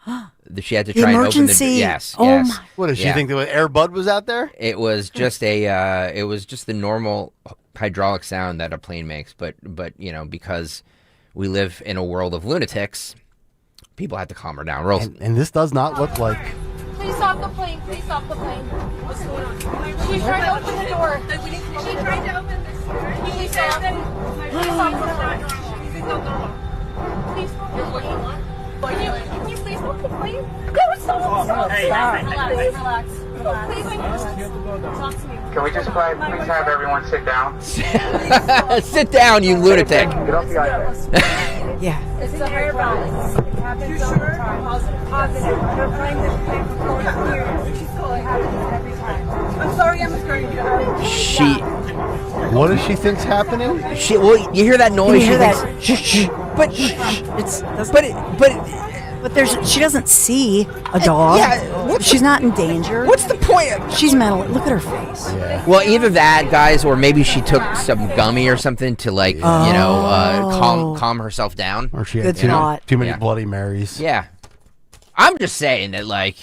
She had to
The
try and open the
emergency.
door. Yes.
Oh
yes.
my-
What did she
Yeah.
think? The Air Bud was out there?
It was just it was just the normal hydraulic sound that a plane makes, but you know, because we live in a world of lunatics, people have to calm her down.
And this does not look like.
Please stop the plane. Please stop the plane. What's going on? She's trying to open the door. She tried to open this door. Please stop. Please stop the door. Please stop the plane. Can you please stop the plane? No, stop.
Hey,
Relax. Talk to me.
Can we just please have everyone sit down?
Sit down, you lunatic.
Get off the iPad.
Yeah.
It's a hair balance. It happens all the time. Positive. They're trying to think for years. She's calling happens every time. I'm sorry, I'm starting to
She.
What does she think's happening?
Well, you hear that noise?
You hear
she
that?
thinks, shh, but
But she doesn't see a dog.
Yeah,
she's not in danger.
What's the point?
She's mentally. Look at her face.
Yeah.
Well, either that, guys, or maybe she took some gummy or something to calm herself down.
Or she had too many Bloody Marys.
Yeah. I'm just saying that, like,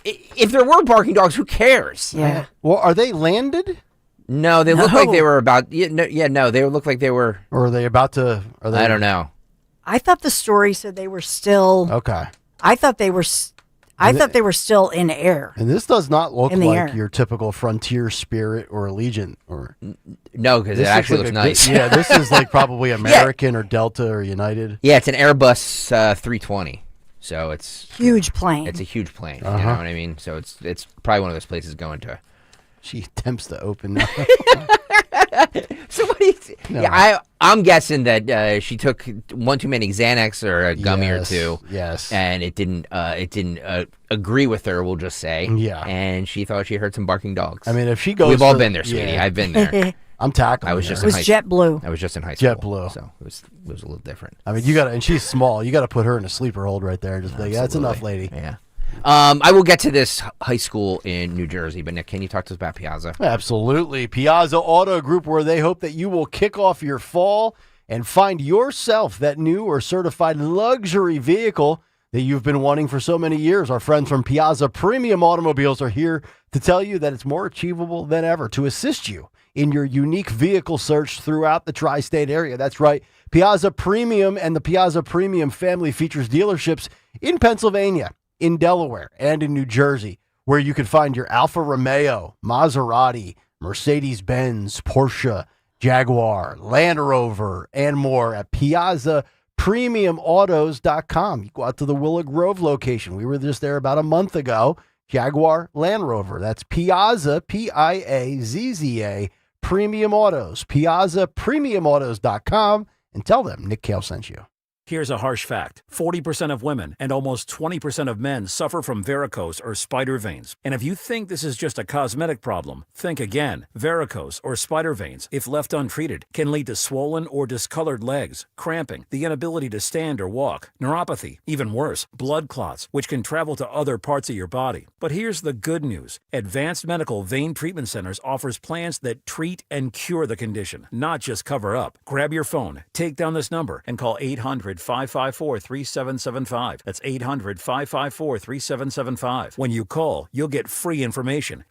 if there were barking dogs, who cares?
Yeah.
Well, are they landed?
No, they look like they were about. They look like they were.
Or are they about to? Are they?
I don't know.
I thought the story said they were still.
Okay.
I thought they were still in air.
And this does not look
In the
like
air.
your typical Frontier, Spirit, or Allegiant. Or
no, because it
this
actually
looks
looks nice.
Yeah, this is like probably American or Delta or United.
Yeah, it's an Airbus 320, so it's
Huge plane.
It's a huge plane. You
Uh-huh.
know what I mean? So it's probably one of those places going to.
She attempts to open that.
So what do you?
No.
Yeah, I'm guessing that she took one too many Xanax or a gummy or two.
Yes.
And it didn't agree with her. We'll just say.
Yeah.
And she thought she heard some barking dogs.
I mean, if she goes,
we've all
for-
been there, sweetie.
yeah.
I've been there.
I'm tackling.
I was just
her.
in high
JetBlue.
I was just in high school.
JetBlue.
So it was a little different.
I mean, you got to, and she's small. You got to put her in a sleeper hold right there. Just like, that's enough, lady.
Yeah. I will get to this high school in New Jersey, but Nick, can you talk to us about Piazza?
Absolutely. Piazza Auto Group, where they hope that you will kick off your fall and find yourself that new or certified luxury vehicle that you've been wanting for so many years. Our friends from Piazza Premium Automobiles are here to tell you that it's more achievable than ever to assist you in your unique vehicle search throughout the tri-state area. That's right. Piazza Premium and the Piazza Premium family features dealerships in Pennsylvania, in Delaware, and in New Jersey, where you can find your Alfa Romeo, Maserati, Mercedes-Benz, Porsche, Jaguar, Land Rover, and more at PiazzaPremiumAutos.com. You go out to the Willow Grove location. We were just there about a month ago. Jaguar, Land Rover. That's Piazza, Piazza, Premium Autos. PiazzaPremiumAutos.com, and tell them Nick Kayal sent you.
Here's a harsh fact. 40% of women and almost 20% of men suffer from varicose or spider veins. And if you think this is just a cosmetic problem, think again. Varicose or spider veins, if left untreated, can lead to swollen or discolored legs, cramping, the inability to stand or walk, neuropathy, even worse, blood clots, which can travel to other parts of your body. But here's the good news. Advanced Medical Vein Treatment Centers offers plans that treat and cure the condition, not just cover up. Grab your phone, take down this number, and call 800-554-3775. That's 800-554-3775. When you call, you'll get free information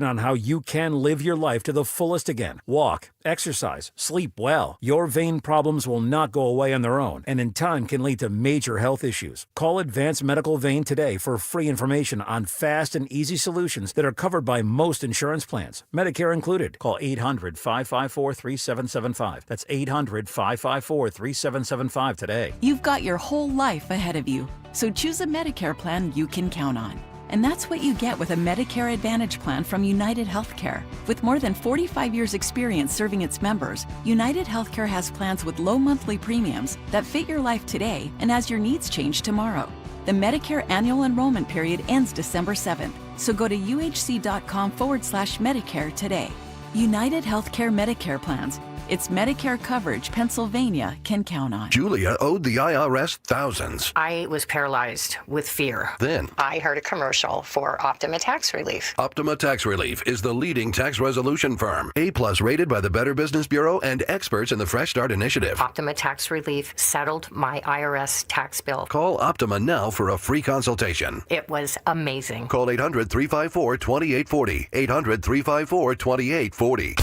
on how you can live your life to the fullest again. Walk, exercise, sleep well. Your vein problems will not go away on their own, and in time can lead to major health issues. Call Advanced Medical Vein today for free information on fast and easy solutions that are covered by most insurance plans, Medicare included. Call 800-554-3775. That's 800-554-3775 today.
You've got your whole life ahead of you, so choose a Medicare plan you can count on. And that's what you get with a Medicare Advantage plan from United Healthcare. With more than 45 years' experience serving its members, United Healthcare has plans with low monthly premiums that fit your life today and as your needs change tomorrow. The Medicare annual enrollment period ends December 7th, so go to uhc.com/Medicare today. United Healthcare Medicare plans. It's Medicare coverage Pennsylvania can count on.
Julia owed the IRS thousands.
I was paralyzed with fear.
Then
I heard a commercial for Optima Tax Relief.
Optima Tax Relief is the leading tax resolution firm. A+ rated by the Better Business Bureau and experts in the Fresh Start Initiative.
Optima Tax Relief settled my IRS tax bill.
Call Optima now for a free consultation.
It was amazing.
Call 800-354-2840. 800-354-2840.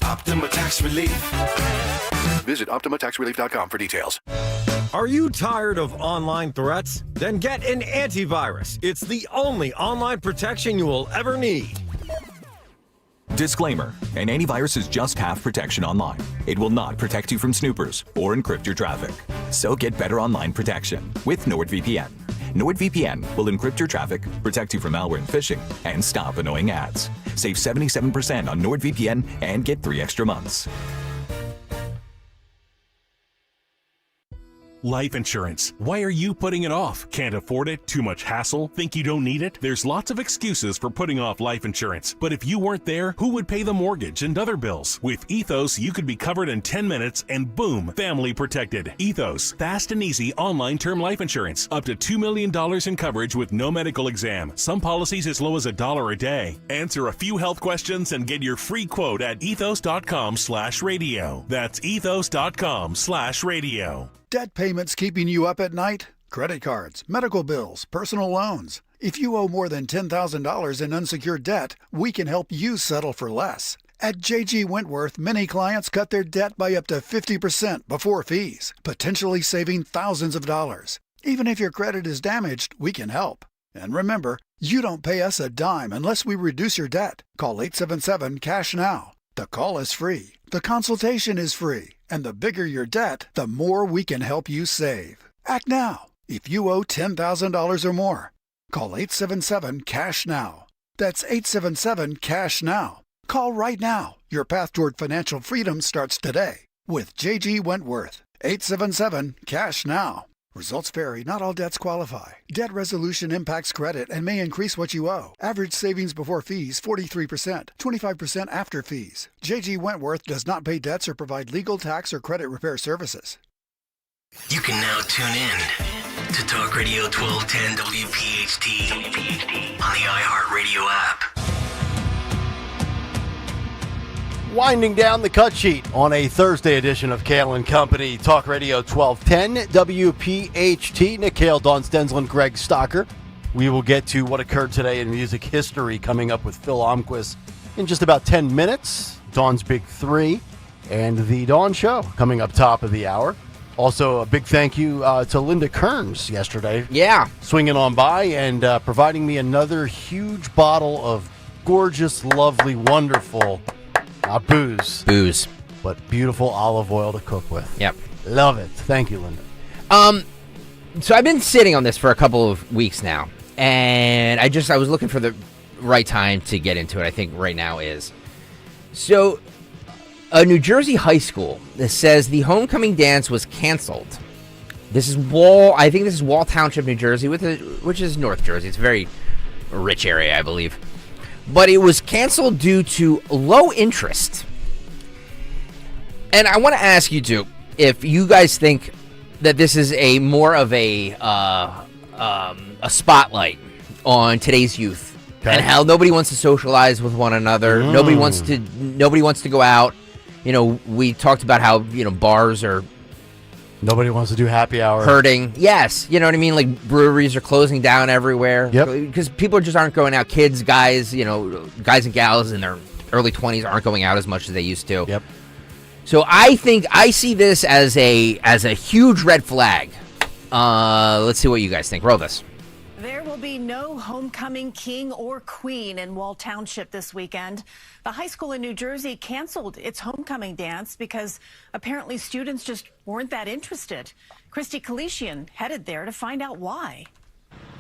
Optima Tax Relief.
Visit OptimaTaxRelief.com for details.
Are you tired of online threats? Then get an antivirus. It's the only online protection you will ever need.
Disclaimer: an antivirus is just half protection online. It will not protect you from snoopers or encrypt your traffic. So get better online protection with NordVPN. NordVPN will encrypt your traffic, protect you from malware and phishing, and stop annoying ads. Save 77% on NordVPN and get 3 extra months.
Life insurance. Why are you putting it off? Can't afford it? Too much hassle? Think you don't need it? There's lots of excuses for putting off life insurance. But if you weren't there, who would pay the mortgage and other bills? With Ethos, you could be covered in 10 minutes and boom, family protected. Ethos, fast and easy online term life insurance. Up to $2 million in coverage with no medical exam. Some policies as low as $1 a day. Answer a few health questions and get your free quote at ethos.com/radio. That's ethos.com/radio.
Debt payments keeping you up at night? Credit cards, medical bills, personal loans. If you owe more than $10,000 in unsecured debt, we can help you settle for less. At J.G. Wentworth, many clients cut their debt by up to 50% before fees, potentially saving thousands of dollars. Even if your credit is damaged, we can help. And remember, you don't pay us a dime unless we reduce your debt. Call 877-CASH-NOW. The call is free. The consultation is free. And the bigger your debt, the more we can help you save. Act now. If you owe $10,000 or more, call 877-CASH-NOW. That's 877-CASH-NOW. Call right now. Your path toward financial freedom starts today with J.G. Wentworth. 877-CASH-NOW. Results vary. Not all debts qualify. Debt resolution impacts credit and may increase what you owe. Average savings before fees, 43%, 25% after fees. J.G. Wentworth does not pay debts or provide legal, tax, or credit repair services.
You can now tune in to Talk Radio 1210 WPHT on the iHeartRadio app.
Winding down the cut sheet on a Thursday edition of Kayal & Company, Talk Radio 1210, WPHT. Nick Kayal, Dawn Stensland, Greg Stocker. We will get to what occurred today in music history coming up with Phil Omquist in just about 10 minutes. Dawn's Big Three and the Dawn Show coming up top of the hour. Also, a big thank you to Linda Kearns yesterday.
Yeah.
Swinging on by and providing me another huge bottle of gorgeous, lovely, wonderful booze.
Booze.
but beautiful olive oil to cook with.
Yep.
Love it. Thank you, Linda.
So I've been sitting on this for a couple of weeks now, and I was looking for the right time to get into it. I think right now is. So, a New Jersey high school that says the homecoming dance was canceled. This is I think this is Wall Township, New Jersey, which is North Jersey. It's a very rich area, I believe. But it was canceled due to low interest. And I want to ask you two if you guys think that this is more of a spotlight on today's youth, and how nobody wants to socialize with one another. Nobody wants to go out. We talked about how bars are.
Nobody wants to do happy hour.
Hurting. Yes. You know what I mean? Like breweries are closing down everywhere.
Yep.
Because people just aren't going out. Kids, guys and gals in their early 20s aren't going out as much as they used to.
Yep.
So I think I see this as a huge red flag. Let's see what you guys think. Roll this.
There will be no homecoming king or queen in Wall Township this weekend. The high school in New Jersey canceled its homecoming dance because apparently students just weren't that interested. Christy Kalishian headed there to find out why.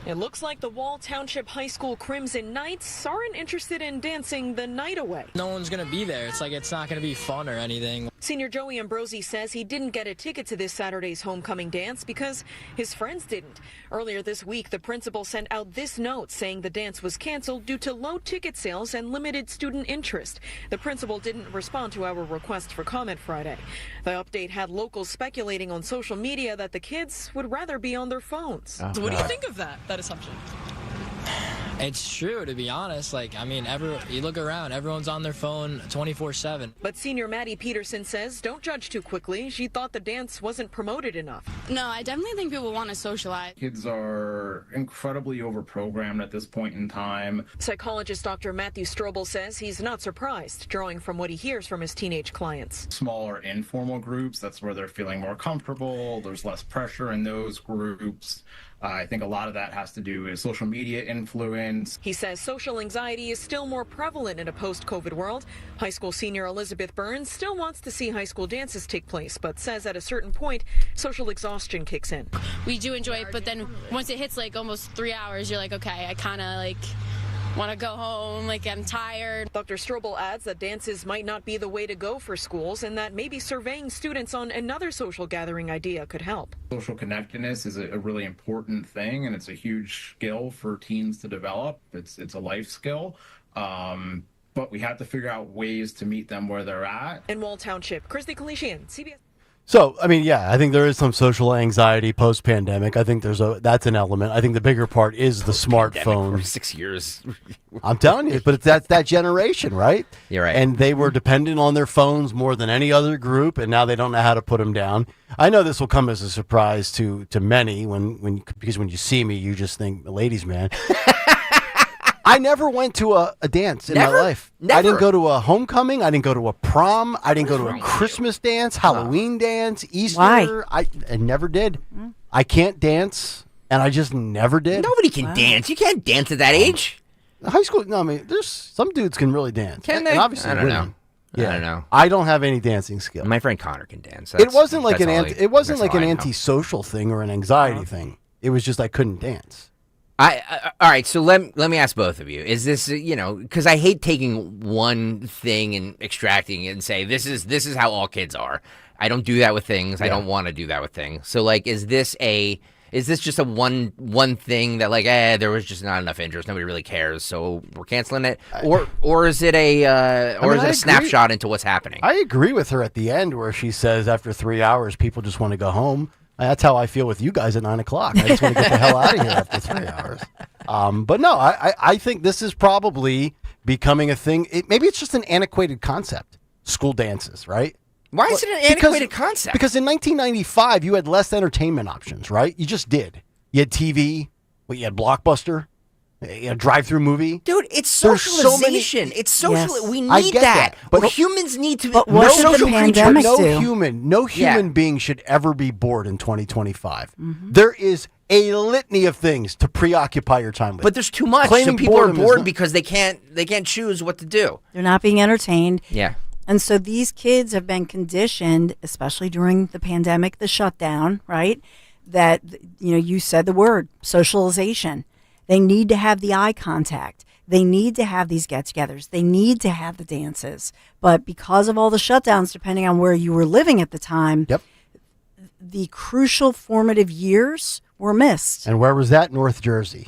It looks like the Wall Township High School Crimson Knights aren't interested in dancing the night away.
No one's going to be there. It's not going to be fun or anything.
Senior Joey Ambrosi says he didn't get a ticket to this Saturday's homecoming dance because his friends didn't. Earlier this week, the principal sent out this note saying the dance was canceled due to low ticket sales and limited student interest. The principal didn't respond to our request for comment Friday. The update had locals speculating on social media that the kids would rather be on their phones.
So what do you think of that assumption? It's true, to be honest. You look around, everyone's on their phone 24/7.
But senior Maddie Peterson says don't judge too quickly. She thought the dance wasn't promoted enough.
No, I definitely think people want to socialize.
Kids are incredibly overprogrammed at this point in time.
Psychologist Dr. Matthew Strobel says he's not surprised, drawing from what he hears from his teenage clients.
Smaller informal groups, that's where they're feeling more comfortable. There's less pressure in those groups. I think a lot of that has to do with social media influence.
He says social anxiety is still more prevalent in a post-COVID world. High school senior Elizabeth Burns still wants to see high school dances take place, but says at a certain point, social exhaustion kicks in.
We do enjoy it, but then once it hits almost 3 hours, you're like, okay, I kind of want to go home, I'm tired.
Dr. Strobel adds that dances might not be the way to go for schools and that maybe surveying students on another social gathering idea could help.
Social connectedness is a really important thing, and it's a huge skill for teens to develop. It's a life skill. But we have to figure out ways to meet them where they're at.
In Wall Township, Christy Kalishian, CBS.
So, I think there is some social anxiety post-pandemic. I think that's an element. I think the bigger part is the smartphone.
For 6 years.
I'm telling you, but that's that generation, right?
You're right.
And they were dependent on their phones more than any other group, and now they don't know how to put them down. I know this will come as a surprise to many because when you see me, you just think, ladies, man. I never went to a dance in my life.
Never.
I didn't go to a homecoming. I didn't go to a prom. I didn't go to a Christmas dance, Halloween dance, Easter.
Why?
I never did. I can't dance, and I just never did.
Nobody can dance. You can't dance at that age.
High school, there's some dudes can really dance.
Can they?
And obviously
I don't
women.
know.
Yeah.
I don't know.
I don't have any dancing skill.
My friend Connor can dance.
It wasn't like an
that's all I know.
antisocial thing or an anxiety thing. It was just I couldn't dance.
All right, so let me ask both of you. Is this, because I hate taking one thing and extracting it and say this is how all kids are. I don't do that with things. I don't want to do that with things. So is this just a one thing that there was just not enough interest, nobody really cares, so we're canceling it, or is it a snapshot into what's happening?
I agree with her at the end where she says after 3 hours people just want to go home. That's how I feel with you guys at 9 o'clock. I just want to get the hell out of here after 3 hours. But no, I think this is probably becoming a thing. Maybe it's just an antiquated concept. School dances, right?
Why is it an antiquated concept?
Because in 1995, you had less entertainment options, right? You just did. You had TV. You had Blockbuster. A drive-through movie,
dude. It's socialization. It's social. Yes. We need that. But humans need to.
But what
no
did the pandemic do?
No human being should ever be bored in 2025. Mm-hmm. There is a litany of things to preoccupy your time with.
But there's too much. So people are bored because they can't choose what to do.
They're not being entertained.
Yeah.
And so these kids have been conditioned, especially during the pandemic, the shutdown, right? That, you said the word, socialization. They need to have the eye contact. They need to have these get-togethers. They need to have the dances. But because of all the shutdowns, depending on where you were living at the time, the crucial formative years were missed.
And where was that? North Jersey.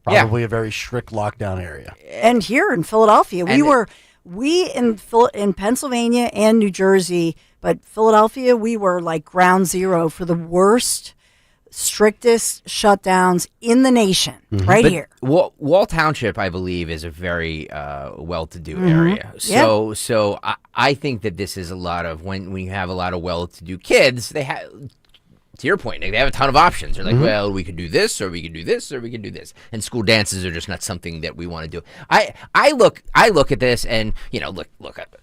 Probably a very strict lockdown area.
And here in Philadelphia, we in Pennsylvania and New Jersey, but Philadelphia, we were like ground zero for the worst, strictest shutdowns in the nation, right here.
Wall Township, I believe, is a very well-to-do area. So I think that this is a lot of when you have a lot of well-to-do kids, they have. To your point, Nick, they have a ton of options. They're like, well, we could do this, or we could do this, or we could do this. And school dances are just not something that we want to do. I look at this, and look.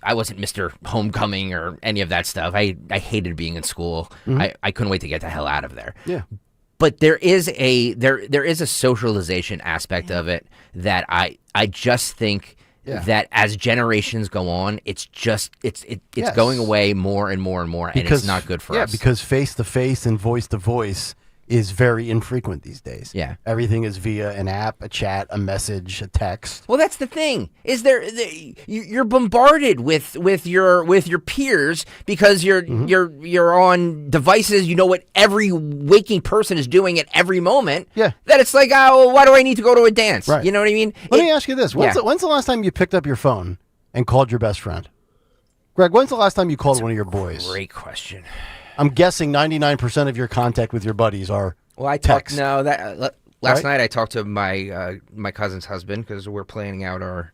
I wasn't Mr. Homecoming or any of that stuff. I hated being in school. I couldn't wait to get the hell out of there.
Yeah.
But there is a socialization aspect of it that I just think. Yeah. That as generations go on, it's going away more and more and more, and it's not good for us.
Yeah, because face-to-face and voice-to-voice is very infrequent these days.
Yeah.
Everything is via an app, a chat, a message, a text.
Well, that's the thing. You're bombarded with your peers because you're on devices. You know what every waking person is doing at every moment.
Yeah.
That it's like, oh, why do I need to go to a dance? Right. You know what I mean?
Let me ask you this. When's the last time you picked up your phone and called your best friend? Greg, when's the last time you called one of your boys?
Great question.
I'm guessing 99% of your contact with your buddies are text.
Last night I talked to my my cousin's husband because we're planning out our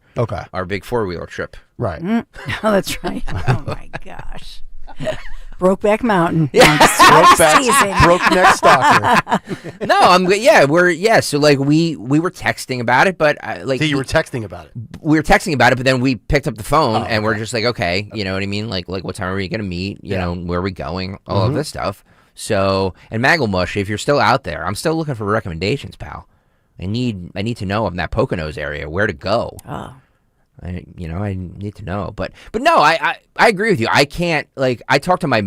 big 4-wheeler trip.
Right.
Oh, that's right. Oh my gosh. Brokeback Mountain.
Yeah.
Brokeneck Stalker.
So like we were texting about it, but
you were texting about it.
We were texting about it, but then we picked up the phone and we're just like, okay, you know what I mean? Like what time are we gonna meet? You know, where are we going? All of this stuff. So, and Magglemush, if you're still out there, I'm still looking for recommendations, pal. I need to know in that Poconos area where to go.
Oh.
I need to know, but no, I agree with you. I can't I talk to my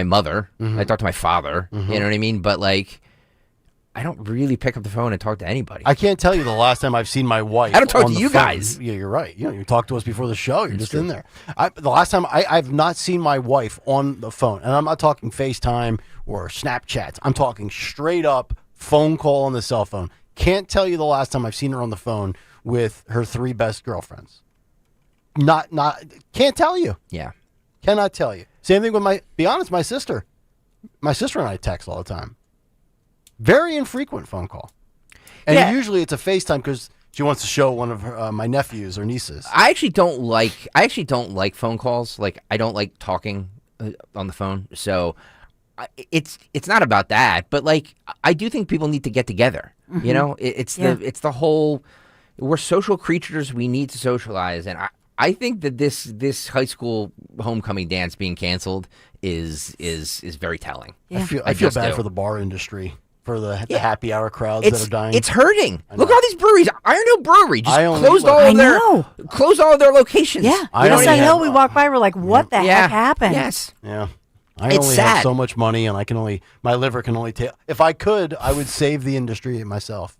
mother, I talk to my father, you know what I mean? But I don't really pick up the phone and talk to anybody.
I can't tell you the last time I've seen my wife.
I don't talk to you
phone.
guys.
Yeah, you're right. You talked to us before the show. You're just in there. The last time I've not seen my wife on the phone, and I'm not talking FaceTime or Snapchats. I'm talking straight up phone call on the cell phone. Can't tell you the last time I've seen her on the phone with her 3 best girlfriends. Can't tell you.
Yeah.
Cannot tell you. Same thing with my sister. My sister and I text all the time. Very infrequent phone call. And usually it's a FaceTime because she wants to show one of my nephews or nieces.
I actually don't like phone calls. Like I don't like talking on the phone. So it's not about that, but I do think people need to get together. You know, it's the whole, we're social creatures. We need to socialize. And I think that this high school homecoming dance being canceled is very telling.
Yeah. I feel bad for the bar industry, for the happy hour crowds that are dying.
It's hurting. Look at all these breweries. Iron Hill Brewery just closed all of their locations.
Yeah. I know. We walk by, we're like, what the heck happened?
Yes.
Yeah. I only have so much money, and my liver can only take. If I could, I would save the industry myself,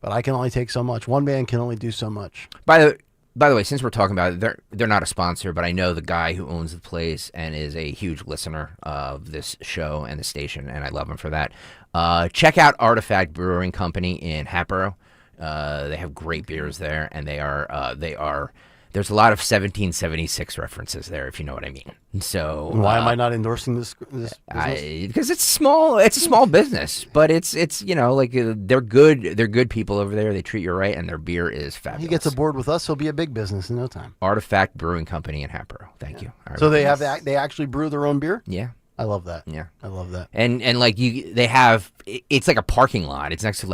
but I can only take so much. One man can only do so much.
By the way, since we're talking about it, they're not a sponsor, but I know the guy who owns the place and is a huge listener of this show and the station, and I love him for that. Check out Artifact Brewing Company in Hatboro. They have great beers there, and they are. There's a lot of 1776 references there, if you know what I mean. So
why am I not endorsing this business?
Because it's small. It's a small business, but it's they're good. They're good people over there. They treat you right, and their beer is fabulous.
He gets aboard with us, he'll be a big business in no time.
Artifact Brewing Company in Hatboro. Thank you. Right,
so they actually brew their own beer?
Yeah.
I love that.
Yeah,
I love that.
And they have, it's like a parking lot. It's next to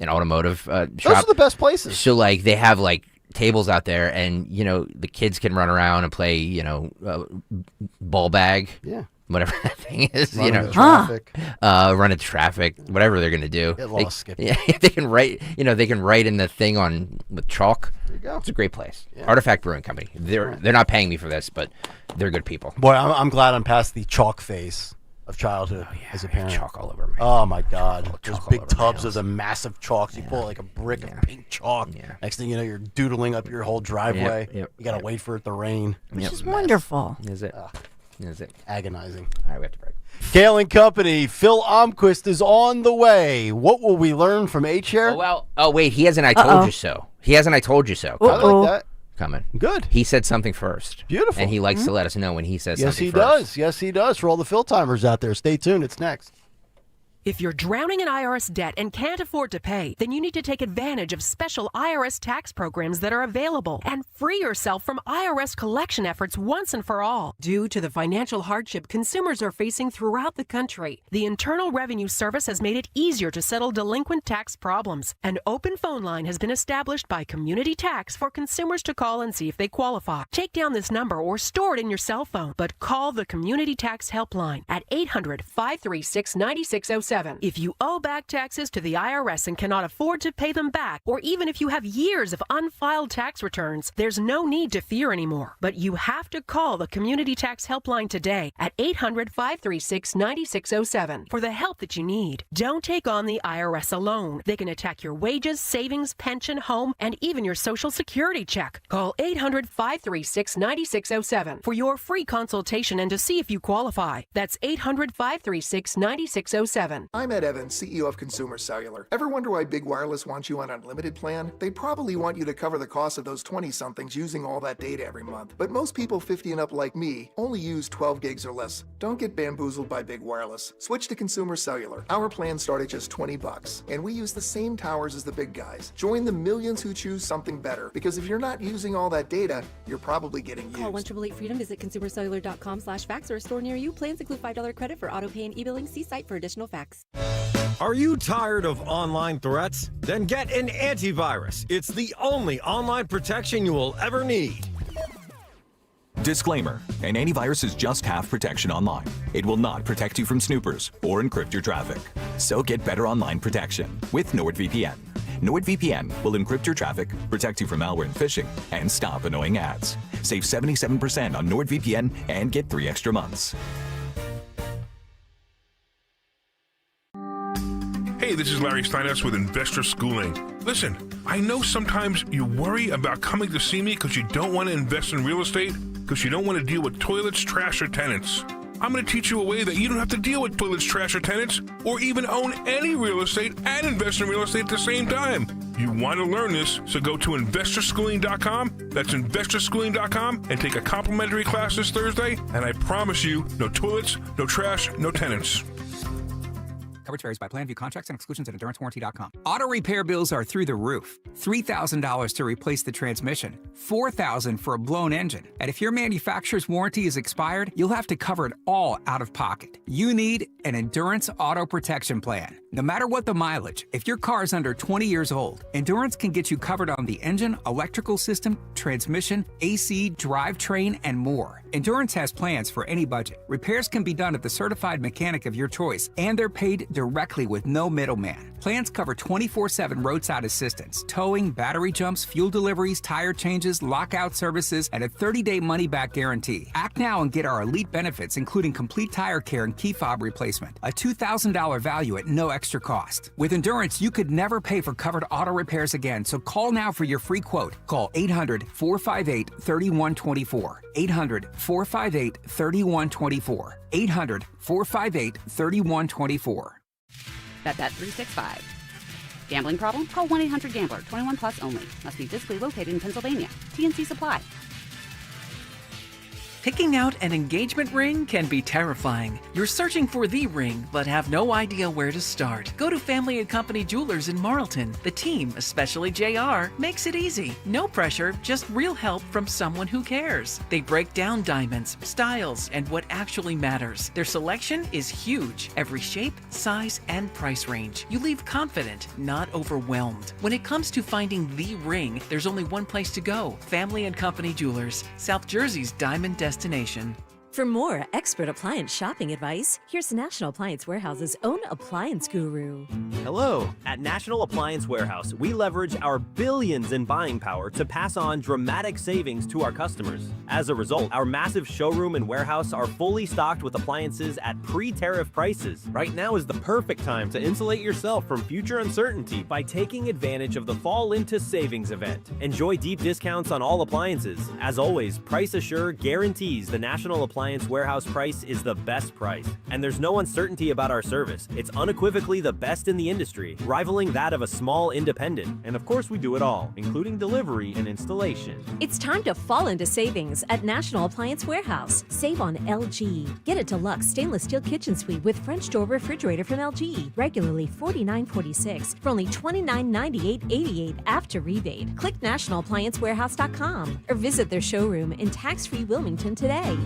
an automotive shop.
Those are the best places.
So they have tables out there, and the kids can run around and play ball bag.
Yeah.
whatever that thing is,
Running the traffic.
Run into traffic, whatever they're going to do.
Get lost, Skippy.
Yeah, they can write, they can write in the thing with chalk.
There you go.
It's a great place.
Yeah.
Artifact Brewing Company. They're not paying me for this, but they're good people.
Boy, I'm glad I'm past the chalk phase of childhood as a parent.
Chalk all over me.
Oh my God! Those
chalk
big
all over my
tubs of the massive chalks. You pull like a brick of pink chalk.
Yeah.
Next thing you know, you're doodling up your whole driveway.
Yep.
You gotta wait for it to rain.
Which is wonderful.
Is it? Is it?
Agonizing.
All right, we have to break.
Kayal and Company. Phil Omquist is on the way. What will we learn from H-Share?
Oh wait, he hasn't. I told you so. He hasn't. I told you so.
I like that.
Coming.
Good.
He said something first.
Beautiful.
And he likes to let us know when he says
Yes,
something
he
first.
does. Yes, he does. For all the Phil timers out there, stay tuned. It's next.
If you're drowning in IRS debt and can't afford to pay, then you need to take advantage of special IRS tax programs that are available and free yourself from IRS collection efforts once and for all. Due to the financial hardship consumers are facing throughout the country, the Internal Revenue Service has made it easier to settle delinquent tax problems. An open phone line has been established by Community Tax for consumers to call and see if they qualify. Take down this number or store it in your cell phone, but call the Community Tax Helpline at 800-536-9607. If you owe back taxes to the IRS and cannot afford to pay them back, or even if you have years of unfiled tax returns, there's no need to fear anymore. But you have to call the Community Tax Helpline today at 800-536-9607 for the help that you need. Don't take on the IRS alone. They can attack your wages, savings, pension, home, and even your Social Security check. Call 800-536-9607 for your free consultation and to see if you qualify. That's 800-536-9607.
I'm Ed Evans, CEO of Consumer Cellular. Ever wonder why Big Wireless wants you on an unlimited plan? They probably want you to cover the cost of those 20-somethings using all that data every month. But most people 50 and up like me only use 12 gigs or less. Don't get bamboozled by Big Wireless. Switch to Consumer Cellular. Our plans start at just $20, and we use the same towers as the big guys. Join the millions who choose something better, because if you're not using all that data, you're probably getting used.
Call 1-888-FREEDOM, visit consumercellular.com/facts or a store near you. Plans include $5 credit for auto pay and e-billing. See site for additional facts.
Are you tired of online threats? Then get an antivirus. It's the only online protection you will ever need.
Disclaimer: an antivirus is just half protection online. It will not protect you from snoopers or encrypt your traffic. So get better online protection with NordVPN. NordVPN will encrypt your traffic, protect you from malware and phishing, and stop annoying ads. Save 77% on NordVPN and get 3 extra months.
Hey, this is Larry Steinhaus with Investor Schooling. Listen, I know sometimes you worry about coming to see me because you don't want to invest in real estate, because you don't want to deal with toilets, trash, or tenants. I'm going to teach you a way that you don't have to deal with toilets, trash, or tenants, or even own any real estate and invest in real estate at the same time. You want to learn this, so go to investorschooling.com. That's investorschooling.com, and take a complimentary class this Thursday, and I promise you, no toilets, no trash, no tenants.
Coverage varies by plan. View contracts and exclusions at endurancewarranty.com. Auto repair bills are through the roof. $3,000 to replace the transmission. $4,000 for a blown engine. And if your manufacturer's warranty is expired, you'll have to cover it all out of pocket. You need an Endurance Auto Protection Plan. No matter what the mileage, if your car is under 20 years old, Endurance can get you covered on the engine, electrical system, transmission, AC, drivetrain, and more. Endurance has plans for any budget. Repairs can be done at the certified mechanic of your choice, and they're paid directly with no middleman. Plans cover 24/7 roadside assistance, towing, battery jumps, fuel deliveries, tire changes, lockout services, and a 30-day money-back guarantee. Act now and get our elite benefits, including complete tire care and key fob replacement. A $2,000 value at no extra cost. With Endurance, you could never pay for covered auto repairs again, so call now for your free quote. Call 800-458-3124. 800-458-3124. 800-458-3124.
Bet365. Gambling problem? Call 1-800-GAMBLER. 21 plus only. Must be physically located in Pennsylvania. TNC Supply.
Picking out an engagement ring can be terrifying. You're searching for the ring, but have no idea where to start. Go to Family & Company Jewelers in Marlton. The team, especially JR, makes it easy. No pressure, just real help from someone who cares. They break down diamonds, styles, and what actually matters. Their selection is huge. Every shape, size, and price range. You leave confident, not overwhelmed. When it comes to finding the ring, there's only one place to go. Family & Company Jewelers, South Jersey's diamond destination.
For more expert appliance shopping advice, here's National Appliance Warehouse's own appliance guru.
Hello. At National Appliance Warehouse, we leverage our billions in buying power to pass on dramatic savings to our customers. As a result, our massive showroom and warehouse are fully stocked with appliances at pre-tariff prices. Right now is the perfect time to insulate yourself from future uncertainty by taking advantage of the Fall Into Savings event. Enjoy deep discounts on all appliances. As always, Price Assure guarantees the National Appliance Warehouse price is the best price. And there's no uncertainty about our service. It's unequivocally the best in the industry, rivaling that of a small independent. And of course, we do it all, including delivery and installation.
It's time to fall into savings at National Appliance Warehouse. Save on LG. Get a deluxe stainless steel kitchen suite with French door refrigerator from LG. Regularly $49.46 for only $29.98.88 after rebate. Click nationalappliancewarehouse.com or visit their showroom in tax-free Wilmington today.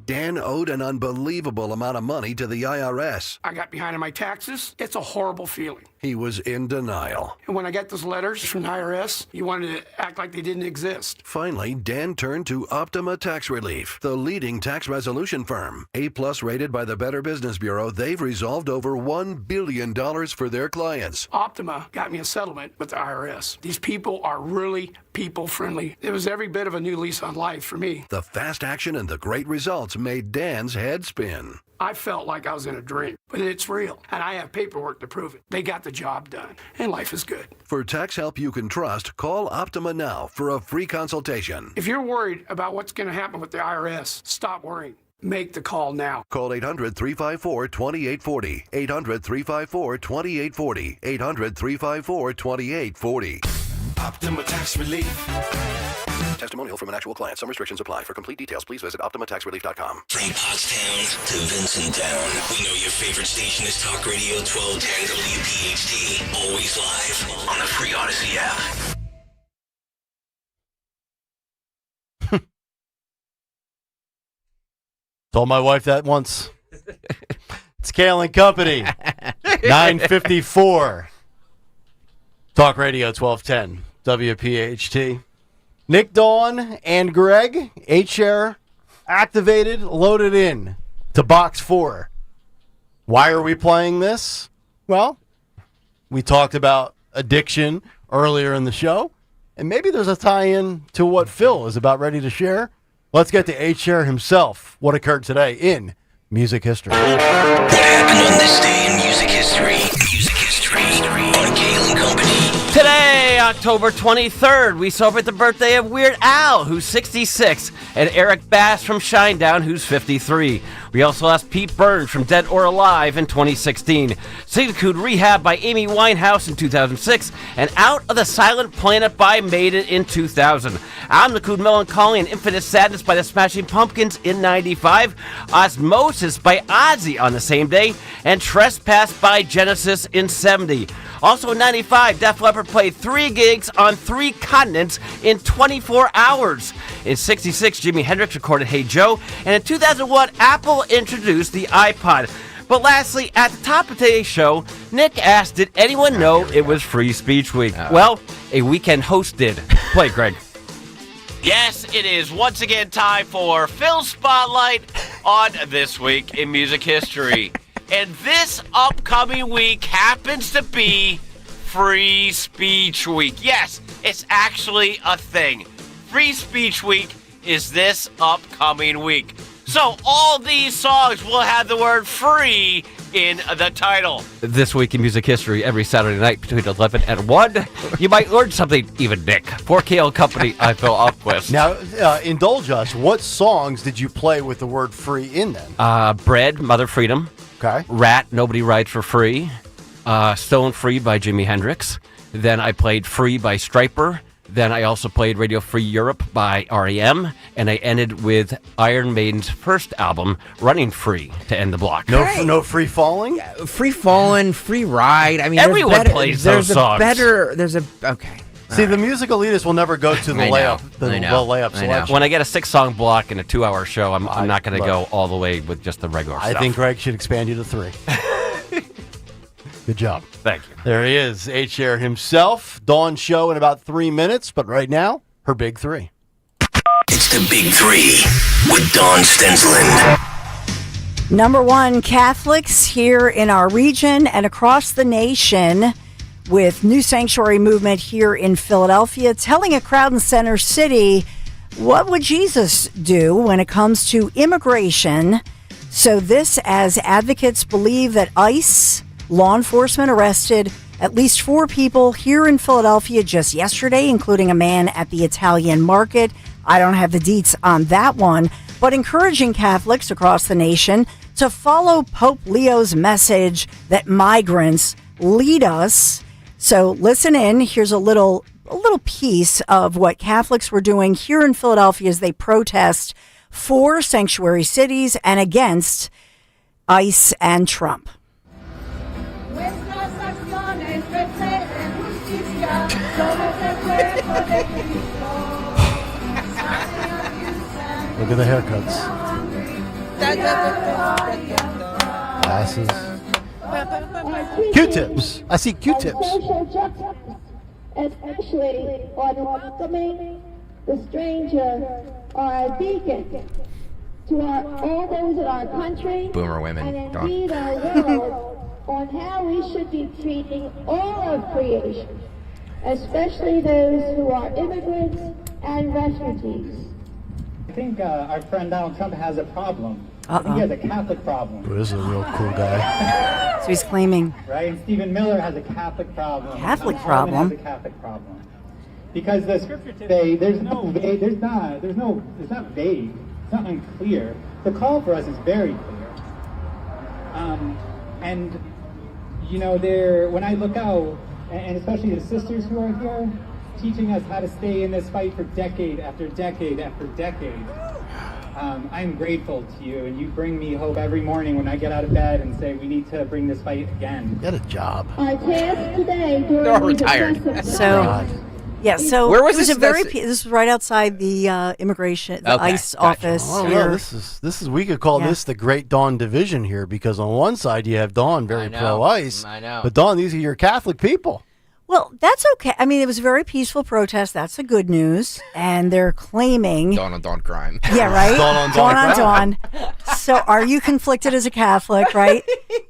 Dan owed an unbelievable amount of money to the IRS.
I got behind on my taxes. It's a horrible feeling.
He was in denial.
And when I got those letters from the IRS, you wanted to act like they didn't exist.
Finally, Dan turned to Optima Tax Relief, the leading tax resolution firm. A-plus rated by the Better Business Bureau, they've resolved over $1 billion for their clients.
Optima got me a settlement with the IRS. These people are really people-friendly. It was every bit of a new lease on life for me.
The fast action and the great results made Dan's head spin.
I felt like I was in a dream, but it's real, and I have paperwork to prove it. They got the job done, and life is good.
For tax help you can trust, call Optima now for a free consultation.
If you're worried about what's going to happen with the IRS, stop worrying. Make the call now.
Call 800-354-2840. 800-354-2840. 800-354-2840.
Optima Tax Relief.
Testimonial from an actual client. Some restrictions apply. For complete details, please visit OptimaTaxRelief.com.
From Pottstown to Vincenttown, we know your favorite station is Talk Radio 1210 WPHT. Always live on the free Odyssey app.
Told my wife that once. It's Kayal and Company. 9:54. Talk Radio 1210 WPHT. Nick, Dawn, and Greg, H-Share activated, loaded in to Box 4. Why are we playing this? Well, we talked about addiction earlier in the show, and maybe there's a tie-in to what Phil is about ready to share. Let's get to H-Share himself. What occurred today in music history?
What happened on this day in music history? Music history on Kayal and Company.
Today, October 23rd, we celebrate the birthday of Weird Al, who's 66, and Eric Bass from Shinedown, who's 53. We also lost Pete Burns from Dead or Alive in 2016. Signature Rehab by Amy Winehouse in 2006, and Out of the Silent Planet by Maiden in 2000. Omnikud Melancholy and Infinite Sadness by the Smashing Pumpkins in 95. Osmosis by Ozzy on the same day, and Trespass by Genesis in 70. Also in 95, Def Leppard played 3 gigs on 3 continents in 24 hours. In 66, Jimi Hendrix recorded Hey Joe, and in 2001, Apple introduced the iPod. But lastly, at the top of today's show, Nick asked, did anyone know it was Free Speech Week? Well, a weekend host did. Play, Greg.
Yes, it is once again time for Phil's Spotlight on This Week in Music History. And this upcoming week happens to be Free Speech Week. Yes, it's actually a thing. Free Speech Week is this upcoming week. So all these songs will have the word free in the title.
This Week in Music History, every Saturday night between 11 and 1. You might learn something, even Nick. For Kayal Company, I'm Phil Alquist.
Now, indulge us. What songs did you play with the word free in them?
Bread, Mother Freedom.
Okay.
Rat, Nobody Rides for Free. Stone Free by Jimi Hendrix. Then I played Free by Stryper. Then I also played Radio Free Europe by REM. And I ended with Iron Maiden's first album, Running Free, to end the block.
No Free Falling?
Free Falling, Free Ride. I mean,
everyone plays those songs.
Okay.
See, the music elitists will never go to the layup selection.
When I get a 6-song block in a 2-hour show, I'm not going to go all the way with just the regular stuff.
I think Greg should expand you to 3. Good job.
Thank you.
There he is, H-Share himself. Dawn show in about 3 minutes, but right now, her big 3.
It's the Big Three with Dawn Stensland.
Number one, Catholics here in our region and across the nation with New Sanctuary Movement here in Philadelphia telling a crowd in Center City, what would Jesus do when it comes to immigration? So this as advocates believe that ICE, law enforcement, arrested at least 4 people here in Philadelphia just yesterday, including a man at the Italian market. I don't have the deets on that one, but encouraging Catholics across the nation to follow Pope Leo's message that migrants lead us. So listen in. Here's a little piece of what Catholics were doing here in Philadelphia as they protest for sanctuary cities and against ICE and Trump.
Look at the haircuts. Glasses. Q-tips. I see Q-tips.
Especially on welcoming the stranger or a beacon to all those in our country
Boomer women.
and indeed our world on how we should be treating all of creation, especially those who are immigrants and refugees.
I think our friend Donald Trump has a problem. I think he has a Catholic problem.
Well, this is a real cool guy.
So he's claiming.
Right? And Stephen Miller has a Catholic problem.
Catholic
Tom
problem?
Holland has a Catholic problem. Because the scripture today, it's not vague, it's not unclear. The call for us is very clear. And, you know, when I look out, and especially the sisters who are here, teaching us how to stay in this fight for decade after decade after decade. I'm grateful to you, and you bring me hope every morning when I get out of bed and say we need to bring this fight again.
Get a job.
Our task today
They're all retired.
So, yeah, so
Where was
it was
this?
a very this was right outside the immigration, the ICE office.
Oh
here.
no, this is we could call this the Great Dawn division here, because on one side you have Dawn very pro ICE,
I know.
but Dawn, these are your Catholic people.
Well, that's okay. I mean, it was a very peaceful protest. That's the good news. And they're claiming...
Dawn on Dawn crime.
Yeah, right?
Dawn
on Dawn. So are you conflicted as a Catholic, right?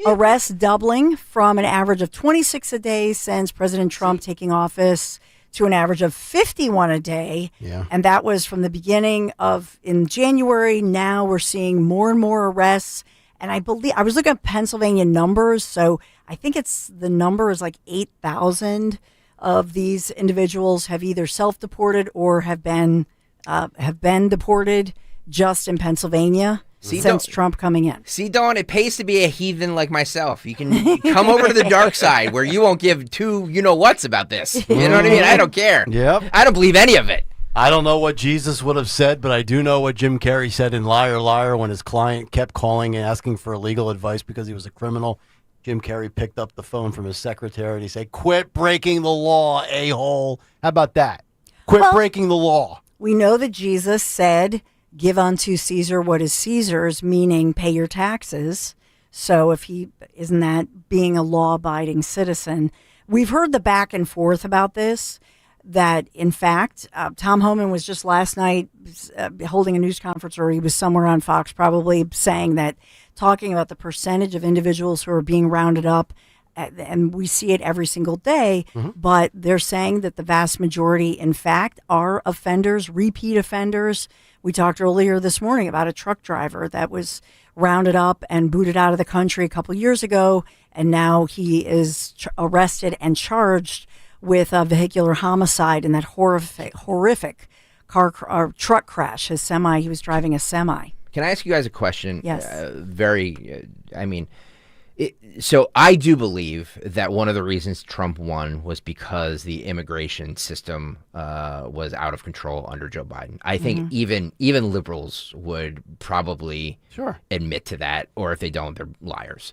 Arrests doubling from an average of 26 a day since President Trump taking office to an average of 51 a day.
Yeah.
And that was from the beginning of in January. Now we're seeing more and more arrests. And I believe I was looking at Pennsylvania numbers, so I think the number is like 8,000 of these individuals have either self-deported or have been deported just in Pennsylvania since Trump coming in.
See, Dawn, it pays to be a heathen like myself. You can come over to the dark side where you won't give two you-know-whats about this. You know what I mean? I don't care.
Yep.
I don't believe any of it.
I don't know what Jesus would have said, but I do know what Jim Carrey said in Liar Liar when his client kept calling and asking for legal advice because he was a criminal. Jim Carrey picked up the phone from his secretary and he said, "Quit breaking the law, a-hole." How about that? Quit breaking the law.
We know that Jesus said, "Give unto Caesar what is Caesar's," meaning pay your taxes. So if isn't that being a law-abiding citizen? We've heard the back and forth about this. That, in fact, Tom Homan was just last night holding a news conference, or he was somewhere on Fox probably saying that, talking about the percentage of individuals who are being rounded up, and we see it every single day, but they're saying that the vast majority, in fact, are offenders, repeat offenders. We talked earlier this morning about a truck driver that was rounded up and booted out of the country a couple years ago, and now he is arrested and charged with a vehicular homicide in that horrific truck crash. He was driving a semi.
Can I ask you guys a question?
Yes.
So I do believe that one of the reasons Trump won was because the immigration system was out of control under Joe Biden. I think even liberals would probably admit to that, or if they don't, they're liars.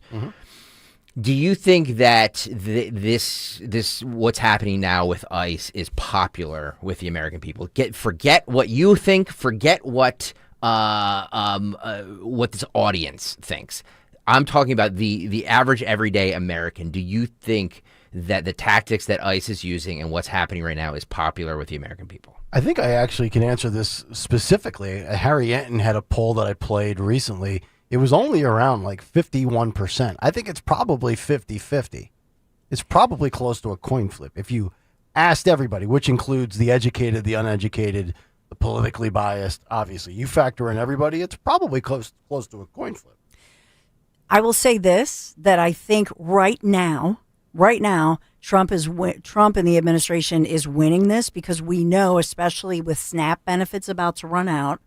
Do you think that this what's happening now with ICE is popular with the American people? Forget what you think. Forget what this audience thinks. I'm talking about the average everyday American. Do you think that the tactics that ICE is using and what's happening right now is popular with the American people.
I think I actually can answer this specifically. Harry Enton had a poll that I played recently. It was only around like 51%. I think it's probably 50-50. It's probably close to a coin flip. If you asked everybody, which includes the educated, the uneducated, the politically biased, obviously, you factor in everybody, it's probably close to a coin flip.
I will say this, that I think right now, Trump and the administration is winning this, because we know, especially with SNAP benefits about to run out,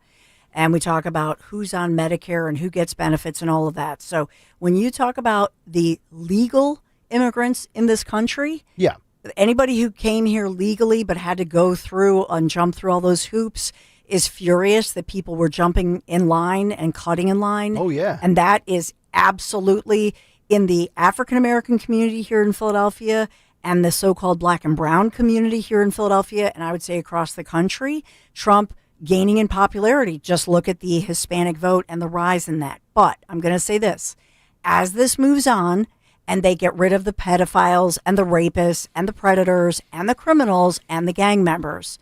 and we talk about who's on Medicare and who gets benefits and all of that. So when you talk about the legal immigrants in this country,
yeah,
anybody who came here legally but had to go through and jump through all those hoops is furious that people were jumping in line and cutting in line.
Oh, yeah.
And that is absolutely in the African-American community here in Philadelphia and the so-called black and brown community here in Philadelphia, and I would say across the country, Trump gaining in popularity. Just look at the Hispanic vote and the rise in that. But I'm going to say this, as this moves on and they get rid of the pedophiles and the rapists and the predators and the criminals and the gang members,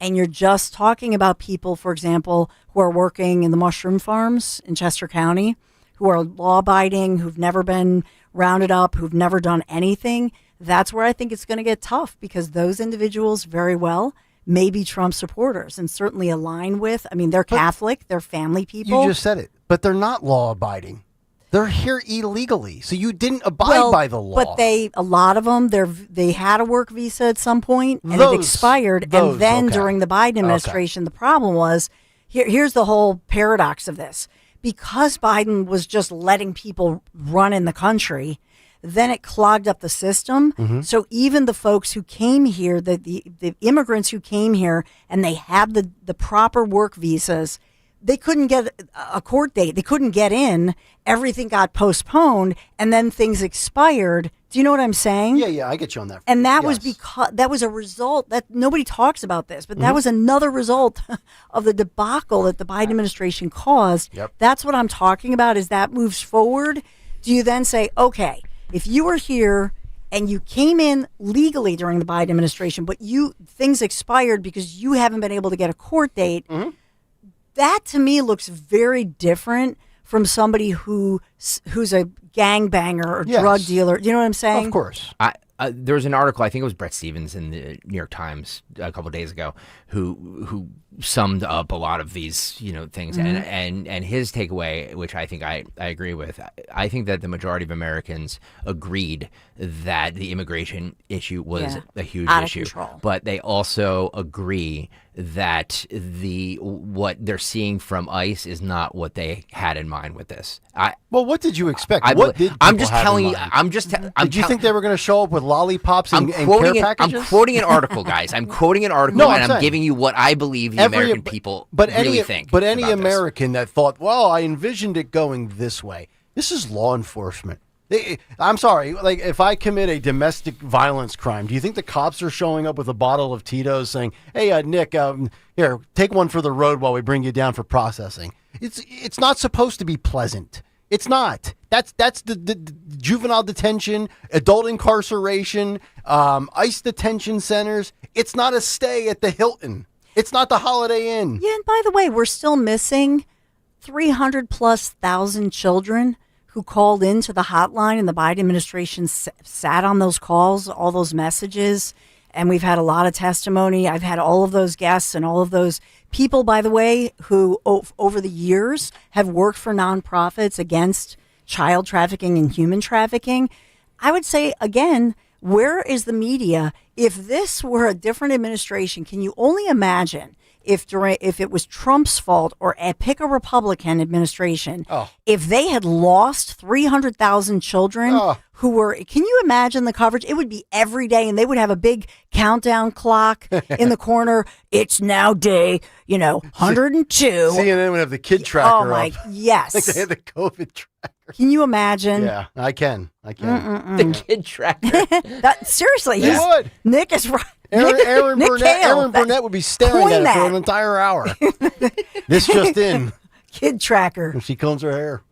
and you're just talking about people, for example, who are working in the mushroom farms in Chester County, who are law-abiding, who've never been rounded up, who've never done anything, that's where I think it's going to get tough, because those individuals very well may be Trump supporters and certainly align with, I mean, they're Catholic, they're family people.
You just said it, but they're not law-abiding. They're here illegally, so you didn't abide by the law.
But a lot of them, they had a work visa at some point, and it expired. And then during the Biden administration, the problem was, here's the whole paradox of this. Because Biden was just letting people run in the country, then it clogged up the system.
Mm-hmm.
So even the folks who came here, the immigrants who came here, and they had the proper work visas, they couldn't get a court date. They couldn't get in. Everything got postponed, and then things expired. Do you know what I'm saying?
Yeah, I get you on that.
And that was because that was a result that nobody talks about this, but that was another result of the debacle that the Biden administration caused.
Yep.
That's what I'm talking about. As that moves forward, do you then say, okay, if you were here and you came in legally during the Biden administration, but things expired because you haven't been able to get a court date, that to me looks very different from somebody who's a gangbanger or drug dealer. Do you know what I'm saying?
Of course.
There was an article, I think it was Brett Stevens in the New York Times a couple of days ago, who summed up a lot of these things, and his takeaway, which I think I agree with. I think that the majority of Americans agreed that the immigration issue was a huge
out
issue,
of control.
but they also agree that what they're seeing from ICE is not what they had in mind with this.
Well, what did you expect?
I'm just telling you.
Did you think they were going to show up with lollipops and care packages?
I'm quoting an article, guys. I'm quoting an article, and I'm giving you what I believe the American people really think.
But any
about
American that thought, well, I envisioned it going this way. This is law enforcement. I'm sorry. Like, if I commit a domestic violence crime, do you think the cops are showing up with a bottle of Tito's saying, "Hey, Nick, here, take one for the road while we bring you down for processing"? It's not supposed to be pleasant. It's not. That's the juvenile detention, adult incarceration, ICE detention centers. It's not a stay at the Hilton. It's not the Holiday Inn.
Yeah, and by the way, we're still missing 300,000+ children who called into the hotline, and the Biden administration sat on those calls, all those messages, and we've had a lot of testimony. I've had all of those guests and all of those people, by the way, who over the years have worked for nonprofits against child trafficking and human trafficking. I would say, again, where is the media? If this were a different administration, can you only imagine if it was Trump's fault, or pick a Republican administration, if they had lost 300,000 children who were, can you imagine the coverage? It would be every day, and they would have a big countdown clock in the corner. It's now day, 102.
CNN would have the kid tracker
Oh my,
up.
yes.
Like they had the COVID tracker.
Can you imagine?
Yeah, I can.
The kid tracker.
Seriously,
You would.
Nick is right.
Aaron
Nick
Burnett,
Kayal,
Aaron Burnett would be staring
coin
at it
that.
for an entire hour. This just in.
Kid tracker.
And she combs her hair.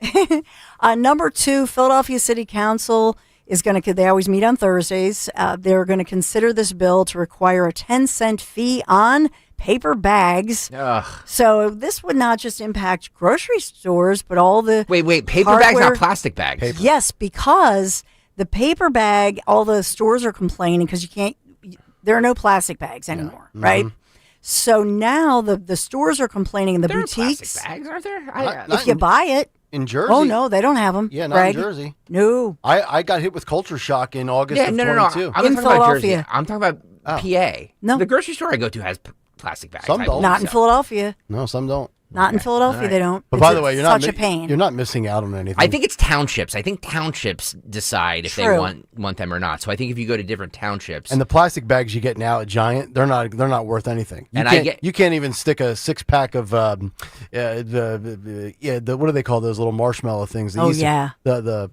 Number 2, Philadelphia City Council is going to, they always meet on Thursdays. They're going to consider this bill to require a 10-cent fee on paper bags.
Ugh.
So this would not just impact grocery stores, but all the
Wait, paper bags, not plastic bags.
Paper.
Yes, because the paper bag, all the stores are complaining because there are no plastic bags anymore, right? So now the stores are complaining in the
There are
boutiques.
plastic bags, aren't there?
If you buy it.
In Jersey.
Oh, no, they don't have them.
Yeah, not
Greg.
in Jersey.
No.
I got hit with culture shock in August of 22.
I'm not talking about Jersey. I'm talking about PA.
No.
The grocery store I go to has plastic bags.
Some don't.
Not in Philadelphia.
No, some don't.
Not in Philadelphia, they don't.
But by the way, you're not
such a pain.
You're not missing out on anything.
I think it's townships. I think townships decide if they
True.
want them or not. So I think if you go to different townships,
And the plastic bags you get now at Giant, they're not worth anything. You can't even stick a 6-pack of what do they call those little marshmallow things?
Oh, yeah.
The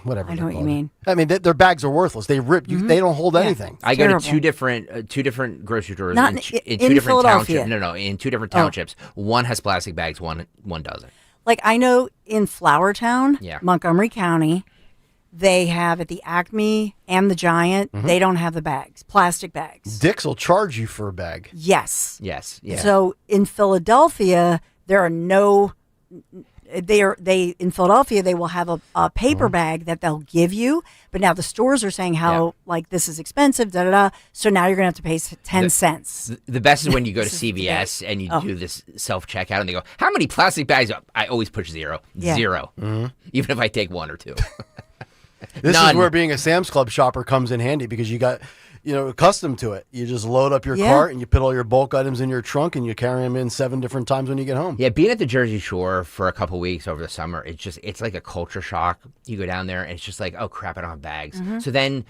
whatever.
I know what you mean.
I mean, their bags are worthless. They rip. They don't hold anything.
I go to two different grocery stores
Not
in
in
two different
Philadelphia.
townships. No, in two different townships. One has plastic bags. One doesn't.
Like I know in Flourtown, Montgomery County, they have at the Acme and the Giant, they don't have the bags, plastic bags.
Dick's will charge you for a bag.
Yes.
Yes. Yeah.
So in Philadelphia, there are no. In Philadelphia they will have a paper bag that they'll give you, but now the stores are saying how like this is expensive, da da da. So now you're gonna have to pay 10 cents.
The best is when you go to CVS and you do this self checkout and they go, "How many plastic bags?" I always push 0,
Yeah.
0, even if I take 1 or 2.
This
None.
is where being a Sam's Club shopper comes in handy because you got, accustomed to it. You just load up your cart and you put all your bulk items in your trunk and you carry them in 7 different times when you get home.
Yeah, being at the Jersey Shore for a couple weeks over the summer, it's like a culture shock. You go down there and it's just like, oh crap, I don't have bags. So then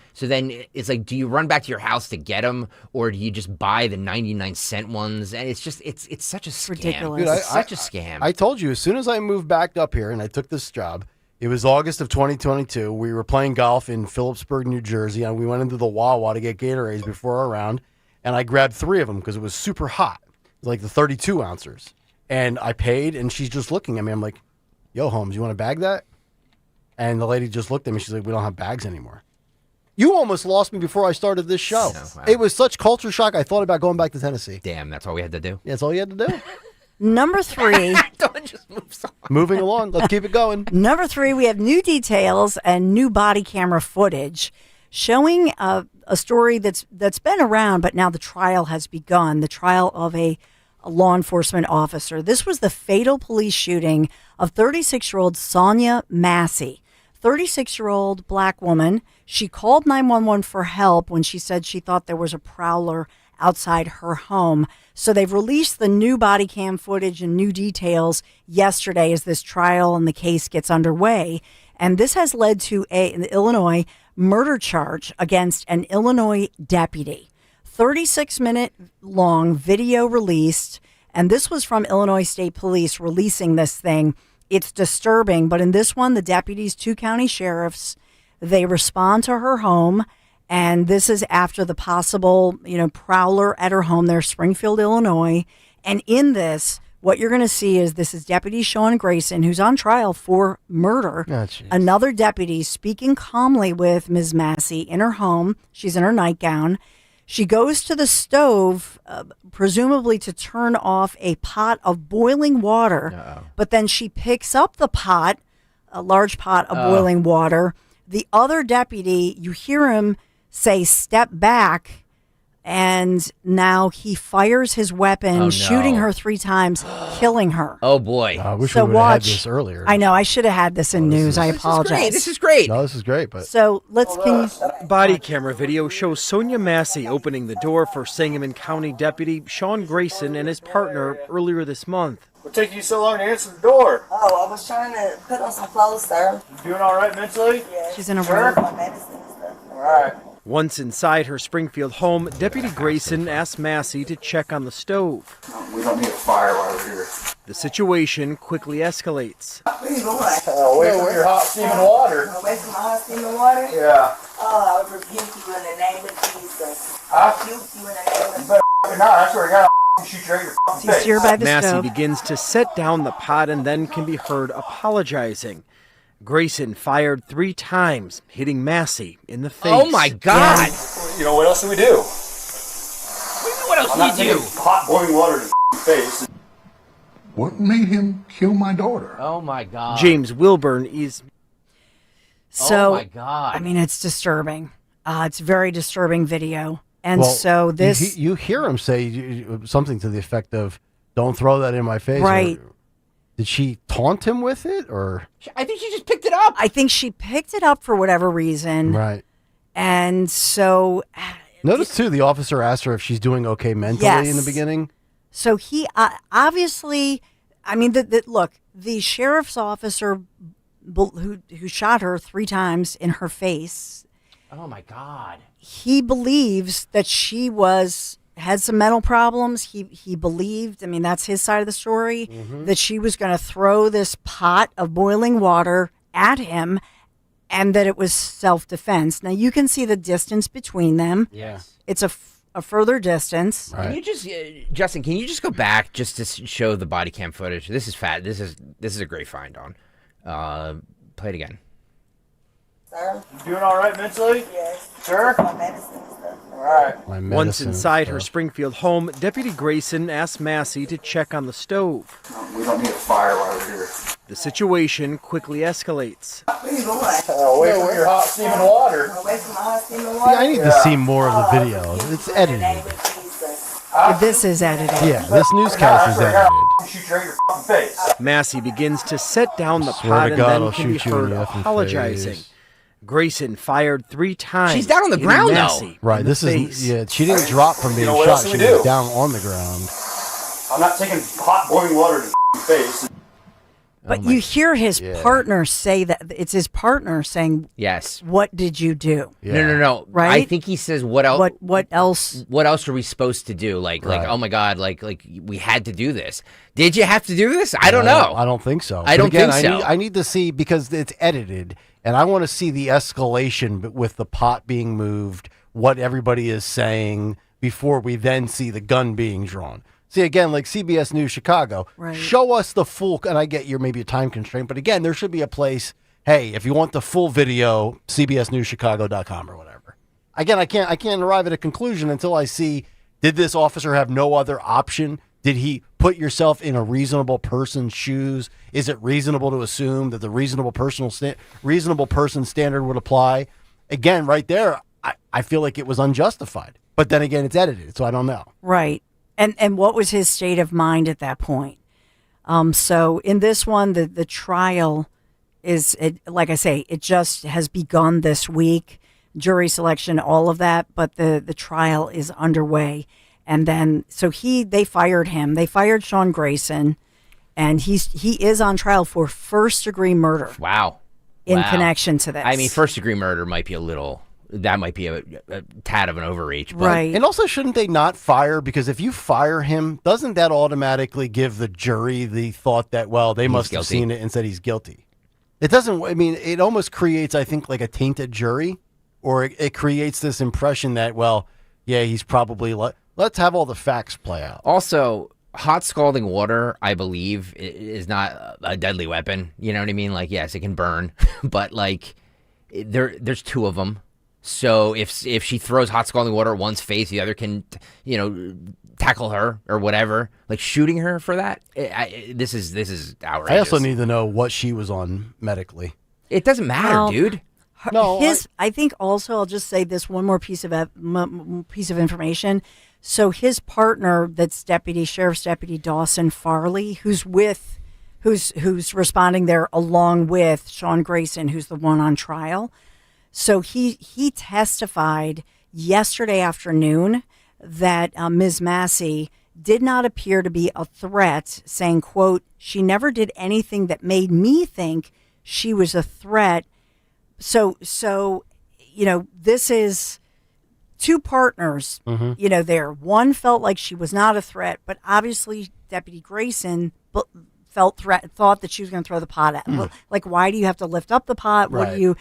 it's like, do you run back to your house to get them, or do you just buy the 99-cent ones? And it's just it's such a scam.
Ridiculous.
Dude,
It's such a scam.
I told you, as soon as I moved back up here and I took this job, it was August of 2022. We were playing golf in Phillipsburg, New Jersey, and we went into the Wawa to get Gatorades before our round, and I grabbed 3 of them because it was super hot. It was like the 32 ounces. And I paid, and she's just looking at me. I'm like, yo, Holmes, you want to bag that? And the lady just looked at me. She's like, we don't have bags anymore. You almost lost me before I started this show.
Wow.
It was such culture shock, I thought about going back to Tennessee.
Damn, that's all we had to do.
Yeah, that's all you had to do.
Number 3.
Moving along. Let's keep it going.
Number 3, we have new details and new body camera footage showing a story that's been around, but now the trial has begun. The trial of a law enforcement officer. This was the fatal police shooting of 36-year-old Sonia Massey. 36-year-old black woman. She called 911 for help when she said she thought there was a prowler outside her home. So they've released the new body cam footage and new details yesterday as this trial and the case gets underway. And this has led to an Illinois murder charge against an Illinois deputy. 36-minute long video released. And this was from Illinois State Police releasing this thing. It's disturbing. But in this one, the deputies, 2 county sheriffs, they respond to her home. And this is after the possible, prowler at her home there, Springfield, Illinois. And in this, what you're going to see is this is Deputy Sean Grayson, who's on trial for murder.
Oh,
Another deputy speaking calmly with Ms. Massey in her home. She's in her nightgown. She goes to the stove, presumably to turn off a pot of boiling water. But then she picks up the pot, a large pot of boiling water. The other deputy, you hear him say, "Step back," and now he fires his weapon, shooting her 3 times, killing her.
Oh boy!
I wish
So
we would have had
watch-
this earlier.
I know I should have had this in news. I apologize.
This is great.
No, this is great, but
So
Body camera video shows Sonia Massey opening the door for Sangamon County Deputy Sean Grayson and his partner earlier this month.
What took you so long to answer the door?
Oh, I was trying to put on some clothes, sir.
You doing all right mentally?
Yeah.
She's in a
Sure.
room.
My medicine and stuff.
All right.
Once inside her Springfield home, Deputy Grayson asked Massey to check on the stove.
We don't need a fire while we're here.
The situation quickly escalates.
Where you going?
Away from your hot steaming water.
Away from my hot steaming water?
Yeah.
Oh, I would rebuke you in the name of Jesus.
I
rebuke you in the name of
You better not. I swear to God, I'll shoot you right in your fucking face.
Massey begins to set down the pot and then can be heard apologizing. Grayson fired 3 times, hitting Massey in the face.
Oh my God!
You know, what else do we do?
What else
I'm not
do you
taking
do?
hot boiling water to his face.
What made him kill my daughter?
Oh my God!
James Wilburn is.
So,
oh my God!
I mean, it's disturbing. It's a very disturbing video. And
Well,
so this.
You hear him say something to the effect of, "Don't throw that in my face."
Right.
Did she taunt him with it, or?
I think she just picked it up.
I think she picked it up for whatever reason.
Right.
And so.
Notice, too, the officer asked her if she's doing okay mentally in the beginning.
So he obviously, I mean, look, the sheriff's officer who shot her 3 times in her face.
Oh my God!
He believes that she had some mental problems. He believed, I mean, that's his side of the story, that she was going to throw this pot of boiling water at him, and that it was self-defense. Now you can see the distance between them.
Yeah,
it's a further distance.
Can you just, Justin? Can you just go back just to show the body cam footage? This is fat. This is a great find on. Play it again.
Sir?
You doing all right mentally?
Yes.
Sure?
My medicine and stuff.
All right.
Once inside her Springfield home, Deputy Grayson asked Massey to check on the stove.
We don't need a fire while we're here.
The situation quickly escalates.
Where you going?
Away from your hot steaming water.
Away from my hot steaming water?
Yeah, I need to see more of the video. It's edited.
This is edited.
Yeah, this newscast is edited.
Shoot you right in your fucking face.
Massey begins to set down the
Swear
pot
to
and
God,
then
I'll
can be
shoot you in
heard
the effing
apologizing.
face.
Grayson fired 3 times.
She's down on the
hitting
ground, though.
Massey
Right,
in
this
the
is,
face.
yeah, she didn't drop from being
You know, what
shot.
else do
She
we
was
do?
down on the ground.
I'm not taking hot boiling water to his face.
But you hear his partner say that it's his partner saying,
Yes.
"What did you do?"
No.
Right?
I think he says, "What else?
What else?
What else are we supposed to do? Like,
Right.
oh my God, like we had to do this. Did you have to do this? I don't know.
I don't think so.
I don't
But again,
think so.
I need to see, because it's edited, and I want to see the escalation with the pot being moved, what everybody is saying, before we then see the gun being drawn. See, again, like CBS News Chicago, show us the full, and I get you're maybe a time constraint, but again, there should be a place, hey, if you want the full video, cbsnewschicago.com or whatever. Again, I can't arrive at a conclusion until I see, did this officer have no other option? Did he put yourself in a reasonable person's shoes? Is it reasonable to assume that the reasonable person standard would apply? Again, right there, I feel like it was unjustified. But then again, it's edited, so I don't know.
Right. And what was his state of mind at that point? So in this one, the trial is, like I say, it just has begun this week. Jury selection, all of that, but the trial is underway. And then, so they fired him. They fired Sean Grayson, and he is on trial for first-degree murder.
Wow.
In connection to this.
I mean, first-degree murder might be that might be a tad of an overreach. But
Right.
And also, shouldn't they not fire? Because if you fire him, doesn't that automatically give the jury the thought that, well, they must have seen it and said he's guilty? It doesn't, I mean, it almost creates, I think, like a tainted jury, or it creates this impression that, well, yeah, he's probably, let's have all the facts play out.
Also, hot scalding water, I believe, is not a deadly weapon. You know what I mean? Like, yes, it can burn, but like, there's 2 of them. So if she throws hot scalding water at one's face, the other can, tackle her or whatever. Like, shooting her for that, this is outrageous.
I also need to know what she was on medically.
It doesn't matter,
Well,
dude.
I think also, I'll just say this one more piece of information. So his partner, that's Sheriff's Deputy Dawson Farley, who's responding there along with Sean Grayson, who's the one on trial. So he testified yesterday afternoon that Ms. Massey did not appear to be a threat, saying, quote, "She never did anything that made me think she was a threat." So this is 2 partners, there. One felt like she was not a threat, but obviously Deputy Grayson thought that she was going to throw the pot at him. Like, why do you have to lift up the pot? What do you,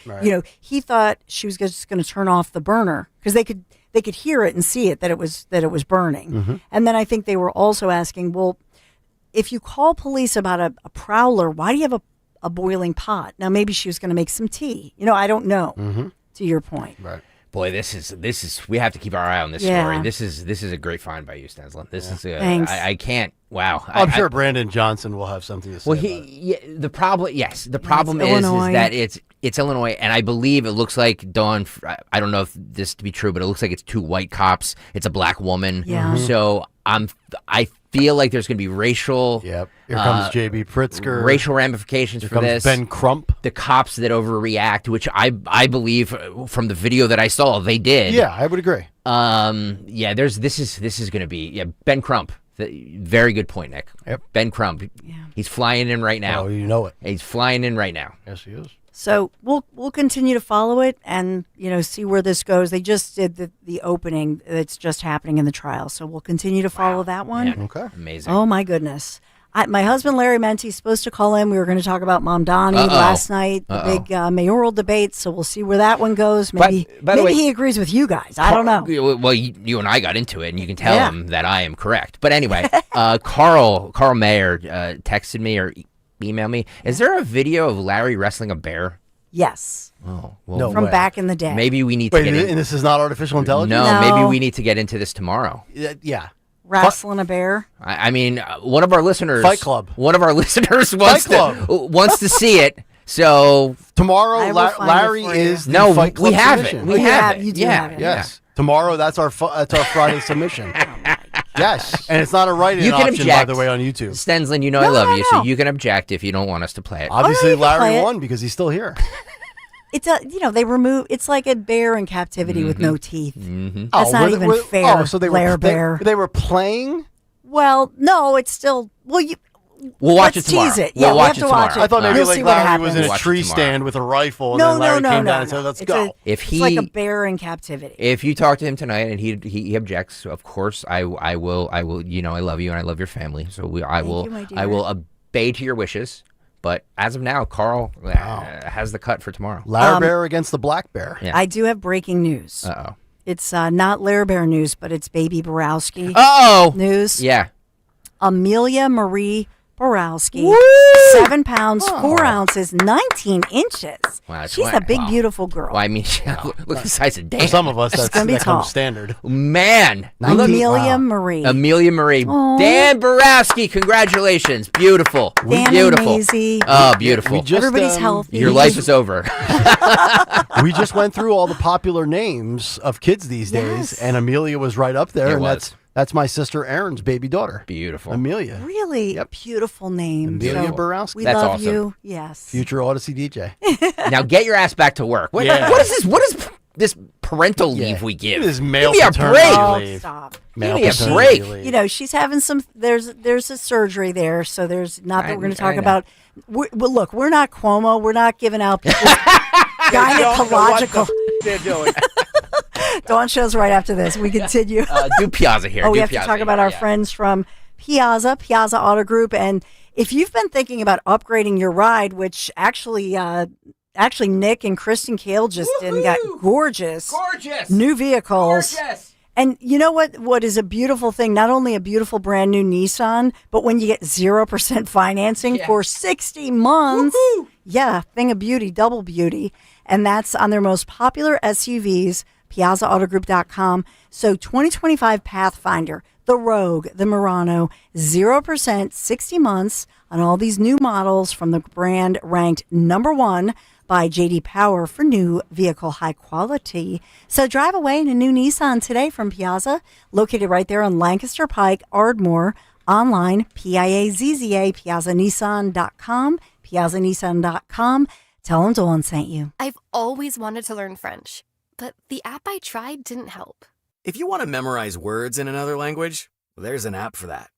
he thought she was just going to turn off the burner, because they could hear it and see it, that it was burning. And then I think they were also asking, well, if you call police about a prowler, why do you have a boiling pot. Now, maybe she was going to make some tea. I don't know, to your point.
Right.
Boy, this is. We have to keep our eye on this story. This is a great find by you, Stenslin. This is.
Thanks.
I can't. Wow.
I'm sure Brandon Johnson will have something to say.
Well, the problem is that it's Illinois, and I believe it looks like Dawn. I don't know if this to be true, but it looks like it's 2 white cops. It's a black woman.
Yeah.
So I feel like there's going to be racial.
Yep. Here comes J.B. Pritzker.
Racial ramifications
Here
for
comes
this.
Ben Crump.
The cops that overreact, which I believe from the video that I saw they did.
Yeah, I would agree.
Yeah. this is going to be Ben Crump. Very good point, Nick.
Yep.
Ben Crump. Yeah. He's flying in right now.
Oh, you know it.
He's flying in right now.
Yes, he is.
So we'll continue to follow it and see where this goes. They just did the opening that's just happening in the trial, so we'll continue to follow that one.
Man,
okay,
amazing.
Oh my goodness, my husband Larry Menti's supposed to call in. We were going to talk about Mom Donnie last night, the big mayoral debate. So we'll see where that one goes. Maybe
by the way,
he agrees with you guys. I don't know.
Well, you and I got into it, and you can tell him that I am correct. But anyway, Carl Mayer texted me or emailed me. Is there a video of Larry wrestling a bear?
Yes.
Oh, well,
from back in the day.
Maybe we need to get in.
And this is not artificial intelligence?
No, maybe we need to get into this tomorrow.
Yeah.
Wrestling a bear.
I mean, one of our listeners,
Fight Club.
One of our listeners wants to see it. So
tomorrow, Larry is the Fight Club
we have
submission.
it. We have it.
You do have it.
Yes. Tomorrow, that's our Friday submission. Yes, and it's not a write-in
can
option,
object.
by the way, on YouTube.
Stenslin, I love you, so you can object if you don't want us to play it.
Obviously,
you can play
Larry
it.
won because he's still here.
It's they remove. It's like a bear in captivity with no teeth.
Mm-hmm.
That's not even fair.
So they
Blair
were
Bear.
They were playing.
Well, no, it's still. Well,
we'll watch it
let's
tomorrow.
tease it.
We'll
Yeah, we
watch
have
it
to watch
tomorrow.
it.
I thought maybe
We'll
like
see what
Larry was in a
happens.
tree
Watch it tomorrow.
stand with a rifle, and
No,
then Larry
no,
came
no,
down and
no.
said, "Let's
It's
go."
It's like a bear in captivity.
If you talk to him tonight and he objects, of course I will. I love you and I love your family, so I will obey to your wishes. But as of now, Carl has the cut for tomorrow.
Larry Bear against the Black Bear.
Yeah.
I do have breaking news.
Uh-oh.
It's not Larry Bear news, but it's Baby Borowski news.
Yeah.
Amelia Marie Borowski,
Woo!
7 pounds, 4 ounces, 19 inches.
Wow,
She's a big, beautiful girl.
Well, I mean, look the size of Dan.
For some of us,
She's gonna be
that
tall.
comes standard.
Man.
Amelia Marie.
Amelia Marie.
Aw.
Dan Borowski, congratulations. Beautiful.
Dan
beautiful.
and Maisie.
Oh, beautiful.
Everybody's healthy.
Your life is over.
We just went through all the popular names of kids these days, and Amelia was right up there.
It
and
was.
That's my sister Erin's baby daughter.
Beautiful.
Amelia.
Really beautiful name.
Amelia Borowski.
We
That's
love
awesome.
you. Yes.
Future Odyssey DJ.
Now get your ass back to work. What is this? What is this parental leave we give?
It is male
Give me a
paternity
break.
leave.
Stop.
Male
Give me a
paternity
break.
leave.
She's having some. There's a surgery there, so there's not that we're going to talk
I know.
about. Well, look, we're not Cuomo. We're not giving out gynecological.
They're doing.
Dawn shows right after this. We continue.
Do Piazza here.
Oh, we
Do
have to
Piazza
talk
here.
about our
Yeah.
friends from Piazza Auto Group, and if you've been thinking about upgrading your ride, which actually Nick and Kristen Kayal just did and got gorgeous new vehicles.
Gorgeous.
And you know what is a beautiful thing? Not only a beautiful brand new Nissan, but when you get 0% financing for 60 months.
Woo-hoo.
Yeah, thing of beauty, double beauty. And that's on their most popular SUVs, PiazzaAutogroup.com. So 2025 Pathfinder, the Rogue, the Murano, 0%, 60 months on all these new models from the brand ranked #1 by J.D. Power for new vehicle high quality. So drive away in a new Nissan today from Piazza, located right there on Lancaster Pike, Ardmore. Online, PIAZZA, PiazzaNissan.com, PiazzaNissan.com. Tell them Dawn sent you.
I've always wanted to learn French, but the app I tried didn't help.
If you want to memorize words in another language, there's an app for that.